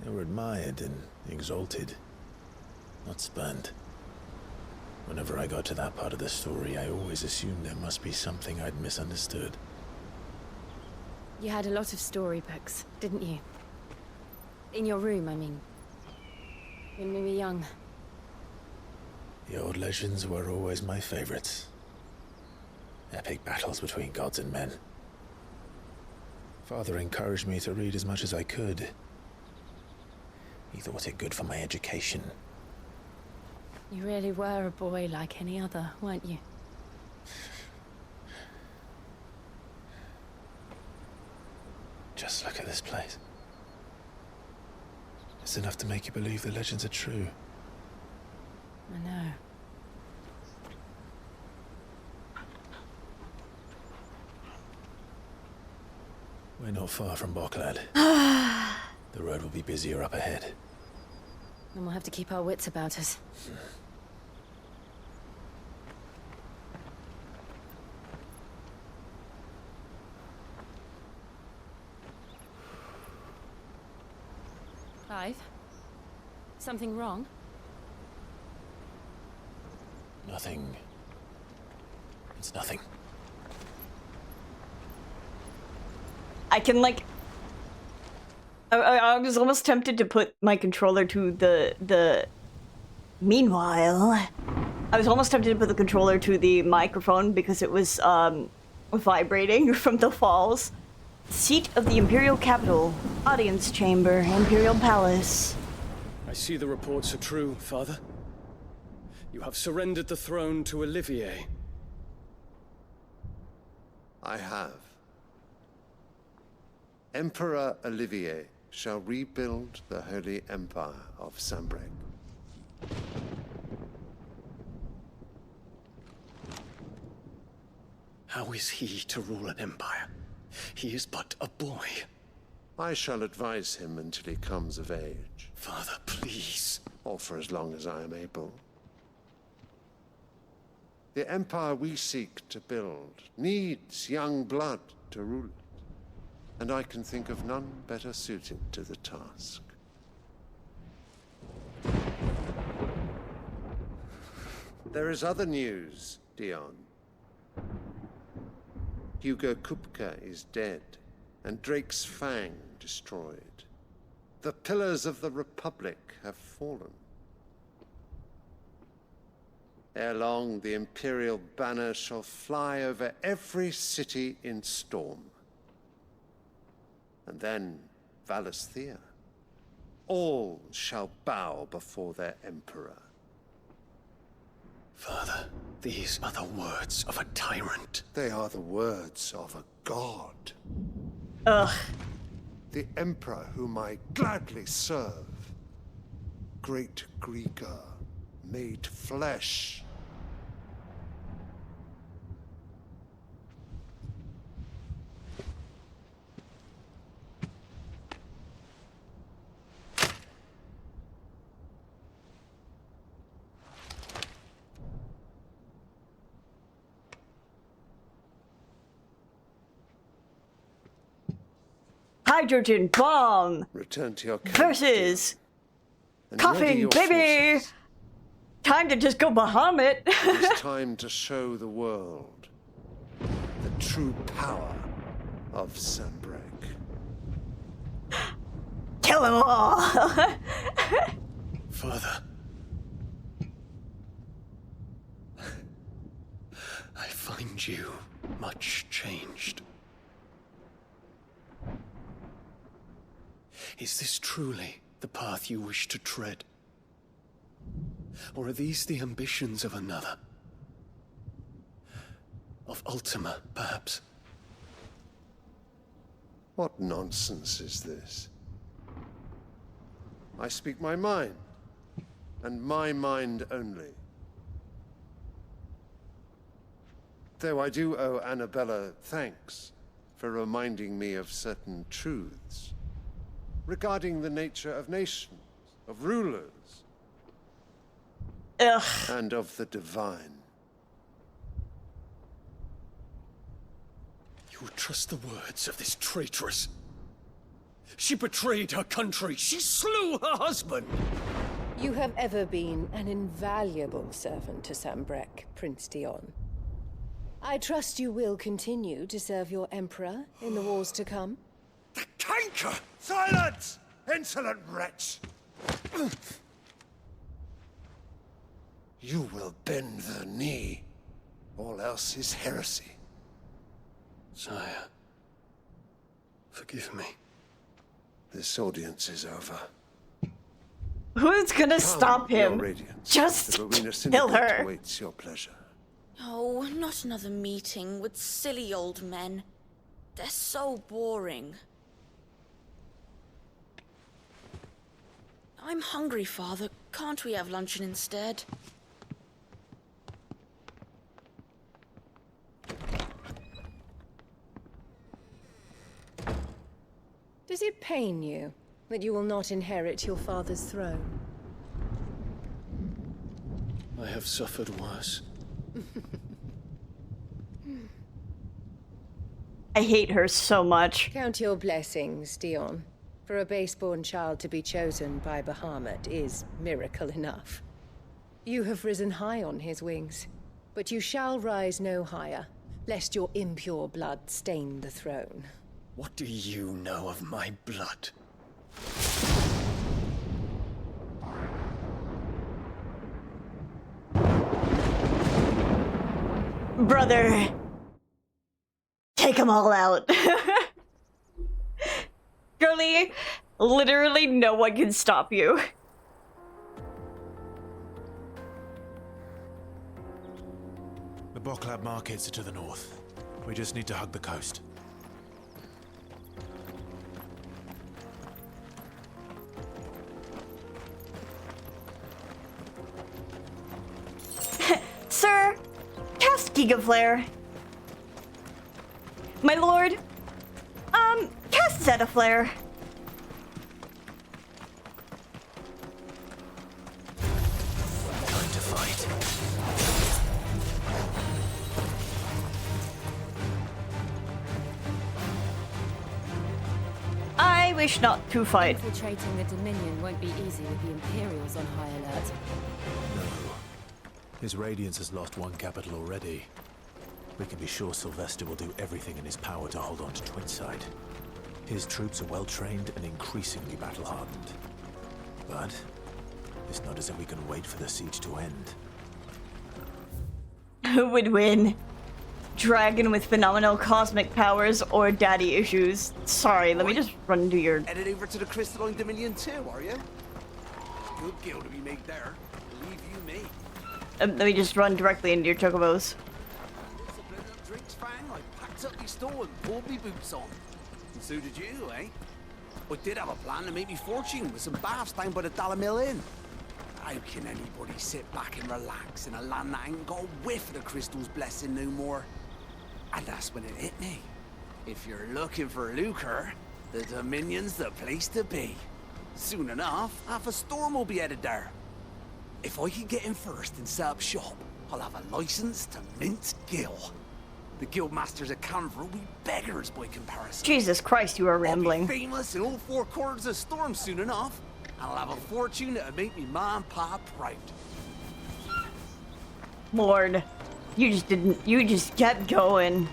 They were admired and exalted, not spurned. Whenever I got to that part of the story, I always assumed there must be something I'd misunderstood. You had a lot of storybooks, didn't you? In your room, I mean. When we were young. The old legends were always my favorites. Epic battles between gods and men. Father encouraged me to read as much as I could. He thought it good for my education. You really were a boy like any other, weren't you? Just look at this place. It's enough to make you believe the legends are true. I know. We're not far from Boklad. The road will be busier up ahead. Then we'll have to keep our wits about us. Clive? Something wrong? Nothing. It's nothing. I can, like... I was almost tempted to put my controller to the... Meanwhile... I was almost tempted to put the controller to the microphone because it was, vibrating from the falls. Seat of the Imperial Capital. Audience chamber. Imperial Palace. I see the reports are true, Father. You have surrendered the throne to Olivier. I have. Emperor Olivier shall rebuild the Holy Empire of Sanbreque. How is he to rule an empire? He is but a boy. I shall advise him until he comes of age. Father, please. Or for as long as I am able. The empire we seek to build needs young blood to rule it, and I can think of none better suited to the task. There is other news, Dion. Hugo Kupka is dead, and Drake's Fang destroyed. The pillars of the Republic have fallen. Ere long, the Imperial banner shall fly over every city in Storm. And then Valisthea. All shall bow before their Emperor. Father, these are the words of a tyrant. They are the words of a god. Ugh. The Emperor whom I gladly serve. Great Greeker, made flesh. Hydrogen bomb Return to your camp, versus and ready coughing your baby. forces. Time to just go Bahamut. It is time to show the world the true power of Sanbreque. Kill them all. Father. I find you much changed. Is this truly the path you wish to tread? Or are these the ambitions of another? Of Ultima, perhaps? What nonsense is this? I speak my mind, and my mind only. Though I do owe Annabella thanks for reminding me of certain truths regarding the nature of nations, of rulers, and of the divine. You would trust the words of this traitress. She betrayed her country. She slew her husband. You have ever been an invaluable servant to Sambrek, Prince Dion. I trust you will continue to serve your Emperor in the wars to come. The canker! Silence! Insolent wretch! You will bend the knee. All else is heresy. Sire, forgive me. This audience is over. Who's gonna stop Your him? Radiance. Just The Rowena kill Syndicate her. awaits your pleasure. Oh, not another meeting with silly old men. They're so boring. I'm hungry, Father. Can't we have luncheon instead? Does it pain you that you will not inherit your father's throne? I have suffered worse. I hate her so much. Count your blessings, Dion. For a base-born child to be chosen by Bahamut is miracle enough. You have risen high on his wings, but you shall rise no higher, lest your impure blood stain the throne. What do you know of my blood? Brother, take them all out. Girlie, literally no one can stop you. The Boklab markets are to the north. We just need to hug the coast. Sir, cast Gigaflare. My lord, cast Zetaflare. Time to fight. I wish not to fight. Infiltrating the Dominion won't be easy with the Imperials on high alert. No. His Radiance has lost one capital already. We can be sure Sylvester will do everything in his power to hold on to Twinside. His troops are well-trained and increasingly battle-hardened. But it's not as if we can wait for the siege to end. Who would win? Dragon with phenomenal cosmic powers or daddy issues? Sorry, let me just run into your... Headed over to the Crystalline Dominion too, are you? Good deal to be made there. Believe you me. let me just run directly into your chocobos. Drinks, Fang. I packed up my store and pulled me boots on. And so did you, eh? I did have a plan to make me fortune with some baths down by the Dalamil Inn. How can anybody sit back and relax in a land that ain't got a whiff of the crystal's blessing no more? And that's when it hit me. If you're looking for lucre, the Dominion's the place to be. Soon enough, half a storm will be headed there. If I can get in first and set up shop, I'll have a license to mint Gil. The guildmasters at Canver will be beggars by comparison. Jesus Christ, you are rambling. I'll be famous in all four corners of Storm soon enough. And I'll have a fortune that'll make me ma and pa proud. Lord, you just kept going.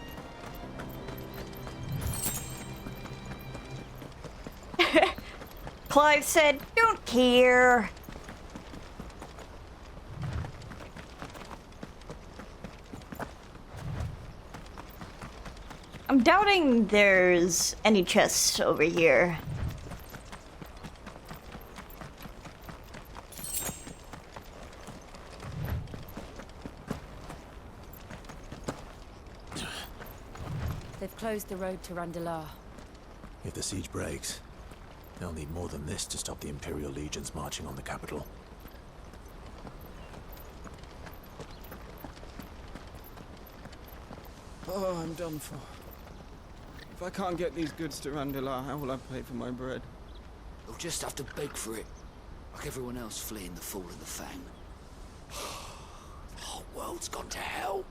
Clive said, don't care. I'm doubting there's any chests over here. They've closed the road to Randalar. If the siege breaks, they'll need more than this to stop the Imperial legions marching on the capital. Oh, I'm done for. If I can't get these goods to Randalar, how will I pay for my bread? You'll just have to beg for it, like everyone else fleeing the fall of the Fang. The whole world's gone to hell.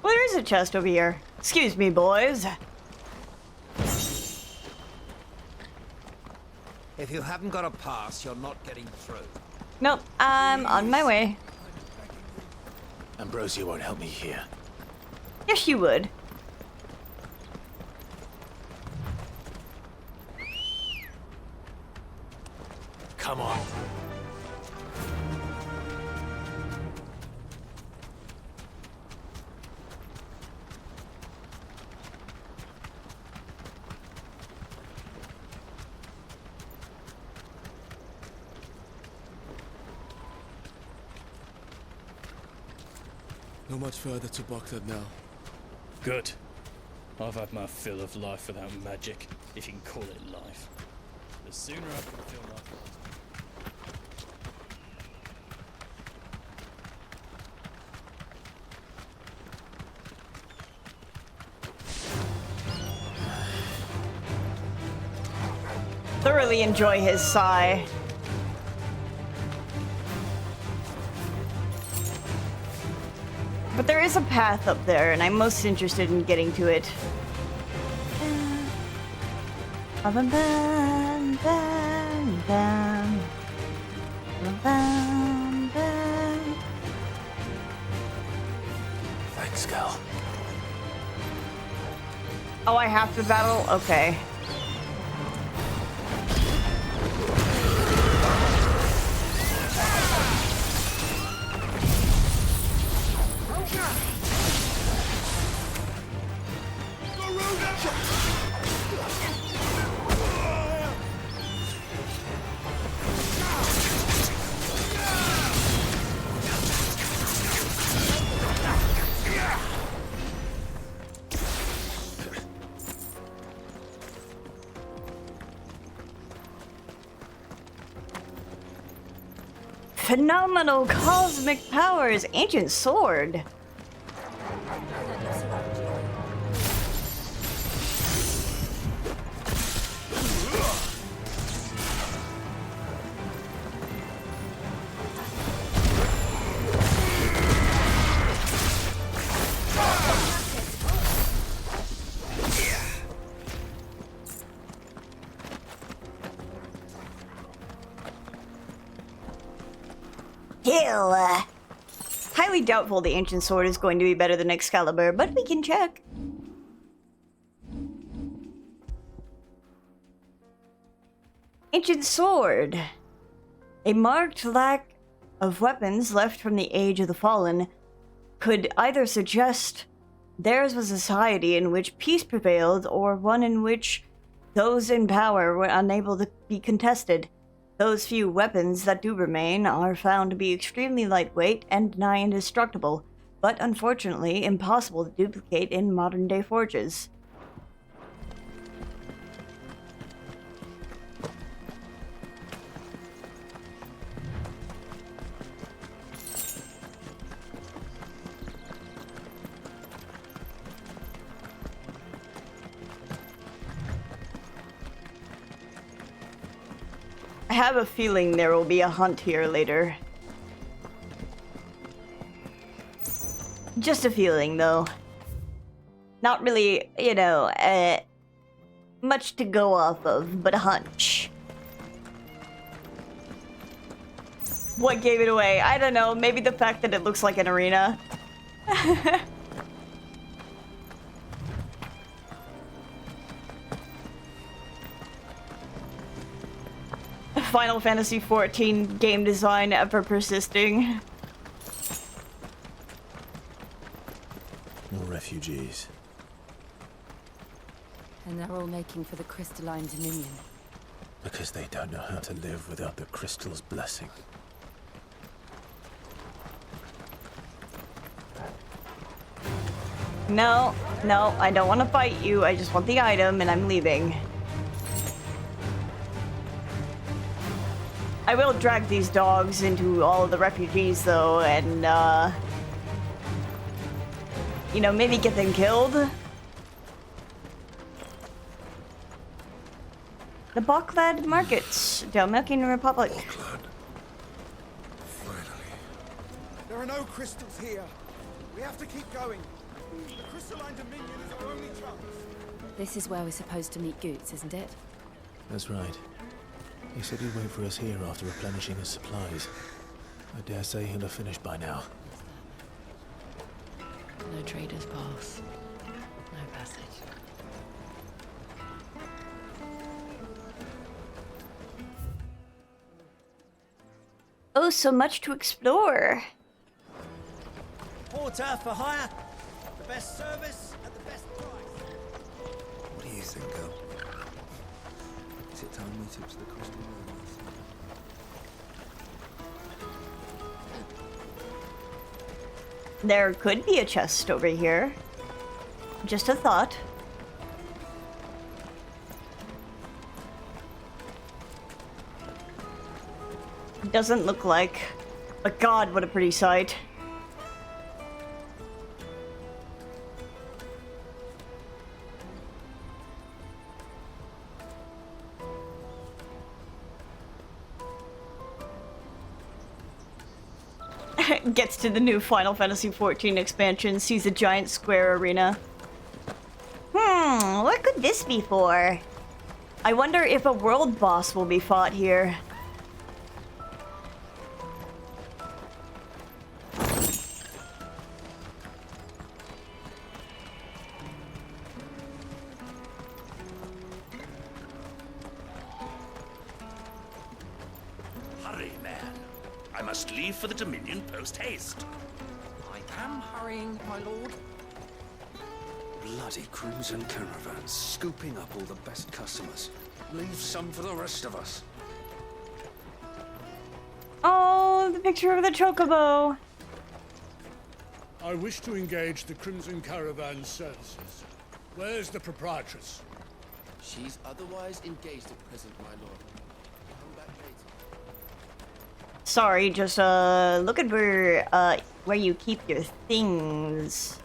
Well, there is a chest over here. Excuse me, boys. If you haven't got a pass, you're not getting through. Nope, I'm on my way. Ambrosia won't help me here. Yes, you would. Come on. Not much further to Baghdad now. Good. I've had my fill of life without magic, if you can call it life. The sooner I can feel like Thoroughly enjoy his sigh. But there is a path up there, and I'm most interested in getting to it. Bam, bam, bam, bam. Bam, bam, bam. Thanks, Gal. Oh, I have to battle? Okay. Phenomenal cosmic powers, ancient sword. Kill. Highly doubtful the ancient sword is going to be better than Excalibur, but we can check. Ancient sword. A marked lack of weapons left from the Age of the Fallen could either suggest theirs was a society in which peace prevailed, or one in which those in power were unable to be contested. Those few weapons that do remain are found to be extremely lightweight and nigh indestructible, but unfortunately impossible to duplicate in modern-day forges. I have a feeling there will be a hunt here later. Just a feeling, though. Not really, you know, much to go off of, but a hunch. What gave it away? I don't know, maybe the fact that it looks like an arena. Final Fantasy XIV game design ever persisting. More refugees. And they're all making for the crystalline dominion. Because they don't know how to live without the crystal's blessing. No, I don't want to fight you. I just want the item and I'm leaving. I will drag these dogs into all of the refugees, though, and, you know, maybe get them killed. The Baklad markets, Dalmatian Republic. Baklad. Finally. There are no crystals here. We have to keep going. Crystalline Dominion is our only chance. This is where we're supposed to meet Goots, isn't it? That's right. He said he'd wait for us here after replenishing his supplies. I dare say he'll have finished by now. No trader's pass. No passage. Oh, so much to explore. Porter for hire. The best service at the best price. What do you think, girl? Is it time we took to the crystal room? There could be a chest over here. Just a thought. Doesn't look like. But God, what a pretty sight. Gets to the new Final Fantasy XIV expansion, sees a giant square arena. What could this be for? I wonder if a world boss will be fought here. Hurry, man. I must leave for the Dominion post-haste. I am hurrying, my lord. Bloody crimson caravans, scooping up all the best customers. Leave some for the rest of us. Oh, the picture of the chocobo. I wish to engage the Crimson Caravan services. Where's the proprietress? She's otherwise engaged at present, my lord. Come back later. Sorry, just look at where you keep your things.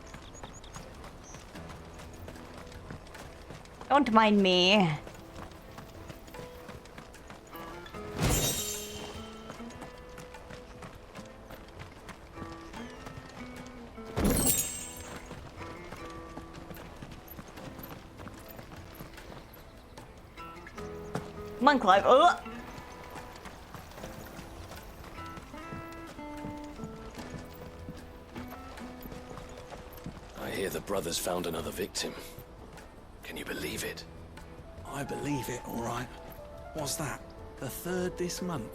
Don't mind me. Come on, Clive. Oh! I hear the brothers found another victim. Can you believe it? I believe it, all right. What's that? The third this month?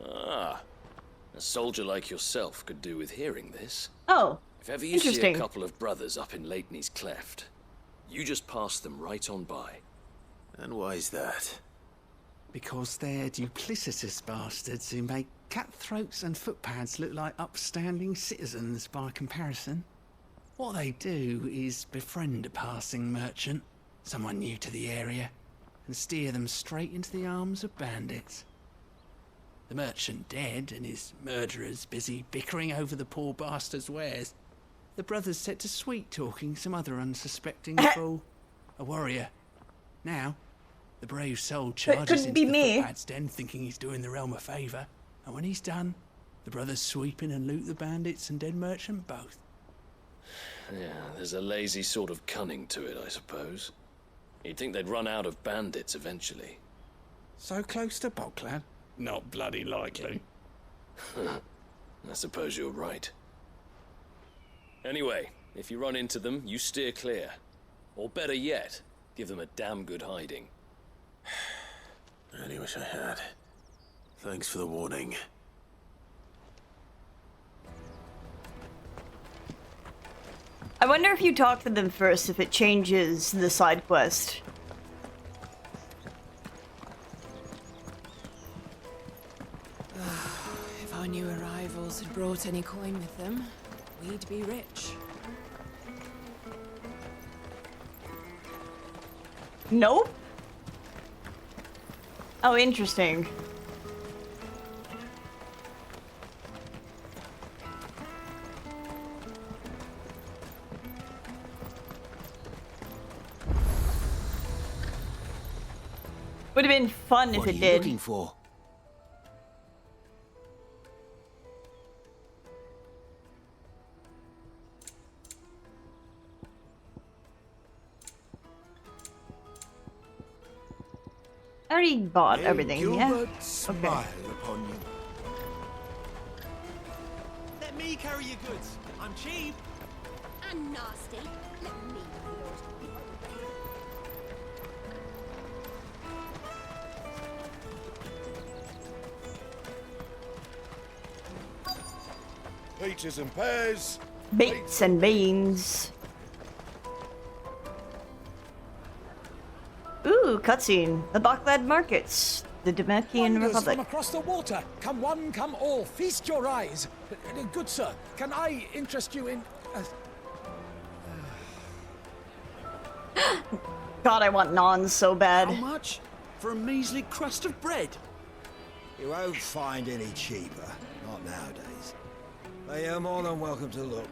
Ah, a soldier like yourself could do with hearing this. Oh, if ever you see a interesting. couple of brothers up in Leitney's Cleft, you just pass them right on by. And why's that? Because they're duplicitous bastards who make cutthroats and footpads look like upstanding citizens by comparison. What they do is befriend a passing merchant, someone new to the area, and steer them straight into the arms of bandits. The merchant dead and his murderers busy bickering over the poor bastard's wares. The brothers set to sweet-talking some other unsuspecting fool, a warrior. Now, the brave soul charges into the footpad's den thinking he's doing the realm a favour, and when he's done, the brothers sweep in and loot the bandits and dead merchant both. Yeah, there's a lazy sort of cunning to it, I suppose. You'd think they'd run out of bandits eventually. So close to Boglad? Not bloody likely. I suppose you're right. Anyway, if you run into them, you steer clear. Or better yet, give them a damn good hiding. I really wish I had. Thanks for the warning. I wonder if you talk to them first, if it changes the side quest. If our new arrivals had brought any coin with them, we'd be rich. Nope. Oh, interesting. Would have been fun if it did. Looking for? I already bought everything, yeah? Smile upon you. Let me carry your goods. I'm cheap. And nasty. Let me, my lord. Peaches and pears. Beets and beans. Ooh, cutscene. The Bakhlad markets. The Demecian Republic. From across the water. Come one, come all. Feast your eyes. Good sir, can I interest you in... God, I want naan so bad. How much? For a measly crust of bread? You won't find any cheaper. Not nowadays. But you're more than welcome to look.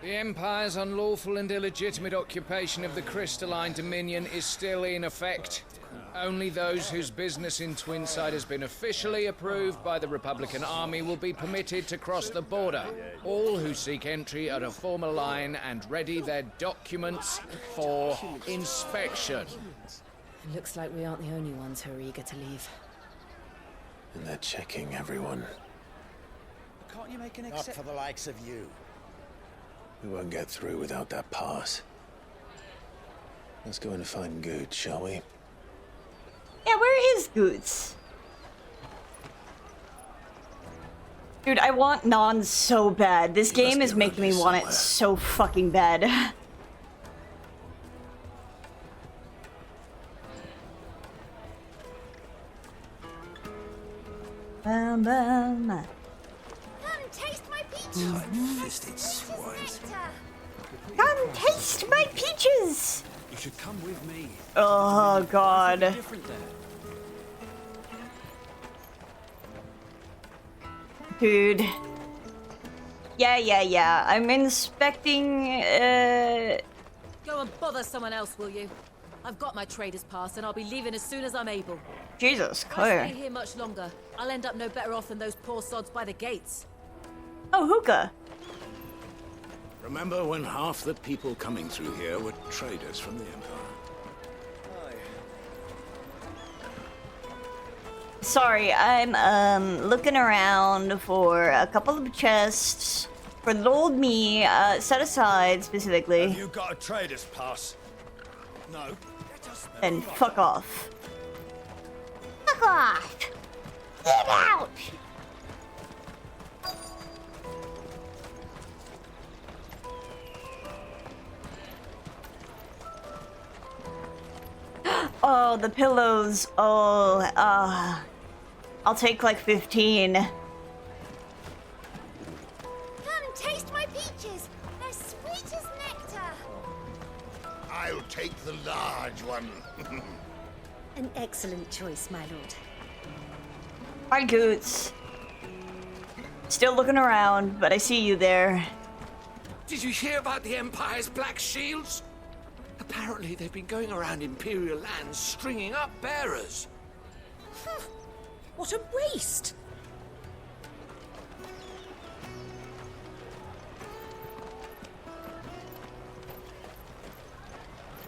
The Empire's unlawful and illegitimate occupation of the crystalline dominion is still in effect. Only those whose business in Twinside has been officially approved by the Republican Army will be permitted to cross the border. All who seek entry are to form a line and ready their documents for inspection. It looks like we aren't the only ones who are eager to leave. And they're checking everyone. Can't you make an exception? Not for the likes of you. We won't get through without that pass. Let's go and find Good, shall we? Yeah, where is Goots? Dude, I want naan so bad. This game is making me want it so fucking bad. Bum, bum. Come taste my peaches. Tight-fisted swines. Come taste my peaches. You should come with me. Oh God. Different there. Dude. Yeah. I'm inspecting, Go and bother someone else, will you? I've got my trader's pass and I'll be leaving as soon as I'm able. Jesus, If I Claire. stay here much longer, I'll end up no better off than those poor sods by the gates. Oh, hookah. Remember when half the people coming through here were traders from the Empire? Sorry, I'm, looking around for a couple of chests for the old me, set aside specifically. Have you got a trader's pass? No. Then fuck off. Fuck off! Get out! Oh, the pillows. Oh, I'll take like 15. Come taste my peaches. They're sweet as nectar. I'll take the large one. An excellent choice, my lord. Hi, Goots. Still looking around, but I see you there. Did you hear about the Empire's Black Shields? Apparently they've been going around Imperial lands stringing up bearers. What a waste!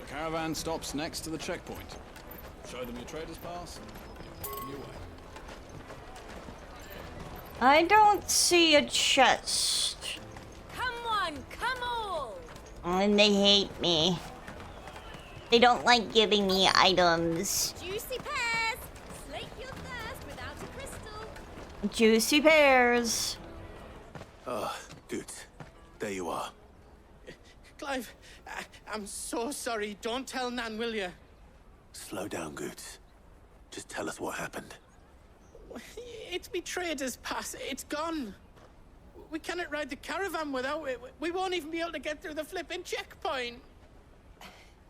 The caravan stops next to the checkpoint. Show them your trader's pass. On your way. I don't see a chest. Come on, come all! And they hate me. They don't like giving me items. Juicy pears. Slake your thirst without a crystal. Juicy pears. Oh, good. There you are. Clive, I'm so sorry. Don't tell Nan, will you? Slow down, Goots. Just tell us what happened. It's me trader's pass. It's gone. We cannot ride the caravan without it. We won't even be able to get through the flipping checkpoint.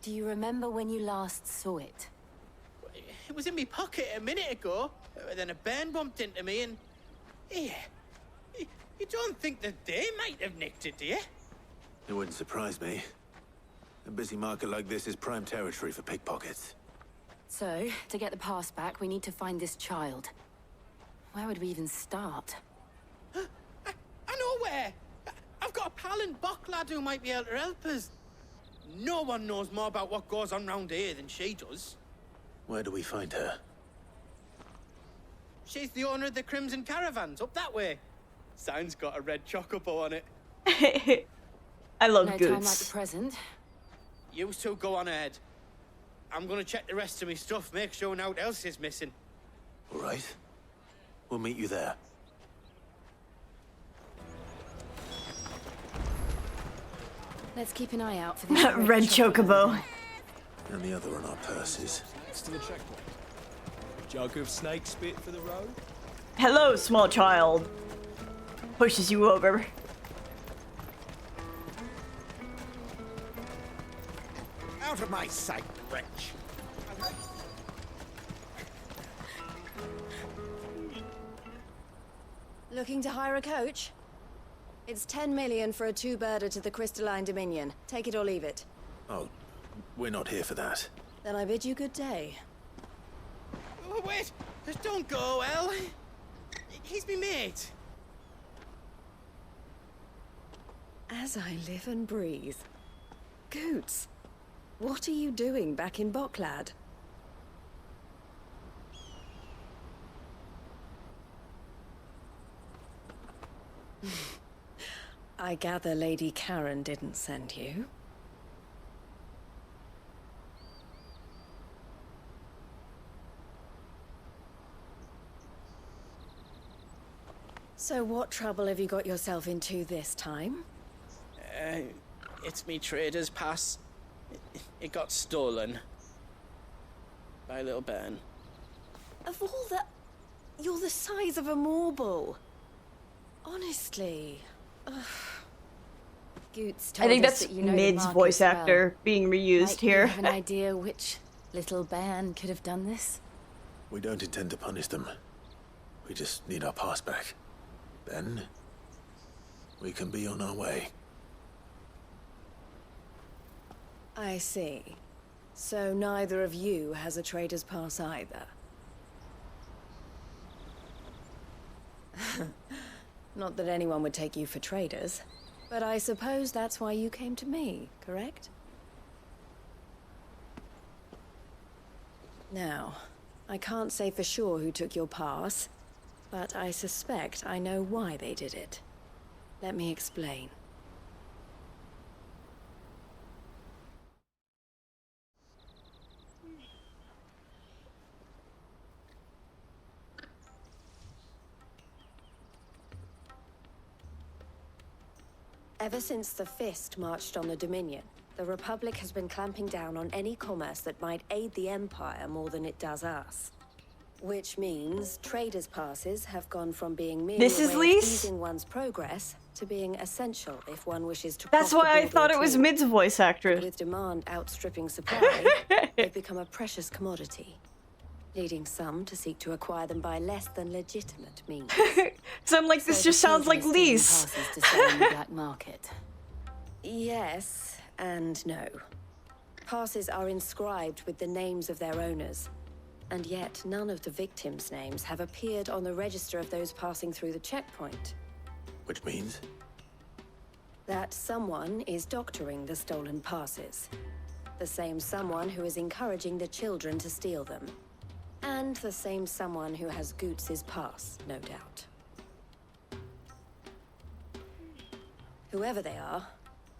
Do you remember when you last saw it? It was in my pocket a minute ago. Then a bairn bumped into me and... Yeah. You don't think that they might have nicked it, do you? It wouldn't surprise me. A busy market like this is prime territory for pickpockets. So, to get the pass back, we need to find this child. Where would we even start? I know where! I've got a pal in Bock lad who might be able to help us. No one knows more about what goes on round here than she does. Where do we find her? She's the owner of the Crimson Caravans, up that way. Sign's got a red chocobo on it. I love no Goots. time like the present. You two go on ahead. I'm gonna check the rest of my stuff, make sure nothing else is missing. All right. We'll meet you there. Let's keep an eye out for this Red chocobo. And the other on our purses. Next to the checkpoint. Jug of snake spit for the road. Hello, small child. Pushes you over. Out of my sight, wretch. Looking to hire a coach? It's 10 million for a two-birder to the Crystalline Dominion. Take it or leave it. Oh, we're not here for that. Then I bid you good day. Oh, wait! Just don't go, El. He's me mate. As I live and breathe. Goots, what are you doing back in Bocklad? I gather Lady Karen didn't send you. So what trouble have you got yourself into this time? It's me trader's pass. It got stolen. By a little bairn. Of all the... You're the size of a marble. Honestly. Ugh. Goots told I think us that's that you know the Mid's market voice well. actor being reused Might here. you have an idea which little bairn could have done this? We don't intend to punish them. We just need our pass back. Then, we can be on our way. I see. So neither of you has a trader's pass either. Not that anyone would take you for traders, but I suppose that's why you came to me, correct? Now, I can't say for sure who took your pass, but I suspect I know why they did it. Let me explain. Ever since the Fist marched on the Dominion, the Republic has been clamping down on any commerce that might aid the Empire more than it does us. Which means traders' passes have gone from being merely This a is way of Lise? easing one's progress to being essential if one wishes to That's cross the why I border thought at it was all. Mid's voice actress. With demand outstripping supply, they've become a precious commodity, leading some to seek to acquire them by less than legitimate means. So I'm like, this So just the sounds like children are Lise. stealing passes to sell on the black market. Yes and no. Passes are inscribed with the names of their owners, and yet none of the victims' names have appeared on the register of those passing through the checkpoint. Which means? That someone is doctoring the stolen passes. The same someone who is encouraging the children to steal them. And the same someone who has Goots's pass, no doubt. Whoever they are,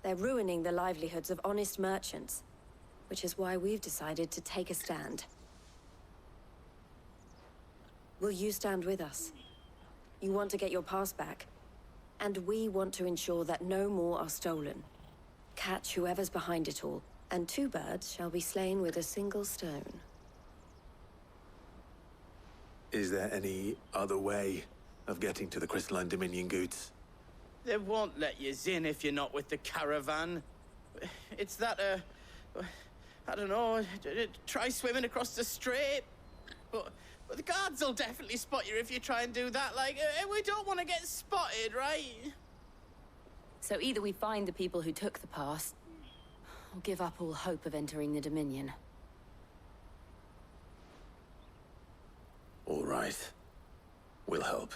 they're ruining the livelihoods of honest merchants, which is why we've decided to take a stand. Will you stand with us? You want to get your pass back, and we want to ensure that no more are stolen. Catch whoever's behind it all, and two birds shall be slain with a single stone. Is there any other way of getting to the Crystalline Dominion, Goots? They won't let you in if you're not with the caravan. It's that, I don't know, try swimming across the strait. But the guards will definitely spot you if you try and do that. Like, we don't want to get spotted, right? So either we find the people who took the pass, or give up all hope of entering the Dominion. All right. We'll help.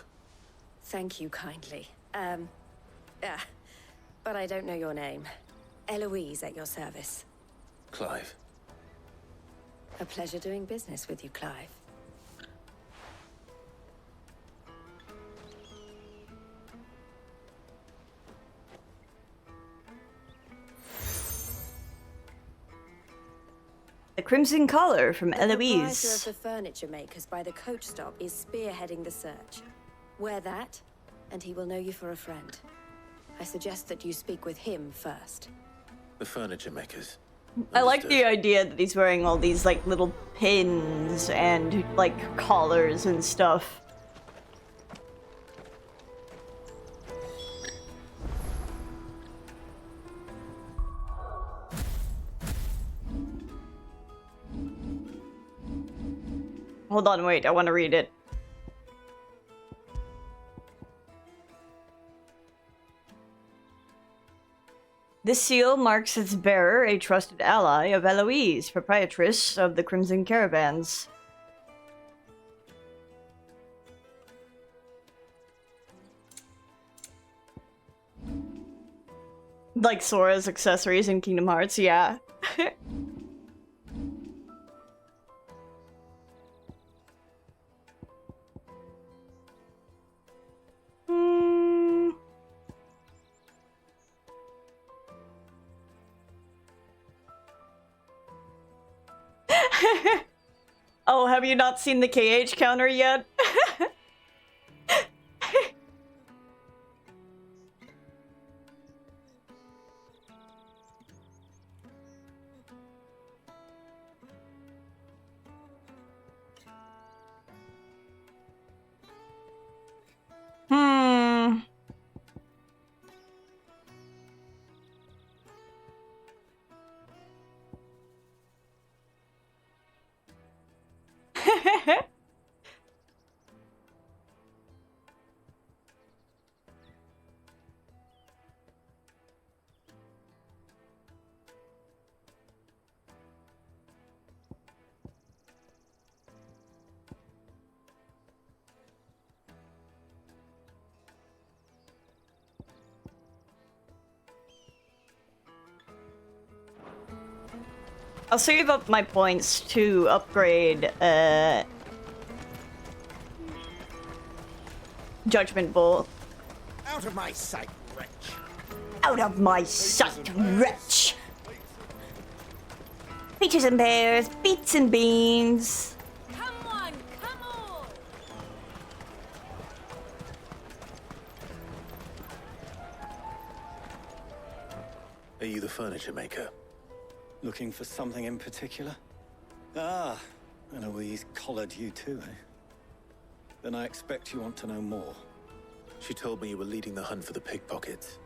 Thank you kindly. But I don't know your name. Eloise at your service. Clive. A pleasure doing business with you, Clive. The Crimson Collar from The proprietor Eloise. of the furniture makers by the coach stop is spearheading the search. Wear that, and he will know you for a friend. I suggest that you speak with him first. The furniture makers. I like the idea that he's wearing all these like little pins and like collars and stuff. Hold on, wait, I want to read it. This seal marks its bearer a trusted ally of Eloise, proprietress of the Crimson Caravans. Like Sora's accessories in Kingdom Hearts, yeah. Oh, have you not seen the KH counter yet? I'll save up my points to upgrade Judgment Bowl. Out of my sight, wretch. Out of my sight, wretch! Peaches and pears, beets and beans. Come on, come on! Are you the furniture maker? Looking for something in particular? Ah, Eloise collared you too, eh? Then I expect you want to know more. She told me you were leading the hunt for the pickpockets.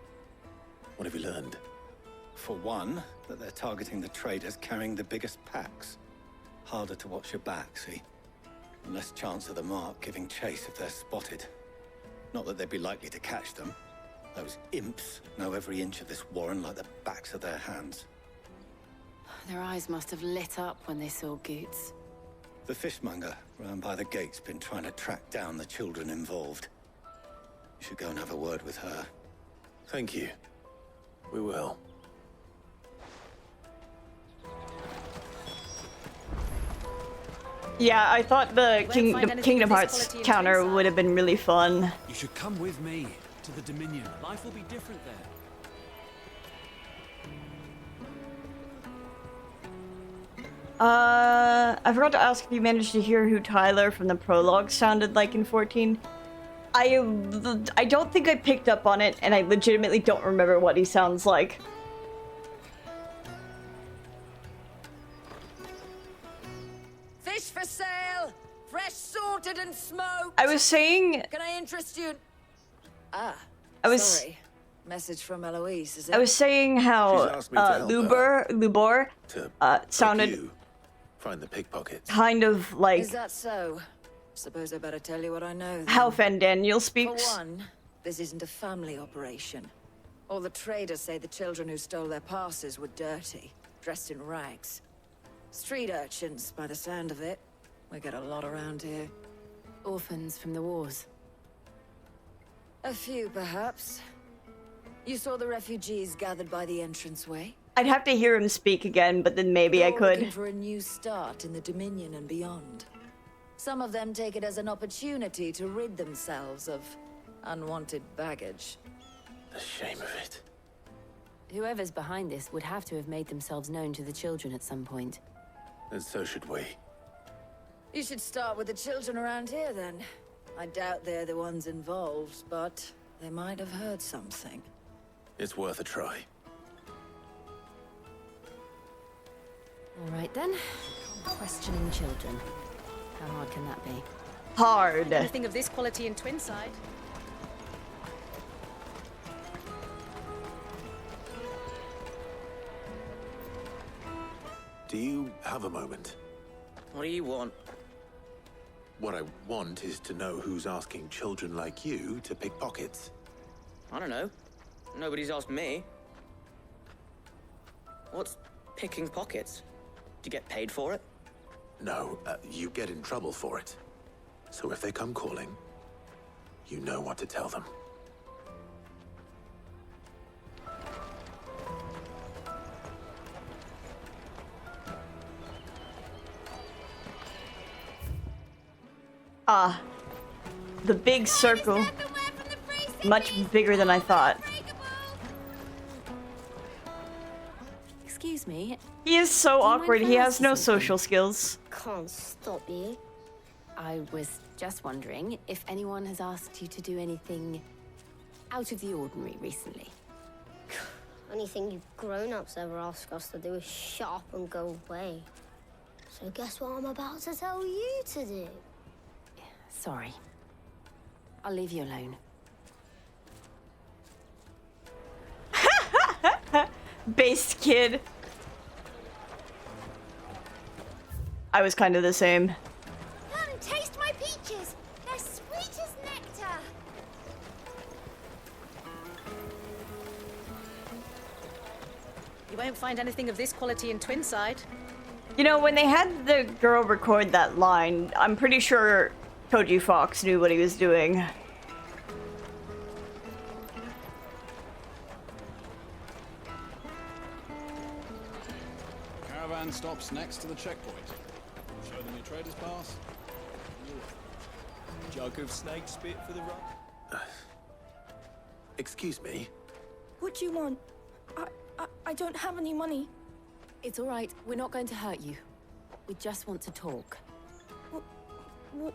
What have you learned? For one, that they're targeting the traders carrying the biggest packs. Harder to watch your back, see? And less chance of the mark giving chase if they're spotted. Not that they'd be likely to catch them. Those imps know every inch of this warren like the backs of their hands. Their eyes must have lit up when they saw Goots. The fishmonger round by the gate's been trying to track down the children involved. You should go and have a word with her. Thank you. We will. Yeah, I thought the Kingdom Hearts counter would have been really fun. You should come with me to the Dominion. Life will be different there. I forgot to ask if you managed to hear who Tyler from the prologue sounded like in 14. I don't think I picked up on it, and I legitimately don't remember what he sounds like. Fish for sale! Fresh sorted and smoked! I was saying... Can I interest you? Ah, I was... sorry. Message from Eloise, is it? I was saying how She's asked me to help Lubor sounded you find the pickpockets. kind of like Is that so? Suppose I better tell you what I know, then. how Fen Daniel speaks. For one, this isn't a family operation. All the traders say the children who stole their passes were dirty, dressed in rags. Street urchins, by the sound of it. We get a lot around here. Orphans from the wars. A few, perhaps. You saw the refugees gathered by the entranceway? I'd have to hear him speak again, but then maybe I They're all looking could. for a new start in the Dominion and beyond. Some of them take it as an opportunity to rid themselves of unwanted baggage. The shame of it. Whoever's behind this would have to have made themselves known to the children at some point. And so should we. You should start with the children around here, then. I doubt they're the ones involved, but they might have heard something. It's worth a try. All right then. Questioning children. How hard can that be? Hard. Anything of this quality in Twinside? Do you have a moment? What do you want? What I want is to know who's asking children like you to pick pockets. I don't know. Nobody's asked me. What's picking pockets? Do you get paid for it? No, you get in trouble for it. So if they come calling, you know what to tell them. Ah, the big circle. Much bigger than I thought. Excuse me. He is so awkward. He has no social skills. Can't stop you. I was just wondering if anyone has asked you to do anything out of the ordinary recently. Anything you grown-ups ever ask us to do is shut up and go away. So guess what I'm about to tell you to do? Sorry. I'll leave you alone. Based kid. I was kind of the same. Come taste my peaches. They're sweet as nectar. You won't find anything of this quality in Twinside. You know, when they had the girl record that line, I'm pretty sure Koji Fox knew what he was doing. Caravan stops next to the checkpoint. Show them your trader's pass. Jug of snake spit for the run. Excuse me? What do you want? I don't have any money. It's all right. We're not going to hurt you. We just want to talk.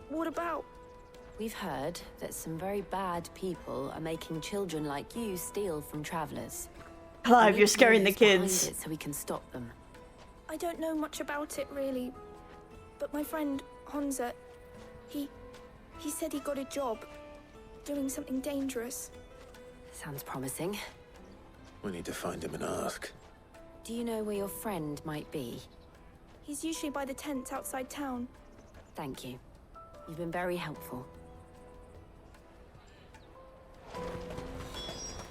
What about? We've heard that some very bad people are making children like you steal from travelers. Clive, you're scaring the kids. So we can stop them. I don't know much about it, really. But my friend, Honza, he said he got a job doing something dangerous. Sounds promising. We need to find him and ask. Do you know where your friend might be? He's usually by the tents outside town. Thank you. You've been very helpful.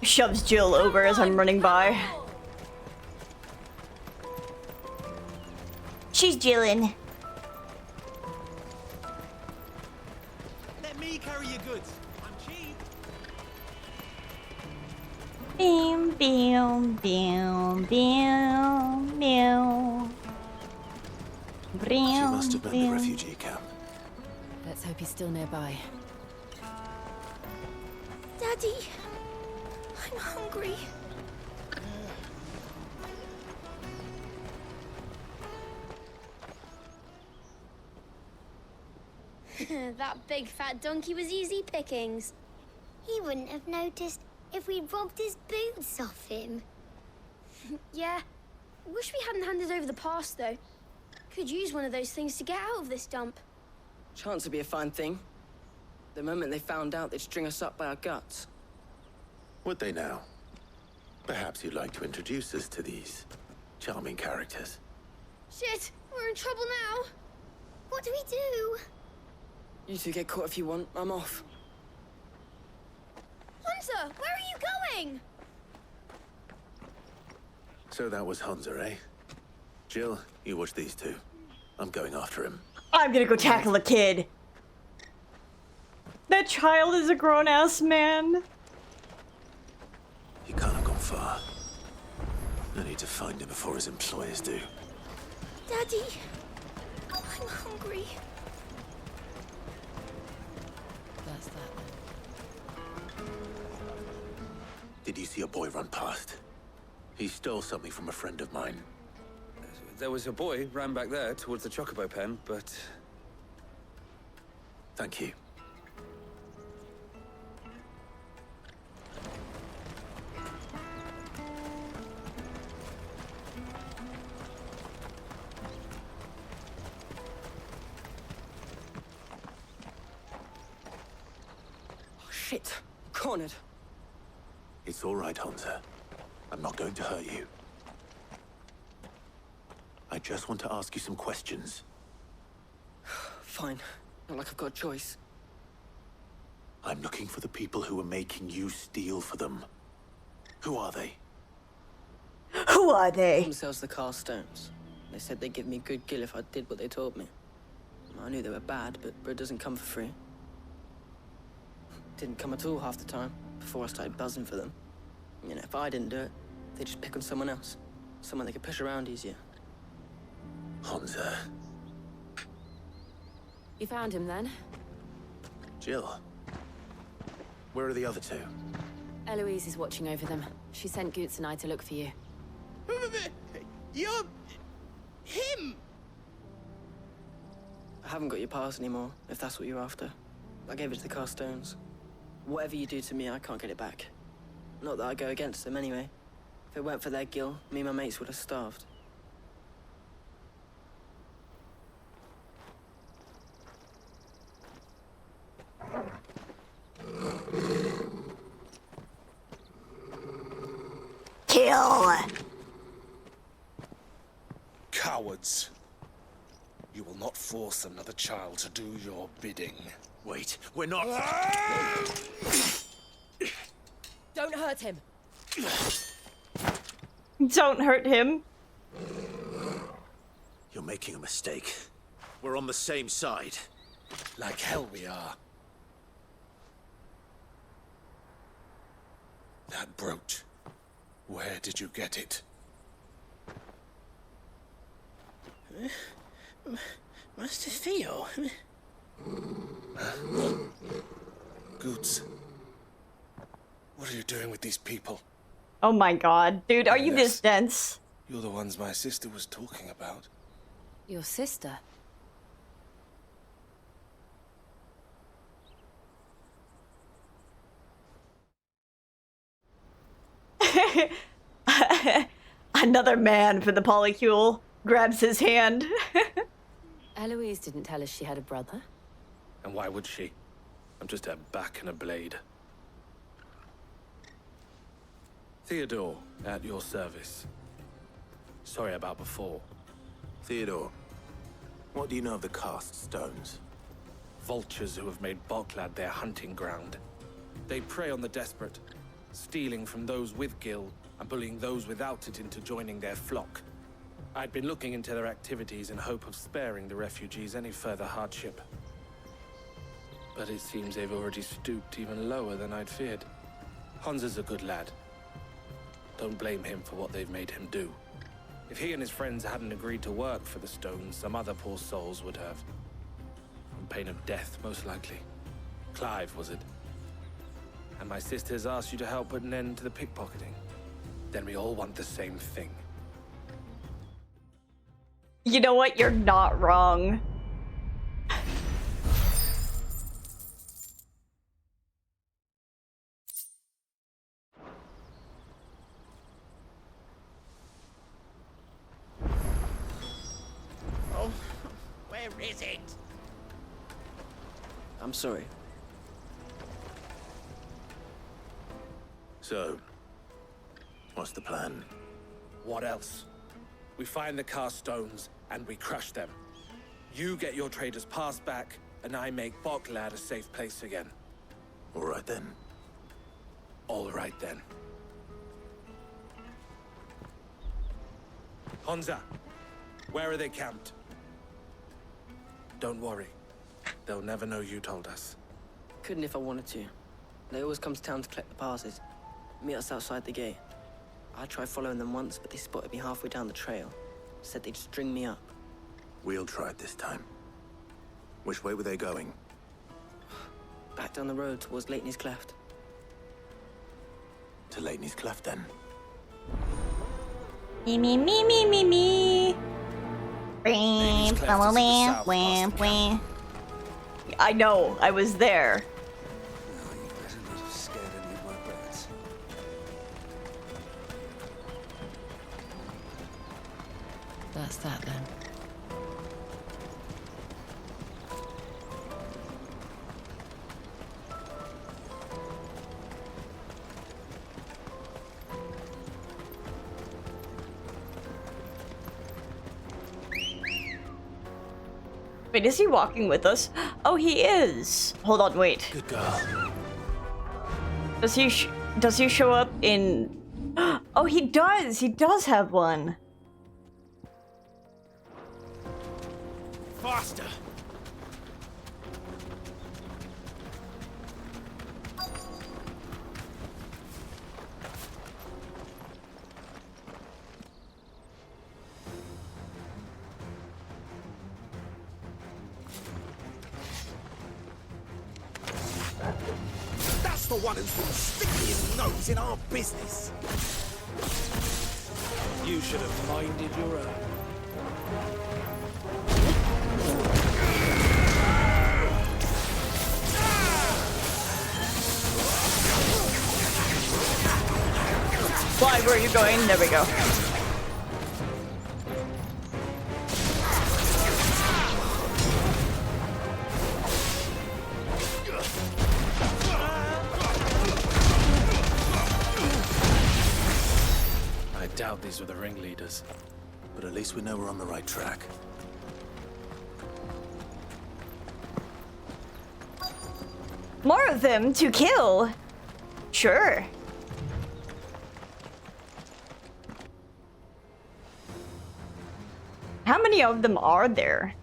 Shoves Jill over as I'm running by. She's Jillin'. Let me carry your goods. I'm cheap. Bam, bam, bam, bam, bam. She must have been the refugee camp. Let's hope he's still nearby. Daddy, I'm hungry. That big fat donkey was easy pickings. He wouldn't have noticed if we'd robbed his boots off him. Yeah. Wish we hadn't handed over the pass, though. Could use one of those things to get out of this dump. Chance would be a fine thing. The moment they found out, they'd string us up by our guts. Would they now? Perhaps you'd like to introduce us to these charming characters. Shit, we're in trouble now. What do we do? You two get caught if you want. I'm off. Hunter, where are you going? So that was Hunter, eh? Jill, you watch these two. I'm going after him. I'm gonna go tackle the kid. That child is a grown-ass man. He can't have gone far. I need to find him before his employers do. Daddy, I'm hungry. That's that. Did you see a boy run past? He stole something from a friend of mine. There was a boy ran back there towards the chocobo pen, but... Thank you. Oh, shit. Cornered. It's all right, Hunter. I'm not going to hurt you. I just want to ask you some questions. Fine. Not like I've got a choice. I'm looking for the people who are making you steal for them. Who are they? Who are they? Themselves the Carstones. They said they'd give me good gill if I did what they told me. I knew they were bad, but bread doesn't come for free. Didn't come at all half the time, before I started buzzing for them. You know, if I didn't do it, they'd just pick on someone else. Someone they could push around easier. Hunter. You found him then? Jill. Where are the other two? Eloise is watching over them. She sent Goots and I to look for you. You're... him! I haven't got your pass anymore, if that's what you're after. I gave it to the Carstones. Whatever you do to me, I can't get it back. Not that I go against them anyway. If it weren't for their gill, me and my mates would have starved. Kill! Cowards. You will not force another child to do your bidding. Wait, we're not... Don't hurt him. Don't hurt him. You're making a mistake. We're on the same side. Like hell we are. That brooch. Where did you get it? Master Theo? Goots. What are you doing with these people? Oh my god. Dude, are you Yes. this dense? You're the ones my sister was talking about. Your sister? Another man for the polycule grabs his hand. Eloise didn't tell us she had a brother. And why would she? I'm just a back and a blade. Theodore, at your service. Sorry about before. Theodore, what do you know of the cast stones? Vultures who have made Boklad their hunting ground. They prey on the desperate, stealing from those with gil and bullying those without it into joining their flock. I'd been looking into their activities in hope of sparing the refugees any further hardship. But it seems they've already stooped even lower than I'd feared. Hunter's a good lad. Don't blame him for what they've made him do. If he and his friends hadn't agreed to work for the stones, some other poor souls would have. On pain of death, most likely. Clive, was it? And my sisters asked you to help put an end to the pickpocketing. Then we all want the same thing. You know what? You're not wrong. Oh, where is it? I'm sorry. So, What's the plan? What else? We find the cast stones and we crush them. You get your trader's pass back, and I make Boklad a safe place again. All right then. All right then. Honza, where are they camped? Don't worry. They'll never know you told us. Couldn't if I wanted to. They always come to town to collect the passes. Meet us outside the gate. I tried following them once, but they spotted me halfway down the trail. Said they'd string me up. We'll try it this time. Which way were they going? Back down the road towards Leitney's Cleft. To Leitney's Cleft, then. Me, me, me, me, me, me. Leitney's Cleft is to the south past the camp. I know, I was there. No, you better not have scared any of my birds. That's that then. Wait, is he walking with us? Oh, he is. Hold on, wait. Good girl. Does he show up in... Oh, he does! He does have one. Faster! That's the one who's been sticking his nose in our business. You should have minded your own. Why, where are you going? There we go. I doubt these were the ringleaders. But at least we know we're on the right track. More of them to kill. Sure. How many of them are there?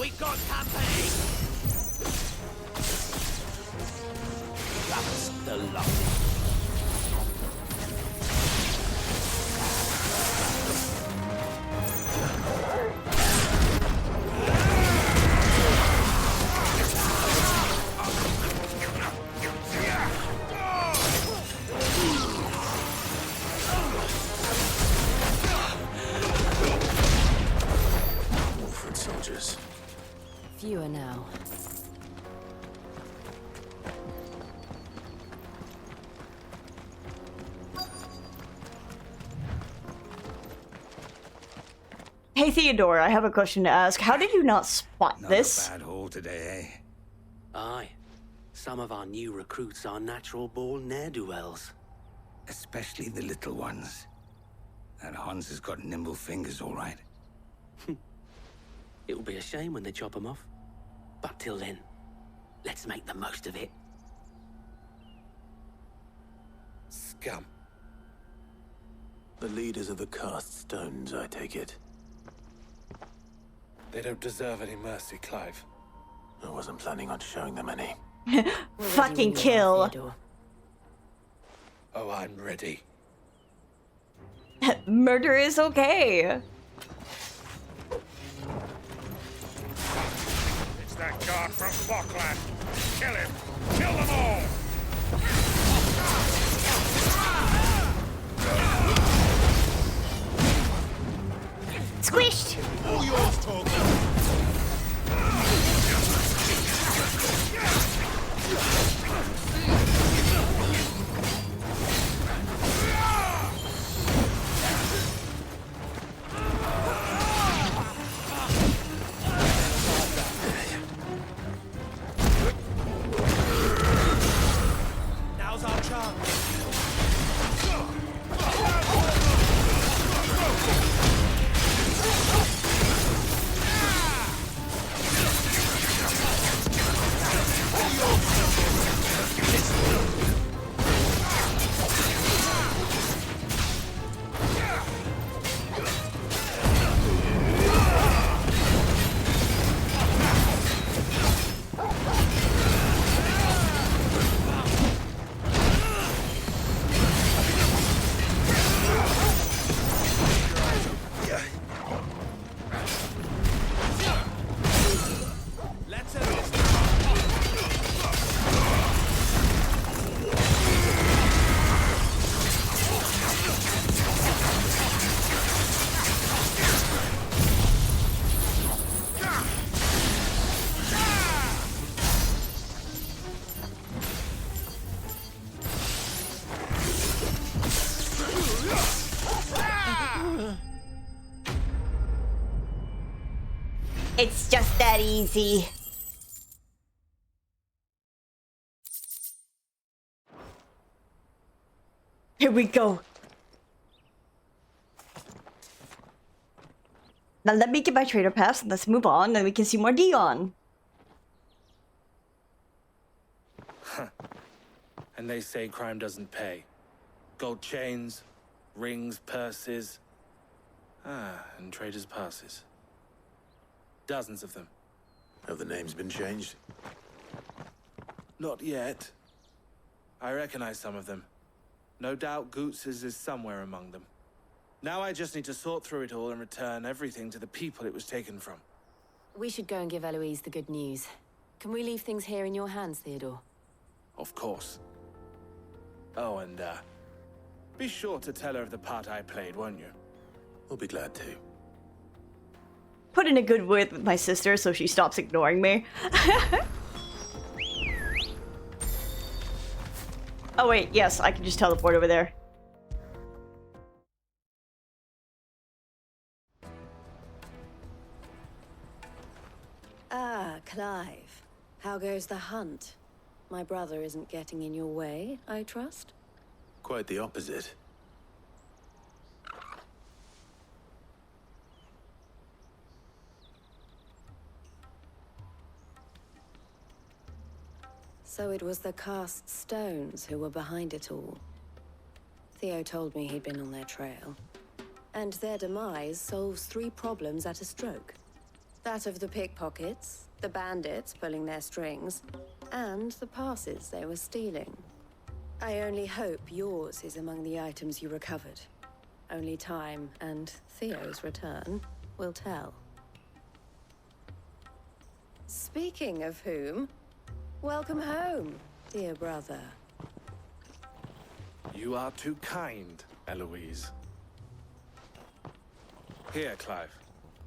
We got company! That's the luck. Wolfred soldiers. Fewer now. Hey Theodore, I have a question to ask. How did you not spot Not this? a bad haul today, eh? Aye. Some of our new recruits are natural-born ne'er-do-wells. Especially the little ones. That Hans has got nimble fingers, all right. It'll be a shame when they chop them off. But till then, let's make the most of it. Scum. The leaders of the cast stones, I take it. They don't deserve any mercy, Clive. I wasn't planning on showing them any. Fucking kill. Oh, I'm ready. Murder is okay. It's that guard from Boklad. Kill him! Kill them all! Squished! All yours, Torgal. It's just that easy. Here we go. Now let me get my trader pass and let's move on, then we can see more Dion. And they say crime doesn't pay. Gold chains, rings, purses. And traders' passes. Dozens of them. Have the names been changed? Not yet. I recognize some of them. No doubt Goots's is somewhere among them. Now I just need to sort through it all and return everything to the people it was taken from. We should go and give Eloise the good news. Can we leave things here in your hands, Theodore? Of course. Oh, and be sure to tell her of the part I played, won't you? We'll be glad to. Put in a good word with my sister so she stops ignoring me. Oh wait, yes, I can just teleport over there. Ah, Clive. How goes the hunt? My brother isn't getting in your way, I trust? Quite the opposite. So it was the cast stones who were behind it all. Theo told me he'd been on their trail. And their demise solves 3 problems at a stroke. That of the pickpockets, the bandits pulling their strings, and the passes they were stealing. I only hope yours is among the items you recovered. Only time and Theo's return will tell. Speaking of whom, welcome home, dear brother. You are too kind, Eloise. Here, Clive.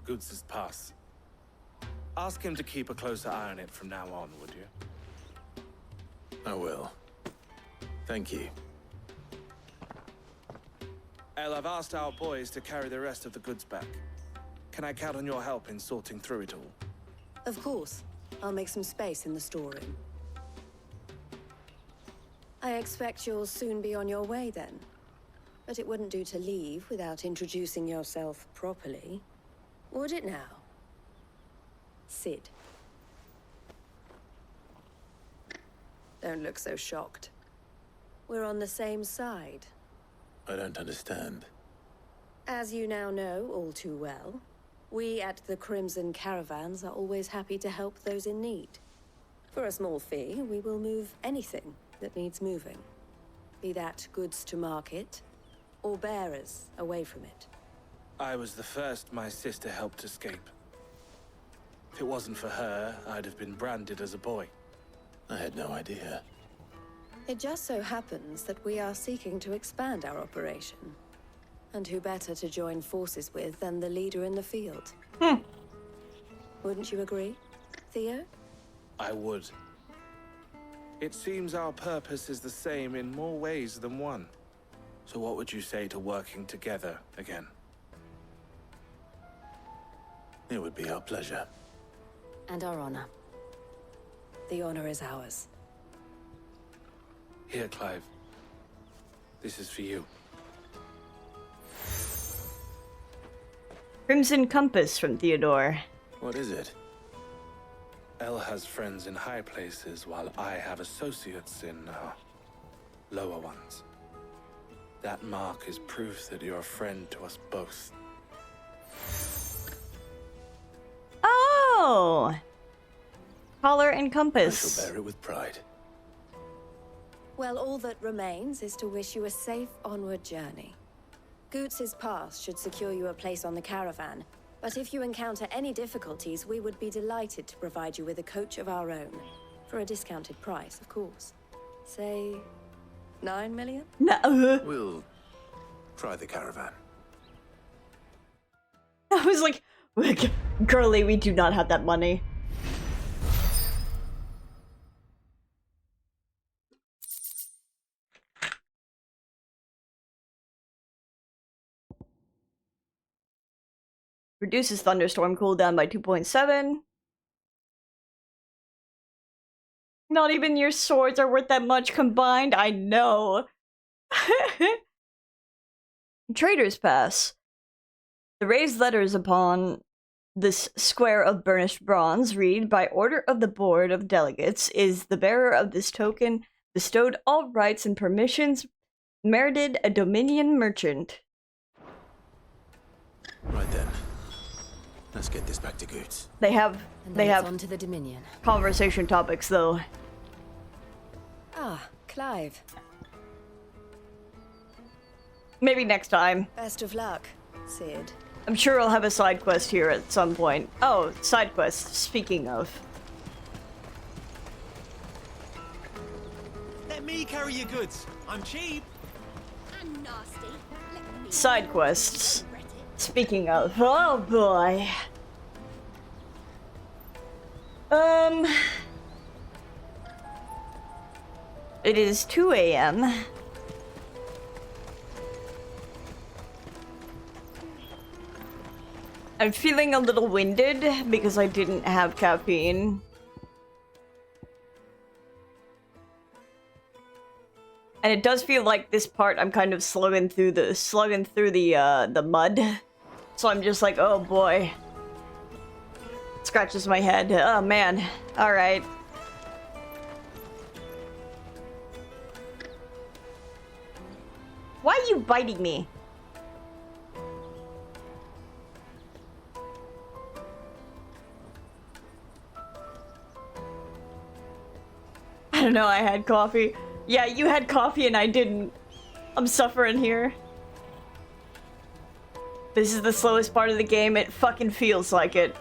Goots's pass. Ask him to keep a closer eye on it from now on, would you? I will. Thank you. El, I've asked our boys to carry the rest of the goods back. Can I count on your help in sorting through it all? Of course. I'll make some space in the storeroom. I expect you'll soon be on your way then. But it wouldn't do to leave without introducing yourself properly. Would it now? Sid. Don't look so shocked. We're on the same side. I don't understand. As you now know all too well, we at the Crimson Caravans are always happy to help those in need. For a small fee, we will move anything that needs moving. Be that goods to market, or bearers away from it. I was the first my sister helped escape. If it wasn't for her, I'd have been branded as a boy. I had no idea. It just so happens that we are seeking to expand our operation. And who better to join forces with than the leader in the field? Wouldn't you agree, Theo? I would. It seems our purpose is the same in more ways than one. So what would you say to working together again? It would be our pleasure. And our honor. The honor is ours. Here, Clive. This is for you. Crimson Compass from Theodore. What is it? El has friends in high places, while I have associates in, lower ones. That mark is proof that you're a friend to us both. Oh! Collar and compass. I shall bear it with pride. Well, all that remains is to wish you a safe onward journey. Goots's pass should secure you a place on the caravan, but if you encounter any difficulties, we would be delighted to provide you with a coach of our own. For a discounted price, of course. Say, 9 million? No. We'll try the caravan. I was like, girly, we do not have that money. Reduces thunderstorm cooldown by 2.7. Not even your swords are worth that much combined, I know. Trader's Pass. The raised letters upon this square of burnished bronze read, by order of the Board of Delegates, is the bearer of this token bestowed all rights and permissions merited a Dominion merchant. Right then. Let's get this back to Goods. They have on to the Dominion. Conversation topics though. Ah, Clive. Maybe next time. Best of luck, Sid. I'm sure I'll have a side quest here at some point. Oh, side quest, speaking of. Let me carry your goods. I'm cheap. And nasty. Let me Side quests. Speaking of. Oh boy. It is 2 a.m. I'm feeling a little winded because I didn't have caffeine. And it does feel like this part I'm kind of slugging through the mud. So I'm just like, oh boy. Scratches my head. Oh man. Alright. Why are you biting me? I don't know, I had coffee. Yeah, you had coffee and I didn't. I'm suffering here. This is the slowest part of the game. It fucking feels like it.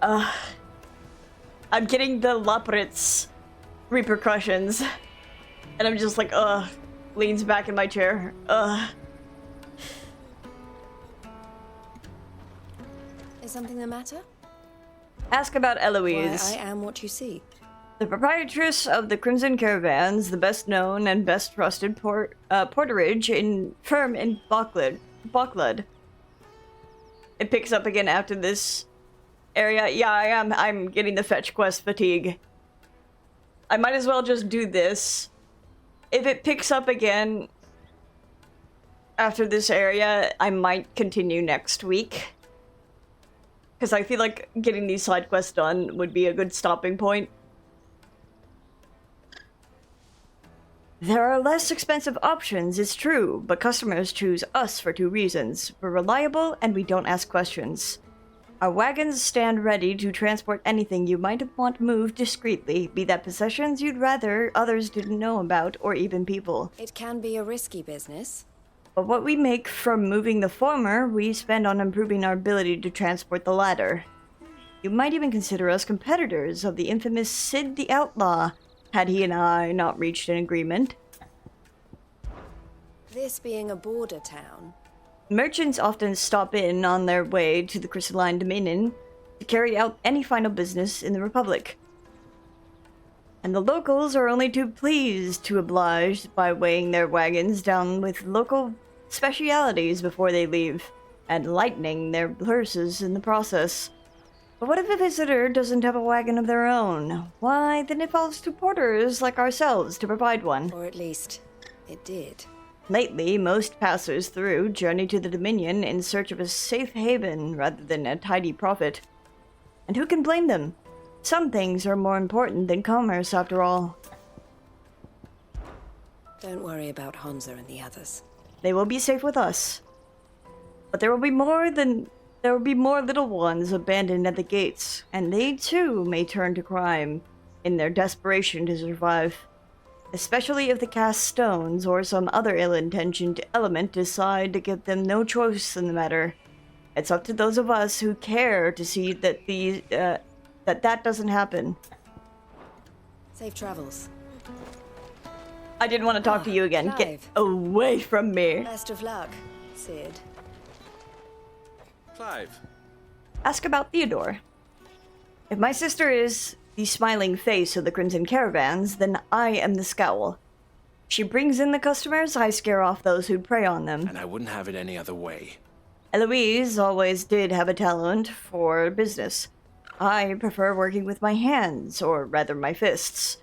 I'm getting the Lapritz repercussions. And I'm just like, leans back in my chair. Is something the matter? Ask about Eloise. Why, I am what you see. The proprietress of the Crimson Caravans, the best known and best trusted porterage firm in Bockled. It picks up again after this area. Yeah, I'm getting the fetch quest fatigue. I might as well just do this. If it picks up again after this area, I might continue next week. Because I feel like getting these side quests done would be a good stopping point. There are less expensive options, it's true, but customers choose us for 2 reasons. We're reliable and we don't ask questions. Our wagons stand ready to transport anything you might want moved discreetly, be that possessions you'd rather others didn't know about, or even people. It can be a risky business. But what we make from moving the former, we spend on improving our ability to transport the latter. You might even consider us competitors of the infamous Sid the Outlaw, had he and I not reached an agreement. This being a border town. Merchants often stop in on their way to the Crystalline Dominion to carry out any final business in the Republic. And the locals are only too pleased to oblige by weighing their wagons down with local specialities before they leave, and lightening their purses in the process. But what if a visitor doesn't have a wagon of their own? Why, then it falls to porters like ourselves to provide one. Or at least, it did. Lately, most passers through journey to the Dominion in search of a safe haven rather than a tidy profit. And who can blame them? Some things are more important than commerce, after all. Don't worry about Hansa and the others. They will be safe with us. But there will be more little ones abandoned at the gates, and they too may turn to crime in their desperation to survive. Especially if the cast stones or some other ill-intentioned element decide to give them no choice in the matter. It's up to those of us who care to see that that doesn't happen. Safe travels. I didn't want to talk to you again. Clive. Get away from me. Best of luck, Sid. Clive. Ask about Theodore. If my sister is the smiling face of the Crimson Caravans, then I am the scowl. She brings in the customers, I scare off those who prey on them. And I wouldn't have it any other way. Eloise always did have a talent for business. I prefer working with my hands, or rather my fists.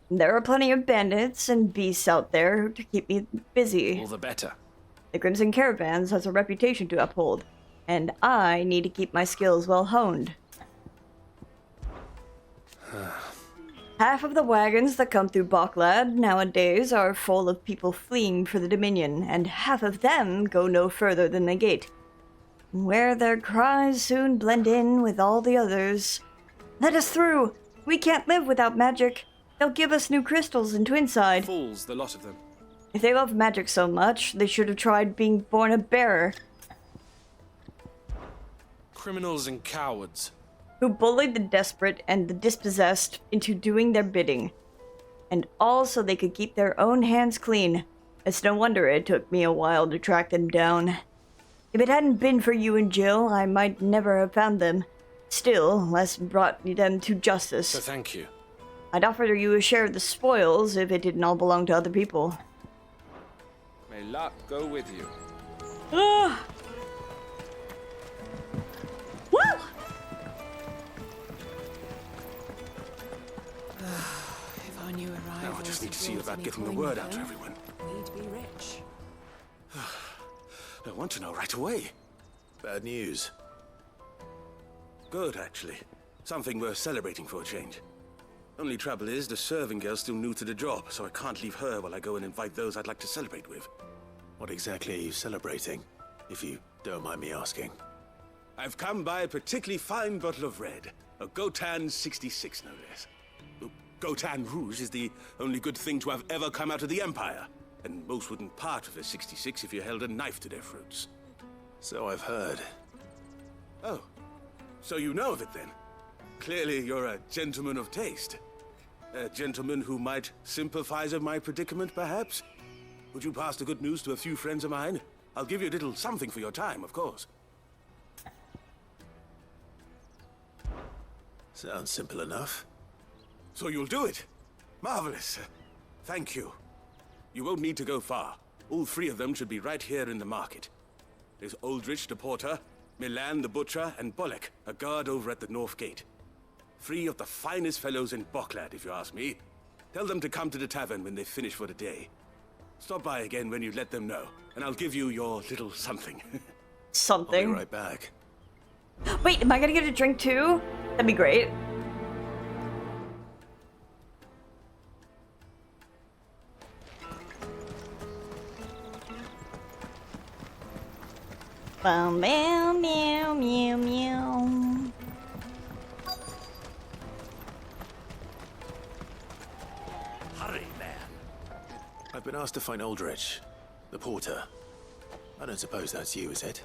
There are plenty of bandits and beasts out there to keep me busy. All the better. The Crimson Caravans has a reputation to uphold, and I need to keep my skills well honed. Half of the wagons that come through Boklad nowadays are full of people fleeing for the Dominion, and half of them go no further than the gate, where their cries soon blend in with all the others. Let us through! We can't live without magic. They'll give us new crystals and twinside. Fools, the lot of them. If they love magic so much, they should have tried being born a bearer. Criminals and cowards. Who bullied the desperate and the dispossessed into doing their bidding. And all so they could keep their own hands clean. It's no wonder it took me a while to track them down. If it hadn't been for you and Jill, I might never have found them. Still, Les brought them to justice. So thank you. I'd offer you a share of the spoils if it didn't all belong to other people. May luck go with you. Ah! Woo! If I knew arrivals. Now I just need to see about getting the word out to everyone. We'd be rich. I want to know right away. Bad news. Good, actually. Something worth celebrating for a change. Only trouble is, the serving girl's still new to the job, so I can't leave her while I go and invite those I'd like to celebrate with. What exactly are you celebrating, if you don't mind me asking? I've come by a particularly fine bottle of red. A Gotan 66, no less. Gotan Rouge is the only good thing to have ever come out of the Empire. And most wouldn't part with a 66 if you held a knife to their throats. So I've heard. Oh, so you know of it then? Clearly you're a gentleman of taste. A gentleman who might sympathize with my predicament, perhaps? Would you pass the good news to a few friends of mine? I'll give you a little something for your time, of course. Sounds simple enough. So you'll do it? Marvelous. Thank you. You won't need to go far. All three of them should be right here in the market. There's Aldrich the porter, Milan the butcher, and Bolek, a guard over at the north gate. Three of the finest fellows in Boklad, if you ask me. Tell them to come to the tavern when they finish for the day. Stop by again when you let them know, and I'll give you your little something. Something? I'll be right back. Wait, am I gonna get a drink too? That'd be great. Meow, meow, meow, meow. Hurry, man. I've been asked to find Aldrich, the porter. I don't suppose that's you, is it?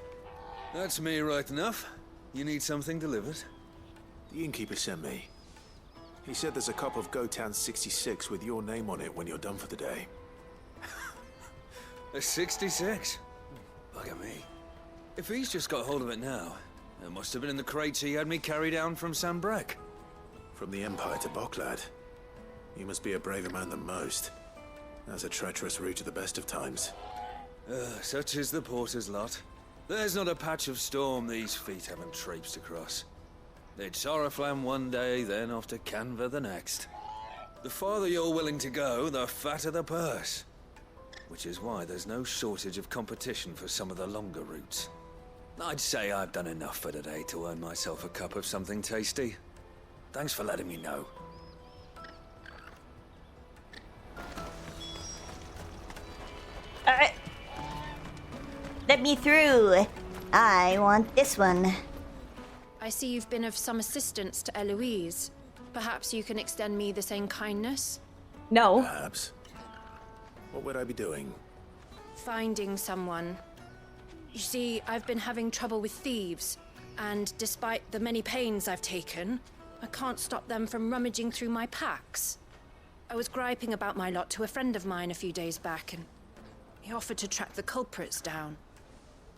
That's me right enough. You need something delivered? The innkeeper sent me. He said there's a cup of Gotan 66 with your name on it when you're done for the day. A 66? Bugger me. If he's just got hold of it now, it must have been in the crates he had me carry down from Sambrek. From the Empire to Boklad. You must be a braver man than most. That's a treacherous route at the best of times. Such is the porter's lot. There's not a patch of storm these feet haven't traipsed across. It's Oriflamme one day, then off to Canva the next. The farther you're willing to go, the fatter the purse. Which is why there's no shortage of competition for some of the longer routes. I'd say I've done enough for today to earn myself a cup of something tasty. Thanks for letting me know. Let me through. I want this one. I see you've been of some assistance to Eloise. Perhaps you can extend me the same kindness? No. Perhaps. What would I be doing? Finding someone. You see, I've been having trouble with thieves, and despite the many pains I've taken, I can't stop them from rummaging through my packs. I was griping about my lot to a friend of mine a few days back, and he offered to track the culprits down.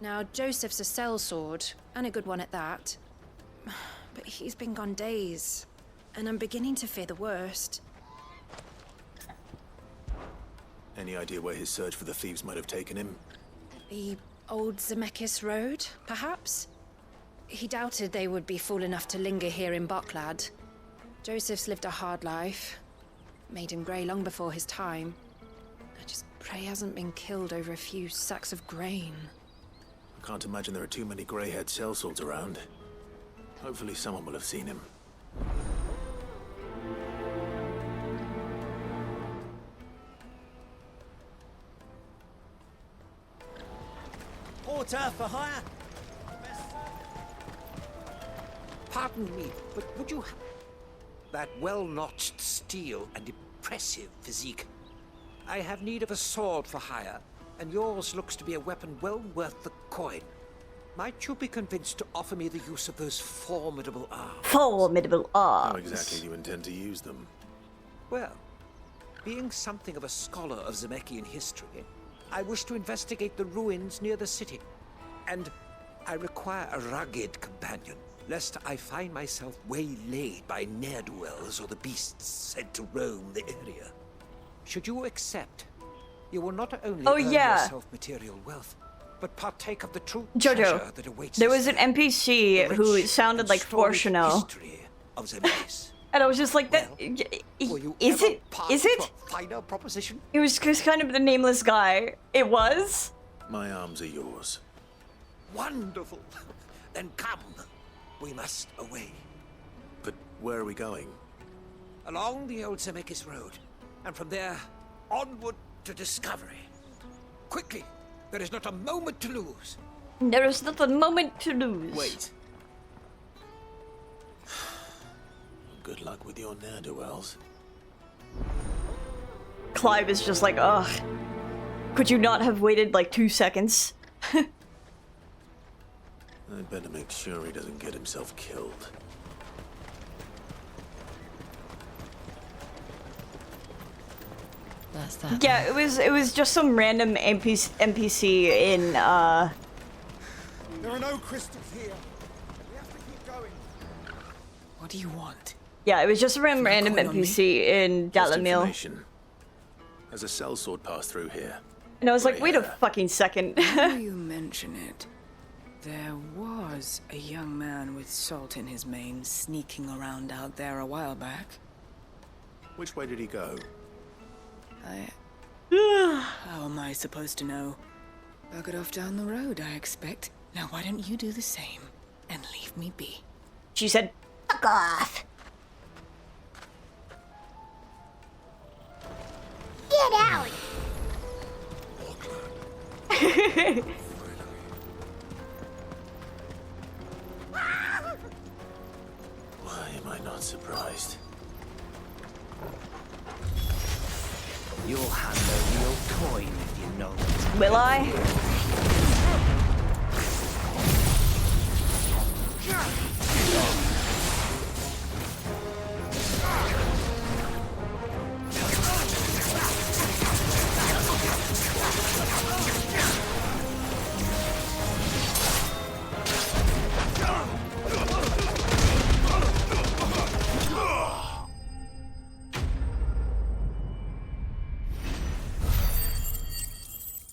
Now, Joseph's a sellsword, and a good one at that. But he's been gone days, and I'm beginning to fear the worst. Any idea where his search for the thieves might have taken him? He Old Zemeckis Road, perhaps? He doubted they would be fool enough to linger here in Boklad. Joseph's lived a hard life. Made him grey long before his time. I just pray he hasn't been killed over a few sacks of grain. I can't imagine there are too many grey-haired sellswords around. Hopefully someone will have seen him. Porter for hire. Pardon me, but would you... That well-notched steel and impressive physique. I have need of a sword for hire, and yours looks to be a weapon well worth the coin. Might you be convinced to offer me the use of those formidable arms? Formidable arms. How exactly do you intend to use them? Well, being something of a scholar of Zemeckis history, I wish to investigate the ruins near the city. And I require a rugged companion, lest I find myself waylaid by ne'er-do-wells or the beasts sent to roam the area. Should you accept, you will not only earn yourself material wealth, but partake of the true treasure that awaits there us was an NPC who sounded like Fortuno. Of Zemeckis. And I was just like, is it? Final proposition? It was just kind of the nameless guy. It was? My arms are yours. Wonderful. Then come. We must away. But where are we going? Along the old Zemeckis Road. And from there, onward to discovery. Quickly. There is not a moment to lose. There is not a moment to lose. Wait. Good luck with your ne'er-do-wells. Clive is just like, ugh. Could you not have waited like 2 seconds? I'd better make sure he doesn't get himself killed. That's that. Yeah, it was just some random NPC in There are no crystals here. We have to keep going. What do you want? Yeah, it was just a random NPC in Dalamil. Information. There's a sellsword passed through here. And I was like, wait a fucking second. Now you mention it. There was a young man with salt in his mane sneaking around out there a while back. Which way did he go? How am I supposed to know? Buggered off down the road, I expect. Now why don't you do the same and leave me be? She said, fuck off. Get out! Why am I not surprised? You'll have a real coin if you know it. Will I?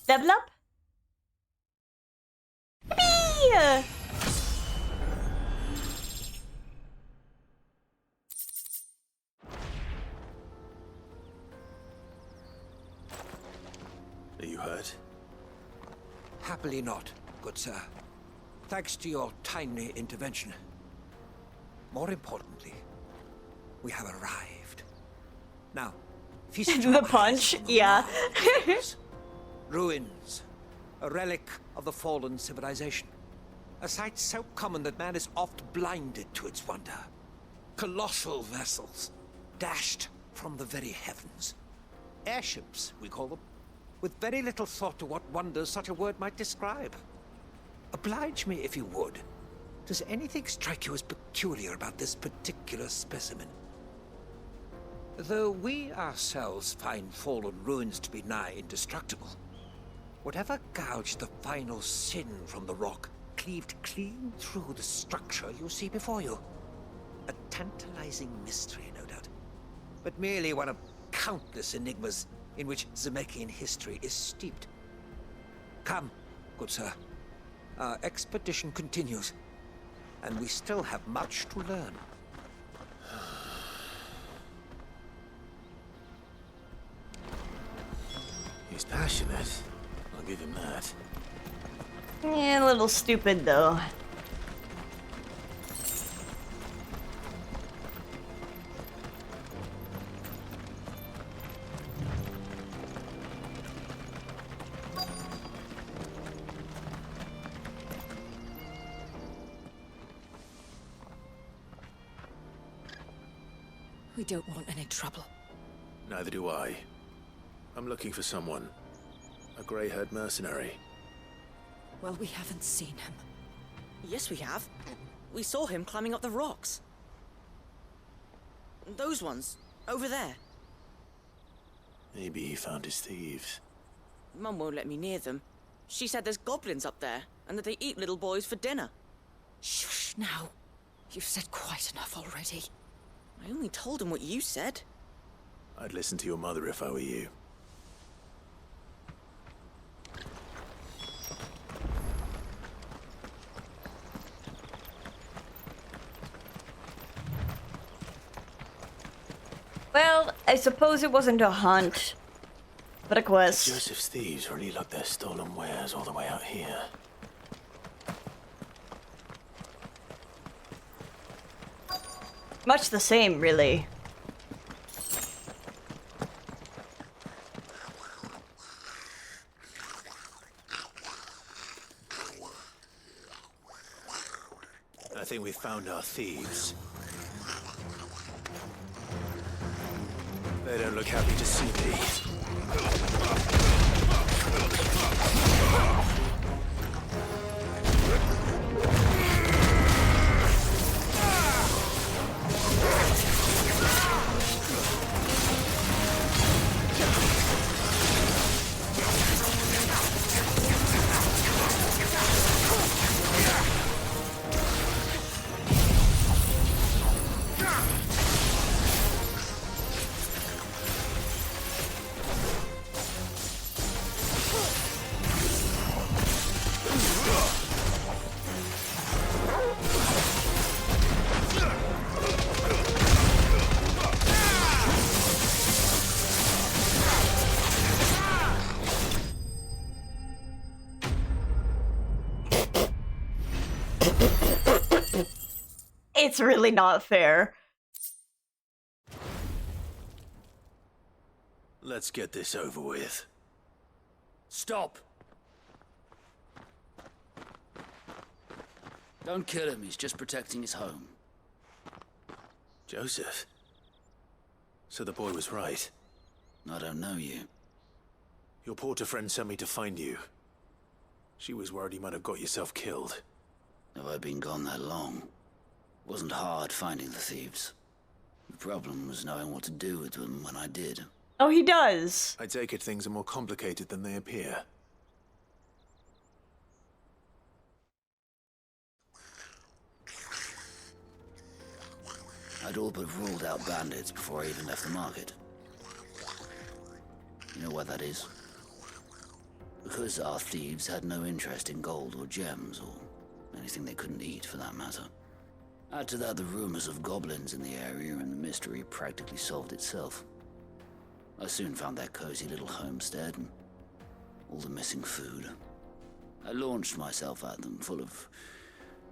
Level up? Yippee! Are you hurt? Happily not, good sir. Thanks to your timely intervention. More importantly, we have arrived. Now, feast your The eyes punch, on the yeah. marvels. Ruins, a relic of the fallen civilization. A sight so common that man is oft blinded to its wonder. Colossal vessels, dashed from the very heavens. Airships, we call them, with very little thought to what wonders such a word might describe. Oblige me if you would. Does anything strike you as peculiar about this particular specimen? Though we ourselves find fallen ruins to be nigh indestructible, whatever gouged the final sin from the rock cleaved clean through the structure you see before you. A tantalizing mystery, no doubt, but merely one of countless enigmas in which Zemeckis history is steeped. Come, good sir. Our expedition continues, and we still have much to learn. He's passionate. I'll give him that. Yeah, a little stupid though. We don't want any trouble. Neither do I. I'm looking for someone. A grey-haired mercenary. Well, we haven't seen him. Yes, we have. We saw him climbing up the rocks. Those ones, over there. Maybe he found his thieves. Mum won't let me near them. She said there's goblins up there, and that they eat little boys for dinner. Shush now. You've said quite enough already. I only told him what you said. I'd listen to your mother if I were you. Well, I suppose it wasn't a hunt, but a quest. Joseph's thieves really lugged their stolen wares all the way out here. Much the same, really. I think we found our thieves. They don't look happy to see me. It's really not fair. Let's get this over with. Stop! Don't kill him, he's just protecting his home. Joseph? So the boy was right. I don't know you. Your porter friend sent me to find you. She was worried you might have got yourself killed. Have I been gone that long? Wasn't hard finding the thieves. The problem was knowing what to do with them when I did. Oh, he does. I take it things are more complicated than they appear. I'd all but ruled out bandits before I even left the market. You know why that is? Because our thieves had no interest in gold or gems, or anything they couldn't eat for that matter. Add to that the rumors of goblins in the area, and the mystery practically solved itself. I soon found their cozy little homestead and all the missing food. I launched myself at them, full of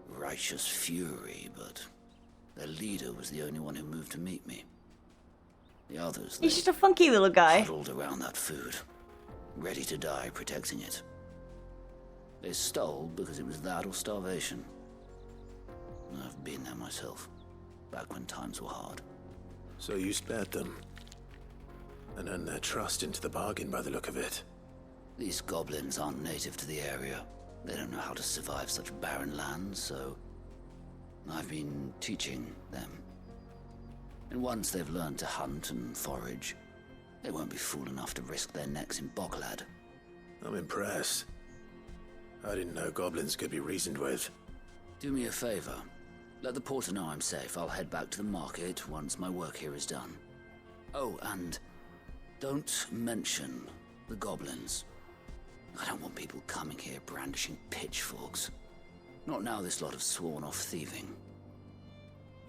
righteous fury, but their leader was the only one who moved to meet me. The others, He's just a funky little guy. huddled around that food, ready to die protecting it. They stole because it was that or starvation. I've been there myself, back when times were hard. So you spared them, and earned their trust into the bargain by the look of it. These goblins aren't native to the area. They don't know how to survive such barren lands, so I've been teaching them. And once they've learned to hunt and forage, they won't be fool enough to risk their necks in Boklad. I'm impressed. I didn't know goblins could be reasoned with. Do me a favor. Let the porter know I'm safe. I'll head back to the market once my work here is done. Oh, and don't mention the goblins. I don't want people coming here brandishing pitchforks. Not now this lot have sworn off thieving.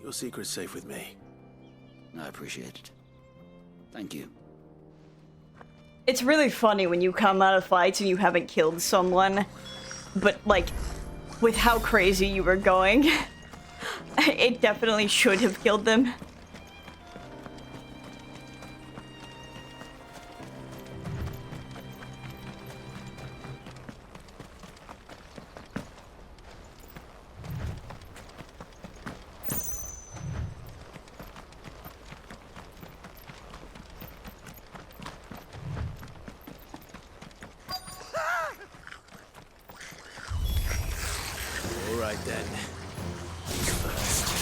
Your secret's safe with me. I appreciate it. Thank you. It's really funny when you come out of fights and you haven't killed someone, but like, with how crazy you were going, it definitely should have killed them. All right then. He's first.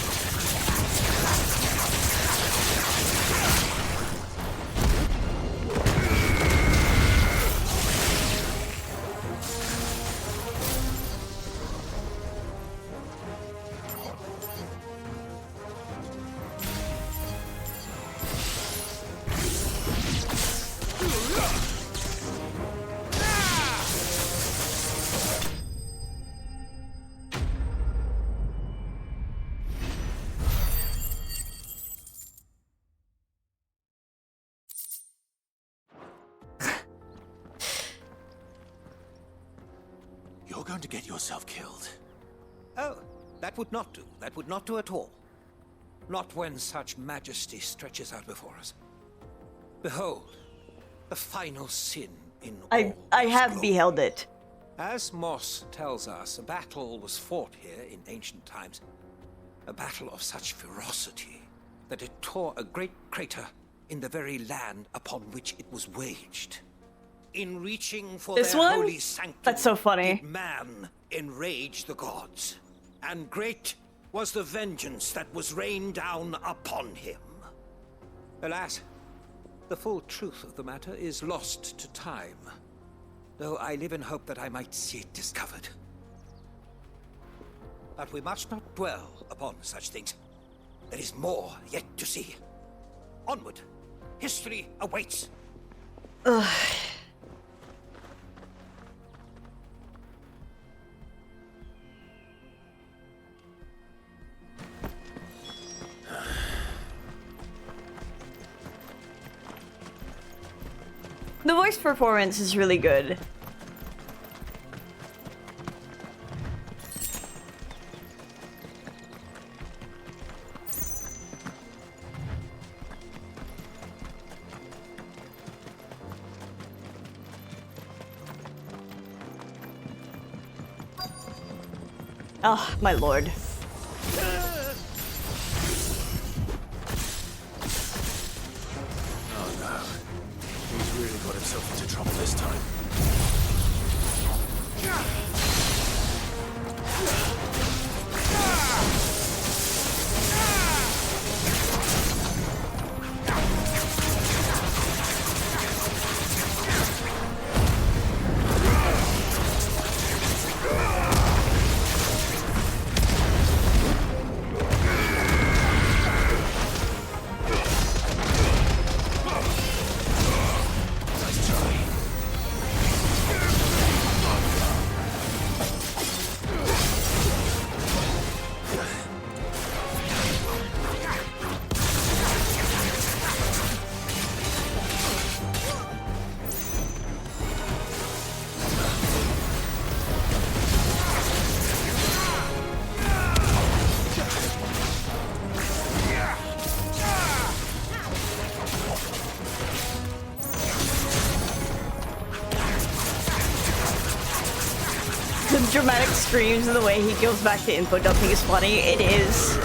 You're going to get yourself killed. Oh, that would not do. That would not do at all. Not when such majesty stretches out before us. Behold, the final sin in all I have glory. beheld it. As Moss tells us, a battle was fought here in ancient times. A battle of such ferocity that it tore a great crater in the very land upon which it was waged. In reaching for This their one? holy sanctum, That's so funny. did man enrage the gods, and great was the vengeance that was rained down upon him. Alas, the full truth of the matter is lost to time, though I live in hope that I might see it discovered. But we must not dwell upon such things. There is more yet to see. Onward. History awaits. Ugh. The voice performance is really good. Oh, my lord. Oh no. He's really got himself into trouble this time. The dramatic screams and the way he goes back to info dumping is funny. It is.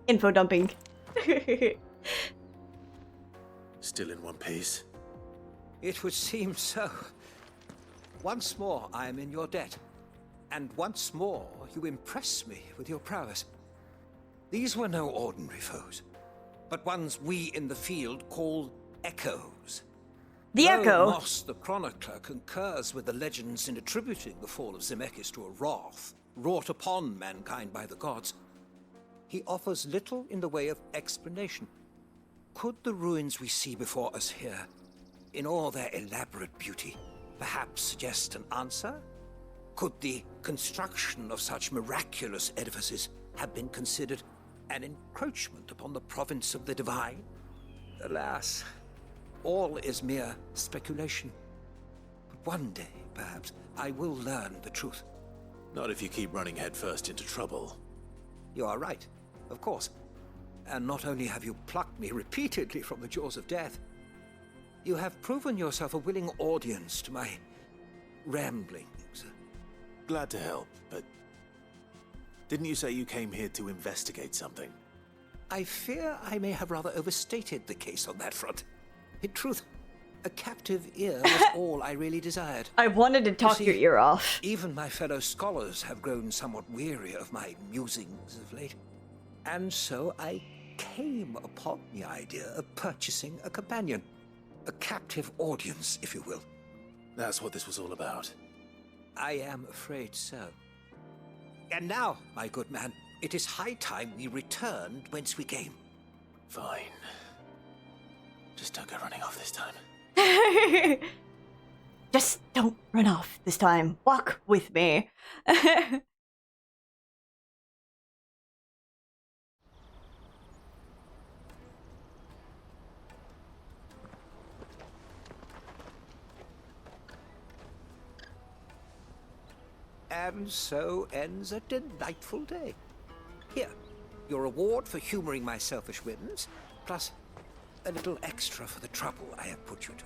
Info dumping. Still in one piece. It would seem so. Once more I am in your debt. And once more you impress me with your prowess. These were no ordinary foes, but ones we in the field call echoes. The Though Echo? Moss the Chronicler concurs with the legends in attributing the fall of Zemeckis to a wrath wrought upon mankind by the gods, he offers little in the way of explanation. Could the ruins we see before us here, in all their elaborate beauty, perhaps suggest an answer? Could the construction of such miraculous edifices have been considered an encroachment upon the province of the divine? Alas, all is mere speculation. But one day, perhaps, I will learn the truth. Not if you keep running headfirst into trouble. You are right, of course. And not only have you plucked me repeatedly from the jaws of death, you have proven yourself a willing audience to my ramblings. Glad to help, but didn't you say you came here to investigate something? I fear I may have rather overstated the case on that front. In truth, a captive ear was all I really desired. I wanted to talk your ear off. Even my fellow scholars have grown somewhat weary of my musings of late. And so I came upon the idea of purchasing a companion. A captive audience, if you will. That's what this was all about. I am afraid so. And now, my good man, it is high time we returned whence we came. Fine. Just don't go running off this time. Just don't run off this time. Walk with me. And so ends a delightful day. Here, your reward for humoring my selfish whims, plus a little extra for the trouble I have put you to.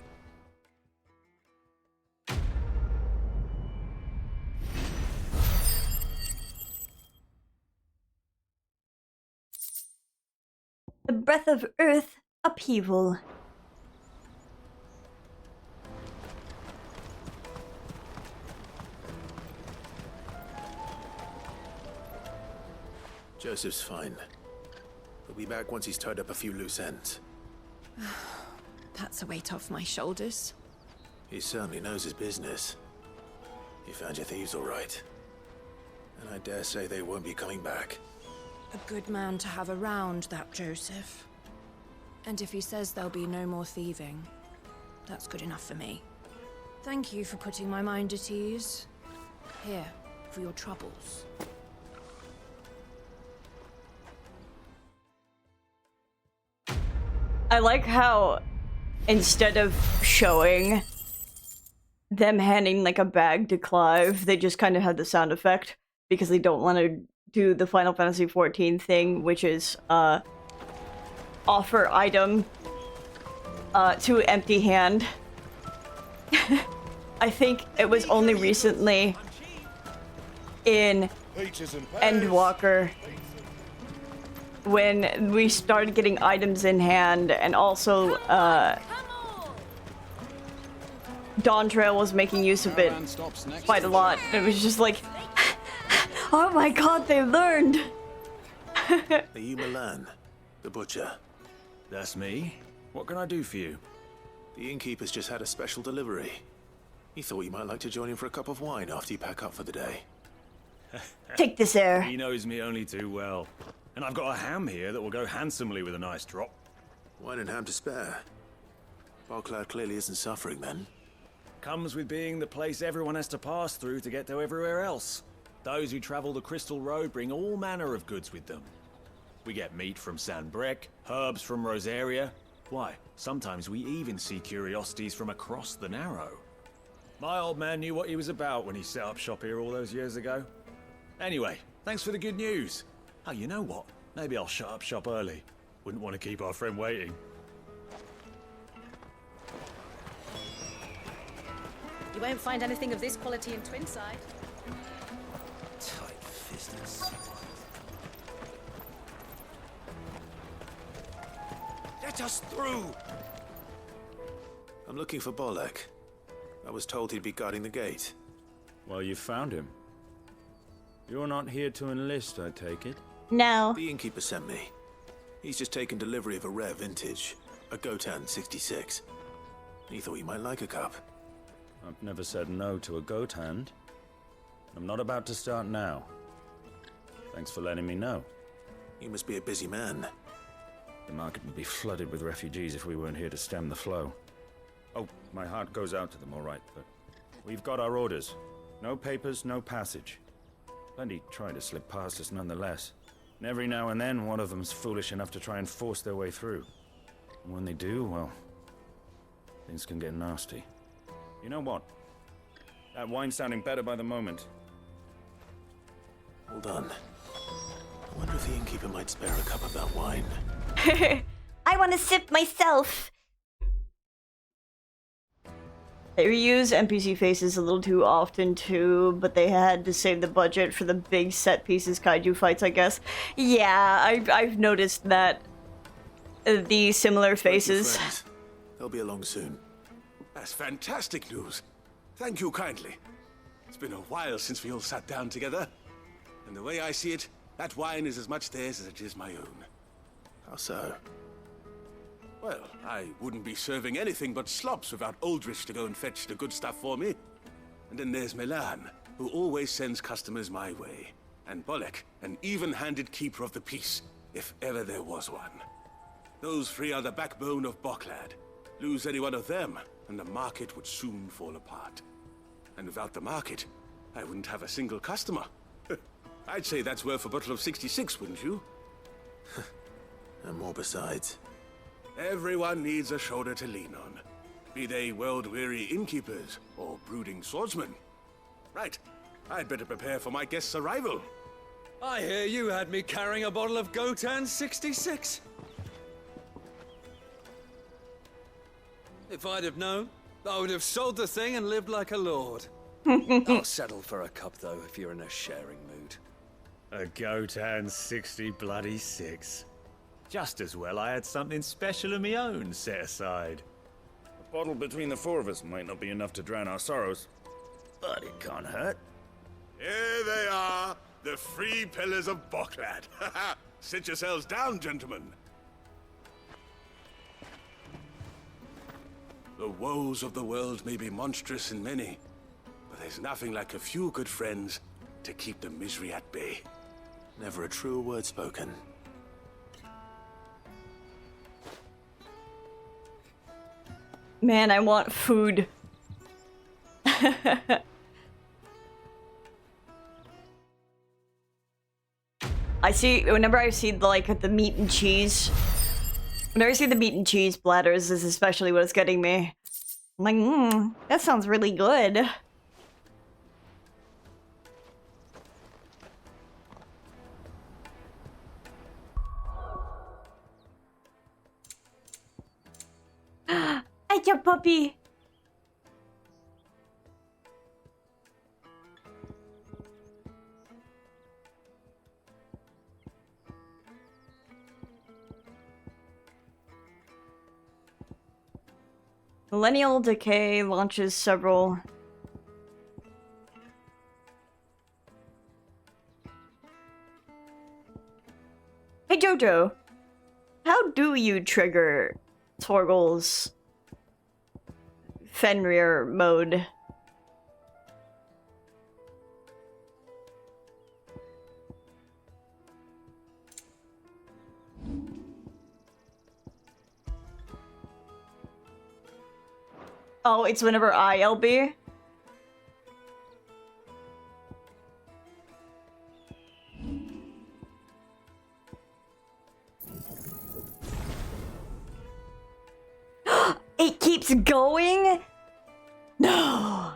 The breath of earth upheaval. Joseph's fine. He'll be back once he's tied up a few loose ends. That's a weight off my shoulders. He certainly knows his business. You found your thieves all right. And I dare say they won't be coming back. A good man to have around, that Joseph. And if he says there'll be no more thieving, that's good enough for me. Thank you for putting my mind at ease. Here, for your troubles. I like how instead of showing them handing like a bag to Clive, they just kind of have the sound effect because they don't want to do the Final Fantasy XIV thing, which is offer item to empty hand. I think it was only recently in Endwalker when we started getting items in hand, and also Dawn Trail was making use of it quite a lot. It was just like, oh my god, they learned! Are you Milan, the butcher? That's me. What can I do for you? The innkeeper's just had a special delivery. He thought you might like to join him for a cup of wine after you pack up for the day. Take this air. He knows me only too well. And I've got a ham here that will go handsomely with a nice drop. Wine and ham to spare. Barclad clearly isn't suffering then. Comes with being the place everyone has to pass through to get to everywhere else. Those who travel the Crystal Road bring all manner of goods with them. We get meat from Sanbrec, herbs from Rosaria. Why, sometimes we even see curiosities from across the Narrow. My old man knew what he was about when he set up shop here all those years ago. Anyway, thanks for the good news. Oh, you know what? Maybe I'll shut up shop early. Wouldn't want to keep our friend waiting. You won't find anything of this quality in Twinside. Tight-fisted. Let us through! I'm looking for Bolek. I was told he'd be guarding the gate. Well, you found him. You're not here to enlist, I take it? No. The innkeeper sent me. He's just taken delivery of a rare vintage, a Gotan 66. He thought you might like a cup. I've never said no to a goat hand. I'm not about to start now. Thanks for letting me know. You must be a busy man. The market would be flooded with refugees if we weren't here to stem the flow. Oh, my heart goes out to them, all right, but we've got our orders. No papers, no passage. Plenty try to slip past us nonetheless. And every now and then, one of them's foolish enough to try and force their way through. And when they do, well, things can get nasty. You know what? That wine's sounding better by the moment. Hold on. I wonder if the innkeeper might spare a cup of that wine. I want to sip myself. They reuse NPC faces a little too often too, but they had to save the budget for the big set pieces kaiju fights, I guess. Yeah, I've noticed that. The similar faces. They'll be along soon. That's fantastic news. Thank you kindly. It's been a while since we all sat down together. And the way I see it, that wine is as much theirs as it is my own. How so? Well, I wouldn't be serving anything but slops without Aldrich to go and fetch the good stuff for me. And then there's Milan, who always sends customers my way. And Bolek, an even-handed keeper of the peace, if ever there was one. Those three are the backbone of Boklad. Lose any one of them, and the market would soon fall apart. And without the market, I wouldn't have a single customer. I'd say that's worth a bottle of 66, wouldn't you? And more besides. Everyone needs a shoulder to lean on. Be they world-weary innkeepers or brooding swordsmen. Right, I'd better prepare for my guest's arrival. I hear you had me carrying a bottle of Gotan 66. If I'd have known, I would have sold the thing and lived like a lord. I'll settle for a cup, though, if you're in a sharing mood. A Gotan 66. Just as well I had something special of my own set aside. A bottle between the four of us might not be enough to drown our sorrows, but it can't hurt. Here they are, the three pillars of Boklad. Sit yourselves down, gentlemen. The woes of the world may be monstrous and many, but there's nothing like a few good friends to keep the misery at bay. Never a truer word spoken. Man, I want food. Whenever I see the meat and cheese, whenever I see the meat and cheese platters is especially what it's getting me. I'm like, that sounds really good. Hey, your puppy. Millennial Decay launches several... Hey Jojo, how do you trigger Torgal's Fenrir mode? Oh, it's whenever ILB? It keeps going? No.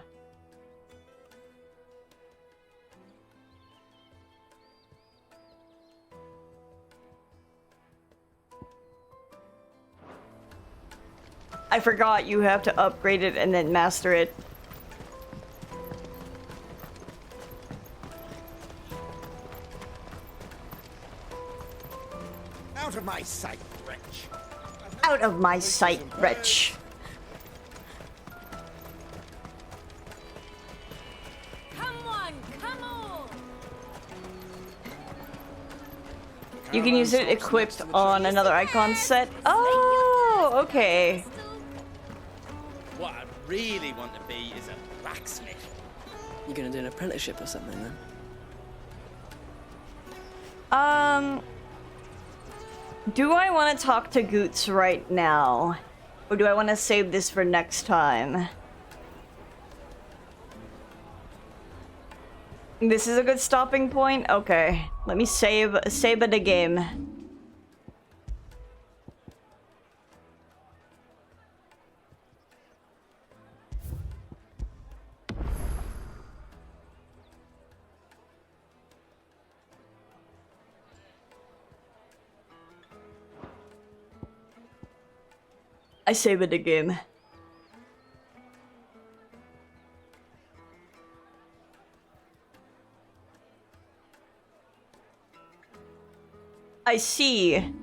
I forgot you have to upgrade it and then master it. Out of my sight, wretch. Out of my sight, wretch. Come on, come on! You can use it equipped on another icon set. Oh, okay. What I really want to be is a blacksmith. You gonna do an apprenticeship or something then? Do I want to talk to Goots right now? Or do I want to save this for next time? This is a good stopping point? Okay. Let me save it a game. I save it a game. I see.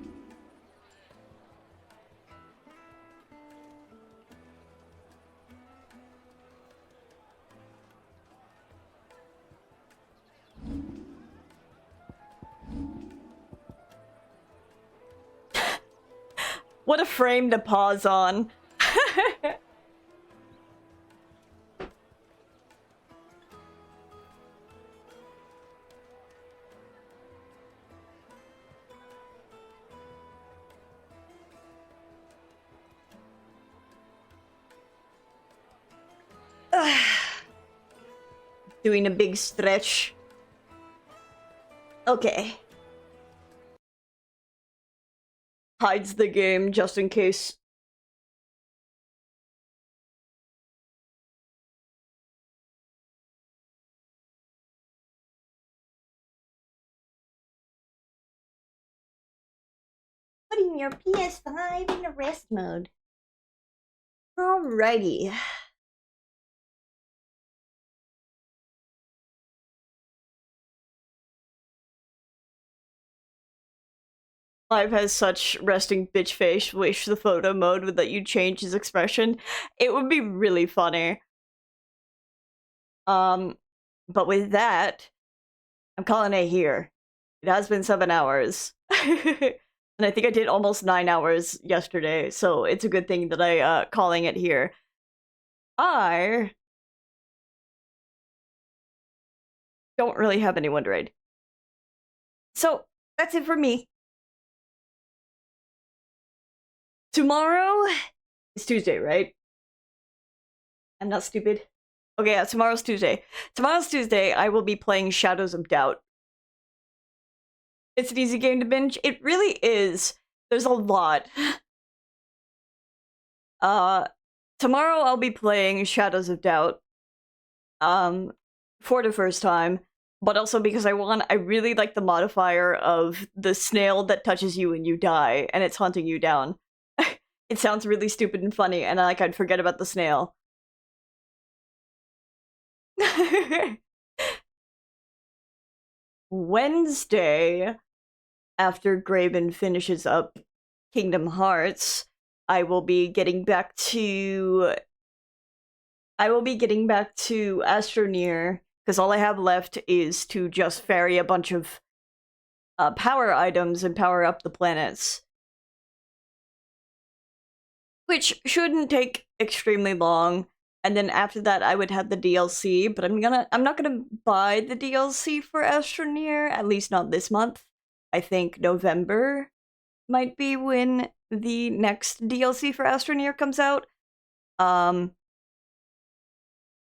What a frame to pause on. Doing a big stretch. Okay. Hides the game just in case. Putting your PS5 in rest mode. Alrighty. Live has such resting bitch face. Wish the photo mode would let you change his expression. It would be really funny. But with that, I'm calling it here. It has been 7 hours. And I think I did almost 9 hours yesterday, so it's a good thing that I calling it here. I don't really have anyone to raid. So that's it for me. Tomorrow is Tuesday, right? I'm not stupid. Okay, yeah, tomorrow's Tuesday. Tomorrow's Tuesday, I will be playing Shadows of Doubt. It's an easy game to binge. It really is. There's a lot. Tomorrow I'll be playing Shadows of Doubt. For the first time. But also because I really like the modifier of the snail that touches you and you die, and it's hunting you down. It sounds really stupid and funny, and I'd forget about the snail. Wednesday, after Graven finishes up Kingdom Hearts, I will be getting back to Astroneer, because all I have left is to just ferry a bunch of power items and power up the planets. Which shouldn't take extremely long. And then after that, I would have the DLC, but I'm not gonna buy the DLC for Astroneer, at least not this month. I think November might be when the next DLC for Astroneer comes out. In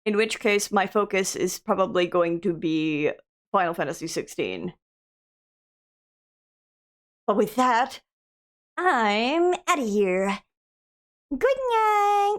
which case, my focus is probably going to be Final Fantasy 16. But with that, I'm out of here. Good night!